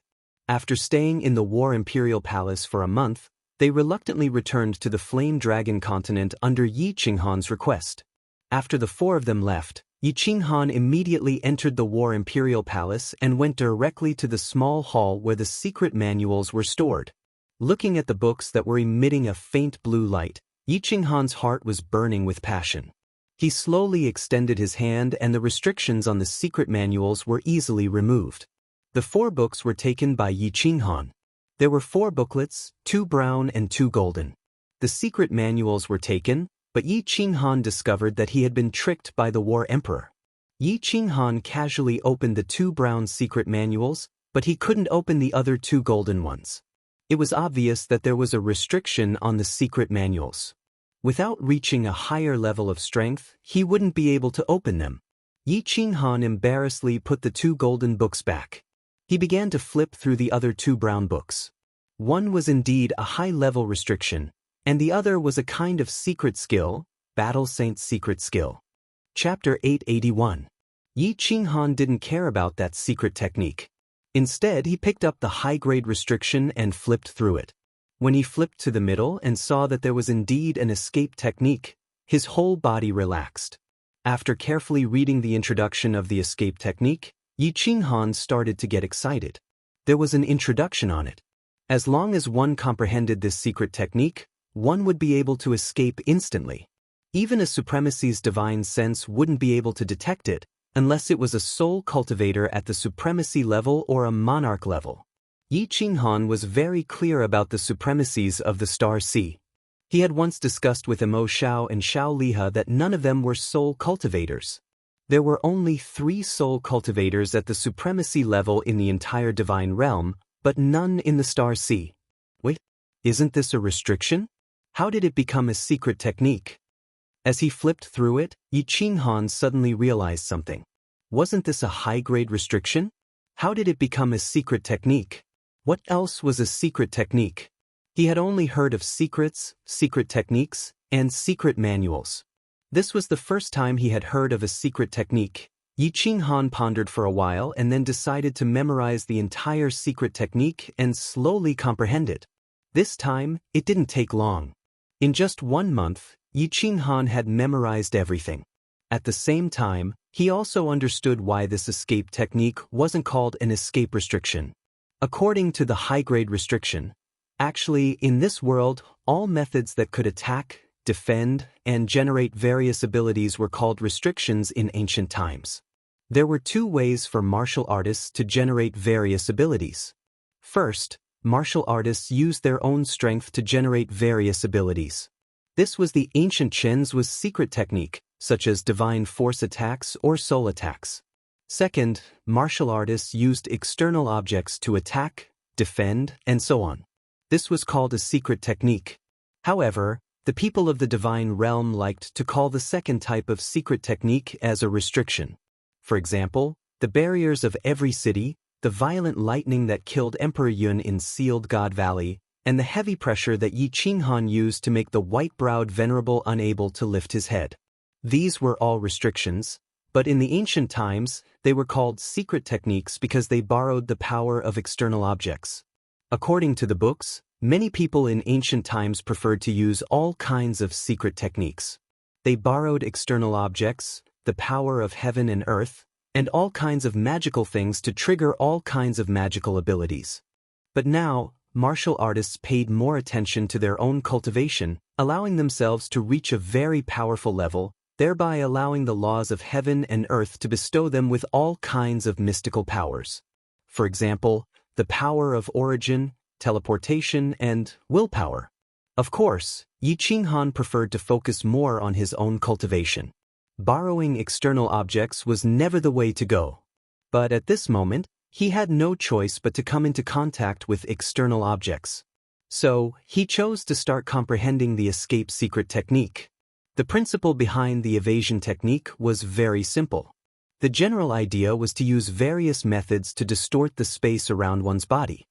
After staying in the War Imperial Palace for a month, they reluctantly returned to the Flame Dragon continent under Yi Qinghan's request. After the four of them left, Yi Qinghan immediately entered the War Imperial Palace and went directly to the small hall where the secret manuals were stored. Looking at the books that were emitting a faint blue light, Yi Qinghan's heart was burning with passion. He slowly extended his hand and the restrictions on the secret manuals were easily removed. The 4 books were taken by Yi Qinghan. There were 4 booklets, 2 brown and 2 golden. The secret manuals were taken, but Yi Qinghan discovered that he had been tricked by the War Emperor. Yi Qinghan casually opened the 2 brown secret manuals, but he couldn't open the other 2 golden ones. It was obvious that there was a restriction on the secret manuals. Without reaching a higher level of strength, he wouldn't be able to open them. Yi Qinghan embarrassedly put the 2 golden books back. He began to flip through the other 2 brown books. One was indeed a high-level restriction, and the other was a kind of secret skill, Battle Saint's secret skill. Chapter 881. Yi Qinghan didn't care about that secret technique. Instead, he picked up the high-grade restriction and flipped through it. When he flipped to the middle and saw that there was indeed an escape technique, his whole body relaxed. After carefully reading the introduction of the escape technique, Yi Qinghan started to get excited. There was an introduction on it. As long as one comprehended this secret technique, one would be able to escape instantly. Even a supremacy's divine sense wouldn't be able to detect it, unless it was a soul cultivator at the supremacy level or a monarch level. Yi Qinghan was very clear about the supremacies of the Star Sea. He had once discussed with Mo Xiao and Xiao Lihe that none of them were soul cultivators. There were only 3 soul cultivators at the supremacy level in the entire divine realm, but none in the Star Sea. Wait, isn't this a restriction? How did it become a secret technique? As he flipped through it, Yi Qinghan suddenly realized something. Wasn't this a high-grade restriction? How did it become a secret technique? What else was a secret technique? He had only heard of secrets, secret techniques, and secret manuals. This was the first time he had heard of a secret technique. Yi Qinghan pondered for a while and then decided to memorize the entire secret technique and slowly comprehend it. This time, it didn't take long. In just 1 month, Yi Qinghan had memorized everything. At the same time, he also understood why this escape technique wasn't called an escape restriction. According to the high-grade restriction, actually, in this world, all methods that could attack, defend, and generate various abilities were called restrictions in ancient times. There were 2 ways for martial artists to generate various abilities. First, martial artists used their own strength to generate various abilities. This was the ancient Chen's secret technique, such as divine force attacks or soul attacks. Second, martial artists used external objects to attack, defend, and so on. This was called a secret technique. However, the people of the divine realm liked to call the second type of secret technique as a restriction. For example, the barriers of every city, the violent lightning that killed Emperor Yun in Sealed God Valley, and the heavy pressure that Yi Qinghan used to make the white-browed venerable unable to lift his head. These were all restrictions, but in the ancient times, they were called secret techniques because they borrowed the power of external objects. According to the books, many people in ancient times preferred to use all kinds of secret techniques. They borrowed external objects, the power of heaven and earth, and all kinds of magical things to trigger all kinds of magical abilities. But now, martial artists paid more attention to their own cultivation, allowing themselves to reach a very powerful level, thereby allowing the laws of heaven and earth to bestow them with all kinds of mystical powers. For example, the power of origin, teleportation, and willpower. Of course, Yi Qinghan preferred to focus more on his own cultivation. Borrowing external objects was never the way to go. But at this moment, he had no choice but to come into contact with external objects. So, he chose to start comprehending the escape secret technique. The principle behind the evasion technique was very simple. The general idea was to use various methods to distort the space around one's body.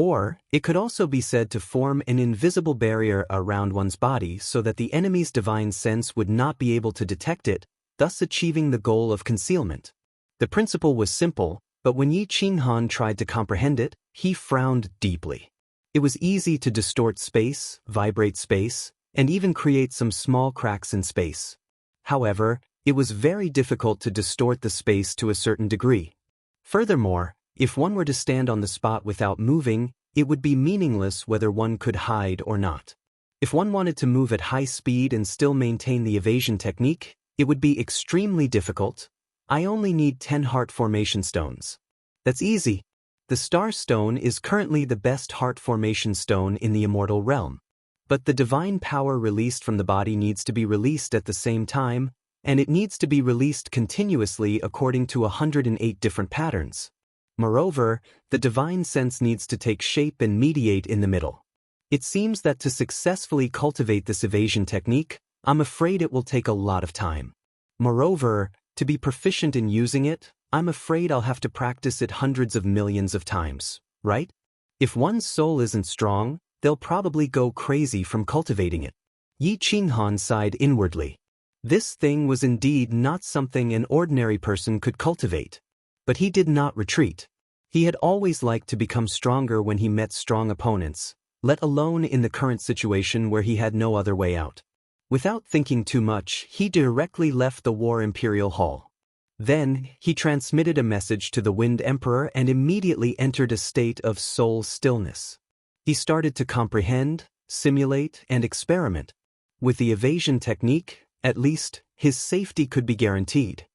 Or, it could also be said to form an invisible barrier around one's body so that the enemy's divine sense would not be able to detect it, thus achieving the goal of concealment. The principle was simple, but when Yi Qinghan tried to comprehend it, he frowned deeply. It was easy to distort space, vibrate space, and even create some small cracks in space. However, it was very difficult to distort the space to a certain degree. Furthermore, if one were to stand on the spot without moving, it would be meaningless whether one could hide or not. If one wanted to move at high speed and still maintain the evasion technique, it would be extremely difficult. I only need 10 heart formation stones. That's easy. The star stone is currently the best heart formation stone in the immortal realm. But the divine power released from the body needs to be released at the same time, and it needs to be released continuously according to 108 different patterns. Moreover, the divine sense needs to take shape and mediate in the middle. It seems that to successfully cultivate this evasion technique, I'm afraid it will take a lot of time. Moreover, to be proficient in using it, I'm afraid I'll have to practice it hundreds of millions of times, right? If one's soul isn't strong, they'll probably go crazy from cultivating it. Yi Qinghan sighed inwardly. This thing was indeed not something an ordinary person could cultivate. But he did not retreat. He had always liked to become stronger when he met strong opponents, let alone in the current situation where he had no other way out. Without thinking too much, he directly left the War Imperial Hall. Then, he transmitted a message to the Wind Emperor and immediately entered a state of soul stillness. He started to comprehend, simulate, and experiment. With the evasion technique, at least, his safety could be guaranteed.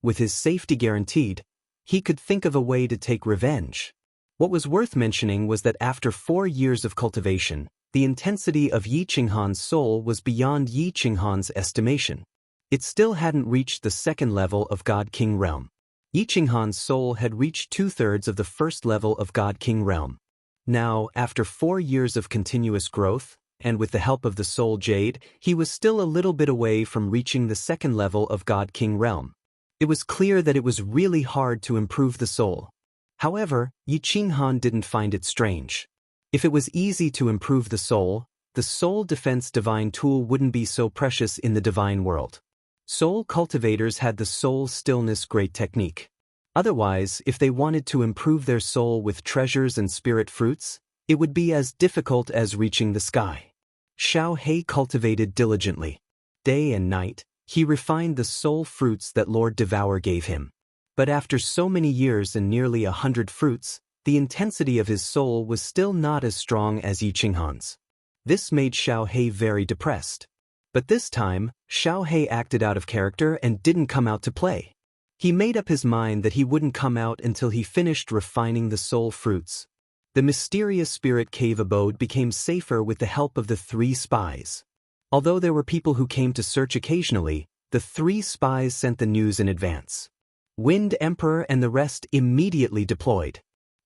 With his safety guaranteed, he could think of a way to take revenge. What was worth mentioning was that after 4 years of cultivation, the intensity of Yi Qinghan's soul was beyond Yi Qinghan's estimation. It still hadn't reached the second level of God-King realm. Yi Qinghan's soul had reached 2/3 of the first level of God-King realm. Now, after 4 years of continuous growth, and with the help of the Soul Jade, he was still a little bit away from reaching the second level of God-King realm. It was clear that it was really hard to improve the soul. However, Yi Qinghan didn't find it strange. If it was easy to improve the soul defense divine tool wouldn't be so precious in the divine world. Soul cultivators had the soul stillness great technique. Otherwise, if they wanted to improve their soul with treasures and spirit fruits, it would be as difficult as reaching the sky. Xiao He cultivated diligently. Day and night, he refined the soul fruits that Lord Devour gave him. But after so many years and nearly 100 fruits, the intensity of his soul was still not as strong as Yi Qinghan's. This made Xiao He very depressed. But this time, Xiao He acted out of character and didn't come out to play. He made up his mind that he wouldn't come out until he finished refining the soul fruits. The mysterious spirit cave abode became safer with the help of the 3 spies. Although there were people who came to search occasionally, the 3 spies sent the news in advance. Wind Emperor and the rest immediately deployed.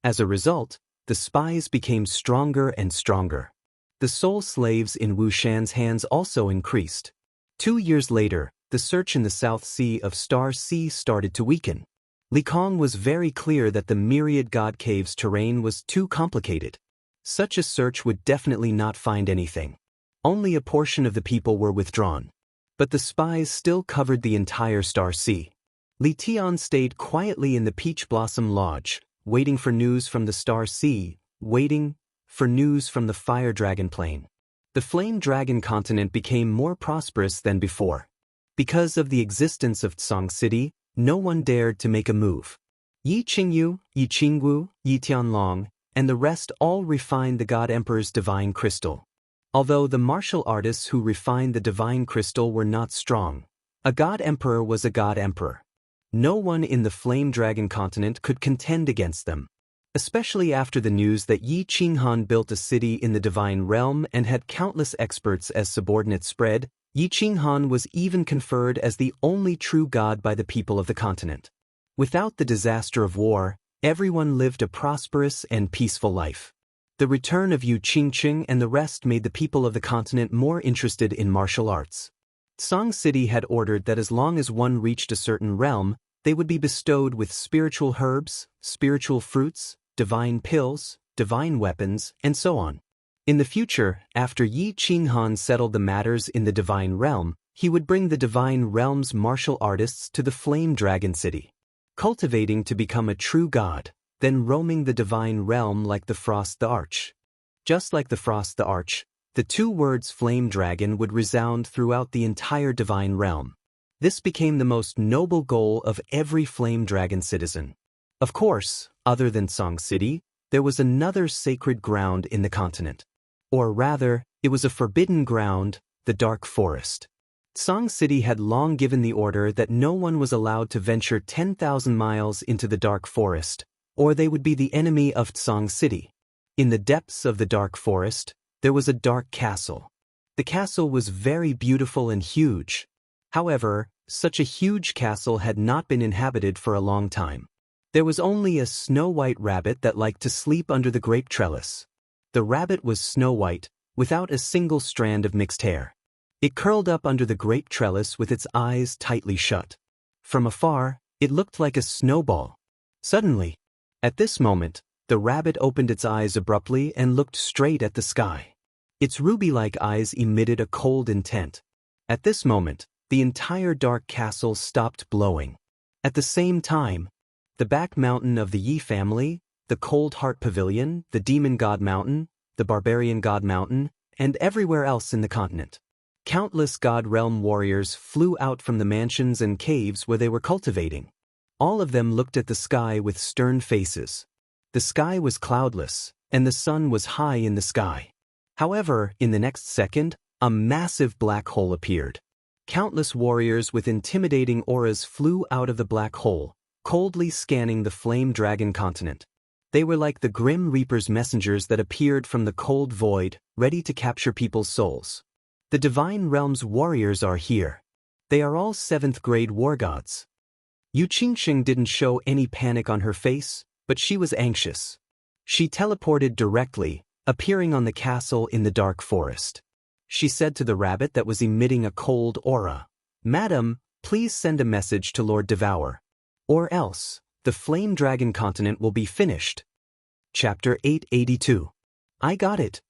As a result, the spies became stronger and stronger. The soul slaves in Wu Shan's hands also increased. 2 years later, the search in the South Sea of Star Sea started to weaken. Li Kong was very clear that the myriad god caves terrain was too complicated. Such a search would definitely not find anything. Only a portion of the people were withdrawn. But the spies still covered the entire Star Sea. Li Tian stayed quietly in the Peach Blossom Lodge, waiting for news from the Star Sea, waiting for news from the Fire Dragon Plain. The Flame Dragon continent became more prosperous than before. Because of the existence of Tsang City, no one dared to make a move. Yi Qingyu, Yi Qingwu, Yi Tianlong, and the rest all refined the God Emperor's divine crystal. Although the martial artists who refined the divine crystal were not strong, a God Emperor was a God Emperor. No one in the Flame Dragon continent could contend against them. Especially after the news that Yi Qinghan built a city in the divine realm and had countless experts as subordinates spread, Yi Qinghan was even conferred as the only true god by the people of the continent. Without the disaster of war, everyone lived a prosperous and peaceful life. The return of Yu Qingqing and the rest made the people of the continent more interested in martial arts. Song City had ordered that as long as one reached a certain realm, they would be bestowed with spiritual herbs, spiritual fruits, divine pills, divine weapons, and so on. In the future, after Yi Qinghan settled the matters in the divine realm, he would bring the divine realm's martial artists to the Flame Dragon City, cultivating to become a true god, then roaming the divine realm like the Frost the Arch. Just like the Frost the Arch, the two words Flame Dragon would resound throughout the entire divine realm. This became the most noble goal of every Flame Dragon citizen. Of course, other than Song City, there was another sacred ground in the continent. Or rather, it was a forbidden ground, the Dark Forest. Song City had long given the order that no one was allowed to venture 10,000 miles into the Dark Forest, or they would be the enemy of Song City. In the depths of the Dark Forest, there was a dark castle. The castle was very beautiful and huge. However, such a huge castle had not been inhabited for a long time. There was only a snow-white rabbit that liked to sleep under the grape trellis. The rabbit was snow-white, without a single strand of mixed hair. It curled up under the grape trellis with its eyes tightly shut. From afar, it looked like a snowball. Suddenly, at this moment, the rabbit opened its eyes abruptly and looked straight at the sky. Its ruby-like eyes emitted a cold intent. At this moment, the entire dark castle stopped blowing. At the same time, the back mountain of the Yi family, the Cold Heart Pavilion, the Demon God Mountain, the Barbarian God Mountain, and everywhere else in the continent. Countless God Realm warriors flew out from the mansions and caves where they were cultivating. All of them looked at the sky with stern faces. The sky was cloudless, and the sun was high in the sky. However, in the next second, a massive black hole appeared. Countless warriors with intimidating auras flew out of the black hole, coldly scanning the Flame Dragon continent. They were like the Grim Reaper's messengers that appeared from the cold void, ready to capture people's souls. The Divine Realm's warriors are here. They are all 7th grade war gods. Yu Qingxing didn't show any panic on her face, but she was anxious. She teleported directly, appearing on the castle in the dark forest. She said to the rabbit that was emitting a cold aura, "Madam, please send a message to Lord Devour. Or else, the Flame Dragon continent will be finished." Chapter 882. I got it.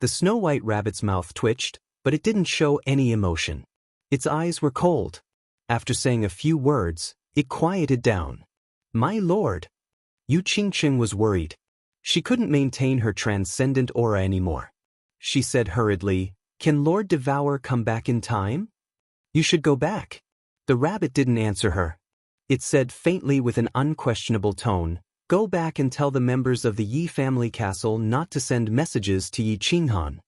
The snow-white rabbit's mouth twitched, but it didn't show any emotion. Its eyes were cold. After saying a few words, it quieted down. "My lord." Yu Qingxing was worried. She couldn't maintain her transcendent aura anymore. She said hurriedly, "Can Lord Devour come back in time?" "You should go back." The rabbit didn't answer her. It said faintly with an unquestionable tone, "Go back and tell the members of the Yi family castle not to send messages to Yi Qinghan."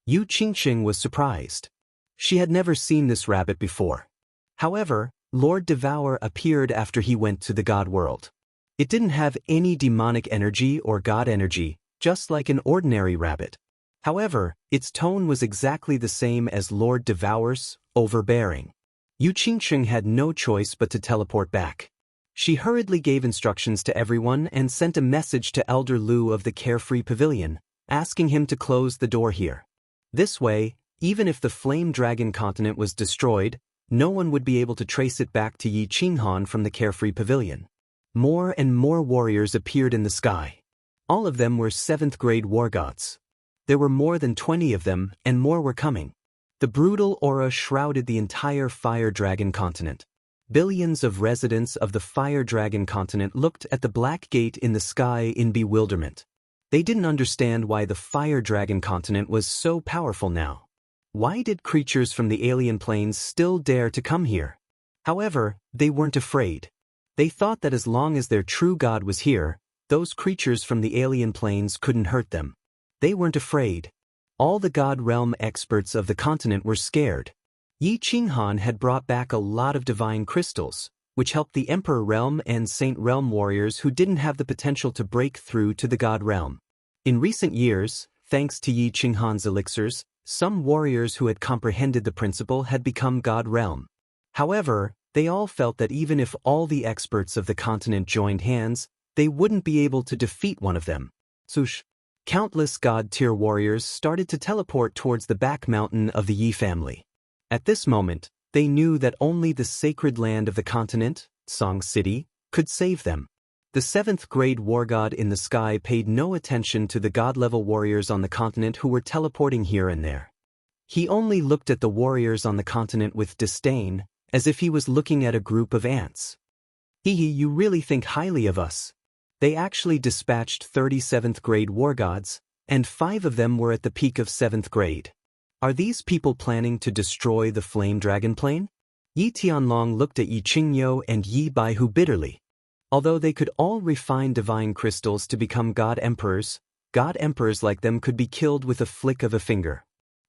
Yu Qingxing was surprised. She had never seen this rabbit before. However, Lord Devour appeared after he went to the God world. It didn't have any demonic energy or god energy, just like an ordinary rabbit. However, its tone was exactly the same as Lord Devour's, overbearing. Yu Qingxing had no choice but to teleport back. She hurriedly gave instructions to everyone and sent a message to Elder Lu of the Carefree Pavilion, asking him to close the door here. This way, even if the Flame Dragon continent was destroyed, no one would be able to trace it back to Yi Qinghan from the Carefree Pavilion. More and more warriors appeared in the sky. All of them were 7th grade war gods. There were more than 20 of them, and more were coming. The brutal aura shrouded the entire Fire Dragon continent. Billions of residents of the Fire Dragon continent looked at the black gate in the sky in bewilderment. They didn't understand why the Fire Dragon continent was so powerful now. Why did creatures from the alien planes still dare to come here? However, they weren't afraid. They thought that as long as their true god was here, those creatures from the alien planes couldn't hurt them. They weren't afraid. All the God Realm experts of the continent were scared. Yi Qinghan had brought back a lot of divine crystals, which helped the Emperor Realm and Saint Realm warriors who didn't have the potential to break through to the God Realm. In recent years, thanks to Yi Qinghan's elixirs, some warriors who had comprehended the principle had become God Realm. However, they all felt that even if all the experts of the continent joined hands, they wouldn't be able to defeat one of them. Sush. Countless God-tier warriors started to teleport towards the back mountain of the Yi family. At this moment, they knew that only the sacred land of the continent, Song City, could save them. The 7th grade war god in the sky paid no attention to the god-level warriors on the continent who were teleporting here and there. He only looked at the warriors on the continent with disdain, as if he was looking at a group of ants. Hehe, you really think highly of us. They actually dispatched 37th grade war gods, and 5 of them were at the peak of 7th grade. Are these people planning to destroy the flame dragon plane? Yi Tianlong looked at Yi Qingyo and Yi Baihu bitterly. Although they could all refine divine crystals to become god emperors like them could be killed with a flick of a finger.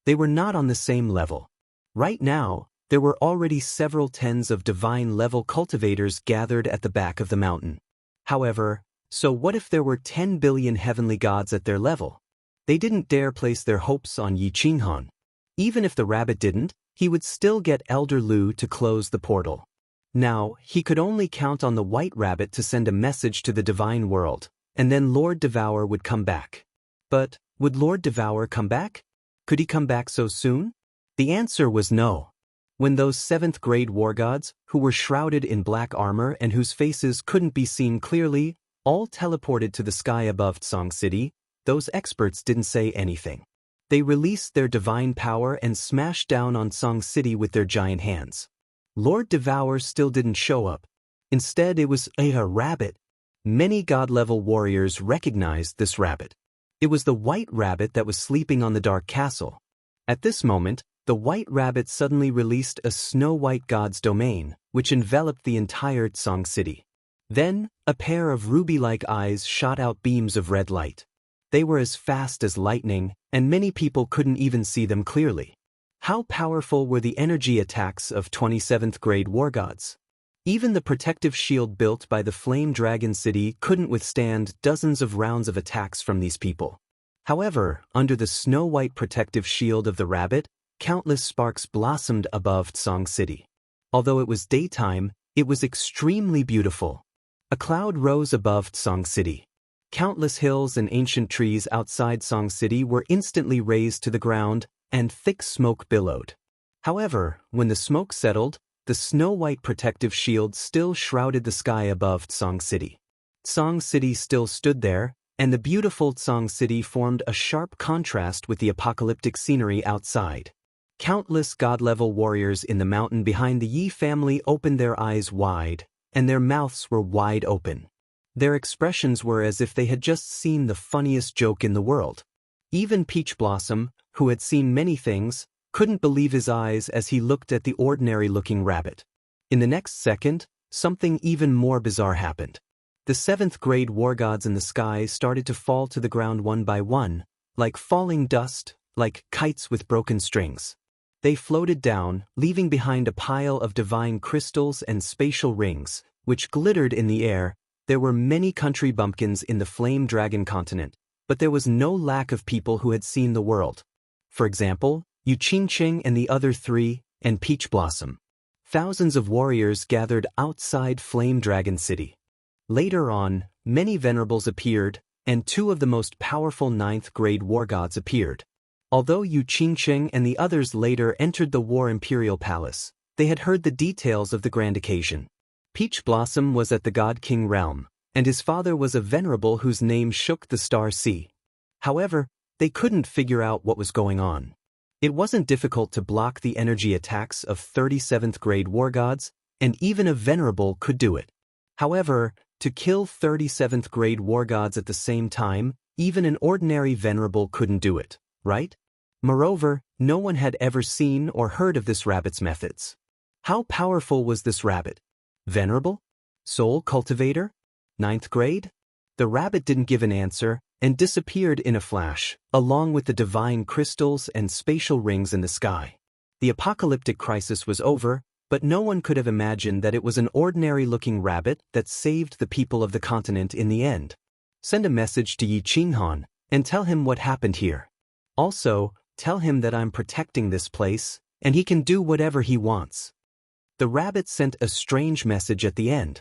They were not on the same level. Right now, there were already several tens of divine-level cultivators gathered at the back of the mountain. However, so what if there were 10 billion heavenly gods at their level? They didn't dare place their hopes on Yi Qinghan. Even if the rabbit didn't, he would still get Elder Lu to close the portal. Now, he could only count on the White Rabbit to send a message to the divine world, and then Lord Devour would come back. But, would Lord Devour come back? Could he come back so soon? The answer was no. When those 7th grade war gods, who were shrouded in black armor and whose faces couldn't be seen clearly, all teleported to the sky above Tsang City, those experts didn't say anything. They released their divine power and smashed down on Tsang City with their giant hands. Lord Devour still didn't show up. Instead, it was a rabbit. Many god-level warriors recognized this rabbit. It was the White Rabbit that was sleeping on the Dark Castle. At this moment, the White Rabbit suddenly released a snow-white god's domain, which enveloped the entire Tsang City. Then, a pair of ruby-like eyes shot out beams of red light. They were as fast as lightning, and many people couldn't even see them clearly. How powerful were the energy attacks of 27th grade war gods? Even the protective shield built by the Flame Dragon City couldn't withstand dozens of rounds of attacks from these people. However, under the snow-white protective shield of the rabbit, countless sparks blossomed above Tsang City. Although it was daytime, it was extremely beautiful. A cloud rose above Tsang City. Countless hills and ancient trees outside Tsang City were instantly razed to the ground, and thick smoke billowed. However, when the smoke settled, the snow-white protective shield still shrouded the sky above Tsang City. Tsang City still stood there, and the beautiful Tsang City formed a sharp contrast with the apocalyptic scenery outside. Countless god-level warriors in the mountain behind the Yi family opened their eyes wide, and their mouths were wide open. Their expressions were as if they had just seen the funniest joke in the world. Even Peach Blossom, who had seen many things, couldn't believe his eyes as he looked at the ordinary-looking rabbit. In the next second, something even more bizarre happened. The 7th grade war gods in the sky started to fall to the ground one by one, like falling dust, like kites with broken strings. They floated down, leaving behind a pile of divine crystals and spatial rings, which glittered in the air. There were many country bumpkins in the Flame Dragon continent, but there was no lack of people who had seen the world. For example, Yu Qingqing and the other 3, and Peach Blossom. Thousands of warriors gathered outside Flame Dragon City. Later on, many venerables appeared, and 2 of the most powerful 9th grade war gods appeared. Although Yu Qingqing and the others later entered the War Imperial Palace, they had heard the details of the grand occasion. Peach Blossom was at the God King realm, and his father was a venerable whose name shook the Star Sea. However, they couldn't figure out what was going on. It wasn't difficult to block the energy attacks of 37th grade war gods, and even a venerable could do it. However, to kill 37th grade war gods at the same time, even an ordinary venerable couldn't do it, right? Moreover, no one had ever seen or heard of this rabbit's methods. How powerful was this rabbit? Venerable? Soul cultivator? 9th grade? The rabbit didn't give an answer, and disappeared in a flash, along with the divine crystals and spatial rings in the sky. The apocalyptic crisis was over, but no one could have imagined that it was an ordinary-looking rabbit that saved the people of the continent in the end. Send a message to Yi Qinghan, and tell him what happened here. Also, tell him that I'm protecting this place, and he can do whatever he wants. The rabbit sent a strange message at the end.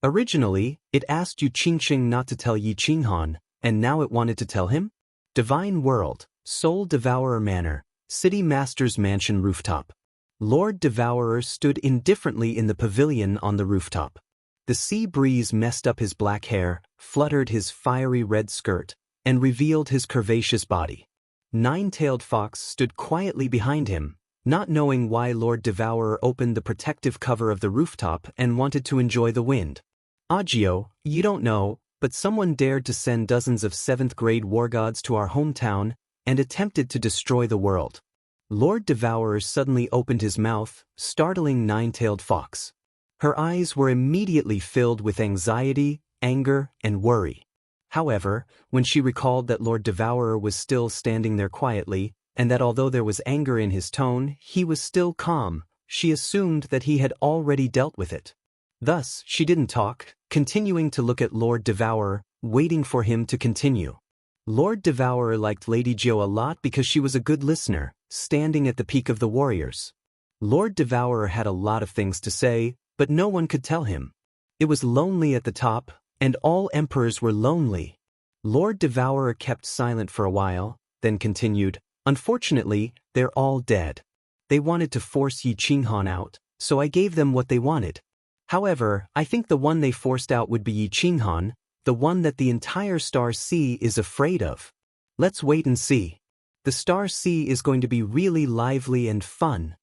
Originally, it asked Yu Qingqing not to tell Yi Qinghan, and now it wanted to tell him? Divine World, Soul Devourer Manor, City Master's Mansion Rooftop. Lord Devourer stood indifferently in the pavilion on the rooftop. The sea breeze messed up his black hair, fluttered his fiery red skirt, and revealed his curvaceous body. Nine-tailed Fox stood quietly behind him, not knowing why Lord Devourer opened the protective cover of the rooftop and wanted to enjoy the wind. Agio, you don't know, but someone dared to send dozens of 7th-grade war gods to our hometown and attempted to destroy the world. Lord Devourer suddenly opened his mouth, startling Nine-tailed Fox. Her eyes were immediately filled with anxiety, anger, and worry. However, when she recalled that Lord Devourer was still standing there quietly, and that although there was anger in his tone, he was still calm, she assumed that he had already dealt with it. Thus, she didn't talk, continuing to look at Lord Devourer, waiting for him to continue. Lord Devourer liked Lady Jo a lot because she was a good listener, standing at the peak of the warriors. Lord Devourer had a lot of things to say, but no one could tell him. It was lonely at the top, and all emperors were lonely. Lord Devourer kept silent for a while, then continued, "Unfortunately, they're all dead. They wanted to force Yi Qinghan out, so I gave them what they wanted. However, I think the one they forced out would be Yi Qinghan, the one that the entire Star Sea is afraid of. Let's wait and see. The Star Sea is going to be really lively and fun."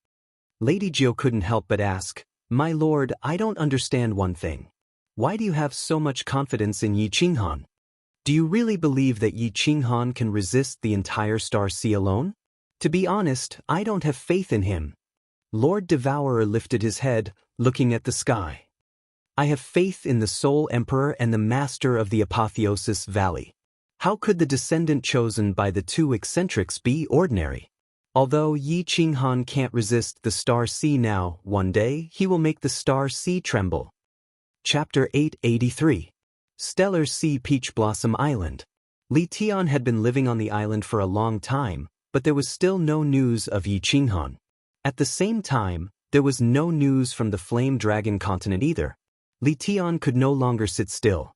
Lady Jo couldn't help but ask, "My lord, I don't understand one thing. Why do you have so much confidence in Yi Qinghan? Do you really believe that Yi Qinghan can resist the entire Star Sea alone? To be honest, I don't have faith in him." Lord Devourer lifted his head, looking at the sky. "I have faith in the Soul Emperor and the Master of the Apotheosis Valley. How could the descendant chosen by the two eccentrics be ordinary? Although Yi Qinghan can't resist the Star Sea now, one day he will make the Star Sea tremble." Chapter 883. Stellar Sea Peach Blossom Island. Li Tian had been living on the island for a long time, but there was still no news of Yi Qinghan. At the same time, there was no news from the Flame Dragon continent either. Li Tian could no longer sit still.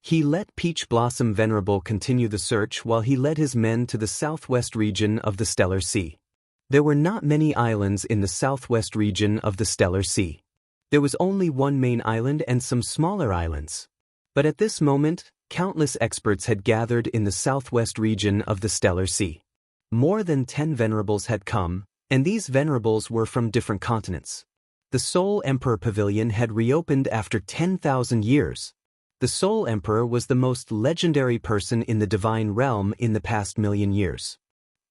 He let Peach Blossom Venerable continue the search while he led his men to the southwest region of the Stellar Sea. There were not many islands in the southwest region of the Stellar Sea. There was only one main island and some smaller islands. But at this moment, countless experts had gathered in the southwest region of the Stellar Sea. More than 10 venerables had come, and these venerables were from different continents. The Soul Emperor Pavilion had reopened after 10,000 years. The Soul Emperor was the most legendary person in the divine realm in the past million years.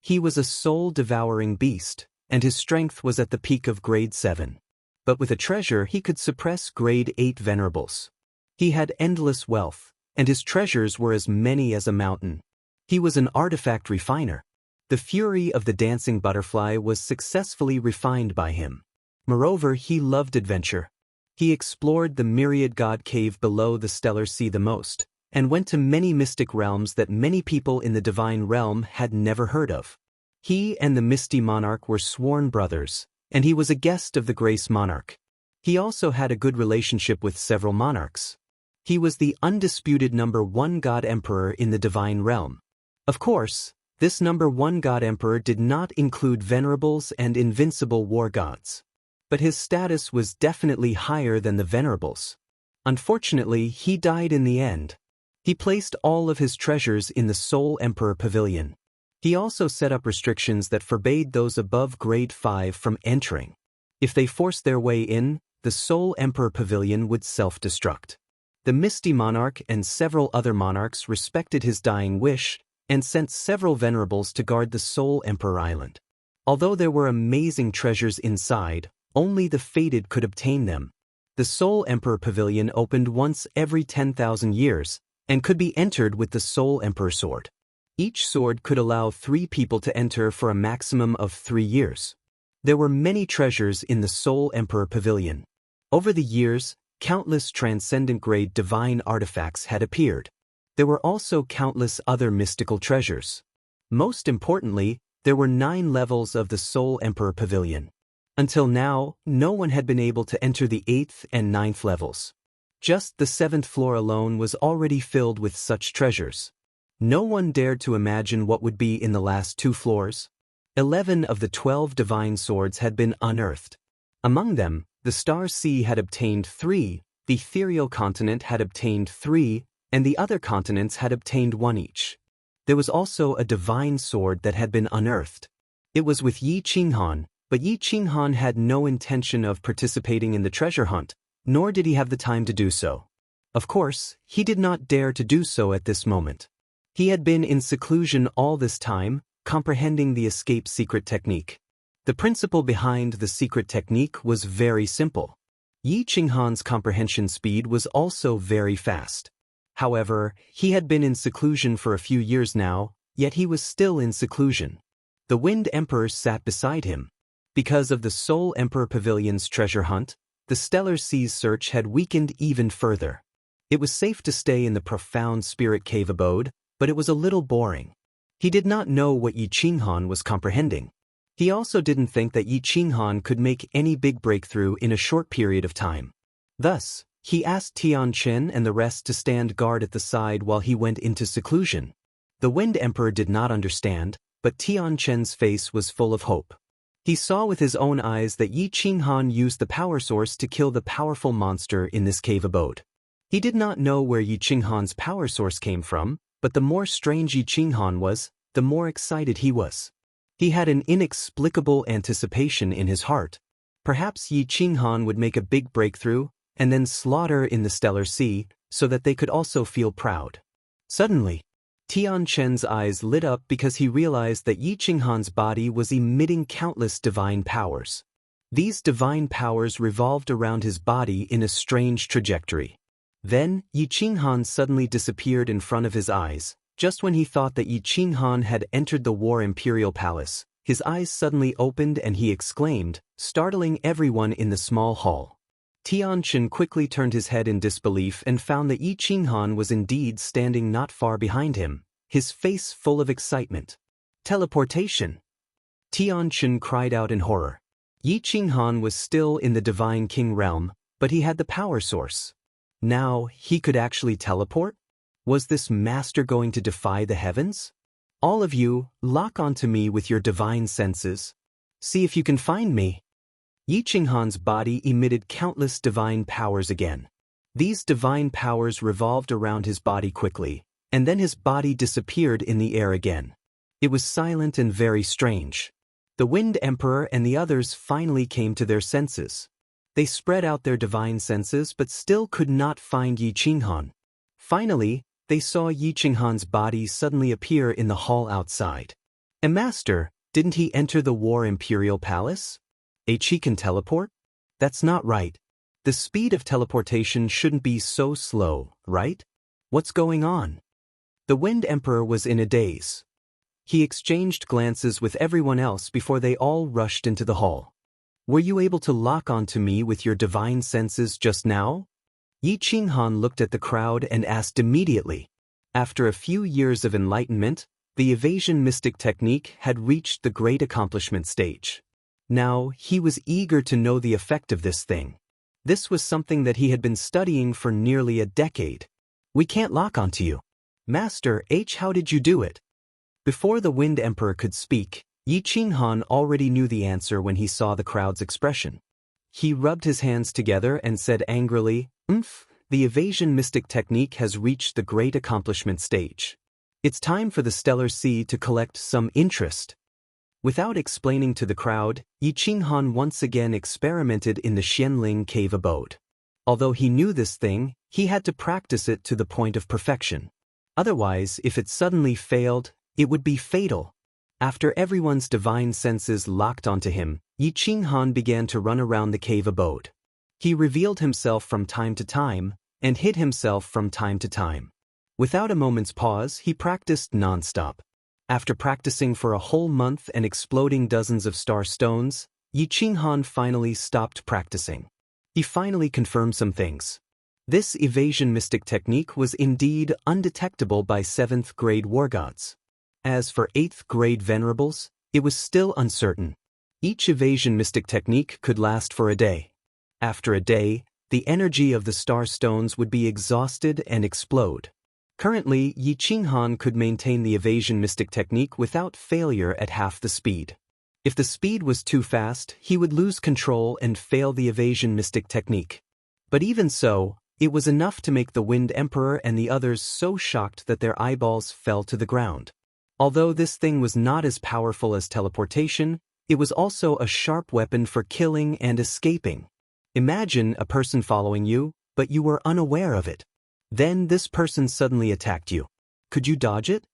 He was a soul-devouring beast, and his strength was at the peak of grade 7. But with a treasure he could suppress grade 8 venerables. He had endless wealth, and his treasures were as many as a mountain. He was an artifact refiner. The fury of the dancing butterfly was successfully refined by him. Moreover, he loved adventure. He explored the myriad god cave below the Stellar Sea the most, and went to many mystic realms that many people in the divine realm had never heard of. He and the Misty Monarch were sworn brothers, and he was a guest of the Grace Monarch. He also had a good relationship with several monarchs. He was the undisputed #1 God Emperor in the divine realm. Of course, this #1 God Emperor did not include venerables and invincible war gods. But his status was definitely higher than the venerables. Unfortunately, he died in the end. He placed all of his treasures in the Soul Emperor Pavilion. He also set up restrictions that forbade those above grade 5 from entering. If they forced their way in, the Soul Emperor Pavilion would self-destruct. The Misty Monarch and several other monarchs respected his dying wish and sent several venerables to guard the Soul Emperor Island. Although there were amazing treasures inside, only the fated could obtain them. The Soul Emperor Pavilion opened once every 10,000 years, and could be entered with the Soul Emperor Sword. Each sword could allow 3 people to enter for a maximum of 3 years. There were many treasures in the Soul Emperor Pavilion. Over the years, countless transcendent-grade divine artifacts had appeared. There were also countless other mystical treasures. Most importantly, there were 9 levels of the Soul Emperor Pavilion. Until now, no one had been able to enter the 8th and 9th levels. Just the 7th floor alone was already filled with such treasures. No one dared to imagine what would be in the last 2 floors. 11 of the 12 divine swords had been unearthed. Among them, the Star Sea had obtained 3, The ethereal continent had obtained 3, and the other continents had obtained 1 each. There was also a divine sword that had been unearthed. It was with Yi Qinghan, but Yi Qinghan had no intention of participating in the treasure hunt, nor did he have the time to do so. Of course, he did not dare to do so at this moment. He had been in seclusion all this time, comprehending the escape secret technique. The principle behind the secret technique was very simple. Yi Qinghan's comprehension speed was also very fast. However, he had been in seclusion for a few years now, yet he was still in seclusion. The Wind Emperor sat beside him. Because of the Soul Emperor Pavilion's treasure hunt, the Stellar Sea's search had weakened even further. It was safe to stay in the profound spirit cave abode, but it was a little boring. He did not know what Yi Qinghan was comprehending. He also didn't think that Yi Qinghan could make any big breakthrough in a short period of time. Thus, he asked Tianchen and the rest to stand guard at the side while he went into seclusion. The Wind Emperor did not understand, but Tianchen's face was full of hope. He saw with his own eyes that Yi Qinghan used the power source to kill the powerful monster in this cave abode. He did not know where Yi Qinghan's power source came from, but the more strange Yi Qinghan was, the more excited he was. He had an inexplicable anticipation in his heart. Perhaps Yi Qinghan would make a big breakthrough, and then slaughter in the Stellar Sea, so that they could also feel proud. Suddenly, Tianchen's eyes lit up because he realized that Yi Qinghan's body was emitting countless divine powers. These divine powers revolved around his body in a strange trajectory. Then, Yi Qinghan suddenly disappeared in front of his eyes. Just when he thought that Yi Qinghan had entered the War Imperial Palace, his eyes suddenly opened and he exclaimed, startling everyone in the small hall. Tianchen quickly turned his head in disbelief and found that Yi Qinghan was indeed standing not far behind him, his face full of excitement. Teleportation! Tianchen cried out in horror. Yi Qinghan was still in the Divine King realm, but he had the power source. Now, he could actually teleport? Was this master going to defy the heavens? All of you, lock onto me with your divine senses. See if you can find me. Yi Qinghan's body emitted countless divine powers again. These divine powers revolved around his body quickly, and then his body disappeared in the air again. It was silent and very strange. The Wind Emperor and the others finally came to their senses. They spread out their divine senses but still could not find Yi Qinghan. Finally, they saw Yi Qinghan's body suddenly appear in the hall outside. Master, didn't he enter the War Imperial Palace? He can teleport? That's not right. The speed of teleportation shouldn't be so slow, right? What's going on? The Wind Emperor was in a daze. He exchanged glances with everyone else before they all rushed into the hall. Were you able to lock onto me with your divine senses just now? Yi Qinghan looked at the crowd and asked immediately. After a few years of enlightenment, the evasion mystic technique had reached the great accomplishment stage. Now, he was eager to know the effect of this thing. This was something that he had been studying for nearly a decade. We can't lock onto you. Master H, how did you do it? Before the Wind Emperor could speak, Yi Qinghan already knew the answer when he saw the crowd's expression. He rubbed his hands together and said angrily, the evasion mystic technique has reached the great accomplishment stage. It's time for the Stellar Sea to collect some interest. Without explaining to the crowd, Yi Qinghan once again experimented in the Xianling cave abode. Although he knew this thing, he had to practice it to the point of perfection. Otherwise, if it suddenly failed, it would be fatal. After everyone's divine senses locked onto him, Yi Qinghan began to run around the cave abode. He revealed himself from time to time, and hid himself from time to time. Without a moment's pause, he practiced non-stop. After practicing for a whole month and exploding dozens of star stones, Yi Qinghan finally stopped practicing. He finally confirmed some things. This evasion mystic technique was indeed undetectable by 7th grade war gods. As for 8th grade venerables, it was still uncertain. Each evasion mystic technique could last for a day. After a day, the energy of the star stones would be exhausted and explode. Currently, Yi Qinghan could maintain the evasion mystic technique without failure at half the speed. If the speed was too fast, he would lose control and fail the evasion mystic technique. But even so, it was enough to make the Wind Emperor and the others so shocked that their eyeballs fell to the ground. Although this thing was not as powerful as teleportation, it was also a sharp weapon for killing and escaping. Imagine a person following you, but you were unaware of it. Then this person suddenly attacked you. Could you dodge it?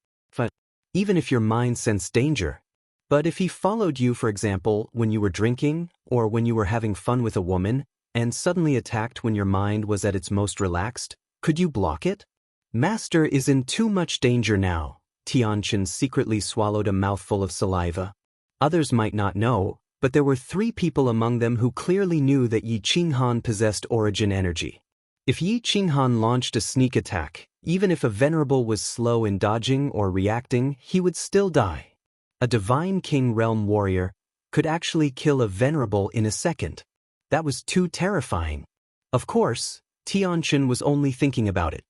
Even if your mind sensed danger. But if he followed you, for example, when you were drinking, or when you were having fun with a woman, and suddenly attacked when your mind was at its most relaxed, could you block it? Master is in too much danger now. Tianqian secretly swallowed a mouthful of saliva. Others might not know, but there were 3 people among them who clearly knew that Yi Qinghan possessed origin energy. If Yi Qinghan launched a sneak attack, even if a venerable was slow in dodging or reacting, he would still die. A divine king realm warrior could actually kill a venerable in a second. That was too terrifying. Of course, Tianqian was only thinking about it.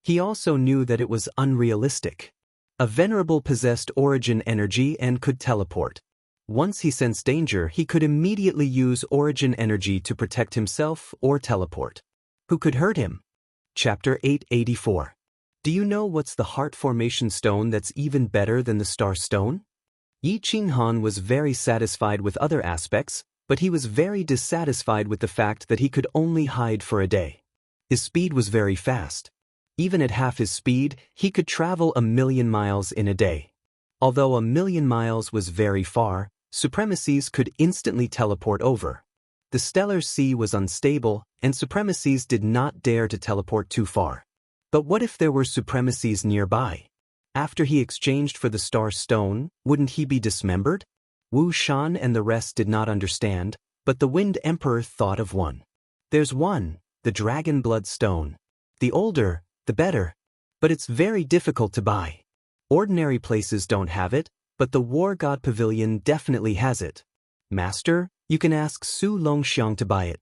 He also knew that it was unrealistic. A venerable possessed origin energy and could teleport. Once he sensed danger, he could immediately use origin energy to protect himself or teleport. Who could hurt him? Chapter 884. Do you know what's the heart formation stone that's even better than the star stone? Yi Qinghan was very satisfied with other aspects, but he was very dissatisfied with the fact that he could only hide for a day. His speed was very fast. Even at half his speed, he could travel 1,000,000 miles in a day. Although 1,000,000 miles was very far, supremacies could instantly teleport over. The stellar sea was unstable, and supremacies did not dare to teleport too far. But what if there were supremacies nearby? After he exchanged for the star stone, wouldn't he be dismembered? Wu Shan and the rest did not understand, but the Wind Emperor thought of one. There's one, the Dragon Blood Stone. The older, the better. But it's very difficult to buy. Ordinary places don't have it, but the War God Pavilion definitely has it. Master, you can ask Su Longxiang to buy it.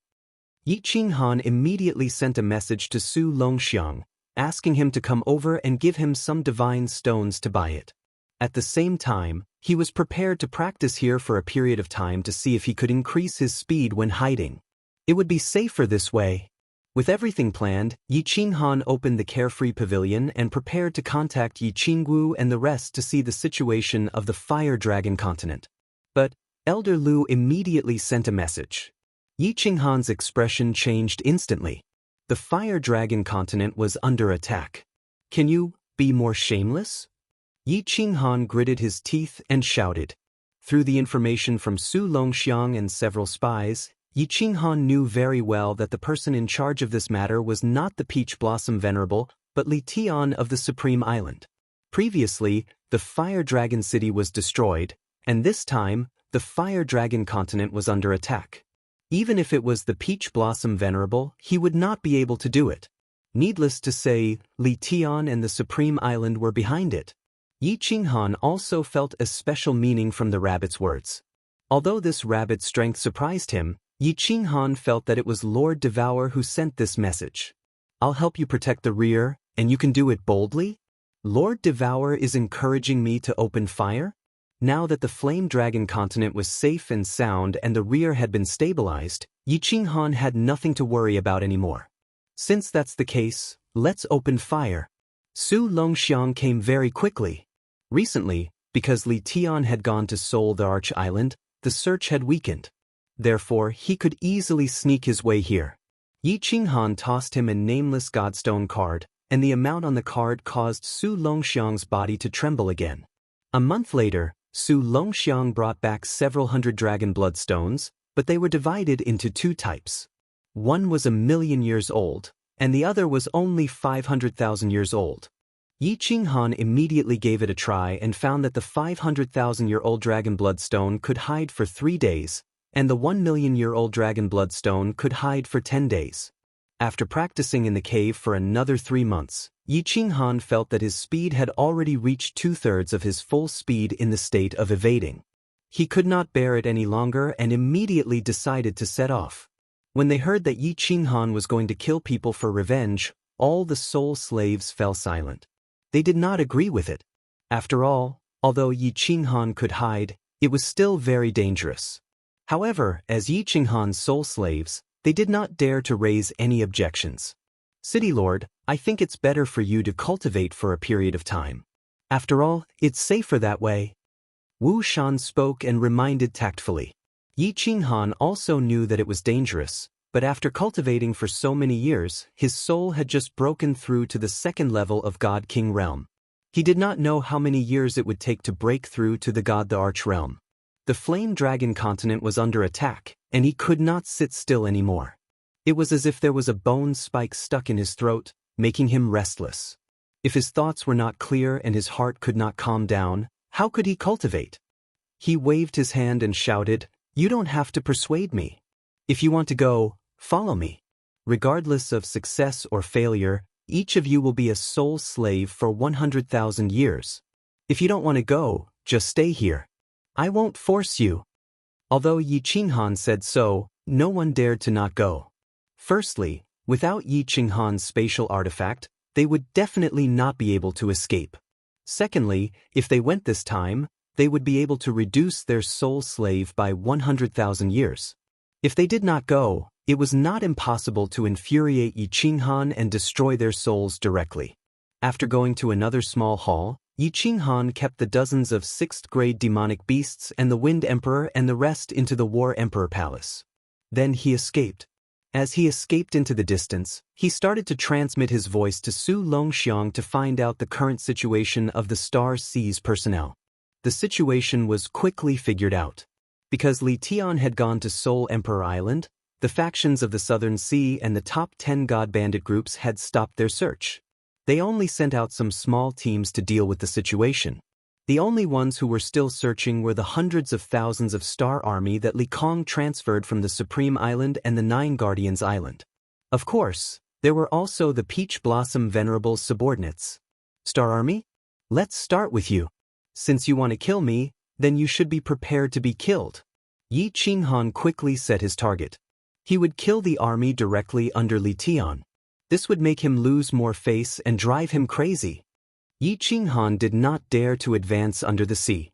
Yi Qinghan immediately sent a message to Su Longxiang, asking him to come over and give him some divine stones to buy it. At the same time, he was prepared to practice here for a period of time to see if he could increase his speed when hiding. It would be safer this way. With everything planned, Yi Qinghan opened the carefree pavilion and prepared to contact Yi Qingwu and the rest to see the situation of the Fire Dragon continent. But Elder Lu immediately sent a message. Yi Qinghan's expression changed instantly. The Fire Dragon continent was under attack. Can you be more shameless? Yi Qinghan gritted his teeth and shouted. Through the information from Su Longxiang and several spies, Yi Qinghan knew very well that the person in charge of this matter was not the Peach Blossom Venerable, but Li Tian of the Supreme Island. Previously, the Fire Dragon City was destroyed, and this time, the Fire Dragon continent was under attack. Even if it was the Peach Blossom Venerable, he would not be able to do it. Needless to say, Li Tian and the Supreme Island were behind it. Yi Qinghan also felt a special meaning from the rabbit's words. Although this rabbit's strength surprised him, Yi Qinghan felt that it was Lord Devour who sent this message. I'll help you protect the rear, and you can do it boldly? Lord Devour is encouraging me to open fire? Now that the Flame Dragon continent was safe and sound and the rear had been stabilized, Yi Qinghan had nothing to worry about anymore. Since that's the case, let's open fire. Su Longxiang came very quickly. Recently, because Li Tian had gone to Seoul the Arch Island, the search had weakened. Therefore, he could easily sneak his way here. Yi Qinghan tossed him a nameless Godstone card, and the amount on the card caused Su Longxiang's body to tremble again. A month later, Su Longxiang brought back several hundred Dragon Blood Stones, but they were divided into 2 types. One was 1,000,000 years old, and the other was only 500,000 years old. Yi Qinghan immediately gave it a try and found that the 500,000-year-old Dragon Blood Stone could hide for 3 days, and the 1,000,000-year-old Dragon Blood Stone could hide for 10 days. After practicing in the cave for another 3 months, Yi Qinghan felt that his speed had already reached 2/3 of his full speed in the state of evading. He could not bear it any longer and immediately decided to set off. When they heard that Yi Qinghan was going to kill people for revenge, all the soul slaves fell silent. They did not agree with it. After all, although Yi Qinghan could hide, it was still very dangerous. However, as Yi Qinghan's soul slaves, They did not dare to raise any objections. City Lord, I think it's better for you to cultivate for a period of time. After all, it's safer that way. Wu Shan spoke and reminded tactfully. Yi Qinghan also knew that it was dangerous, but after cultivating for so many years, his soul had just broken through to the second level of God King realm. He did not know how many years it would take to break through to the God the Arch realm. The Flame Dragon continent was under attack, and he could not sit still anymore. It was as if there was a bone spike stuck in his throat, making him restless. If his thoughts were not clear and his heart could not calm down, how could he cultivate? He waved his hand and shouted, "You don't have to persuade me. If you want to go, follow me. Regardless of success or failure, each of you will be a soul slave for 100,000 years. If you don't want to go, just stay here. I won't force you." Although Yi Qinghan said so, no one dared to not go. Firstly, without Yi Qinghan's spatial artifact, they would definitely not be able to escape. Secondly, if they went this time, they would be able to reduce their soul slave by 100,000 years. If they did not go, it was not impossible to infuriate Yi Qinghan and destroy their souls directly. After going to another small hall, Yi Qinghan kept the dozens of 6th-grade demonic beasts and the Wind Emperor and the rest into the War Emperor Palace. Then he escaped. As he escaped into the distance, he started to transmit his voice to Su Longxiang to find out the current situation of the Star Seas personnel. The situation was quickly figured out. Because Li Tian had gone to Soul Emperor Island, the factions of the Southern Sea and the top 10 God Bandit groups had stopped their search. They only sent out some small teams to deal with the situation. The only ones who were still searching were the hundreds of thousands of Star Army that Li Kong transferred from the Supreme Island and the Nine Guardians Island. Of course, there were also the Peach Blossom Venerable's subordinates. Star Army? Let's start with you. Since you want to kill me, then you should be prepared to be killed. Yi Qinghan quickly set his target. He would kill the army directly under Li Tian. This would make him lose more face and drive him crazy. Yi Qinghan did not dare to advance under the sea.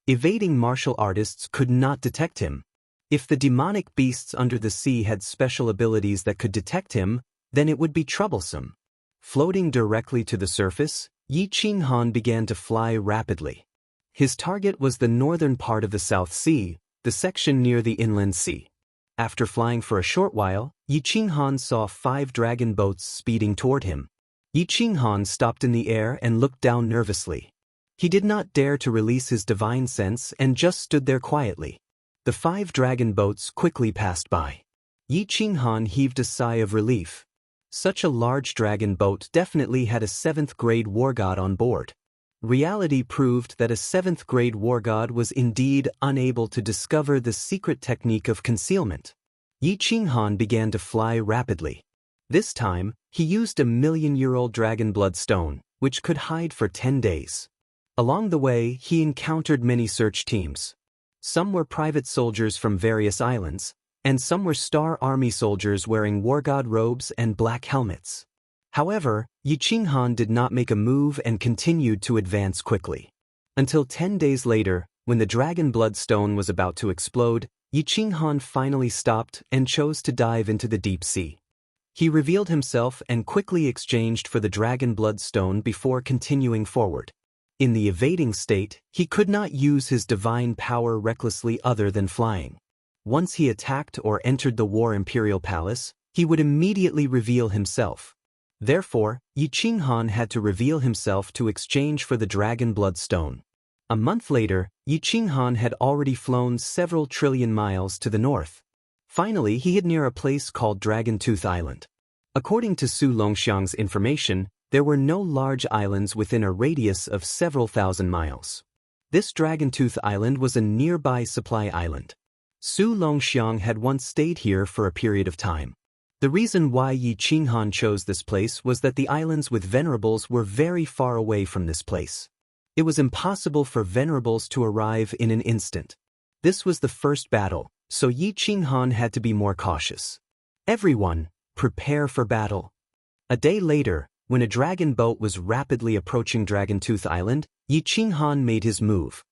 Evading martial artists could not detect him. If the demonic beasts under the sea had special abilities that could detect him, then it would be troublesome. Floating directly to the surface, Yi Qinghan began to fly rapidly. His target was the northern part of the South Sea, the section near the inland sea. After flying for a short while, Yi Qinghan saw 5 dragon boats speeding toward him. Yi Qinghan stopped in the air and looked down nervously. He did not dare to release his divine sense and just stood there quietly. The 5 dragon boats quickly passed by. Yi Qinghan heaved a sigh of relief. Such a large dragon boat definitely had a 7th-grade war god on board. Reality proved that a 7th-grade war god was indeed unable to discover the secret technique of concealment. Yi Qinghan began to fly rapidly. This time, he used a million-year-old dragon blood stone, which could hide for 10 days. Along the way, he encountered many search teams. Some were private soldiers from various islands, and some were Star Army soldiers wearing war god robes and black helmets. However, Yi Qinghan did not make a move and continued to advance quickly. Until 10 days later, when the dragon blood stone was about to explode, Yi Qinghan finally stopped and chose to dive into the deep sea. He revealed himself and quickly exchanged for the dragon blood stone before continuing forward. In the evading state, he could not use his divine power recklessly other than flying. Once he attacked or entered the War Imperial Palace, he would immediately reveal himself. Therefore, Yi Qinghan had to reveal himself to exchange for the dragon blood stone. A month later, Yi Qinghan had already flown several trillion miles to the north. Finally, he hid near a place called Dragon Tooth Island. According to Su Longxiang's information, there were no large islands within a radius of several thousand miles. This Dragon Tooth Island was a nearby supply island. Su Longxiang had once stayed here for a period of time. The reason why Yi Qinghan chose this place was that the islands with venerables were very far away from this place. It was impossible for venerables to arrive in an instant. This was the first battle, so Yi Qinghan had to be more cautious. Everyone, prepare for battle. A day later, when a dragon boat was rapidly approaching Dragon Tooth Island, Yi Qinghan made his move.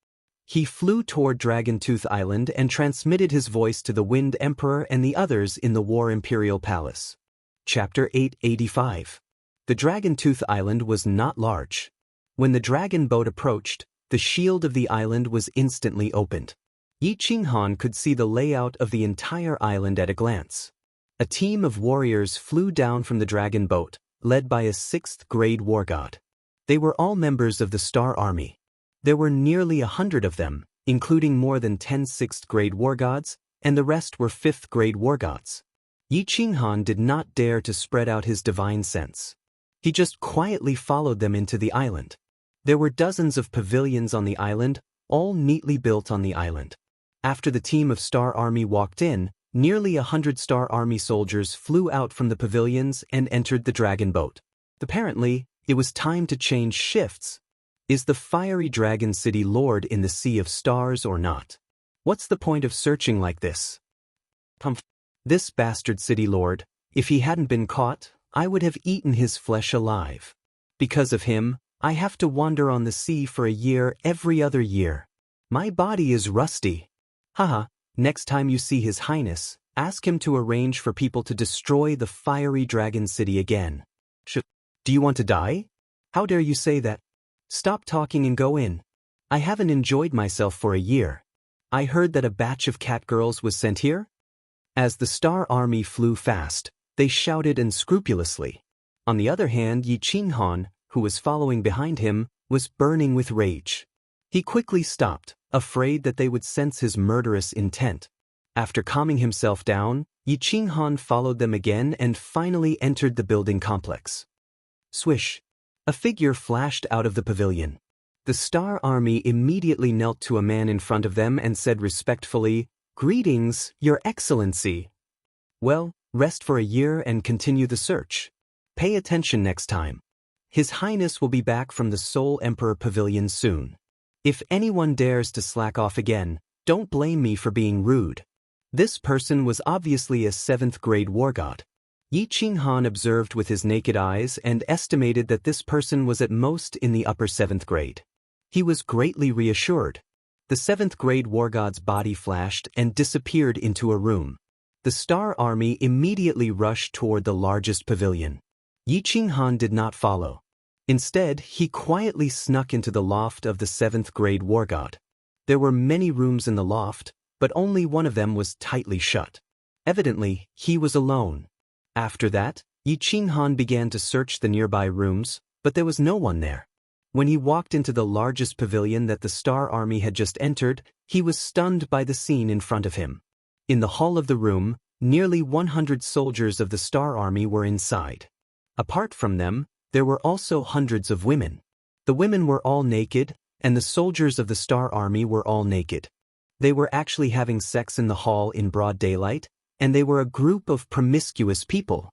He flew toward Dragontooth Island and transmitted his voice to the Wind Emperor and the others in the War Imperial Palace. Chapter 885. The Dragontooth Island was not large. When the dragon boat approached, the shield of the island was instantly opened. Yi Qinghan could see the layout of the entire island at a glance. A team of warriors flew down from the dragon boat, led by a 6th-grade war god. They were all members of the Star Army. There were nearly 100 of them, including more than 10 6th-grade war gods, and the rest were 5th-grade war gods. Yi Qinghan did not dare to spread out his divine sense. He just quietly followed them into the island. There were dozens of pavilions on the island, all neatly built on the island. After the team of Star Army walked in, nearly 100 Star Army soldiers flew out from the pavilions and entered the dragon boat. Apparently, it was time to change shifts. Is the fiery dragon city lord in the Sea of Stars or not? What's the point of searching like this? This bastard city lord, if he hadn't been caught, I would have eaten his flesh alive. Because of him, I have to wander on the sea for a year every other year. My body is rusty. Haha, next time you see His Highness, ask him to arrange for people to destroy the fiery dragon city again. Do you want to die? How dare you say that? Stop talking and go in. I haven't enjoyed myself for a year. I heard that a batch of cat girls was sent here? As the Star Army flew fast, they shouted unscrupulously. On the other hand, Yi Qinghan, who was following behind him, was burning with rage. He quickly stopped, afraid that they would sense his murderous intent. After calming himself down, Yi Qinghan followed them again and finally entered the building complex. Swish! A figure flashed out of the pavilion. The Star Army immediately knelt to a man in front of them and said respectfully, "Greetings, Your Excellency." Well, rest for a year and continue the search. Pay attention next time. His Highness will be back from the Soul Emperor Pavilion soon. If anyone dares to slack off again, don't blame me for being rude. This person was obviously a 7th-grade war god. Yi Qinghan observed with his naked eyes and estimated that this person was at most in the upper 7th grade. He was greatly reassured. The 7th-grade war god's body flashed and disappeared into a room. The Star Army immediately rushed toward the largest pavilion. Yi Qinghan did not follow. Instead, he quietly snuck into the loft of the 7th-grade war god. There were many rooms in the loft, but only one of them was tightly shut. Evidently, he was alone. After that, Yi Qinghan began to search the nearby rooms, but there was no one there. When he walked into the largest pavilion that the Star Army had just entered, he was stunned by the scene in front of him. In the hall of the room, nearly 100 soldiers of the Star Army were inside. Apart from them, there were also hundreds of women. The women were all naked, and the soldiers of the Star Army were all naked. They were actually having sex in the hall in broad daylight, and they were a group of promiscuous people.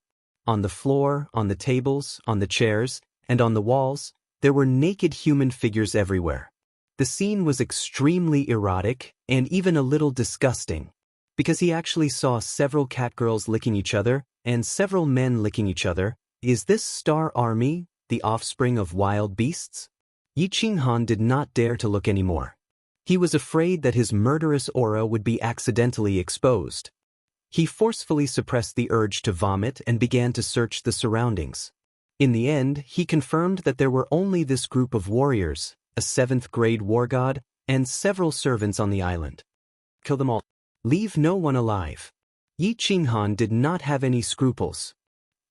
On the floor, on the tables, on the chairs, and on the walls, there were naked human figures everywhere. The scene was extremely erotic and even a little disgusting, because he actually saw several catgirls licking each other and several men licking each other. Is this Star Army the offspring of wild beasts? Yi Qinghan did not dare to look anymore. He was afraid that his murderous aura would be accidentally exposed. He forcefully suppressed the urge to vomit and began to search the surroundings. In the end, he confirmed that there were only this group of warriors, a 7th-grade war god, and several servants on the island. Kill them all. Leave no one alive. Yi Qinghan did not have any scruples.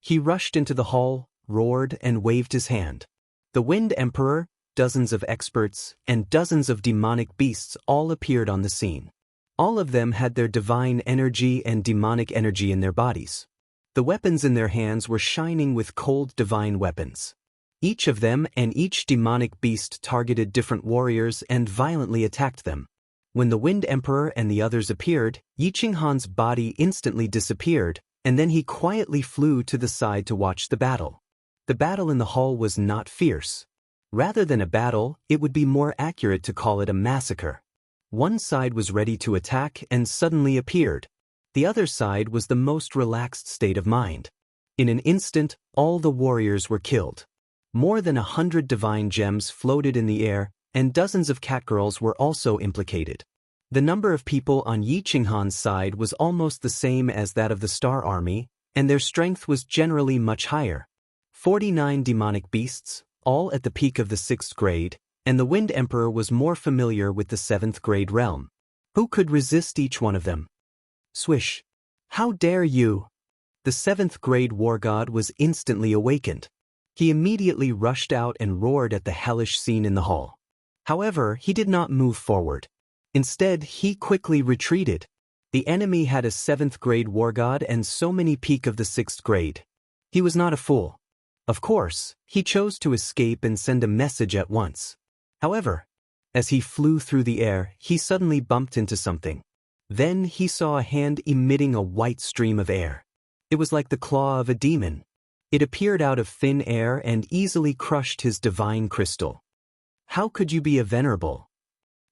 He rushed into the hall, roared, and waved his hand. The Wind Emperor, dozens of experts, and dozens of demonic beasts all appeared on the scene. All of them had their divine energy and demonic energy in their bodies. The weapons in their hands were shining with cold divine weapons. Each of them and each demonic beast targeted different warriors and violently attacked them. When the Wind Emperor and the others appeared, Yi Qinghan's body instantly disappeared, and then he quietly flew to the side to watch the battle. The battle in the hall was not fierce. Rather than a battle, it would be more accurate to call it a massacre. One side was ready to attack and suddenly appeared. The other side was the most relaxed state of mind. In an instant, all the warriors were killed. More than 100 divine gems floated in the air, and dozens of catgirls were also implicated. The number of people on Yi Qinghan's side was almost the same as that of the Star Army, and their strength was generally much higher. 49 demonic beasts, all at the peak of the 6th grade, and the Wind Emperor was more familiar with the 7th grade realm. Who could resist each one of them? Swish! How dare you! The 7th grade war god was instantly awakened. He immediately rushed out and roared at the hellish scene in the hall. However, he did not move forward. Instead, he quickly retreated. The enemy had a 7th grade war god and so many peak of the 6th grade. He was not a fool. Of course, he chose to escape and send a message at once. However, as he flew through the air, he suddenly bumped into something. Then he saw a hand emitting a white stream of air. It was like the claw of a demon. It appeared out of thin air and easily crushed his divine crystal. How could you be a venerable?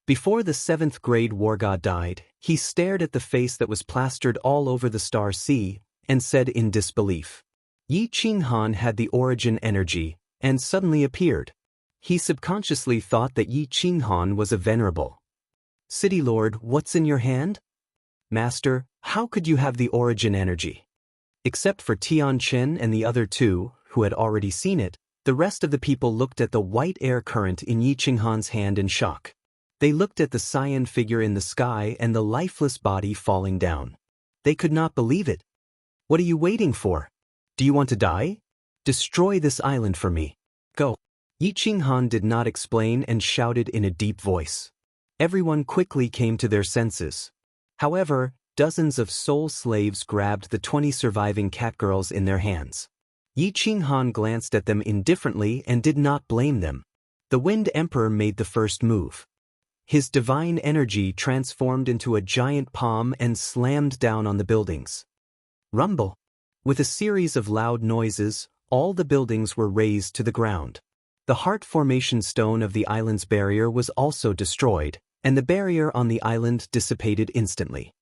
Before the 7th grade war god died, he stared at the face that was plastered all over the star sea and said in disbelief. Yi Qinghan had the origin energy and suddenly appeared. He subconsciously thought that Yi Qinghan was a venerable. City Lord, what's in your hand? Master, how could you have the origin energy? Except for Tian Chen and the other two, who had already seen it, the rest of the people looked at the white air current in Yi Qinghan's hand in shock. They looked at the cyan figure in the sky and the lifeless body falling down. They could not believe it. What are you waiting for? Do you want to die? Destroy this island for me. Go. Yi Qinghan did not explain and shouted in a deep voice. Everyone quickly came to their senses. However, dozens of soul slaves grabbed the 20 surviving catgirls in their hands. Yi Qinghan glanced at them indifferently and did not blame them. The Wind Emperor made the first move. His divine energy transformed into a giant palm and slammed down on the buildings. Rumble! With a series of loud noises, all the buildings were razed to the ground. The heart formation stone of the island's barrier was also destroyed, and the barrier on the island dissipated instantly.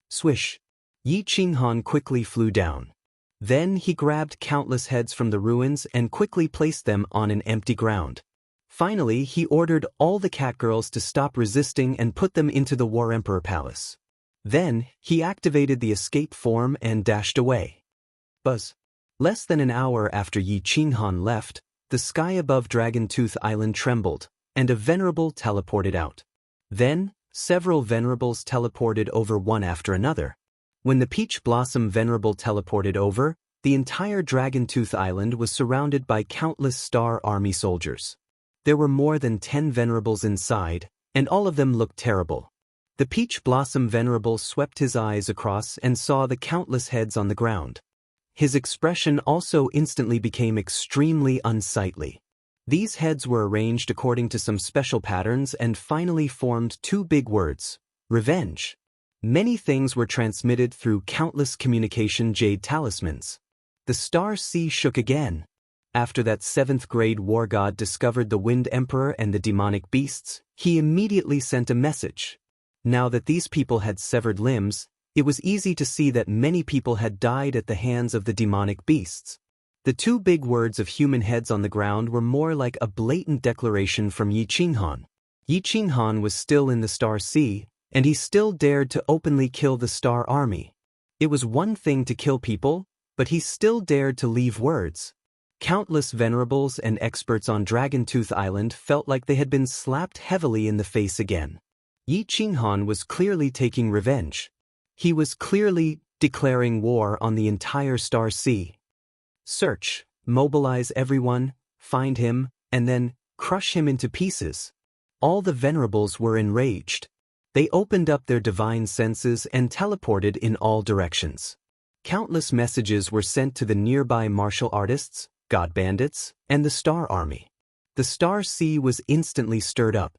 Swish! Yi Qinghan quickly flew down. Then he grabbed countless heads from the ruins and quickly placed them on an empty ground. Finally, he ordered all the catgirls to stop resisting and put them into the War Emperor Palace. Then, he activated the escape form and dashed away. Buzz! Less than an hour after Yi Qinghan left, the sky above Dragon Tooth Island trembled, and a venerable teleported out. Then, several venerables teleported over one after another. When the Peach Blossom Venerable teleported over, the entire Dragon Tooth Island was surrounded by countless Star Army soldiers. There were more than 10 venerables inside, and all of them looked terrible. The Peach Blossom Venerable swept his eyes across and saw the countless heads on the ground. His expression also instantly became extremely unsightly. These heads were arranged according to some special patterns and finally formed two big words: revenge. Many things were transmitted through countless communication jade talismans. The Star Sea shook again. After that 7th grade war god discovered the Wind Emperor and the demonic beasts, he immediately sent a message. Now that these people had severed limbs, it was easy to see that many people had died at the hands of the demonic beasts. The two big words of human heads on the ground were more like a blatant declaration from Yi Qinghan. Yi Qinghan was still in the Star Sea, and he still dared to openly kill the Star Army. It was one thing to kill people, but he still dared to leave words. Countless venerables and experts on Dragon Tooth Island felt like they had been slapped heavily in the face again. Yi Qinghan was clearly taking revenge. He was clearly declaring war on the entire Star Sea. Search, mobilize everyone, find him, and then crush him into pieces. All the venerables were enraged. They opened up their divine senses and teleported in all directions. Countless messages were sent to the nearby martial artists, god bandits, and the Star Army. The Star Sea was instantly stirred up.